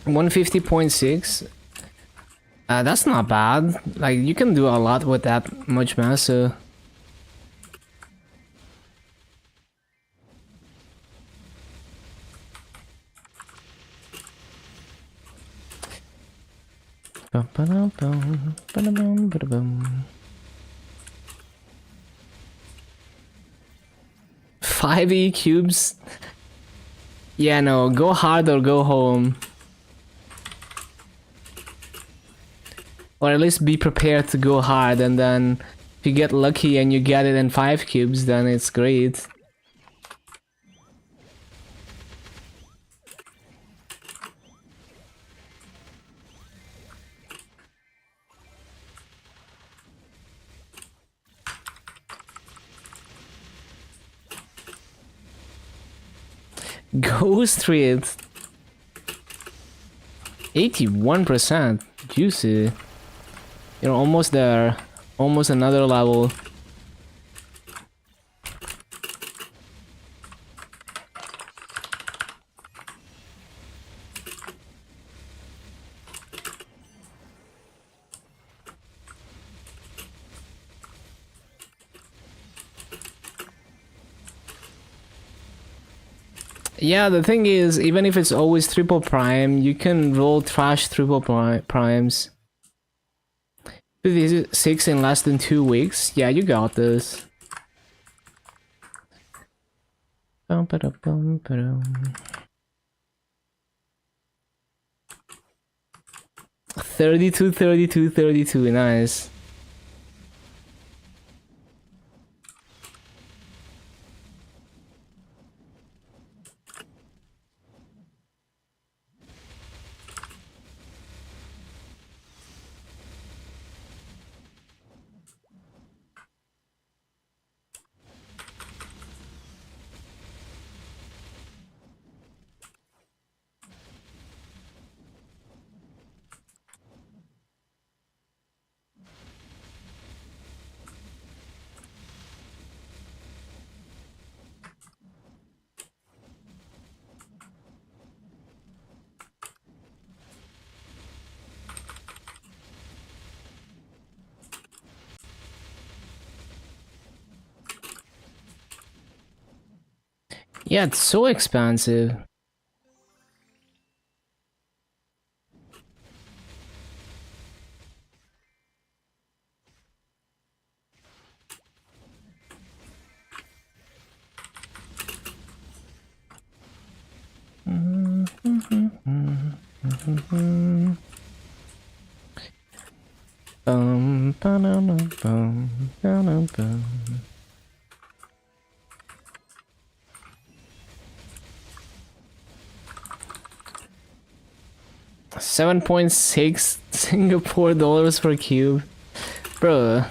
$150.6. That's not bad. Like, you can do a lot with that much massa. Five E cubes. Yeah, no, go hard or go home. Or at least be prepared to go hard, and then if you get lucky and you get it in 5 cubes, then it's great. Go Street. 81%. Juicy. You're almost there. Almost another level. Yeah, the thing is, even if it's always triple prime, you can roll trash triple primes. 56 in less than 2 weeks. Yeah, you got this. 32, 32, 32. Nice. Yeah, it's so expensive. Ba-dum, ba-dum. 7.6 Singapore dollars per cube. Bro.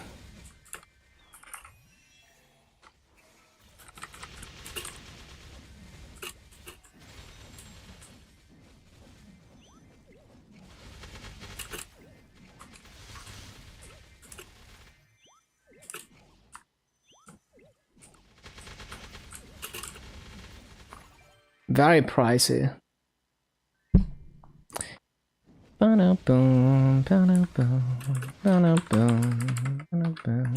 Very pricey. Ba-dum, ba-dum, ba-dum, ba-dum.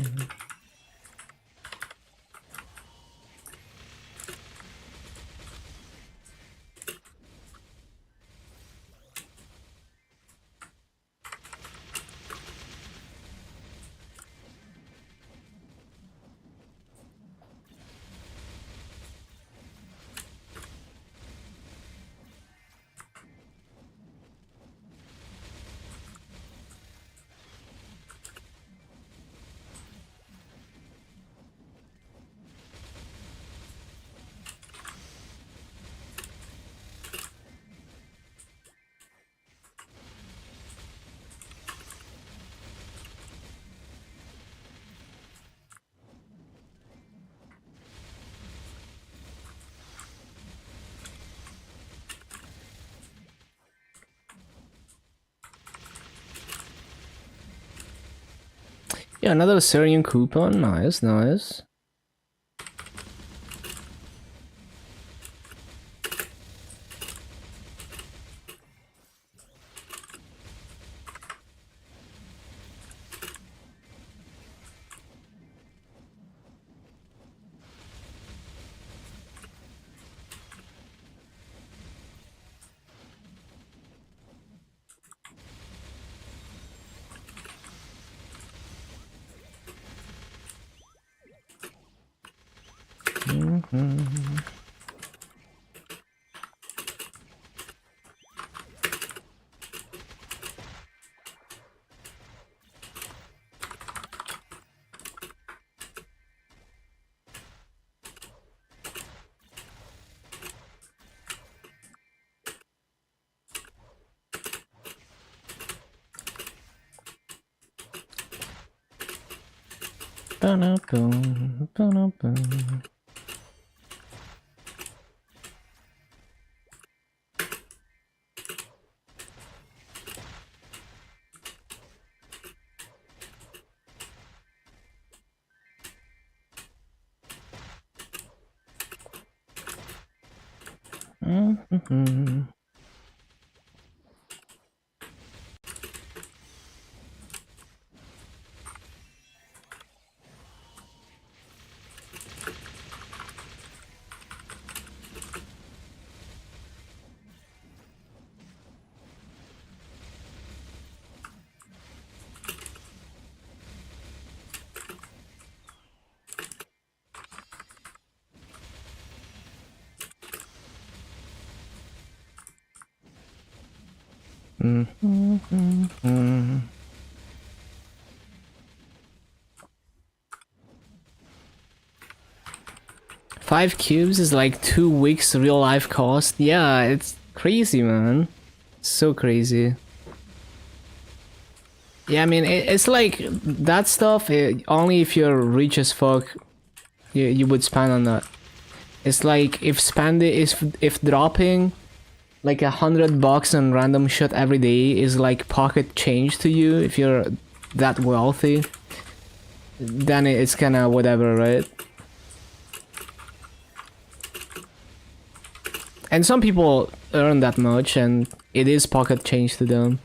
Yeah, another Syrian coupon. Nice, nice. Ba-da-boom, ba-da-boom. Mhm. 5 cubes is like 2 weeks real life cost. Yeah, it's crazy, man. So crazy. Yeah, I mean, it's like that stuff. Only if you're rich as fuck, you would spend on that. It's like if dropping like $100 on random shit every day is like pocket change to you. If you're that wealthy, then it's kind of whatever, right? And some people earn that much, and it is pocket change to them.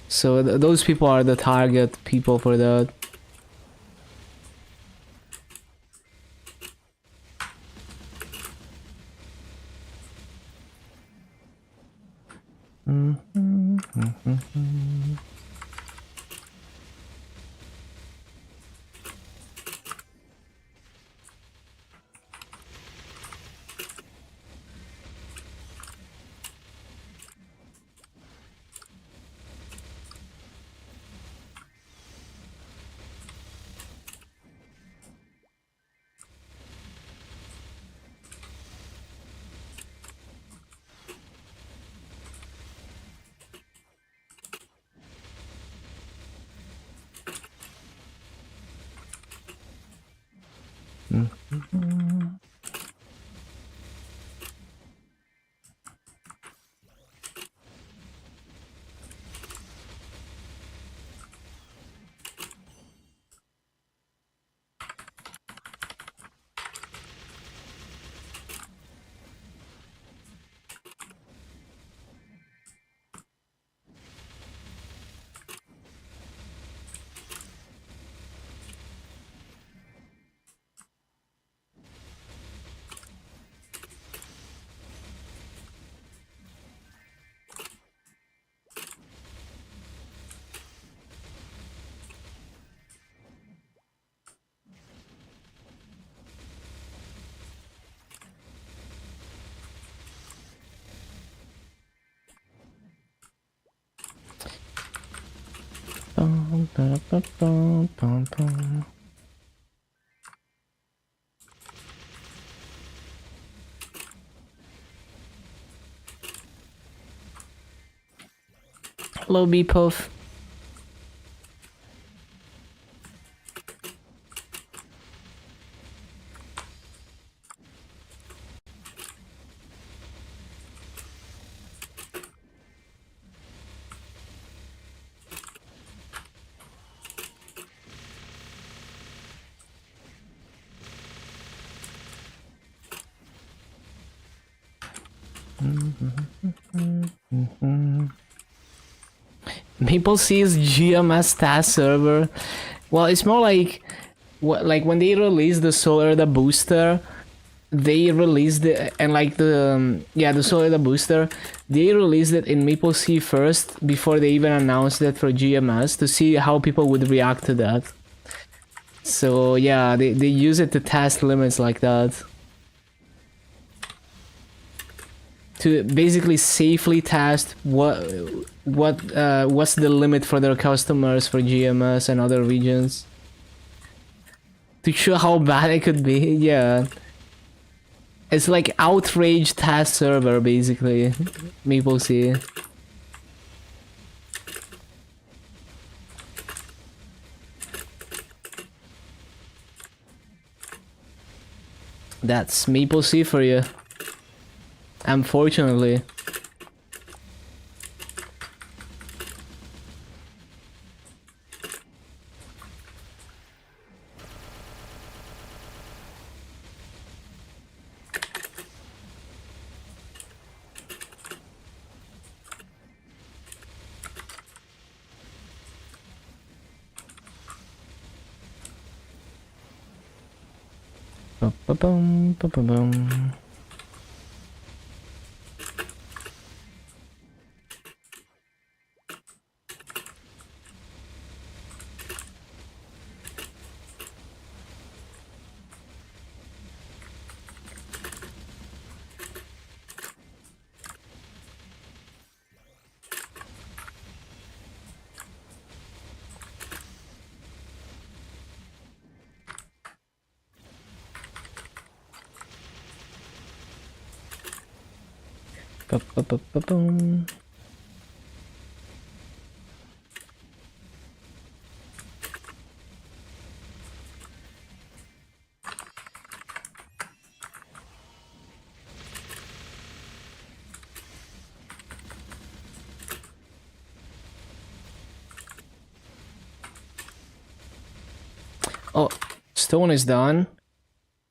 So those people are the target people for that. Hello, Beepuff. Maple C's GMS test server. Well, it's more like like when they released the Solar the booster, they released it, and like the yeah, the Solar the booster, they released it in Maple C first before they even announced it for GMS to see how people would react to that. So yeah, they use it to test limits like that. To basically safely test what's the limit for their customers for GMS and other regions. To show how bad it could be, yeah. It's like outrage test server basically. Maple C. That's Maple C for you. Unfortunately. Ba-ba-bum, ba-ba-bum. Ba-ba-ba-ba-bum. Oh, stone is done.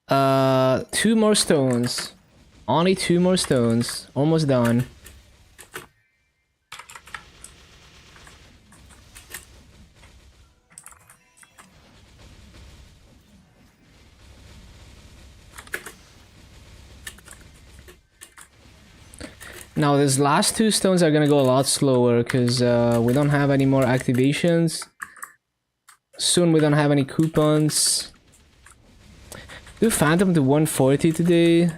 2 more stones. Only 2 more stones. Almost done. Now these last 2 stones are gonna go a lot slower because we don't have any more activations. Soon we don't have any coupons. Do Phantom to 140 today.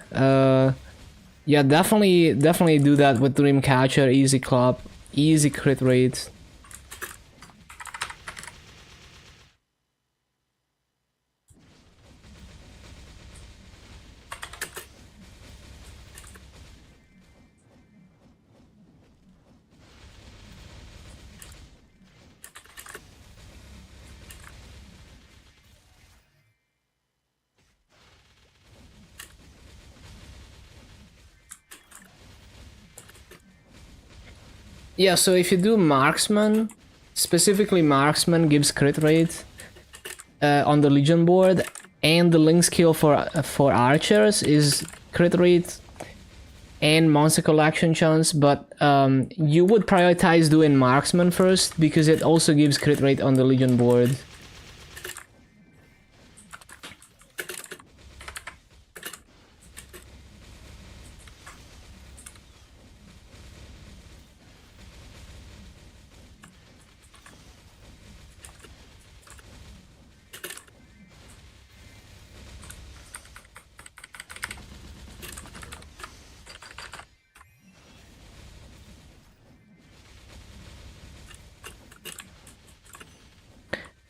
Yeah, definitely do that with Dreamcatcher, easy club, easy crit rate. Yeah, so if you do Marksman, specifically Marksman gives crit rate on the Legion board, and the link skill for archers is crit rate and monster collection chance, but you would prioritize doing Marksman first because it also gives crit rate on the Legion board.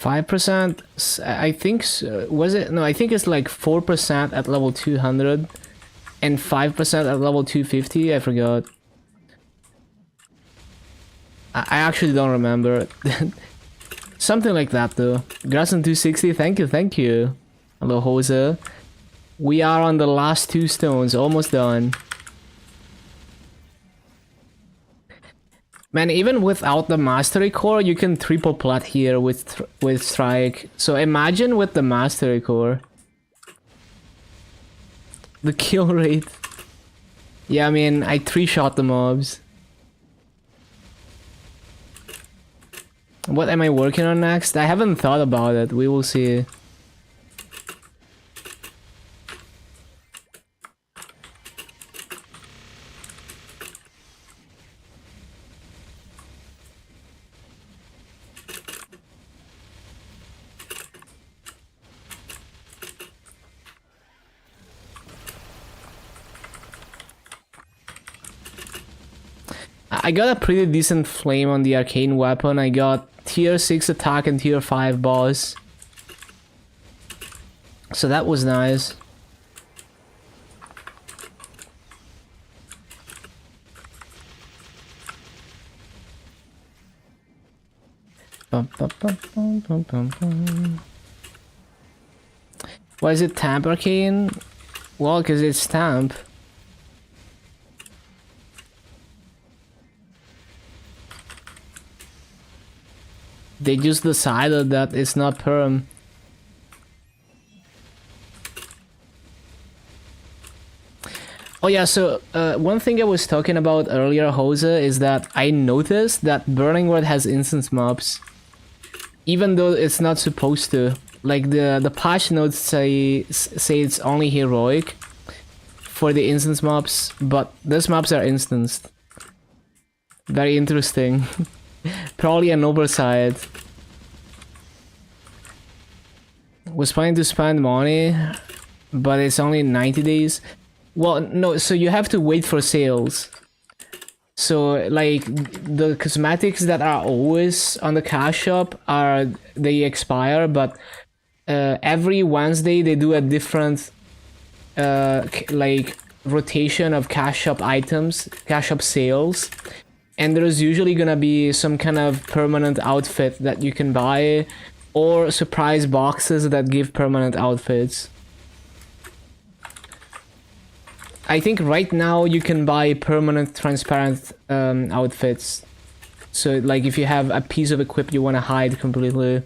%? I think, was it? No, I think it's like 4% at level 200 and 5% at level 250, I forgot. I actually don't remember. Something like that though. Grasson 260, thank you. Hello Hosa. We are on the last 2 stones, almost done. Man, even without the Mastery Core, you can triple plat here with Strike. So imagine with the Mastery Core. The kill rate. Yeah, I mean, I 3-shot the mobs. What am I working on next? I haven't thought about it. We will see. I got a pretty decent flame on the arcane weapon. I got tier 6 attack and tier 5 boss. So that was nice. Bum, bum, bum, bum, bum, bum, bum. Why is it Tamp Arcane? Well, because it's Tamp. They just decided that it's not perm. Oh yeah, so one thing I was talking about earlier, Jose, is that I noticed that Burning Word has instance mobs. Even though it's not supposed to. Like the patch notes say it's only heroic for the instance mobs, but these mobs are instanced. Very interesting. Probably an oversight. Was planning to spend money, but it's only 90 days. Well, no, so you have to wait for sales. So, like, the cosmetics that are always on the cash shop they expire, but every Wednesday they do a different, like, rotation of cash shop items, cash shop sales. And there's usually gonna be some kind of permanent outfit that you can buy, or surprise boxes that give permanent outfits. I think right now you can buy permanent transparent outfits. So like if you have a piece of equip you want to hide completely.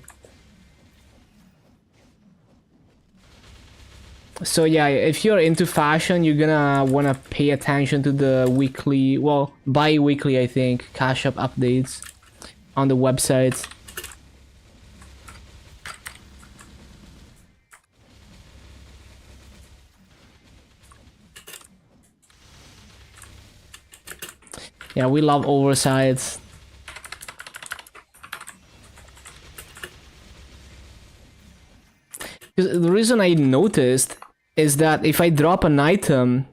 So yeah, if you're into fashion, you're gonna want to pay attention to the weekly, well, bi-weekly I think, cash up updates on the website. Yeah, we love oversights. The reason I noticed is that if I drop an item,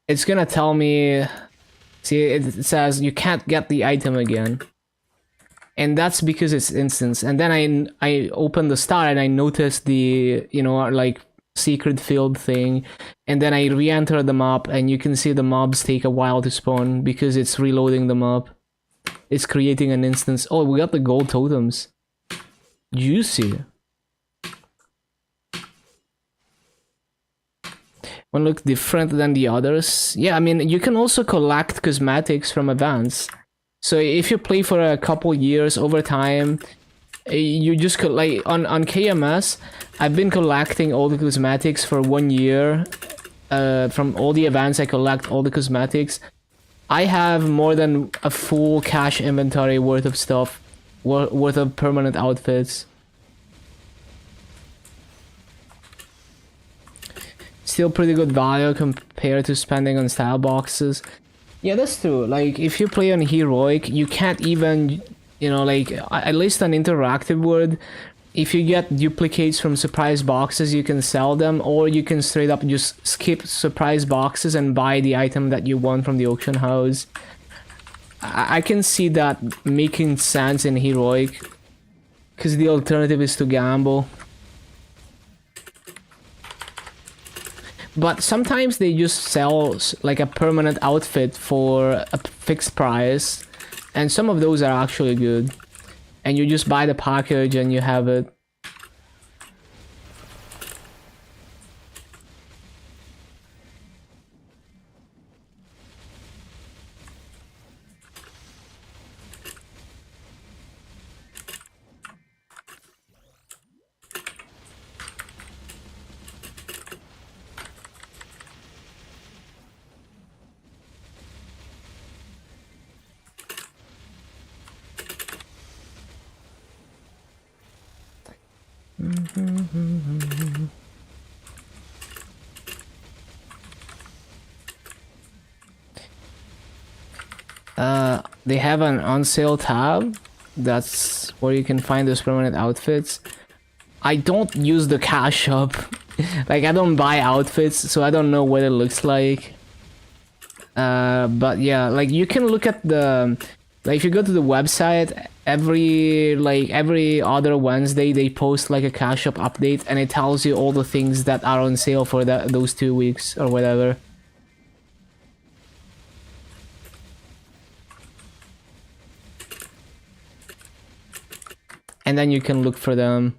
it's gonna tell me, see, it says you can't get the item again. And that's because it's instance. And then I opened the star and I noticed the, you know, like secret field thing, and then I re-enter the map and you can see the mobs take a while to spawn because it's reloading the map. It's creating an instance. Oh, we got the gold totems. Juicy. One look different than the others. Yeah, I mean, you can also collect cosmetics from events. So if you play for a couple years over time, you just could, like, on KMS, I've been collecting all the cosmetics for 1 year. From all the events, I collect all the cosmetics. I have more than a full cash inventory worth of stuff, worth of permanent outfits. Still pretty good value compared to spending on style boxes. Yeah, that's true. Like, if you play on heroic, you can't even, you know, like, at least on interactive world, if you get duplicates from surprise boxes, you can sell them, or you can straight up just skip surprise boxes and buy the item that you want from the auction house. I can see that making sense in heroic, because the alternative is to gamble. But sometimes they just sell like a permanent outfit for a fixed price, and some of those are actually good. And you just buy the package and you have it. They have an on sale tab. That's where you can find those permanent outfits. I don't use the cash shop. Like, I don't buy outfits, so I don't know what it looks like. But yeah, like, you can look at the... Like, if you go to the website, every other Wednesday, they post, like, a cash shop update, and it tells you all the things that are on sale for those 2 weeks, or whatever. And then you can look for them.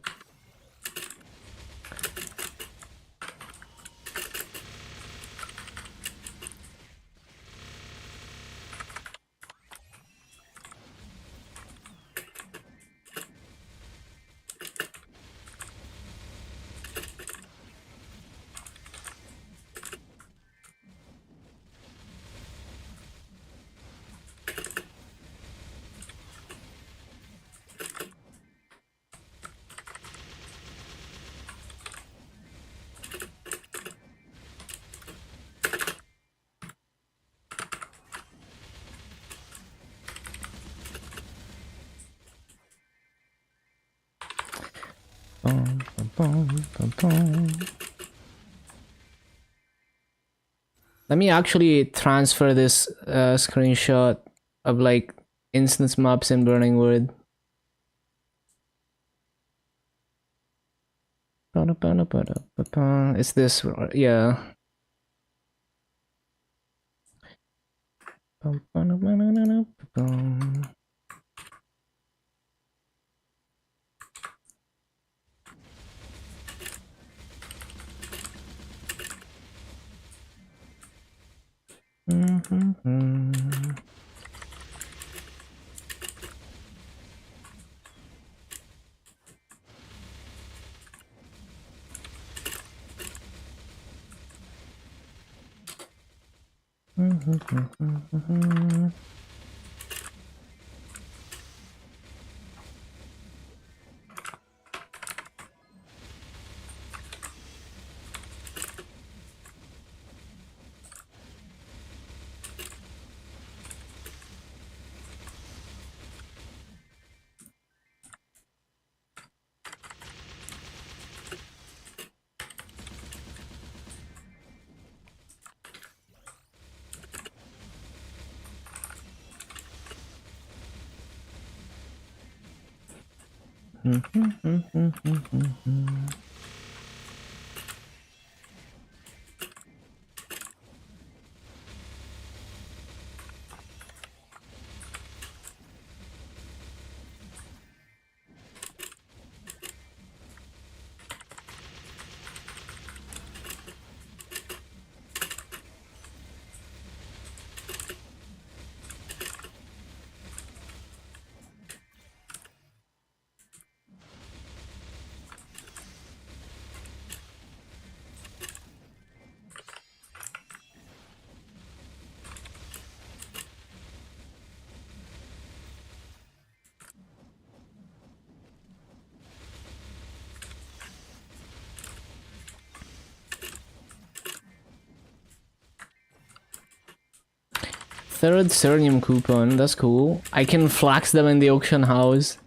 Let me actually transfer this screenshot of, like, instance maps in Burning Wood. It's this, yeah. Third Cernium coupon, that's cool. I can flax them in the auction house.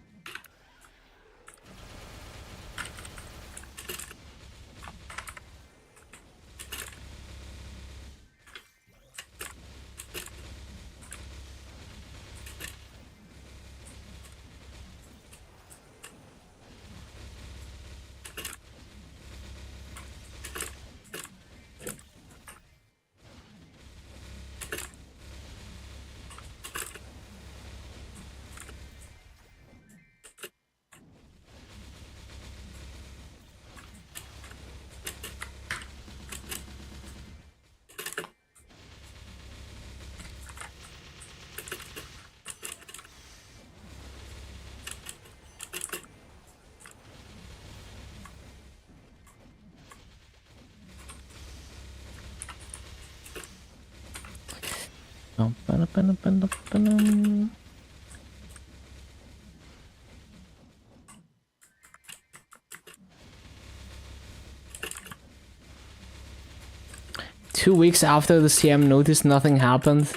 2 weeks after the CM noticed nothing happened.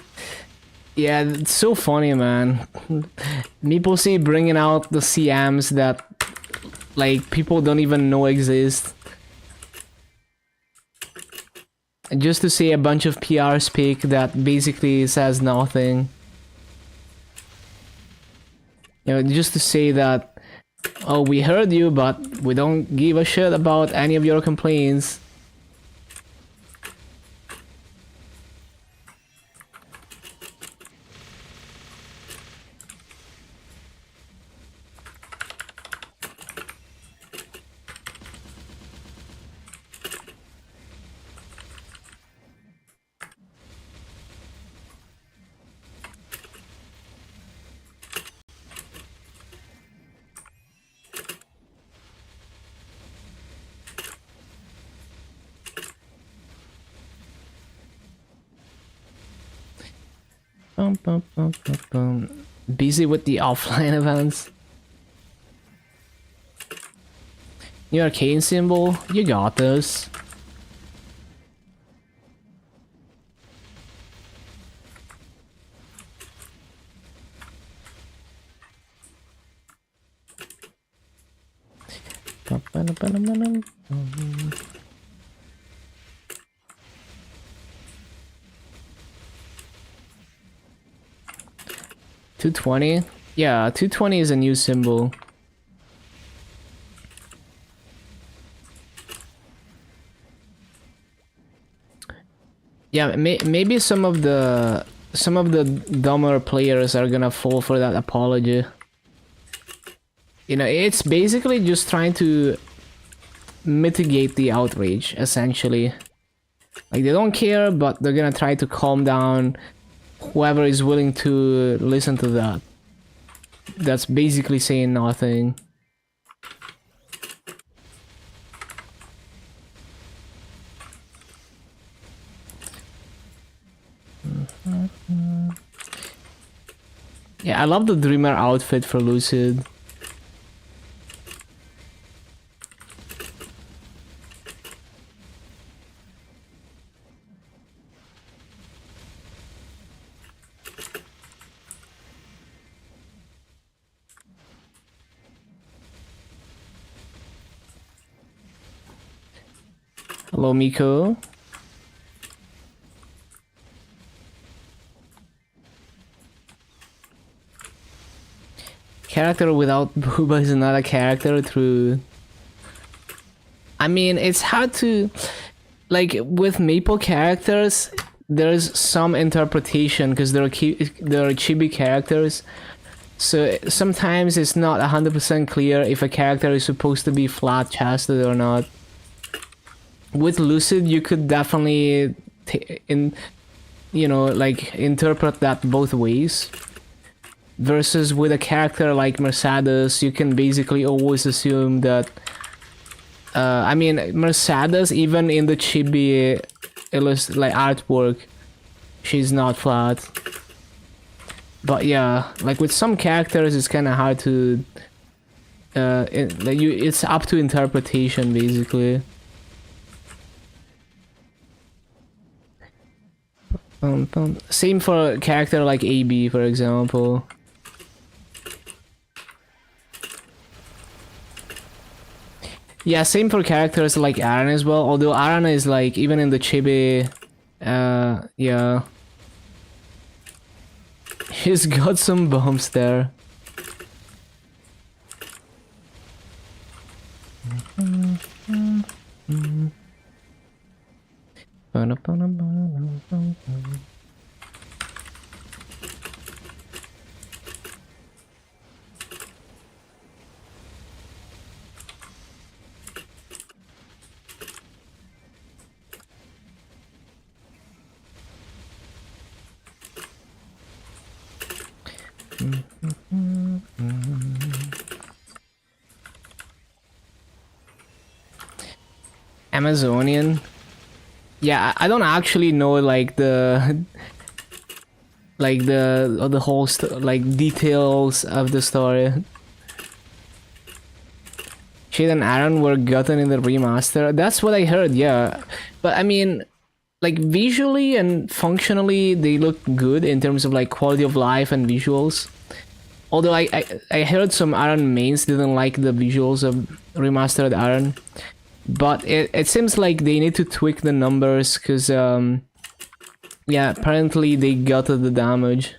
Yeah, it's so funny, man. Meeple C bringing out the CMs that like people don't even know exist. And just to say a bunch of PR speak that basically says nothing. You know, just to say that, oh, we heard you, but we don't give a shit about any of your complaints. Busy with the offline events. New arcane symbol, you got this. $220? Yeah, $220 is a new symbol. Yeah, maybe some of the dumber players are gonna fall for that apology. You know, it's basically just trying to mitigate the outrage, essentially. Like, they don't care, but they're gonna try to calm down whoever is willing to listen to that. That's basically saying nothing. Yeah, I love the Dreamer outfit for Lucid. Hello, Miko. Character without booba is not a character through... I mean, it's hard to... Like, with Maple characters, there's some interpretation, because they're chibi characters. So sometimes it's not 100% clear if a character is supposed to be flat-chested or not. With Lucid, you could definitely, interpret that both ways. Versus with a character like Mercedes, you can basically always assume that... I mean, Mercedes, even in the chibi artwork, she's not flat. But yeah, like with some characters, it's kind of hard to... it's up to interpretation, basically. Same for a character like AB, for example. Yeah, same for characters like Aaron as well, although Aaron is like, even in the chibi, yeah. He's got some bumps there. Amazonian. Yeah, I don't actually know like the whole details of the story. Shade and Aaron were gotten in the remaster. That's what I heard, yeah. But I mean, like visually and functionally they look good in terms of like quality of life and visuals. Although I heard some Iron mains didn't like the visuals of remastered Iron, but it seems like they need to tweak the numbers because yeah, apparently they gutted the damage.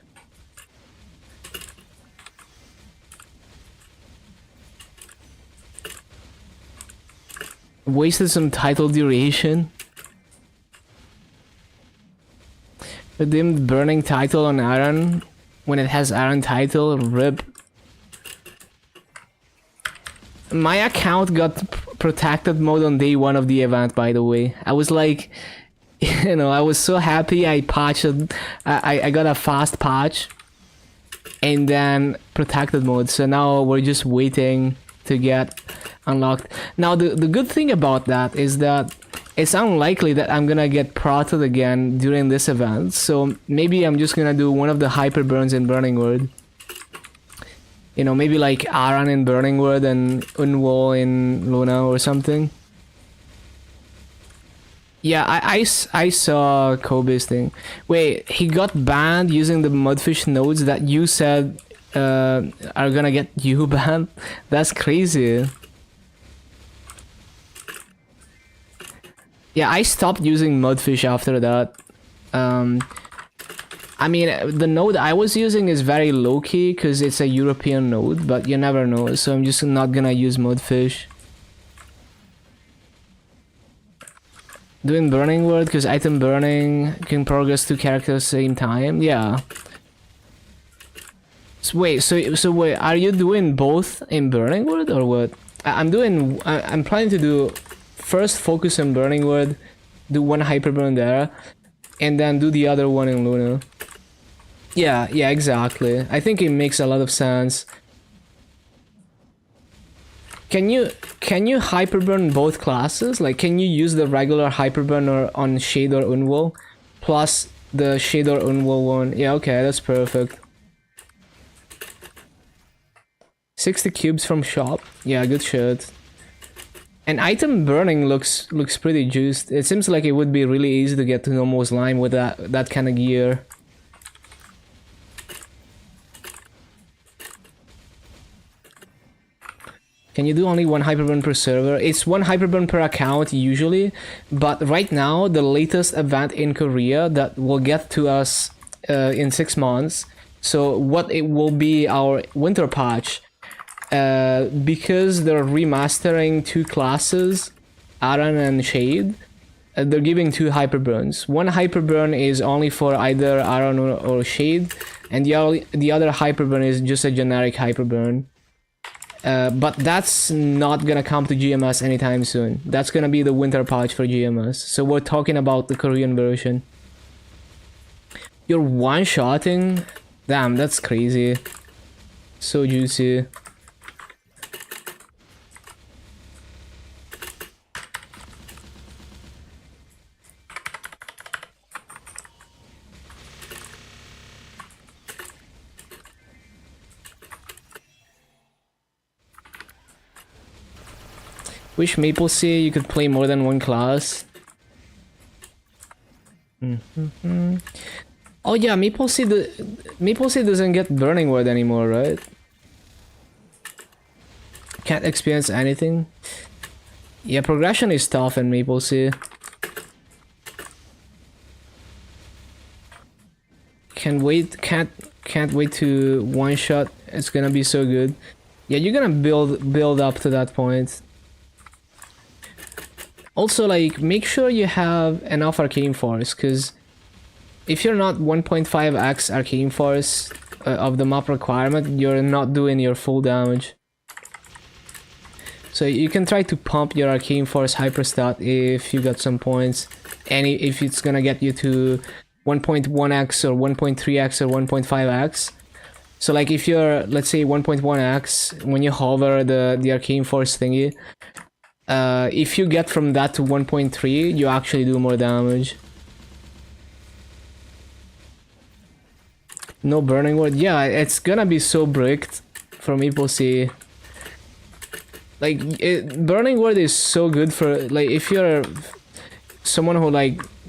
Wasted some title duration. Redeemed burning title on Iron when it has Iron title. RIP. My account got protected mode on day 1 of the event, by the way. I was like, you know, I was so happy I patched. I got a fast patch. And then protected mode. So now we're just waiting to get unlocked. Now the good thing about that is that it's unlikely that I'm gonna get protted again during this event, so maybe I'm just gonna do one of the hyper burns in Burning World. You know, maybe like Aran in Burning World and Unwol in Luna or something. Yeah, I saw Kobe's thing. Wait, he got banned using the Mudfish nodes that you said are gonna get you banned? That's crazy. Yeah, I stopped using Mudfish after that. I mean, the node I was using is very low-key because it's a European node, but you never know, so I'm just not gonna use Mudfish. Doing Burning World because item burning can progress 2 characters at the same time. Yeah. So wait, so wait, are you doing both in Burning World or what? I'm planning to do first focus on Burning World, do one hyperburn there, and then do the other one in Luna. Yeah, exactly. I think it makes a lot of sense. Can you hyperburn both classes? Like, can you use the regular hyperburn on Shade or Unwol, plus the Shade or Unwol one? Yeah, okay, that's perfect. 60 cubes from shop. Yeah, good shit. And item burning looks pretty juiced. It seems like it would be really easy to get to normal slime with that kind of gear. Can you do only one hyperburn per server? It's one hyperburn per account usually, but right now the latest event in Korea that will get to us in 6 months. So what it will be our winter patch. Because they're remastering 2 classes, Aran and Shade, they're giving 2 hyperburns. One hyperburn is only for either Aran or Shade, and the other hyperburn is just a generic hyperburn. But that's not gonna come to GMS anytime soon. That's gonna be the winter patch for GMS. So we're talking about the Korean version. You're one-shotting? Damn, that's crazy. So juicy. Wish Maple Sea you could play more than one class. Oh yeah, Maple Sea doesn't get Burning Word anymore, right? Can't experience anything. Yeah, progression is tough in Maple Sea. Can't wait to one shot. It's gonna be so good. Yeah, you're gonna build up to that point. Also, like, make sure you have enough Arcane Force, because if you're not 1.5x Arcane Force of the map requirement, you're not doing your full damage. So you can try to pump your Arcane Force Hyperstat if you got some points, and if it's gonna get you to 1.1x or 1.3x or 1.5x. So like if you're, let's say 1.1x, when you hover the Arcane Force thingy, if you get from that to 1.3, you actually do more damage. No Burning Word. Yeah, it's gonna be so bricked from Maple Sea. Like, Burning Word is so good for, like, if you're... someone who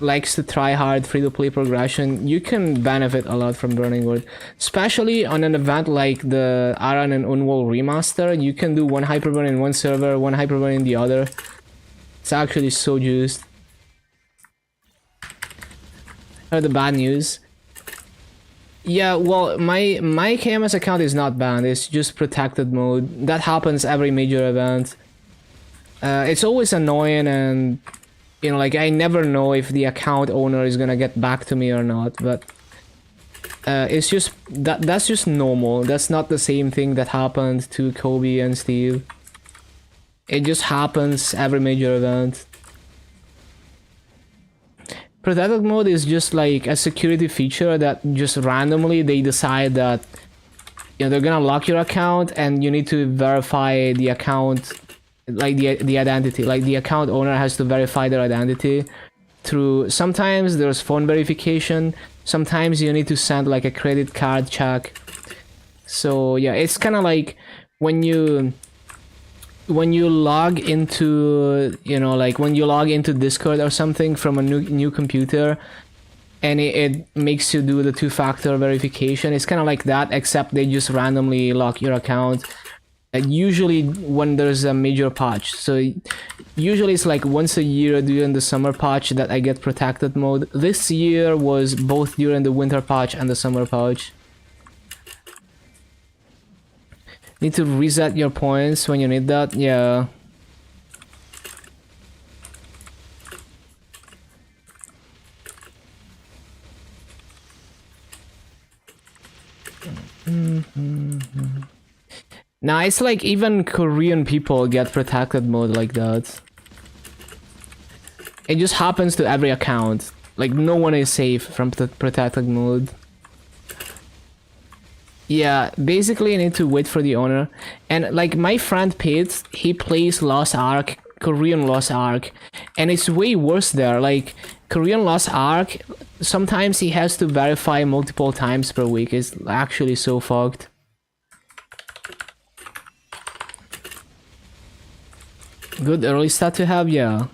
likes to try hard free-to-play progression, you can benefit a lot from Burning Wood, especially on an event like the Aran and Unwall remaster. You can do one hyperburn in one server, one hyperburn in the other. It's actually so juiced. The bad news. Yeah, well, my KMS account is not banned. It's just protected mode. That happens every major event. It's always annoying, and you know, like, I never know if the account owner is gonna get back to me or not. But it's just that's just normal. That's not the same thing that happened to Kobe and Steve. It just happens every major event. Protected mode is just like a security feature that just randomly they decide that, you know, they're gonna lock your account and you need to verify the account, like the identity. Like the account owner has to verify their identity through, sometimes there's phone verification, sometimes you need to send like a credit card check. So yeah, it's kind of like when you log into, you know, like when you log into Discord or something from a new computer, and it makes you do the two-factor verification. It's kind of like that, except they just randomly lock your account. Usually when there's a major patch. So usually it's like once a year during the summer patch that I get protected mode. This year was both during the winter patch and the summer patch. Need to reset your points when you need that, yeah. Now it's like even Korean people get protected mode like that. It just happens to every account. Like no one is safe from protected mode. Yeah, basically you need to wait for the owner. And like my friend Pete, he plays Lost Ark, Korean Lost Ark, and it's way worse there. Like Korean Lost Ark, sometimes he has to verify multiple times per week. It's actually so fucked. Good early start to have, yeah.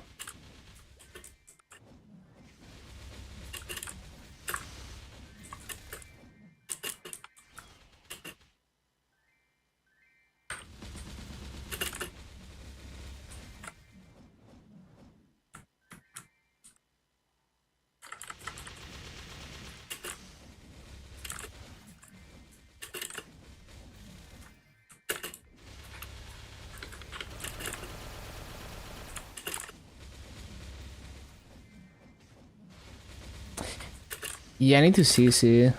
Yeah, I need to CC.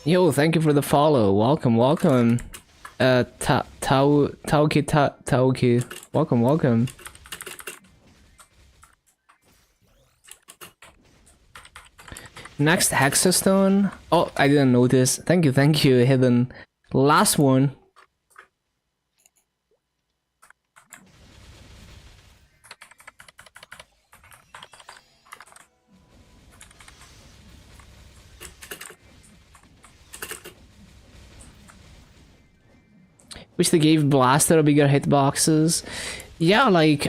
Yo, thank you for the follow. Welcome, welcome. Tauki. Welcome, welcome. Next Hexastone. Oh, I didn't notice. Thank you, Hidden. Last one. Which they gave Blaster bigger hitboxes. Yeah, like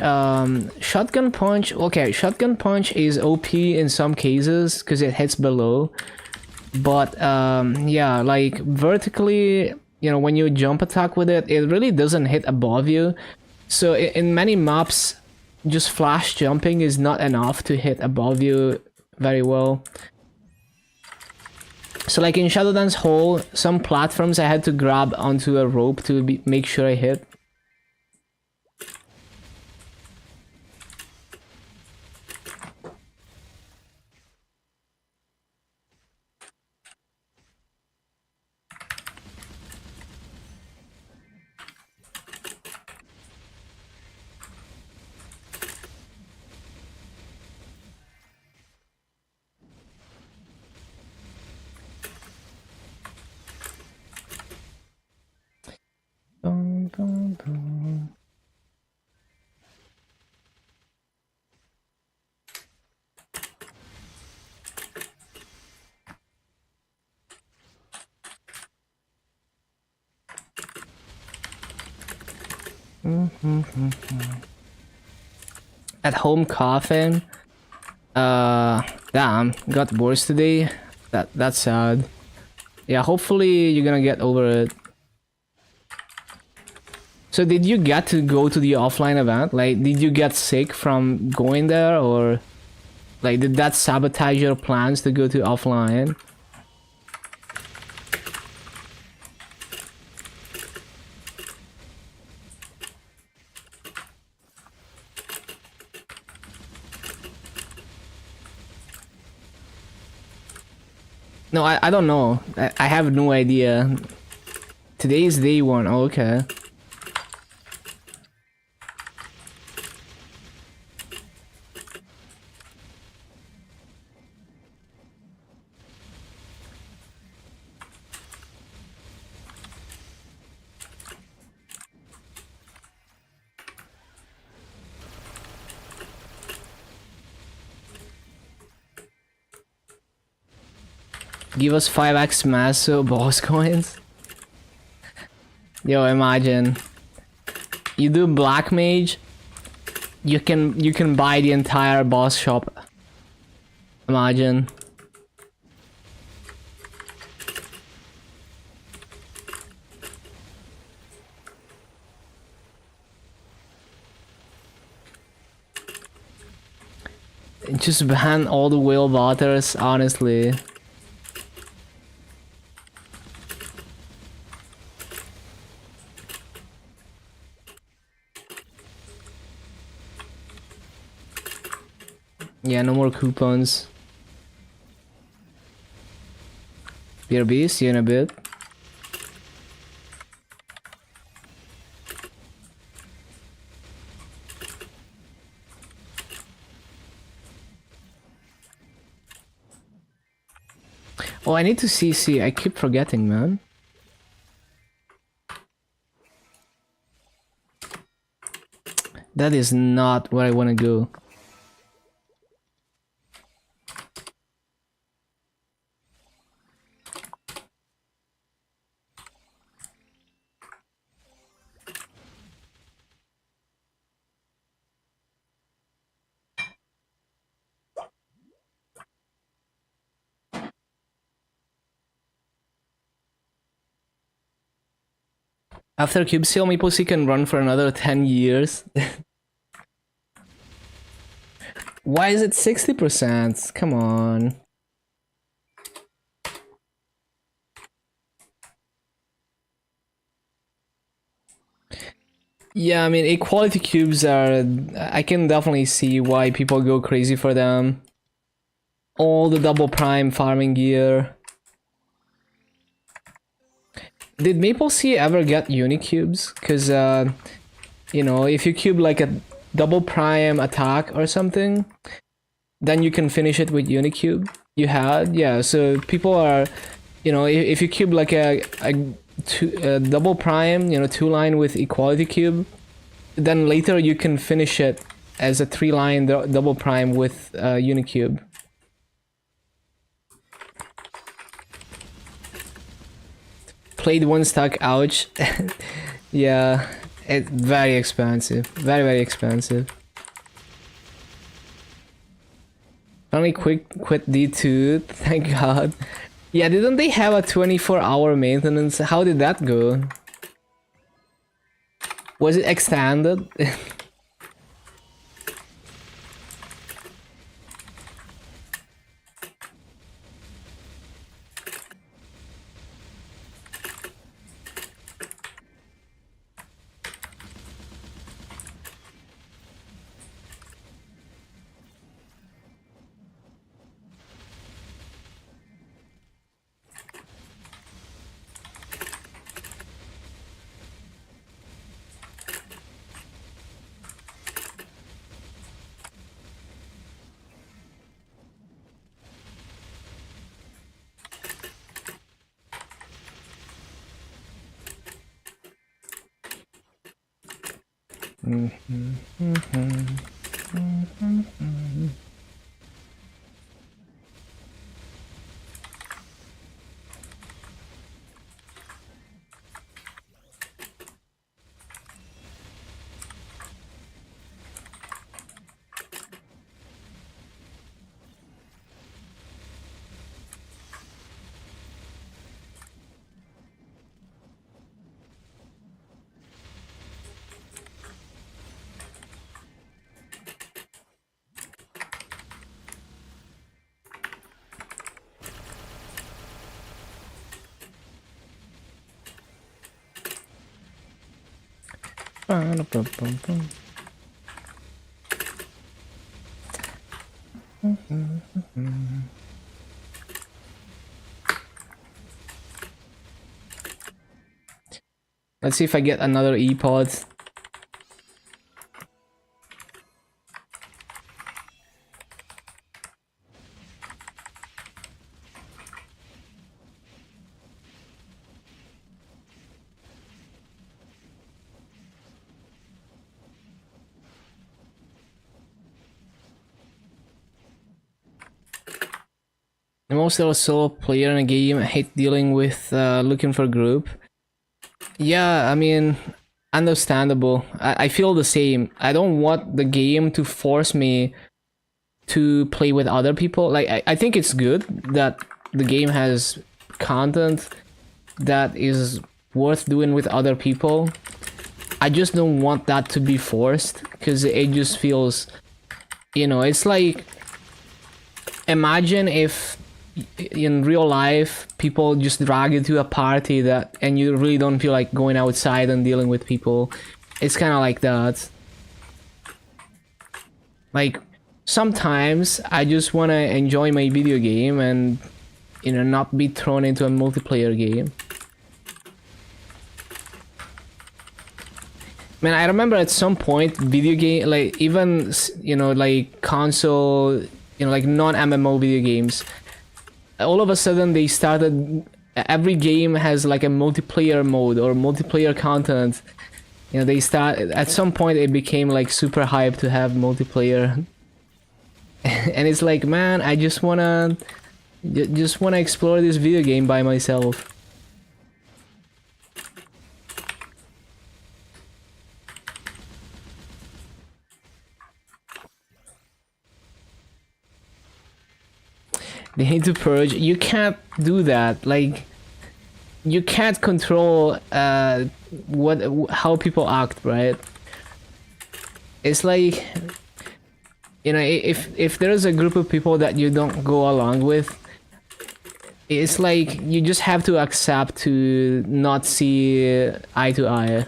shotgun punch. Okay, shotgun punch is OP in some cases because it hits below. But yeah, like vertically, you know, when you jump attack with it, it really doesn't hit above you. So in many maps, just flash jumping is not enough to hit above you very well. So like in Shadowdance Hole, some platforms I had to grab onto a rope to make sure I hit. Dun, dun, dun. At home coughing. Damn, got worse today. That's sad. Yeah, hopefully you're gonna get over it. So did you get to go to the offline event? Like, did you get sick from going there, or like did that sabotage your plans to go to offline? No, I don't know. I have no idea. Today is day one. Oh, okay. Give us 5x massive boss coins. Yo, imagine. You do black mage, you can buy the entire boss shop. Imagine. Just ban all the whale waters, honestly. Yeah, no more coupons. BRB, see you in a bit. Oh, I need to CC. I keep forgetting, man. That is not where I want to go. After Cube Sale, Maple Sea can run for another 10 years. Why is it 60%? Come on. Yeah, I mean, equality cubes are... I can definitely see why people go crazy for them. All the double prime farming gear. Did Maple Sea ever get unicubes? Because, you know, if you cube like a double prime attack or something, then you can finish it with unicube. You had? Yeah, so people are... You know, if you cube like a double prime, you know, 2-line with equality cube, then later you can finish it as a 3-line double prime with unicube. Played one stack, ouch. Yeah, It's very expensive. Very, very expensive. Only quit D2, thank god. Yeah, didn't they have a 24-hour maintenance? How did that go? Was it extended? Let's see if I get another E-pod. I'm also a solo player in a game. I hate dealing with looking for a group. Yeah, I mean, understandable. I feel the same. I don't want the game to force me to play with other people. Like, I think it's good that the game has content that is worth doing with other people. I just don't want that to be forced, because it just feels, you know, it's like, imagine if in real life people just drag you to a party that and you really don't feel like going outside and dealing with people. It's kind of like that. Like, sometimes I just want to enjoy my video game and, you know, not be thrown into a multiplayer game. Man, I remember at some point video game, like, even, you know, like console, you know, like non-MMO video games, all of a sudden they started, every game has like a multiplayer mode or multiplayer content. You know, they start, at some point it became like super hype to have multiplayer. And it's like, man, I just wanna explore this video game by myself. They need to purge. You can't do that. Like, you can't control how people act, right? It's like, you know, if there's a group of people that you don't go along with, it's like you just have to accept to not see eye to eye.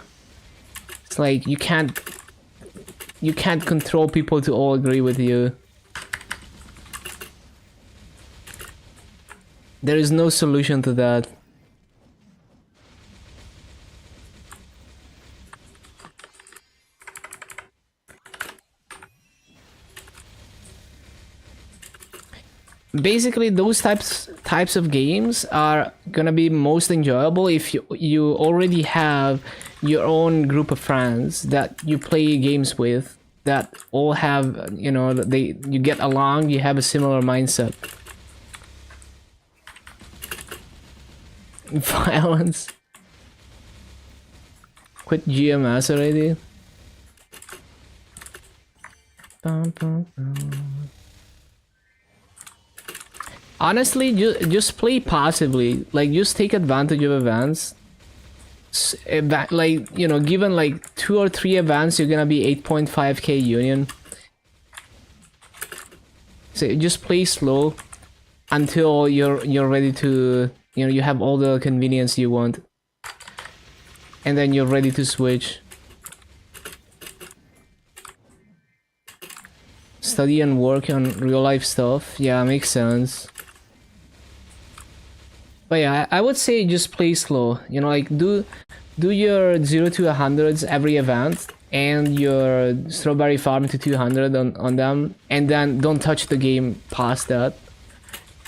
It's like you can't control people to all agree with you. There is no solution to that. Basically, those types of games are gonna be most enjoyable if you already have your own group of friends that you play games with, that all have, you know, you get along, you have a similar mindset. Violence. quit GMS already. Bum, bum, bum. Honestly, just play passively. Like, just take advantage of events. Like, you know, given like 2 or 3 events, you're gonna be 8.5k union. So just play slow until you're ready to, you know, you have all the convenience you want, and then you're ready to switch. Study and work on real life stuff. Yeah, makes sense. But yeah, I would say just play slow. You know, like do your 0 to 100s every event, and your strawberry farm to 200 on them, and then don't touch the game past that.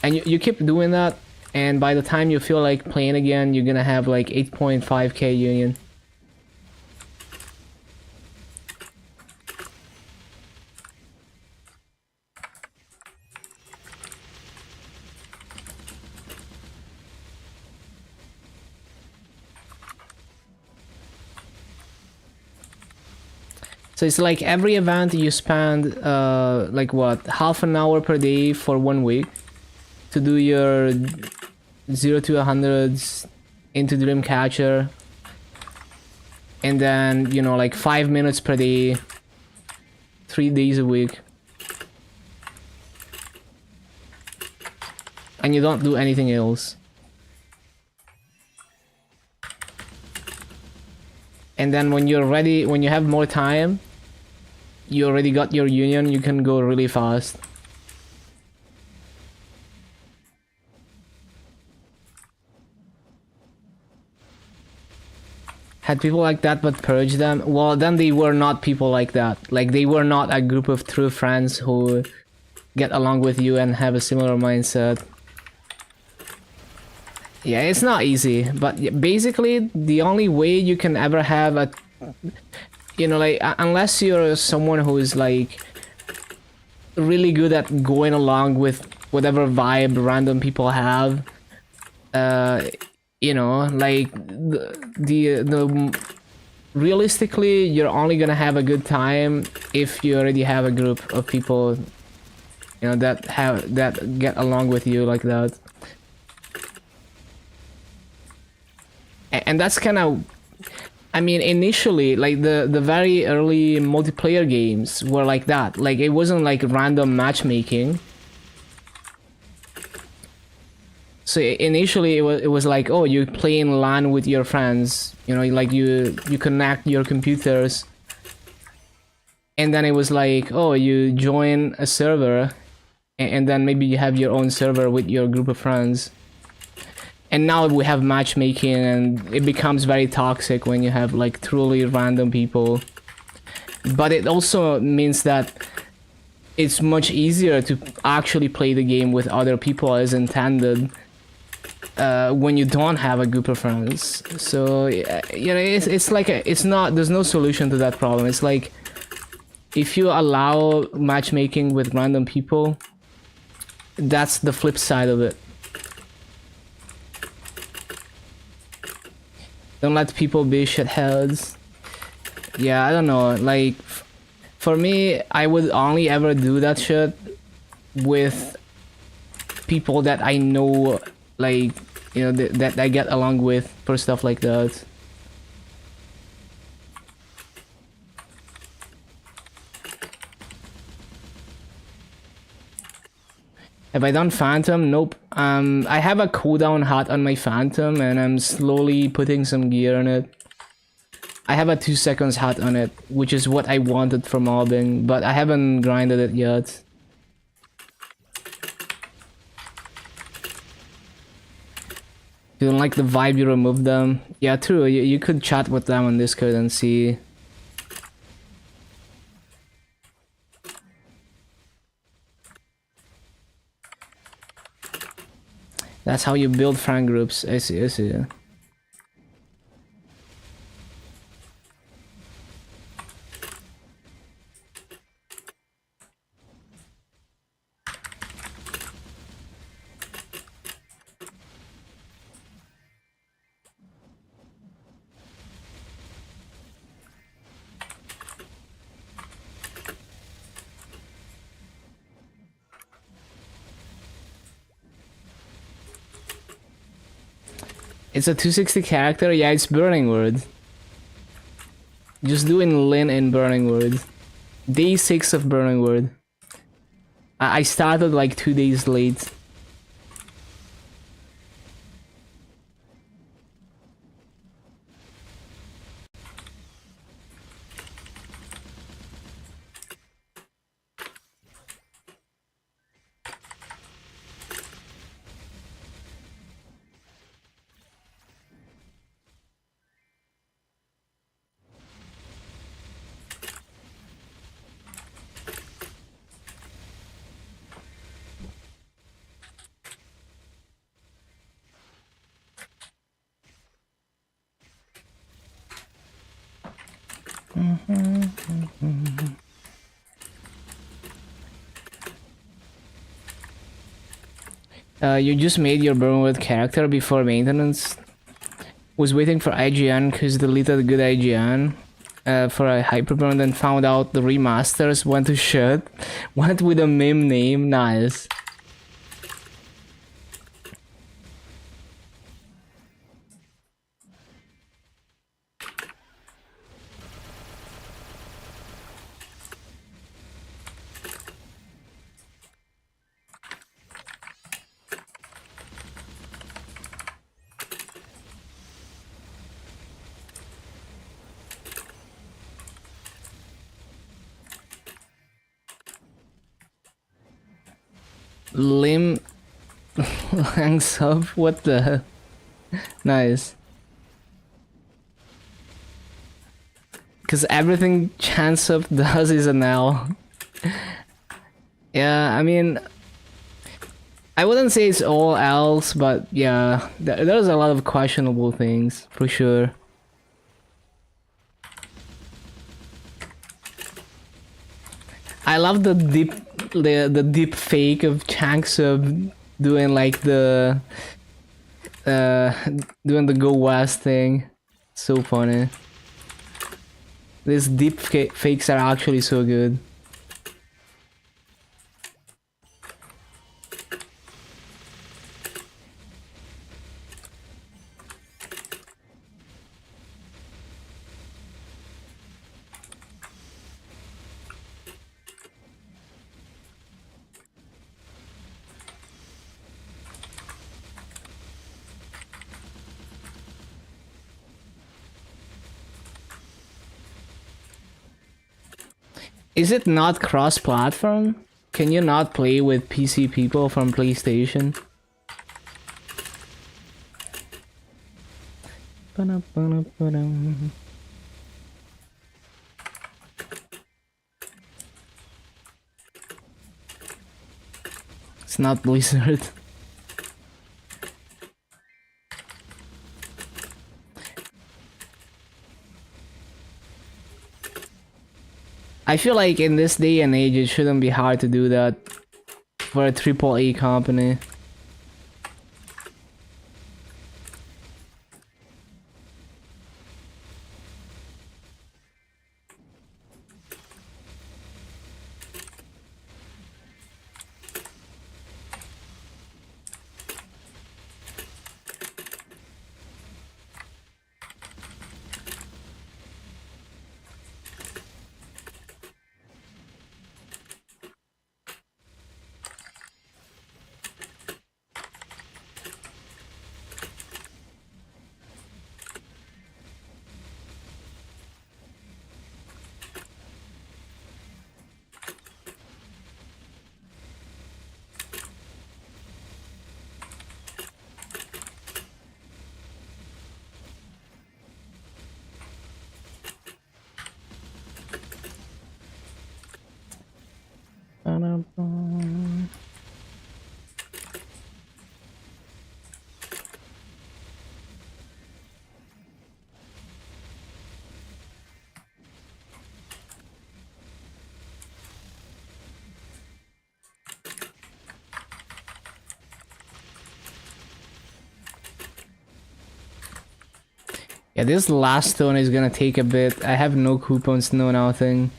And you keep doing that, and by the time you feel like playing again, you're gonna have like 8.5k union. So it's like every event you spend like what, half an hour per day for 1 week to do your 0 to 100s into Dreamcatcher, and then, you know, like 5 minutes per day, 3 days a week, and you don't do anything else. And then when you're ready, when you have more time, you already got your union, you can go really fast. Had people like that but purged them? Well, then they were not people like that. Like, they were not a group of true friends who get along with you and have a similar mindset. Yeah, it's not easy, but basically the only way you can ever have a, you know, like, unless you're someone who is like really good at going along with whatever vibe random people have, you know, like the realistically, you're only gonna have a good time if you already have a group of people, you know, that get along with you like that. And that's kind of, I mean, initially, like the very early multiplayer games were like that. Like, it wasn't like random matchmaking. So initially it was like, oh, you play in LAN with your friends, you know, like you connect your computers, and then it was like, oh, you join a server, and then maybe you have your own server with your group of friends. And now we have matchmaking, and it becomes very toxic when you have like truly random people. But it also means that it's much easier to actually play the game with other people as intended when you don't have a group of friends. So you know, it's like it's not, there's no solution to that problem. It's like, if you allow matchmaking with random people, that's the flip side of it. Don't let people be shitheads. Yeah, I don't know, like, for me, I would only ever do that shit with people that I know, like, you know, that I get along with for stuff like that. Have I done Phantom? Nope. I have a cooldown hat on my Phantom, and I'm slowly putting some gear on it. I have a 2 seconds hat on it, which is what I wanted for mobbing, but I haven't grinded it yet. You don't like the vibe, you remove them. Yeah, true, you could chat with them on Discord and see. That's how you build friend groups. I see, I see. It's a 260 character. Yeah, it's Burning Word. Just doing Lynn in Burning Word. Day 6 of Burning Word. I started like 2 days late. You just made your Burnwood character before maintenance. Was waiting for IGN because deleted good IGN for a hyperburn, then found out the remasters went to shit. Went with a meme name, nice. Lim hangs up, what the nice. Cause everything Chance Up does is an L. Yeah, I mean, I wouldn't say it's all L's, but yeah, there's a lot of questionable things for sure. I love the deep fake of Changsub doing like the doing the Go West thing. So funny. These deep fakes are actually so good. Is it not cross-platform? Can you not play with PC people from PlayStation? It's not Blizzard. I feel like in this day and age, it shouldn't be hard to do that for a AAA company. Yeah, this last stone is gonna take a bit. I have no coupons, no nothing.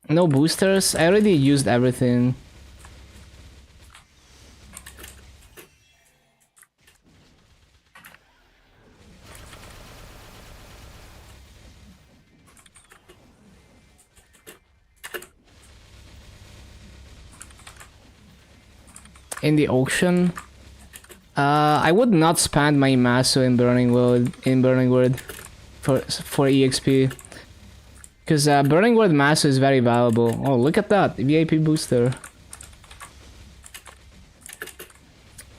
No boosters? I already used everything. In the auction, I would not spend my Maso in Burning Wood for EXP. Because Burning Wood Maso is very valuable. Oh, look at that, VIP booster.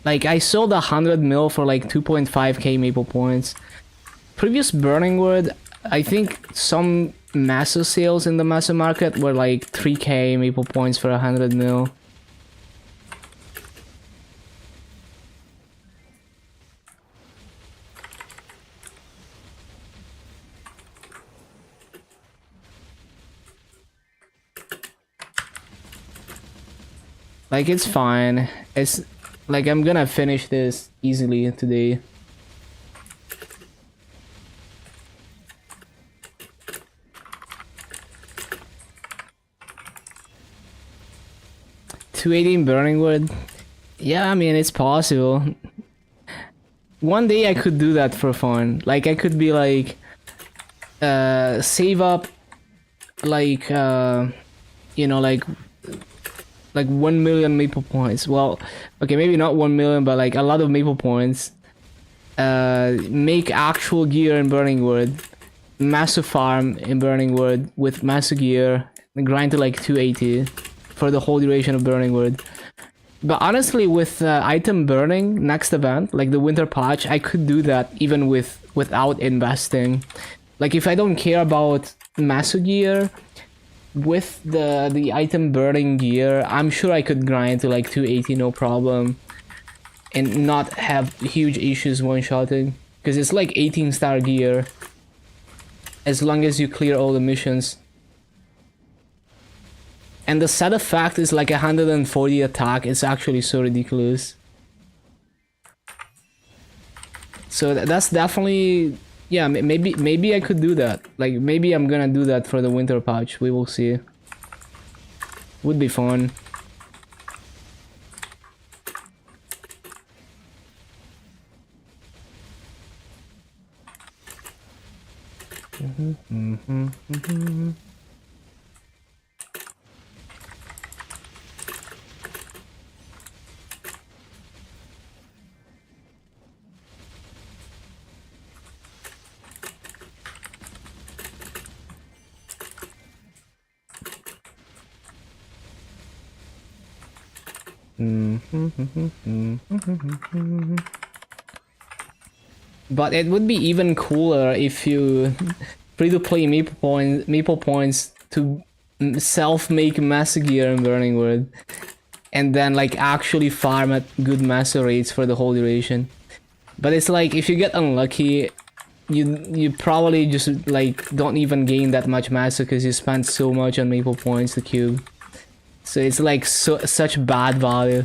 Like, I sold 100 mil for like 2.5k maple points. Previous Burning Wood, I think some Maso sales in the Maso market were like 3k maple points for 100 mil. Like, it's fine. It's like I'm gonna finish this easily today. $218 Burning Wood. Yeah, I mean, it's possible. One day I could do that for fun. Like, I could be like, save up, like, you know, like 1 million maple points. Well, okay, maybe not 1 million, but like a lot of maple points. Make actual gear in Burning Wood. Massive farm in Burning Wood with massive gear. And grind to like 280 for the whole duration of Burning Wood. But honestly, with item burning next event, like the winter patch, I could do that even without investing. Like, if I don't care about massive gear, with the item burning gear, I'm sure I could grind to like 280 no problem and not have huge issues one-shotting, because it's like 18-star gear as long as you clear all the missions. And the set effect is like 140 attack. It's actually so ridiculous. So that's definitely, yeah, maybe I could do that. Like, maybe I'm gonna do that for the winter patch. We will see. Would be fun. But it would be even cooler if you free-to-play maple points to self-make master gear in Burning Wood, and then like actually farm at good master rates for the whole duration. But it's like, if you get unlucky, you probably just like don't even gain that much master because you spent so much on maple points to cube. So it's like such bad value.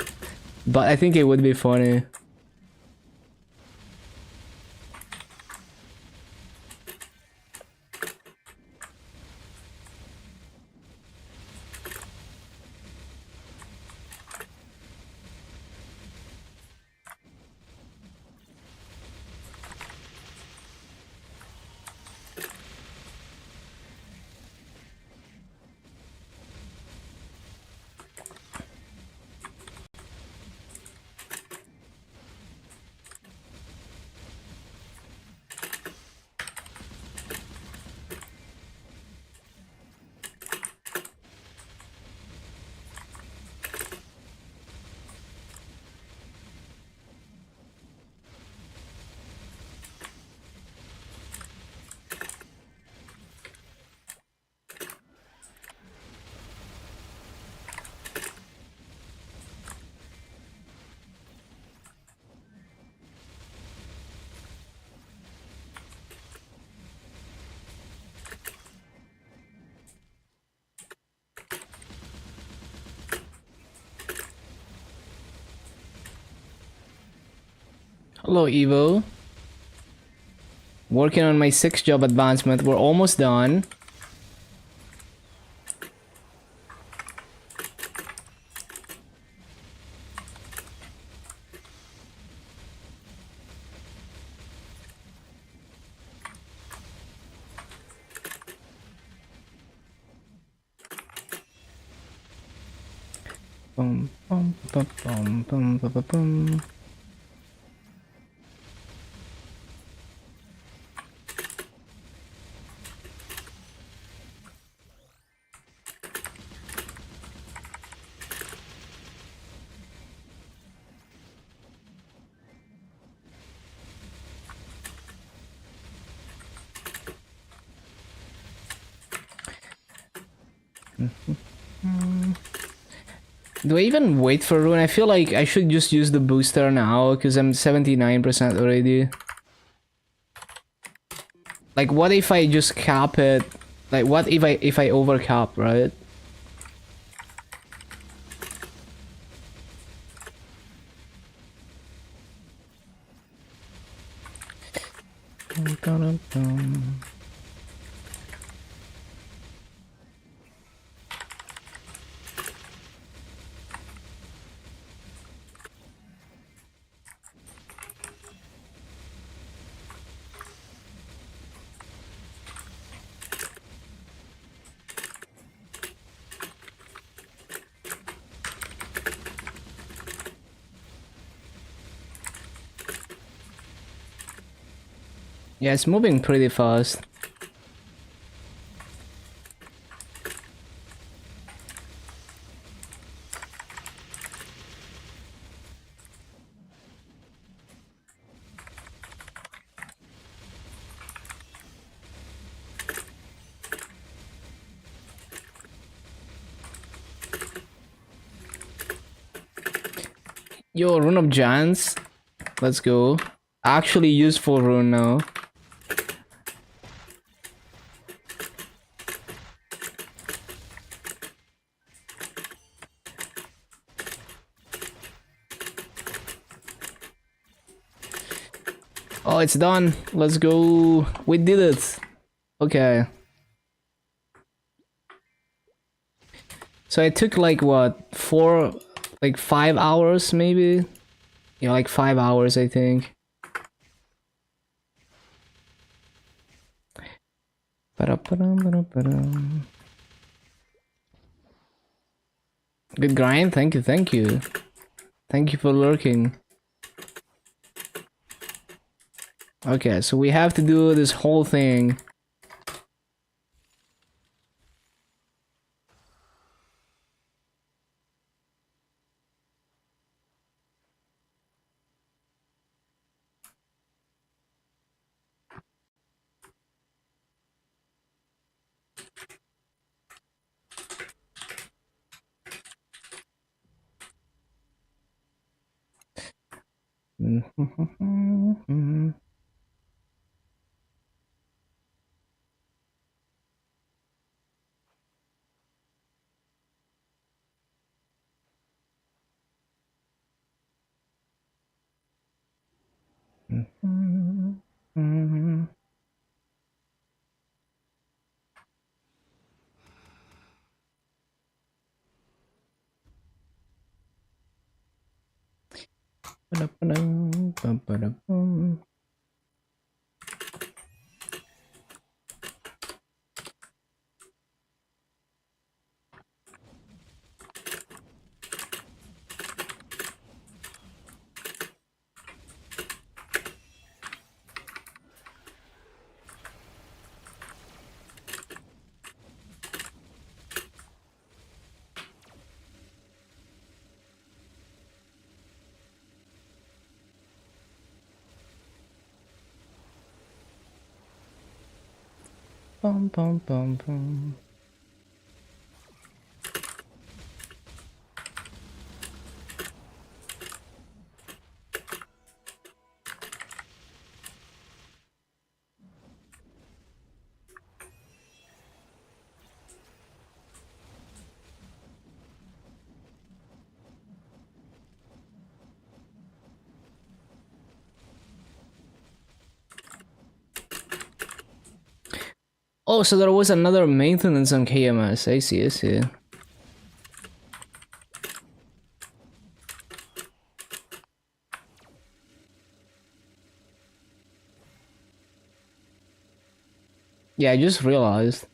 But I think it would be funny. Hello, Evo. Working on my 6th job advancement. We're almost done. Boom, boom, boom, boom, boom, boom, boom, boom. Do I even wait for Rune? I feel like I should just use the booster now because I'm 79% already. Like, what if I just cap it? Like, what if I overcap, right? Yeah, it's moving pretty fast. Yo, Rune of Giants. Let's go. Actually useful rune now. Oh, it's done. Let's go. We did it. Okay. So it took like what? 5 hours maybe? Yeah, like 5 hours I think. Good grind, thank you, thank you. Thank you for lurking. Okay, so we have to do this whole thing. Bum, bum, bum, bum. Oh, so there was another maintenance on KMS. I see, I see. Yeah, I just realized.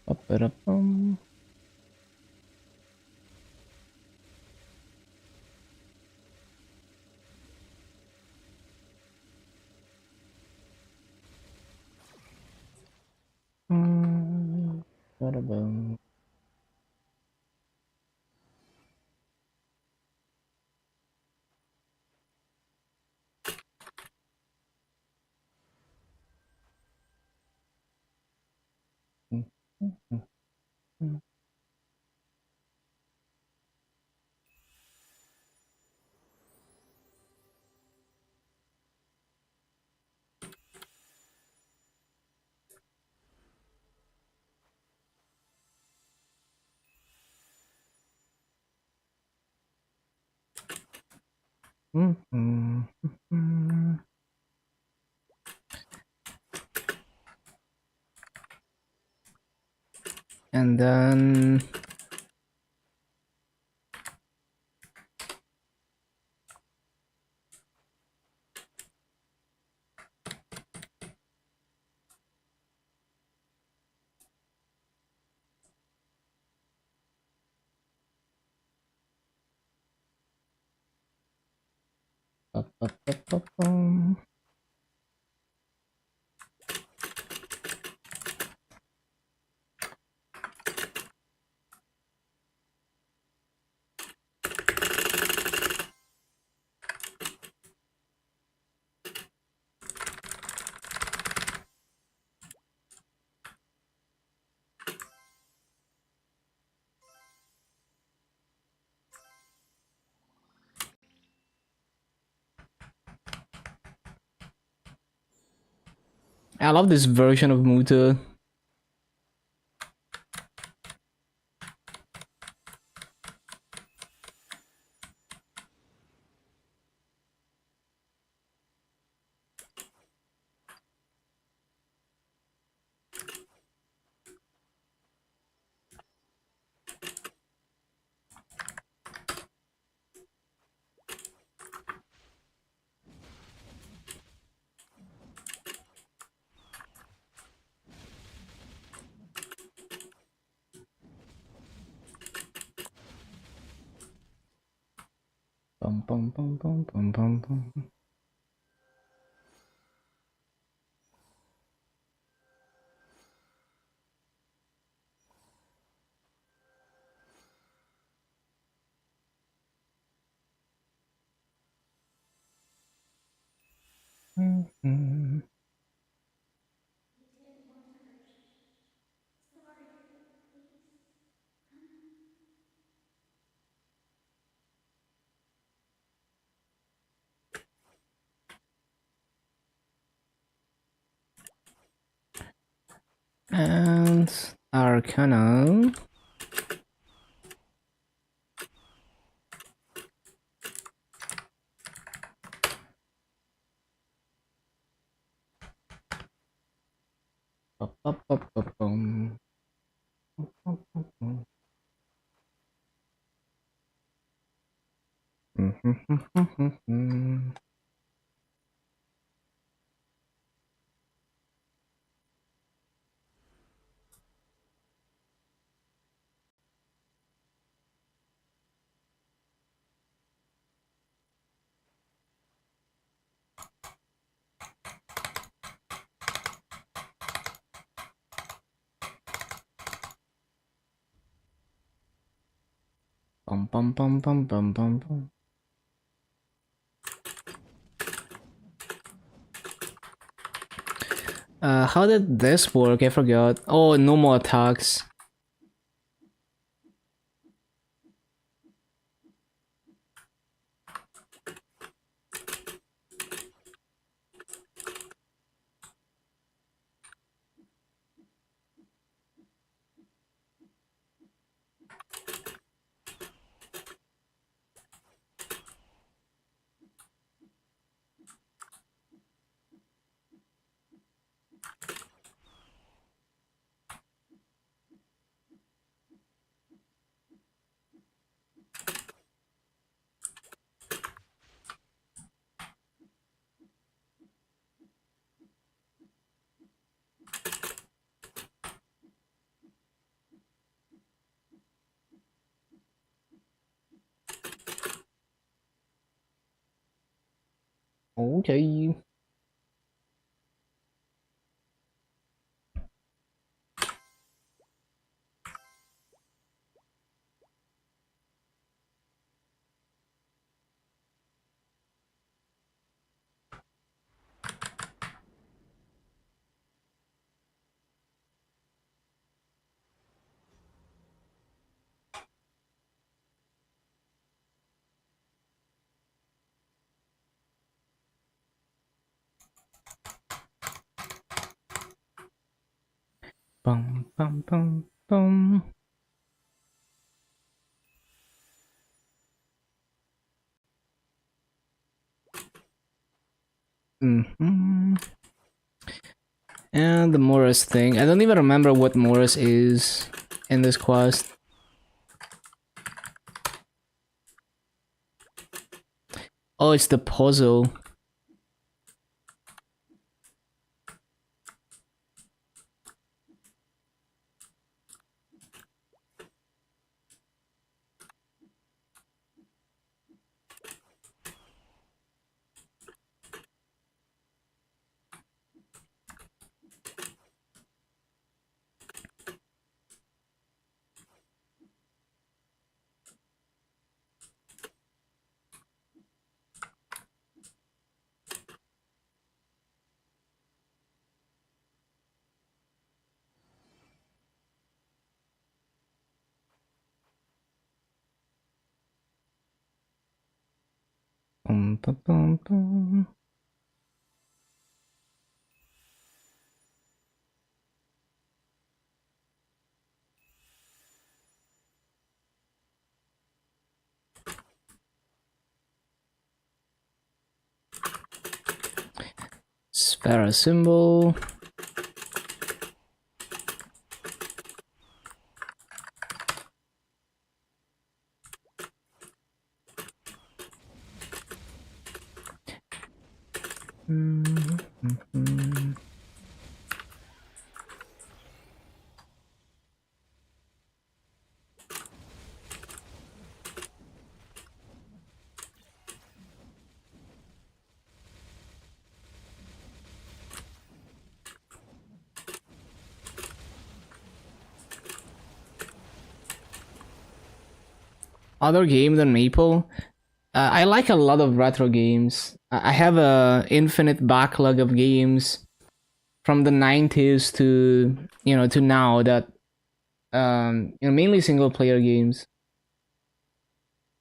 Ba-ba-da-bum. Ba-da-bum. And then ba-ba-ba-ba-bum. I love this version of Muta. Bum, bum, bum, bum, bum, bum, bum. Mhm. We didn't want to hurt you. Sorry, please. And Arcana. Ba-ba-ba-ba-bum. Mhm. Bum, bum, bum, bum, bum, bum, bum. How did this work? I forgot. Oh, no more attacks. Okay. Bum bum bum bum. Mm-hmm. And the Morris thing. I don't even remember what Morris is in this quest. Oh, it's the puzzle. Bum, bum, bum, bum. Sphere symbol. Mm-hmm. Other game than Maple? I like a lot of retro games. I have a infinite backlog of games from the 90s to to now that mainly single player games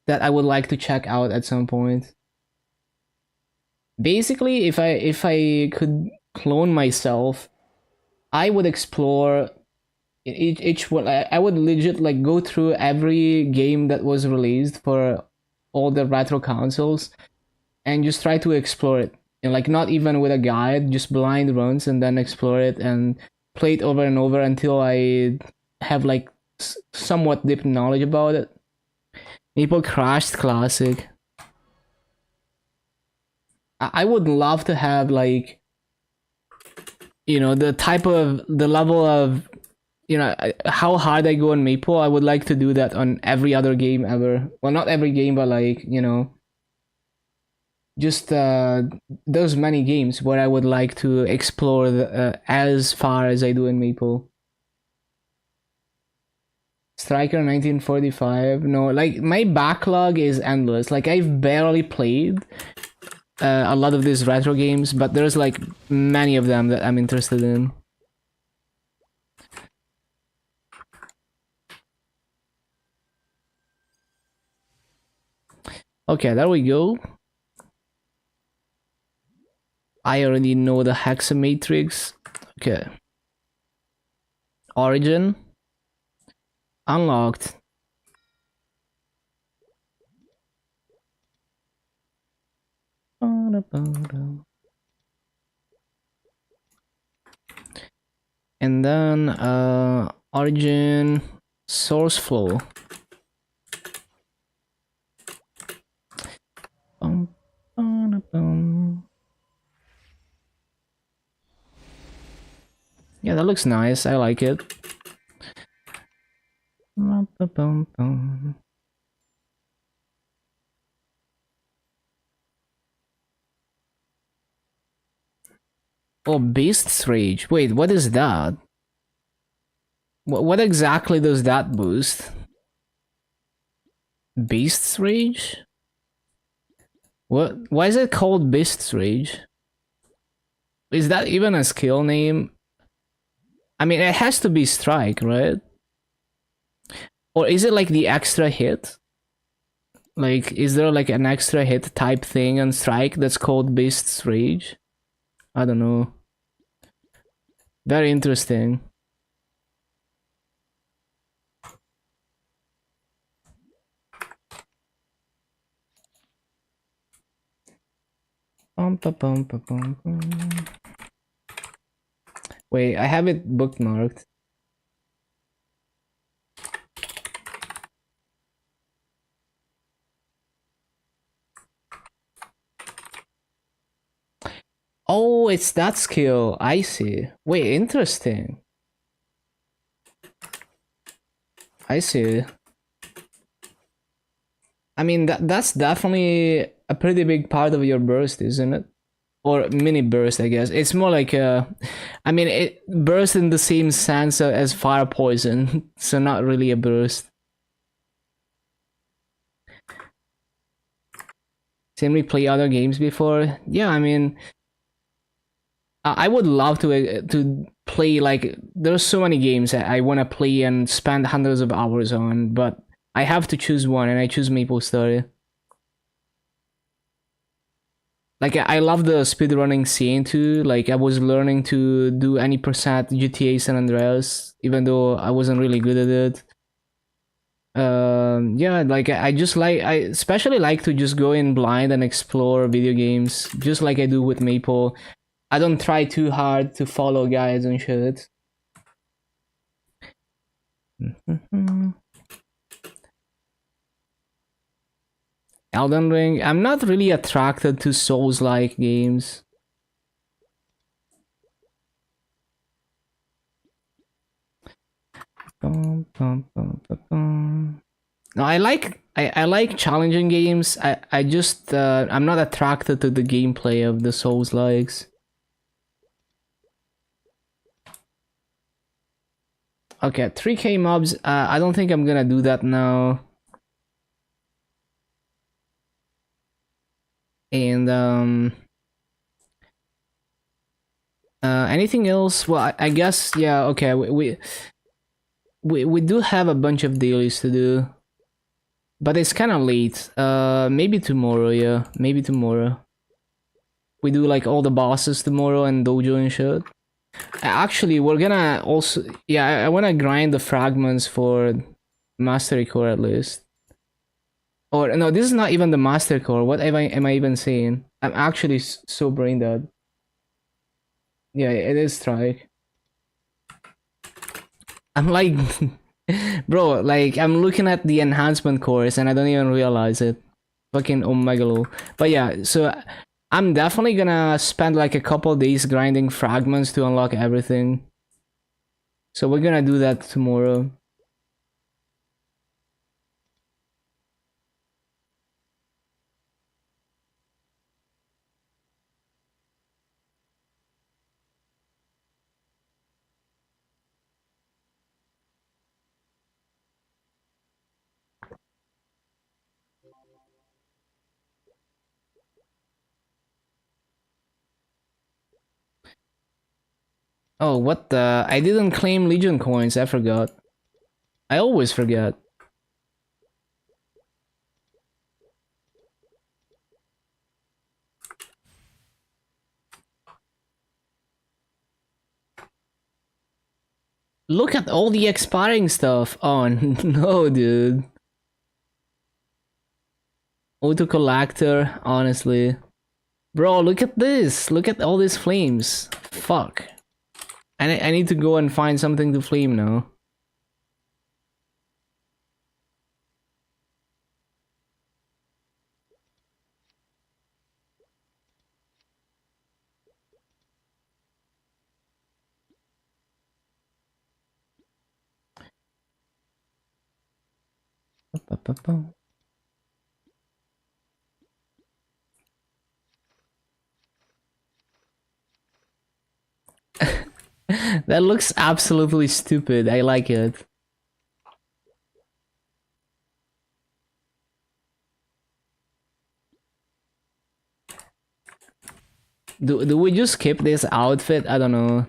that I would like to check out at some point. Basically, if I could clone myself, I would explore each one. I would legit like go through every game that was released for all the retro consoles and just try to explore it. And like not even with a guide, just blind runs and then explore it and play it over and over until I have like somewhat deep knowledge about it. Maple Crashed Classic. I would love to have like the level of how hard I go on Maple. I would like to do that on every other game ever. Well, not every game, but like just those many games where I would like to explore as far as I do in Maple. Striker 1945. No, like my backlog is endless. Like I've barely played a lot of these retro games, but there's like many of them that I'm interested in. Okay, there we go. I already know the hexamatrix. Okay. Origin. Unlocked. And then origin source flow. Yeah, that looks nice. I like it. Oh, Beast's Rage. Wait, what is that? What exactly does that boost? Beast's Rage? What? Why is it called Beast's Rage? Is that even a skill name? I mean, it has to be Strike, right? Or is it like the extra hit? Like, is there like an extra hit type thing on Strike that's called Beast's Rage? I don't know. Very interesting. Wait, I have it bookmarked. Oh, it's that skill. I see. Wait, interesting. I see. I mean, that's definitely a pretty big part of your burst, isn't it? Or mini burst, I guess. It's more like a... I mean, it burst in the same sense as fire poison, so not really a burst. Seen me play other games before? Yeah, I mean... I would love to play, like... There's so many games that I want to play and spend hundreds of hours on, but I have to choose one, and I choose MapleStory. Like, I love the speedrunning scene too. Like, I was learning to do any percent GTA San Andreas, even though I wasn't really good at it. Yeah, like I just like, I especially like to just go in blind and explore video games, just like I do with Maple. I don't try too hard to follow guides and shit. Elden Ring, I'm not really attracted to Souls-like games. No, I like challenging games. I just I'm not attracted to the gameplay of the Souls likes. Okay, 3K mobs. I don't think I'm gonna do that now. And anything else? Well, I guess yeah. Okay, we do have a bunch of dailies to do. But it's kind of late. Maybe tomorrow, yeah. Maybe tomorrow. We do like all the bosses tomorrow and dojo and shit. Actually, we're gonna also... Yeah, I wanna grind the fragments for Mastery Core at least. Or, no, this is not even the Master Core. What am I even saying? I'm actually so brain dead. Yeah, it is Strike. I'm like... Bro, like, I'm looking at the enhancement course and I don't even realize it. Fucking omegalo. But yeah, so I'm definitely gonna spend like a couple days grinding fragments to unlock everything. So we're gonna do that tomorrow. Oh, what the... I didn't claim Legion coins, I forgot. I always forget. Look at all the expiring stuff. Oh, no, dude. Auto collector, honestly. Bro, look at this. Look at all these flames. Fuck. I need to go and find something to flame now. That looks absolutely stupid. I like it. Do we just skip this outfit? I don't know.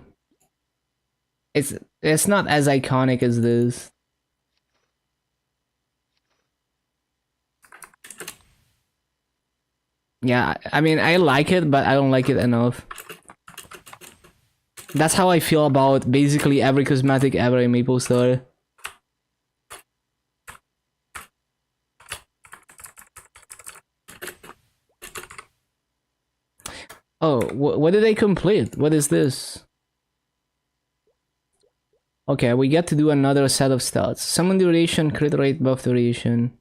It's not as iconic as this. Yeah, I mean, I like it, but I don't like it enough. That's how I feel about basically every cosmetic ever in MapleStory. Oh, what did they complete? What is this? Okay, we get to do another set of stats. Summon duration, crit rate, buff duration.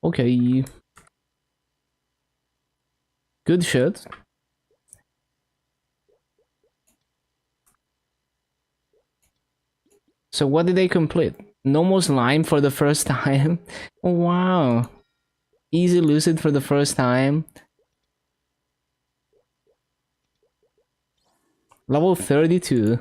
Okay. Good shit. So what did they complete? Normal slime for the first time? Wow. Easy lucid for the first time. Level 32.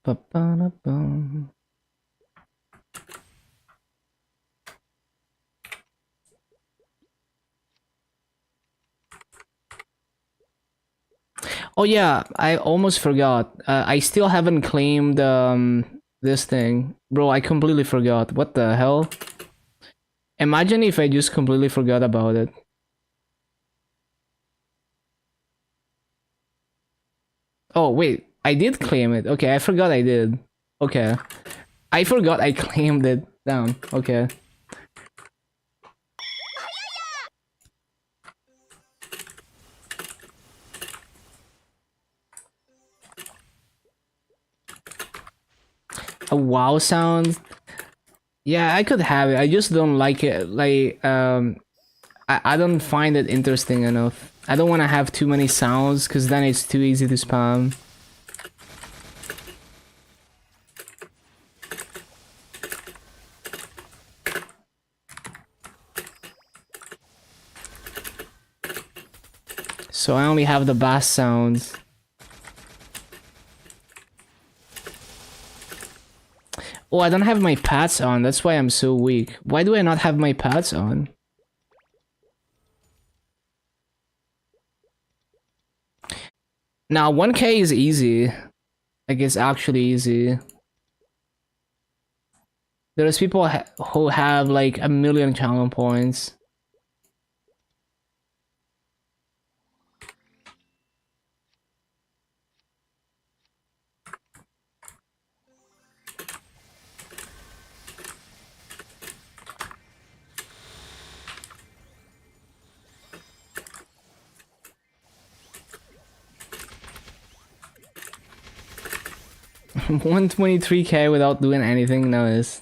Ba-ba-da-bum. Oh yeah, I almost forgot. I still haven't claimed this thing. Bro, I completely forgot. What the hell? Imagine if I just completely forgot about it. Oh wait, I did claim it. Okay, I forgot I did. Okay. I forgot I claimed it. Damn, okay. A wow sound? Yeah, I could have it. I just don't like it. Like, I don't find it interesting enough. I don't want to have too many sounds, because then it's too easy to spam. So I only have the bass sounds. Oh, I don't have my pads on. That's why I'm so weak. Why do I not have my pads on? Now, 1K is easy. Like, it's actually easy. There's people who have like 1,000,000 channel points. $123K without doing anything, nice.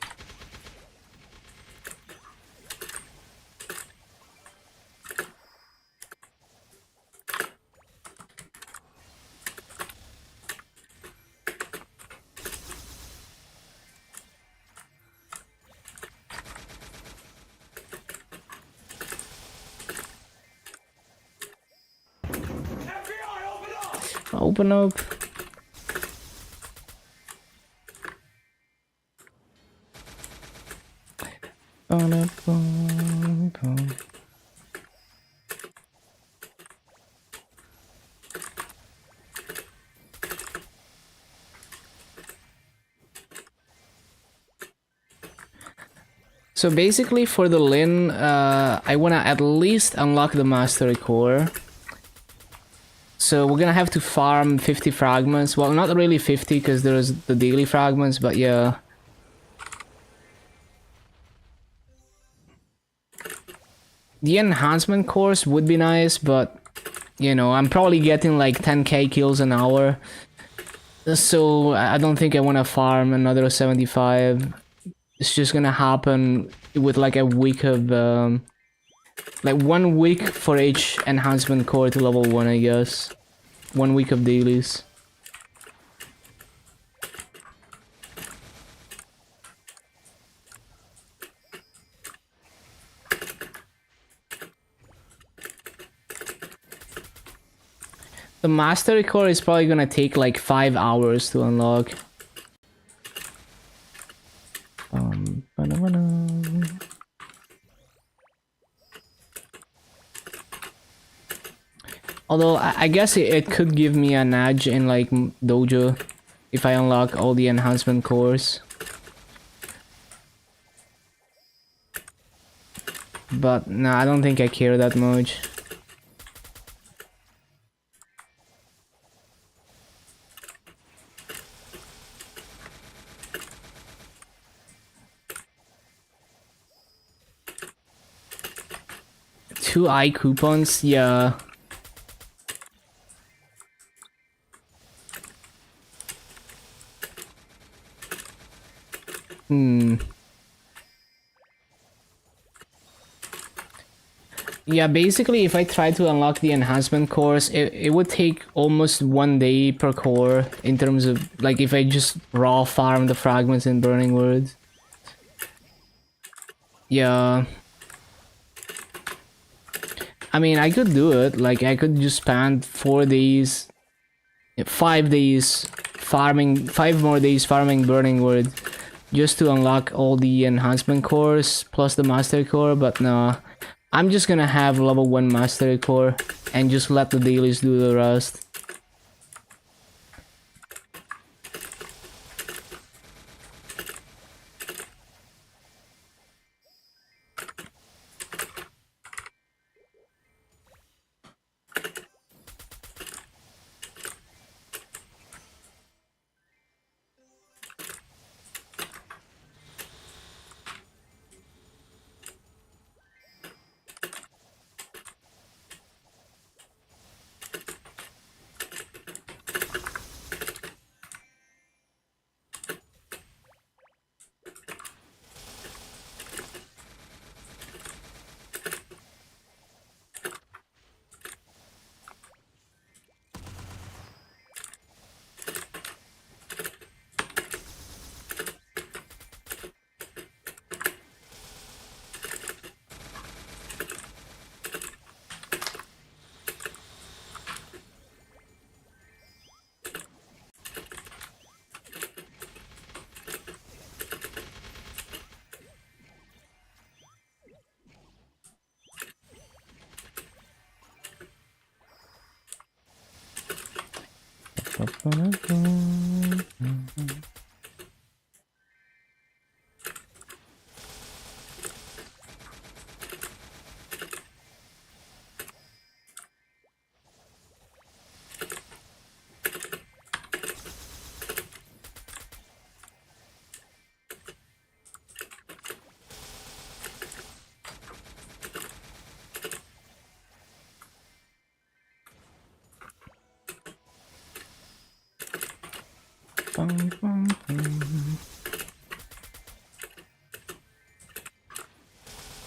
Open up. So basically for the Lynn, I wanna at least unlock the Mastery Core. So we're gonna have to farm 50 fragments. Well, not really 50 because there's the daily fragments, but yeah. The enhancement course would be nice, but you know, I'm probably getting like 10k kills an hour. So I don't think I want to farm another 75. It's just gonna happen with like a week of Like 1 week for each enhancement core to level 1, I guess. 1 week of dailies. The mastery core is probably gonna take like 5 hours to unlock. Ba-da-ba-da. Although I guess it could give me an edge in like dojo if I unlock all the enhancement cores. But nah, I don't think I care that much. Two eye coupons, yeah. Yeah, basically if I try to unlock the enhancement cores, it would take almost 1 day per core in terms of, like, if I just raw farm the fragments in Burning Woods. Yeah. I mean, I could do it, like, I could just spend 4 days, 5 days farming, 5 more days farming Burning Wood just to unlock all the enhancement cores plus the master core, but no. I'm just gonna have level 1 mastery core and just let the dailies do the rest.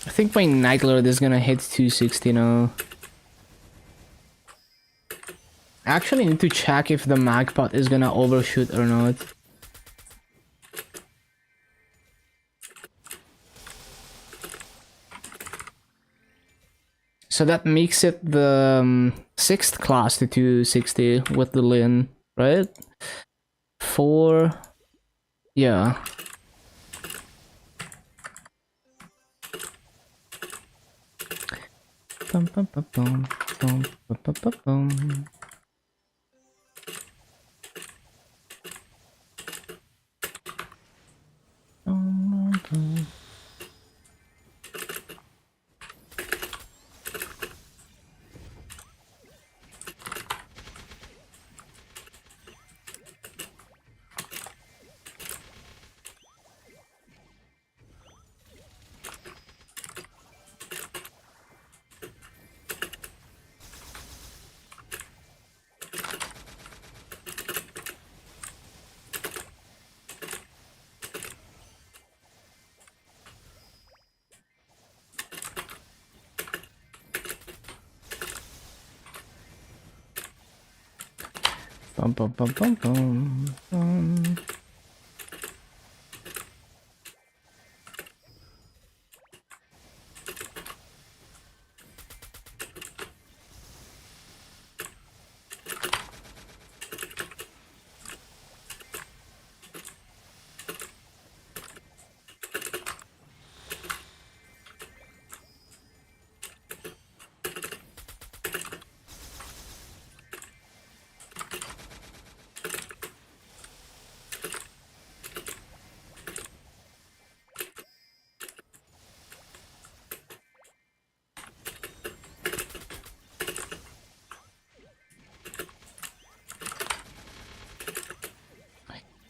I think my Night Lord is gonna hit 260 now. I actually need to check if the Magpot is gonna overshoot or not. So that makes it the 6th class to 260 with the Lynn, right? 4... yeah. Bum, bum, bum, bum, bum, bum, bum, bum, bum. Bum, bum, bum, bum, bum, bum.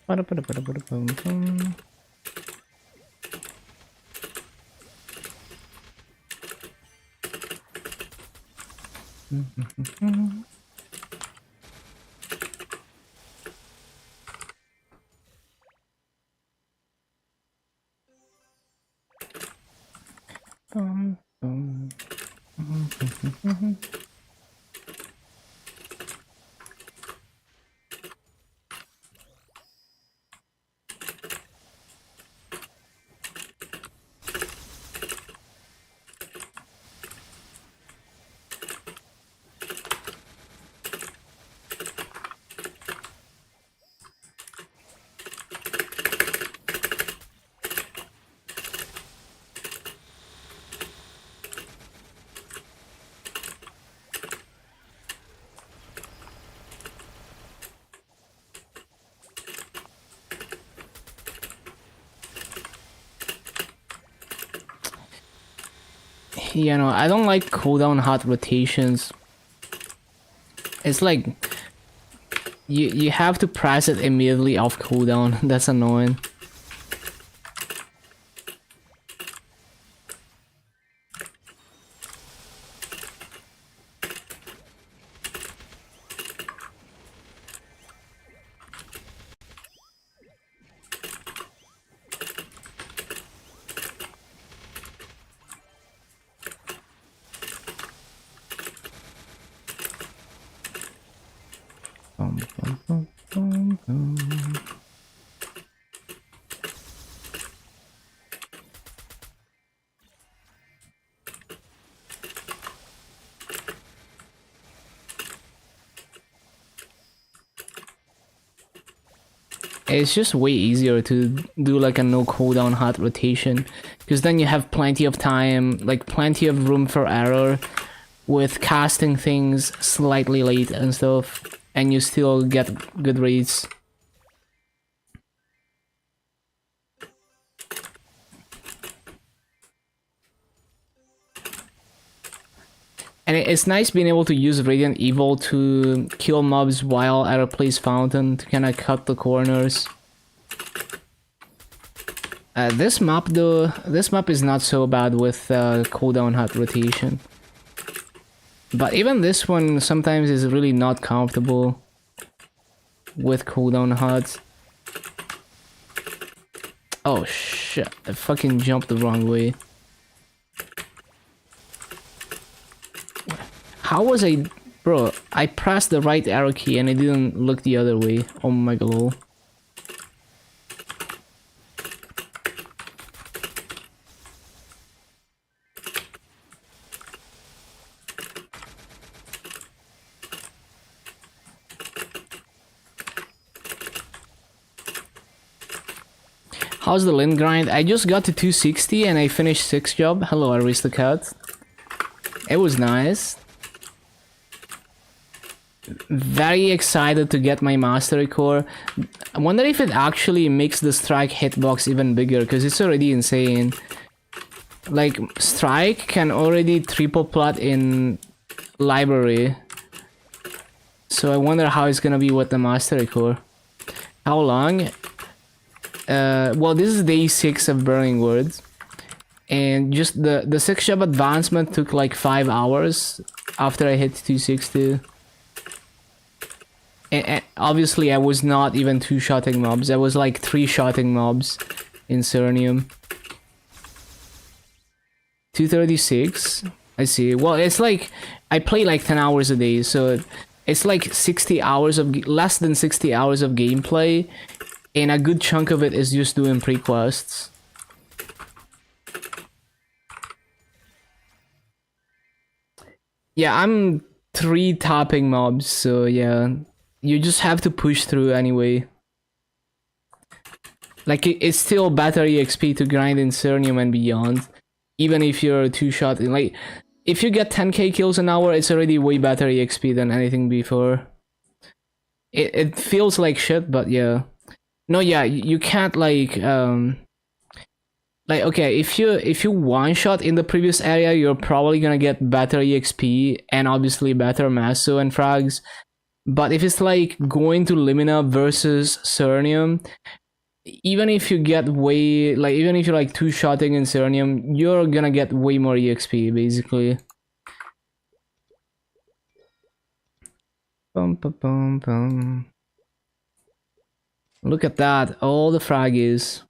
Ba-da-ba-da-ba-da-ba-da-bum-bum. Bum, bum. You know, I don't like cooldown hot rotations. It's like you have to press it immediately off cooldown. That's annoying. Bum, bum, bum, bum, bum. It's just way easier to do like a no cooldown hot rotation, because then you have plenty of time, like plenty of room for error with casting things slightly late and stuff, and you still get good rates. And it's nice being able to use Radiant Evil to kill mobs while at a place fountain to kind of cut the corners. This map though, this map is not so bad with cooldown hot rotation. But even this one sometimes is really not comfortable with cooldown hots. Oh shit, I fucking jumped the wrong way. How was I... Bro, I pressed the right arrow key and I didn't look the other way. Oh my god. How's the lynn grind? I just got to 260 and I finished 6 job. Hello, Aristocat. It was nice. Very excited to get my mastery core. I wonder if it actually makes the strike hitbox even bigger, because it's already insane. Like, strike can already triple plot in library. So I wonder how it's gonna be with the mastery core. How long? Well, this is day 6 of Burning Woods. And just the 6 job advancement took like 5 hours after I hit 260. And obviously I was not even 2-shotting mobs, I was like 3-shotting mobs in Cernium. 236, I see. Well, it's like, I play like 10 hours a day, so It's like 60 hours of less than 60 hours of gameplay, and a good chunk of it is just doing pre-quests. Yeah, I'm 3 topping mobs, so yeah, you just have to push through anyway. Like, it's still better EXP to grind in Cernium and beyond, even if you're 2-shot. Like, if you get 10k kills an hour, it's already way better EXP than anything before. It feels like shit, but yeah. No, yeah, you can't like okay, if you one shot in the previous area, you're probably gonna get better EXP and obviously better Maso and frags. But if it's like going to Limina versus Cernium, even if you get way even if you're like 2-shotting in Cernium, you're gonna get way more EXP basically. Bum, bum, bum, bum. Look at that, all the fraggies.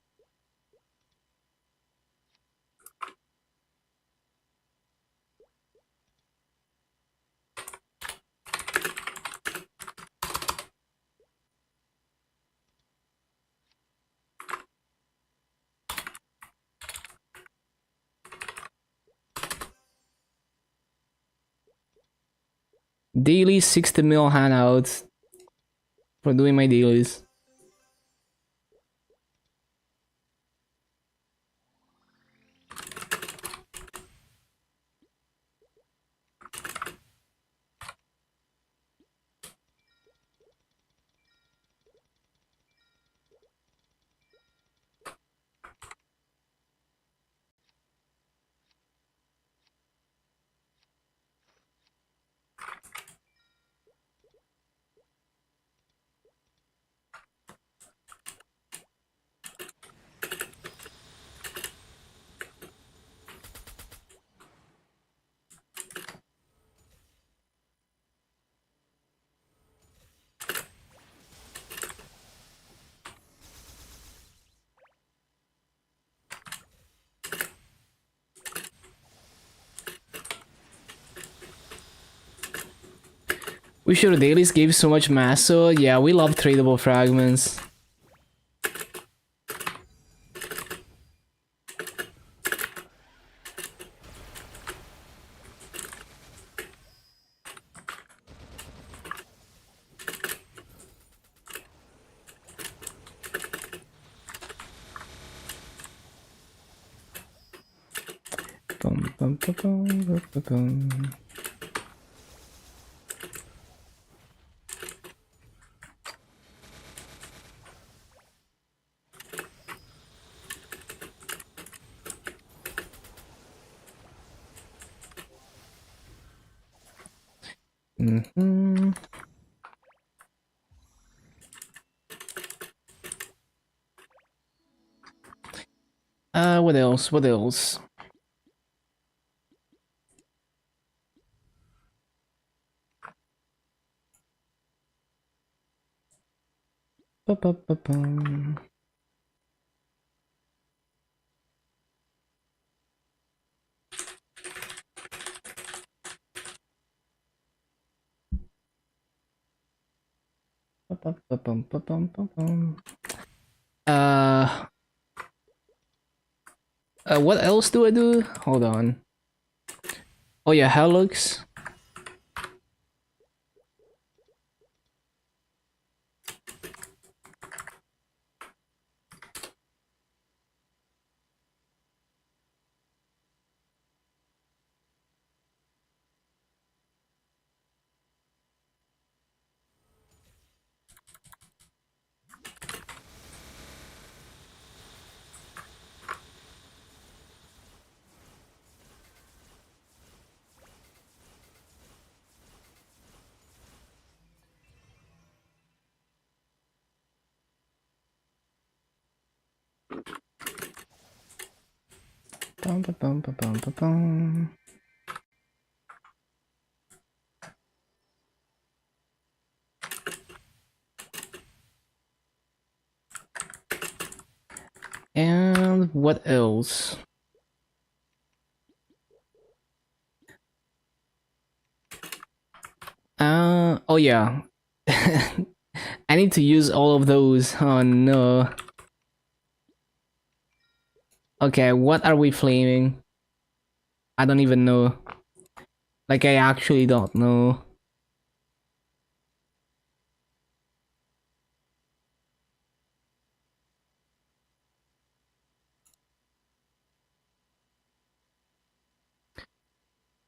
Daily 60 mil handouts for doing my dailies. We should dailies gave so much Maso. Yeah, we love tradable fragments. Bum, bum, bum, bum, bum, bum, bum. Mm-hmm. What else? What else? Ba-ba-ba-bum. Ba-ba-ba-bum-ba-bum-ba-bum. What else do I do? Hold on. Oh yeah, Helix. Bum-ba-bum-ba-bum-ba-bum. And what else? Oh Oh yeah. I need to use all of those. Oh no. Okay, what are we flaming? I don't even know. Like, I actually don't know.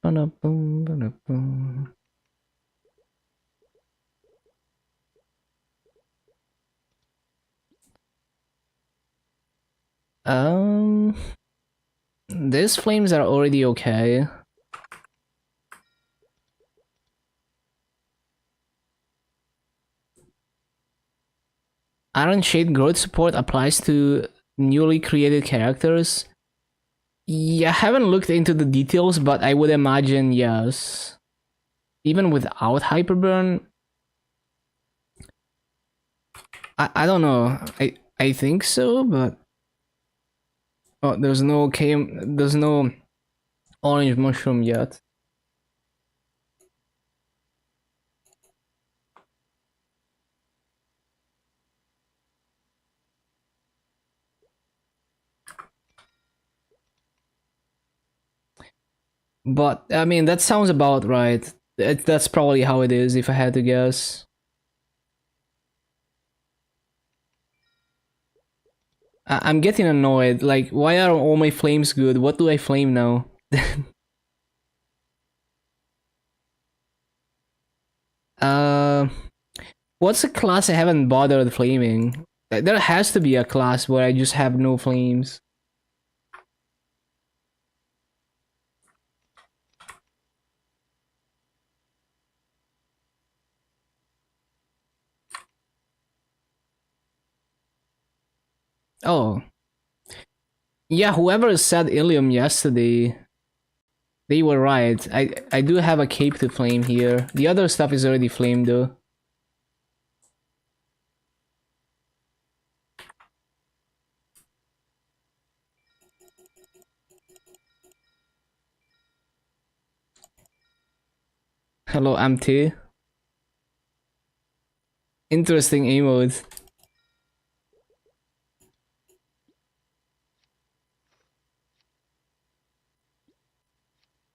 Ba-da-boom, ba-da-boom. These flames are already okay. Iron Shade growth support applies to newly created characters. Yeah, I haven't looked into the details, but I would imagine yes. Even without Hyperburn, I don't know. I think so, but oh, there's no orange mushroom yet. But I mean, that sounds about right. That's probably how it is, if I had to guess. I'm getting annoyed. Like, why are all my flames good? What do I flame now? uh, what's a class I haven't bothered flaming? There has to be a class where I just have no flames. Oh. Yeah, whoever said Ilium yesterday, they were right. I do have a cape to flame here. The other stuff is already flamed though. Hello, MT. Interesting emote.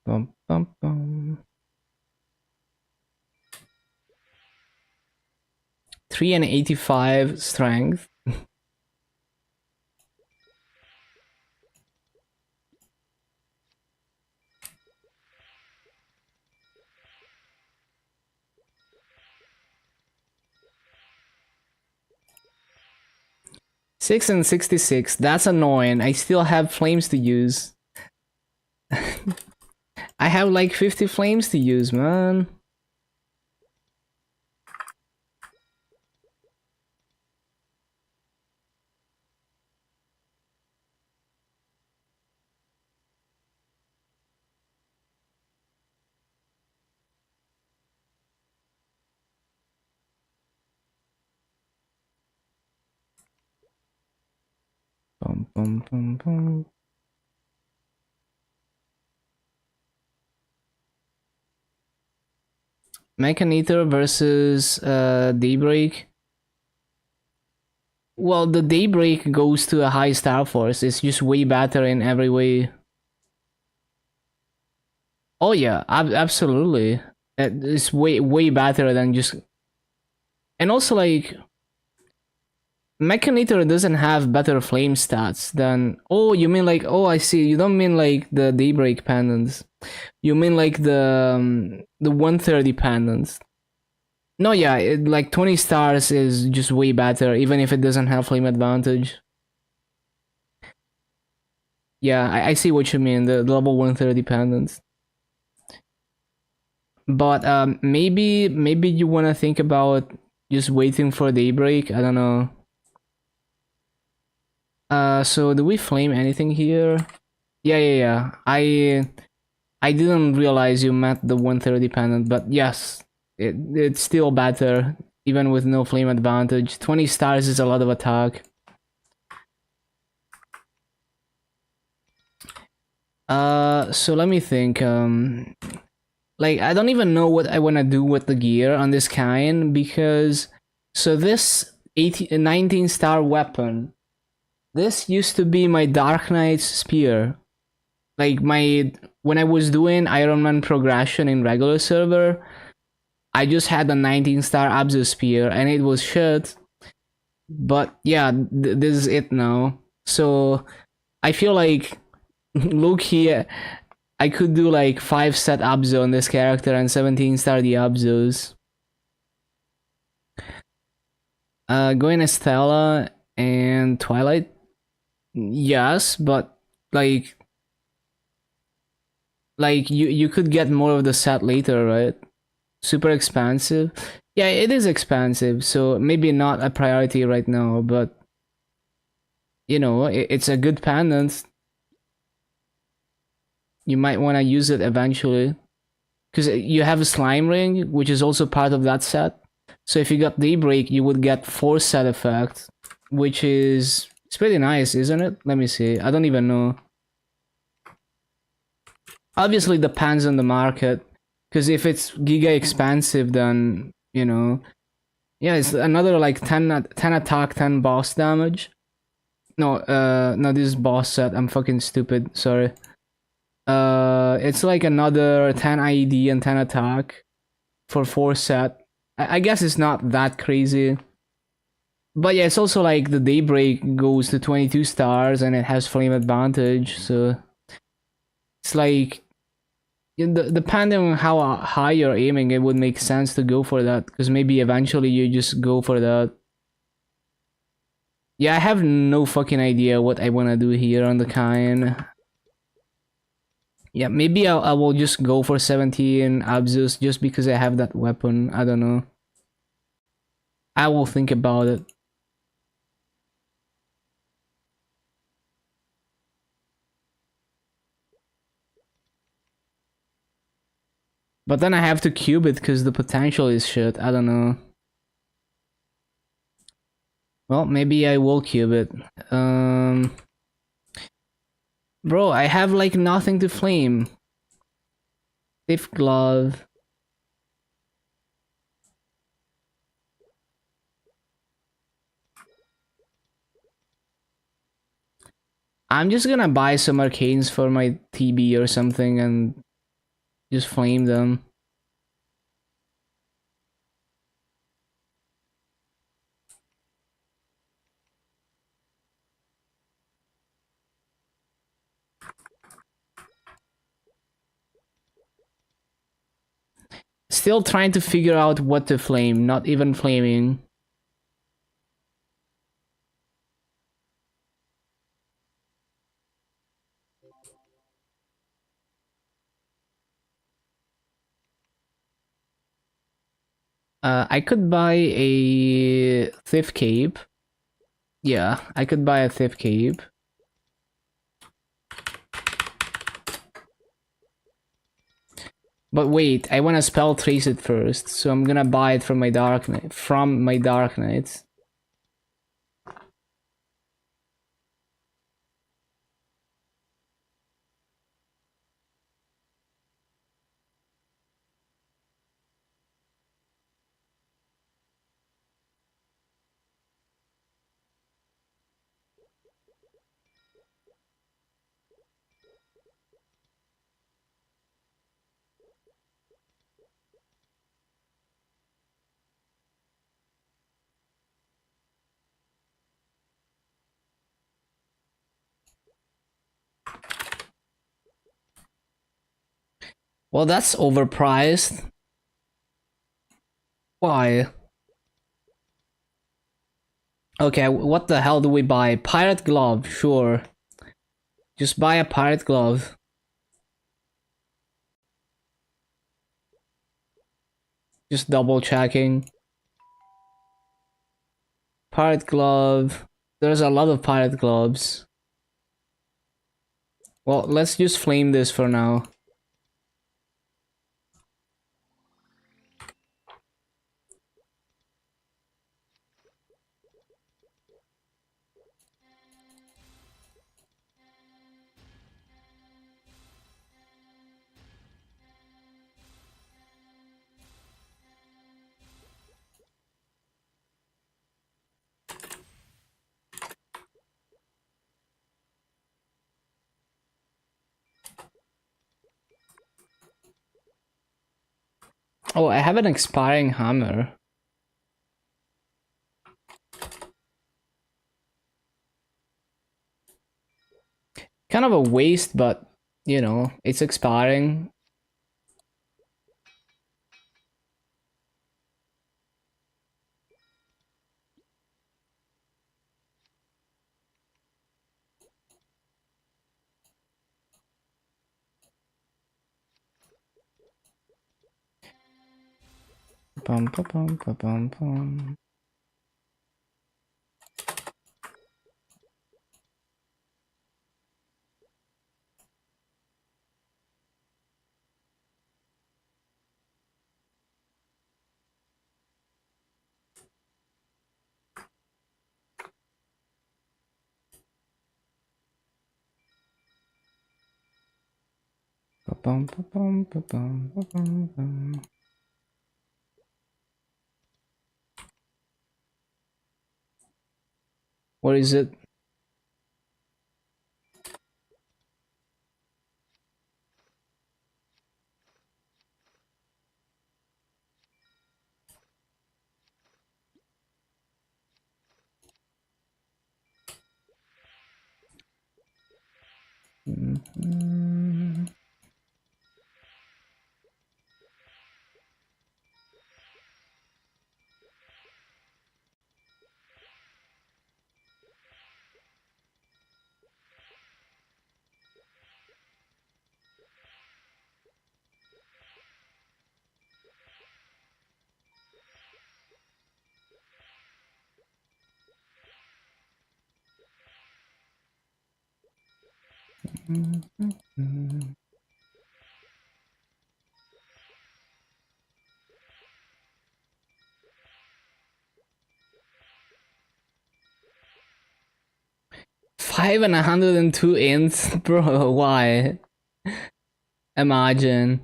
Bum, bum, bum. 385 strength. Six and 66. That's annoying. I still have flames to use. I have like 50 flames to use, man. Bum, bum, bum, bum. Mechanator versus Daybreak. Well, the Daybreak goes to a high star force. It's just way better in every way. Oh yeah, absolutely. It's way better than just. And also, like, Mechanator doesn't have better flame stats than. Oh, you mean like? Oh, I see. You don't mean like the Daybreak pendants. You mean like the 130 pendants. No, yeah, like 20 stars is just way better, even if it doesn't have flame advantage. Yeah, I see what you mean. The level 130 pendants. But maybe you wanna think about just waiting for Daybreak. I don't know. So do we flame anything here? Yeah. I didn't realize you meant the 130 pendant, but yes, it's still better even with no flame advantage. 20 stars is a lot of attack. So let me think. Like, I don't even know what I want to do with the gear on this kind, because so this 19-star weapon, this used to be my Dark Knight's spear. Like, when I was doing Iron Man progression in regular server, I just had a 19-star Abzu spear and it was shit. But yeah, this is it now. So I feel like look here, I could do like 5 set Abzu on this character and 17-star the Abzus. Going Estella and Twilight, yes, but like you could get more of the set later, right? Super expensive. Yeah, it is expensive, so maybe not a priority right now, but you know, it's a good pendant. You might want to use it eventually, because you have a slime ring, which is also part of that set. So if you got Daybreak, you would get 4 set effect, which is it's pretty nice, isn't it? Let me see. I don't even know. Obviously depends on the market, because if it's giga expensive, then you know, yeah, it's another like 10 attack, 10 boss damage. No, no, this is boss set. I'm fucking stupid. Sorry. It's like another 10 IED and 10 attack for 4 set. I guess it's not that crazy. But yeah, it's also like the Daybreak goes to 22 stars and it has flame advantage, so it's like depending on how high you're aiming, it would make sense to go for that, because maybe eventually you just go for that. Yeah, I have no fucking idea what I want to do here on the kind. Yeah, maybe I will just go for 17 Abzus just because I have that weapon. I don't know. I will think about it. But then I have to cube it because the potential is shit. I don't know. Well, maybe I will cube it. Bro, I have like nothing to flame. Thief glove. I'm just gonna buy some arcanes for my TB or something and just flame them. Still trying to figure out what to flame, not even flaming. I could buy a Thief Cape. Yeah, I could buy a Thief Cape. But wait, I want to spell trace it first, so I'm gonna buy it from my Dark Knight. Well, that's overpriced. Why? Okay, what the hell do we buy? Pirate glove, sure. Just buy a pirate glove. Just double checking. Pirate glove. There's a lot of pirate gloves. Well, let's just flame this for now. Oh, I have an expiring hammer. Kind of a waste, but you know, it's expiring. Bum, bum, bum, bum, bum, bum. Ba-bum, ba-bum, ba-bum, ba-bum, bum. What is it? Mhm. 502 ints, bro. Why? Imagine.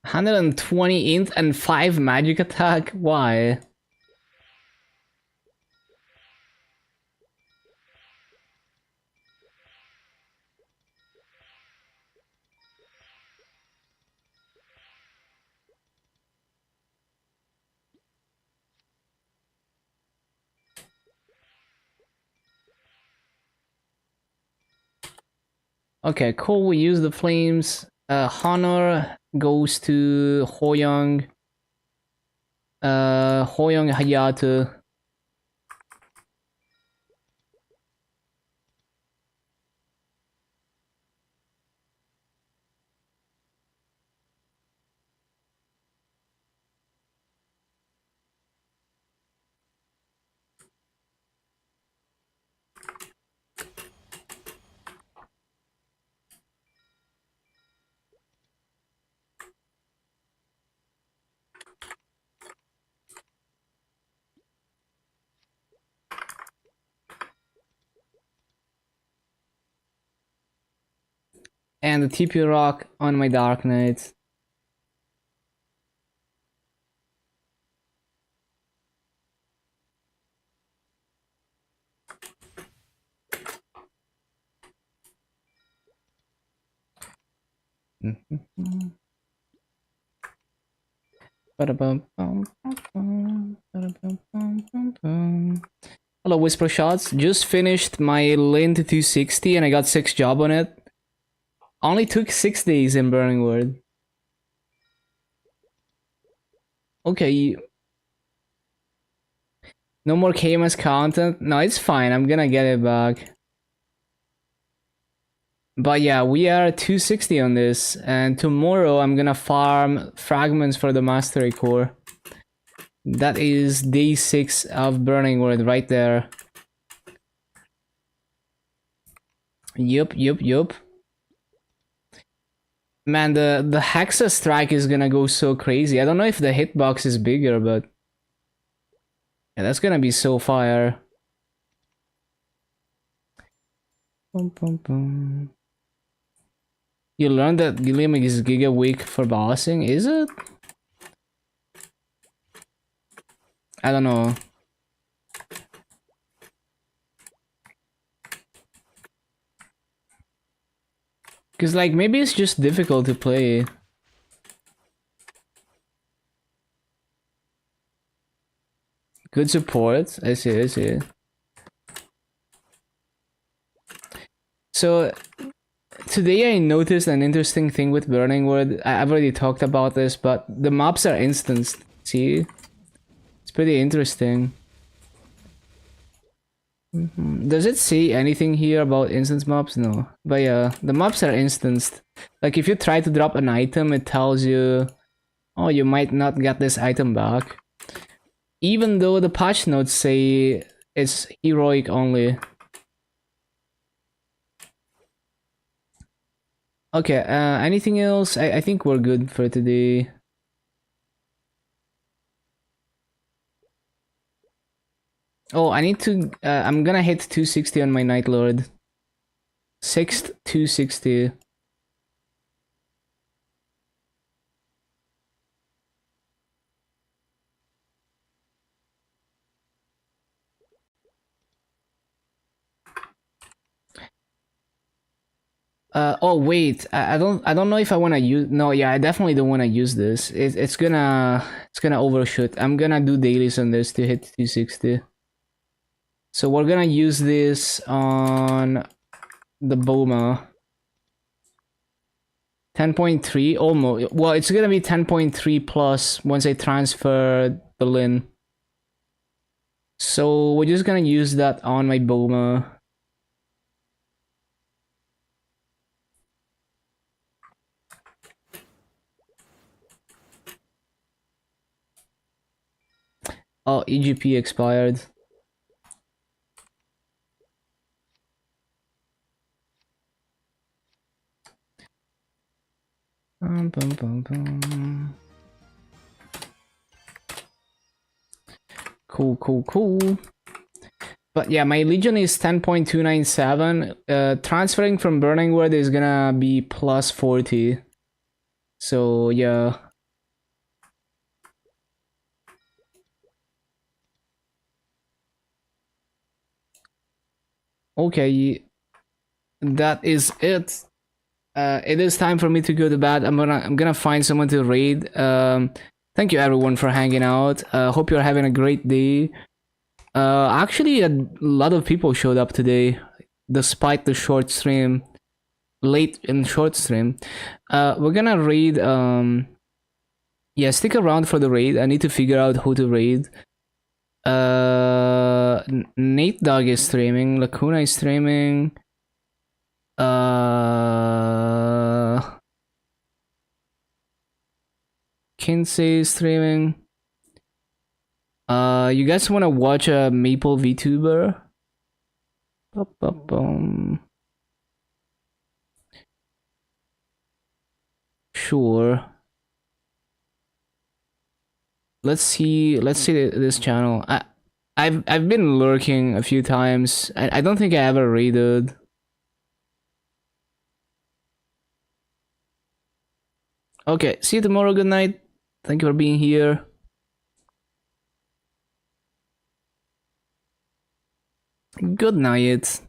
Hundred and 20 int and 5 magic attack. Why? Okay, cool. We use the flames. Honor goes to Hoyoung. Hoyoung Hayato. And the TP rock on my Dark Knight. Hello, Whisper Shots. Just finished my Lynn to 260 and I got 6 job on it. Only took 6 days in Burning Word. Okay. No more KMS content? No, it's fine. I'm gonna get it back. But yeah, we are at 260 on this. And tomorrow I'm gonna farm fragments for the Mastery Core. That is day 6 of Burning Word right there. Yup. Man, the Hexa strike is gonna go so crazy. I don't know if the hitbox is bigger, but yeah, that's gonna be so fire. Boom, boom, boom. You learned that Gilliam is giga weak for bossing, is it? I don't know. Cause like maybe it's just difficult to play. Good support. I see, I see. So today I noticed an interesting thing with Burning Wood. I've already talked about this, but the mobs are instanced. See? It's pretty interesting. Does it say anything here about instance mobs? No. But yeah, the mobs are instanced. Like if you try to drop an item, it tells you, oh, you might not get this item back. Even though the patch notes say it's heroic only. Okay, anything else? I think we're good for today. Oh, I need to, I'm gonna hit 260 on my Night Lord. 6th 260. Oh wait, I don't know if I wanna use, no, yeah, I definitely don't wanna use this. It's gonna overshoot. I'm gonna do dailies on this to hit 260. So we're gonna use this on the Boma. 10.3 almost. Well, it's gonna be 10.3 plus once I transfer the Lynn. So we're just gonna use that on my Boma. Oh, EGP expired. Bum, bum, bum. Cool. But yeah, my Legion is 10.297. Transferring from Burning Wood is gonna be plus 40. So yeah. Okay, that is it. It is time for me to go to bed. I'm gonna find someone to raid. Thank you everyone for hanging out. Hope you're having a great day. Actually, a lot of people showed up today, despite the short stream, late in short stream. We're gonna raid. Yeah, stick around for the raid. I need to figure out who to raid. Nate Dog is streaming. Lacuna is streaming. Kinsey is streaming. You guys want to watch a Maple VTuber? Sure. Let's see this channel. I've been lurking a few times. I don't think I ever raided. Okay, see you tomorrow. Good night. Thank you for being here. Good night.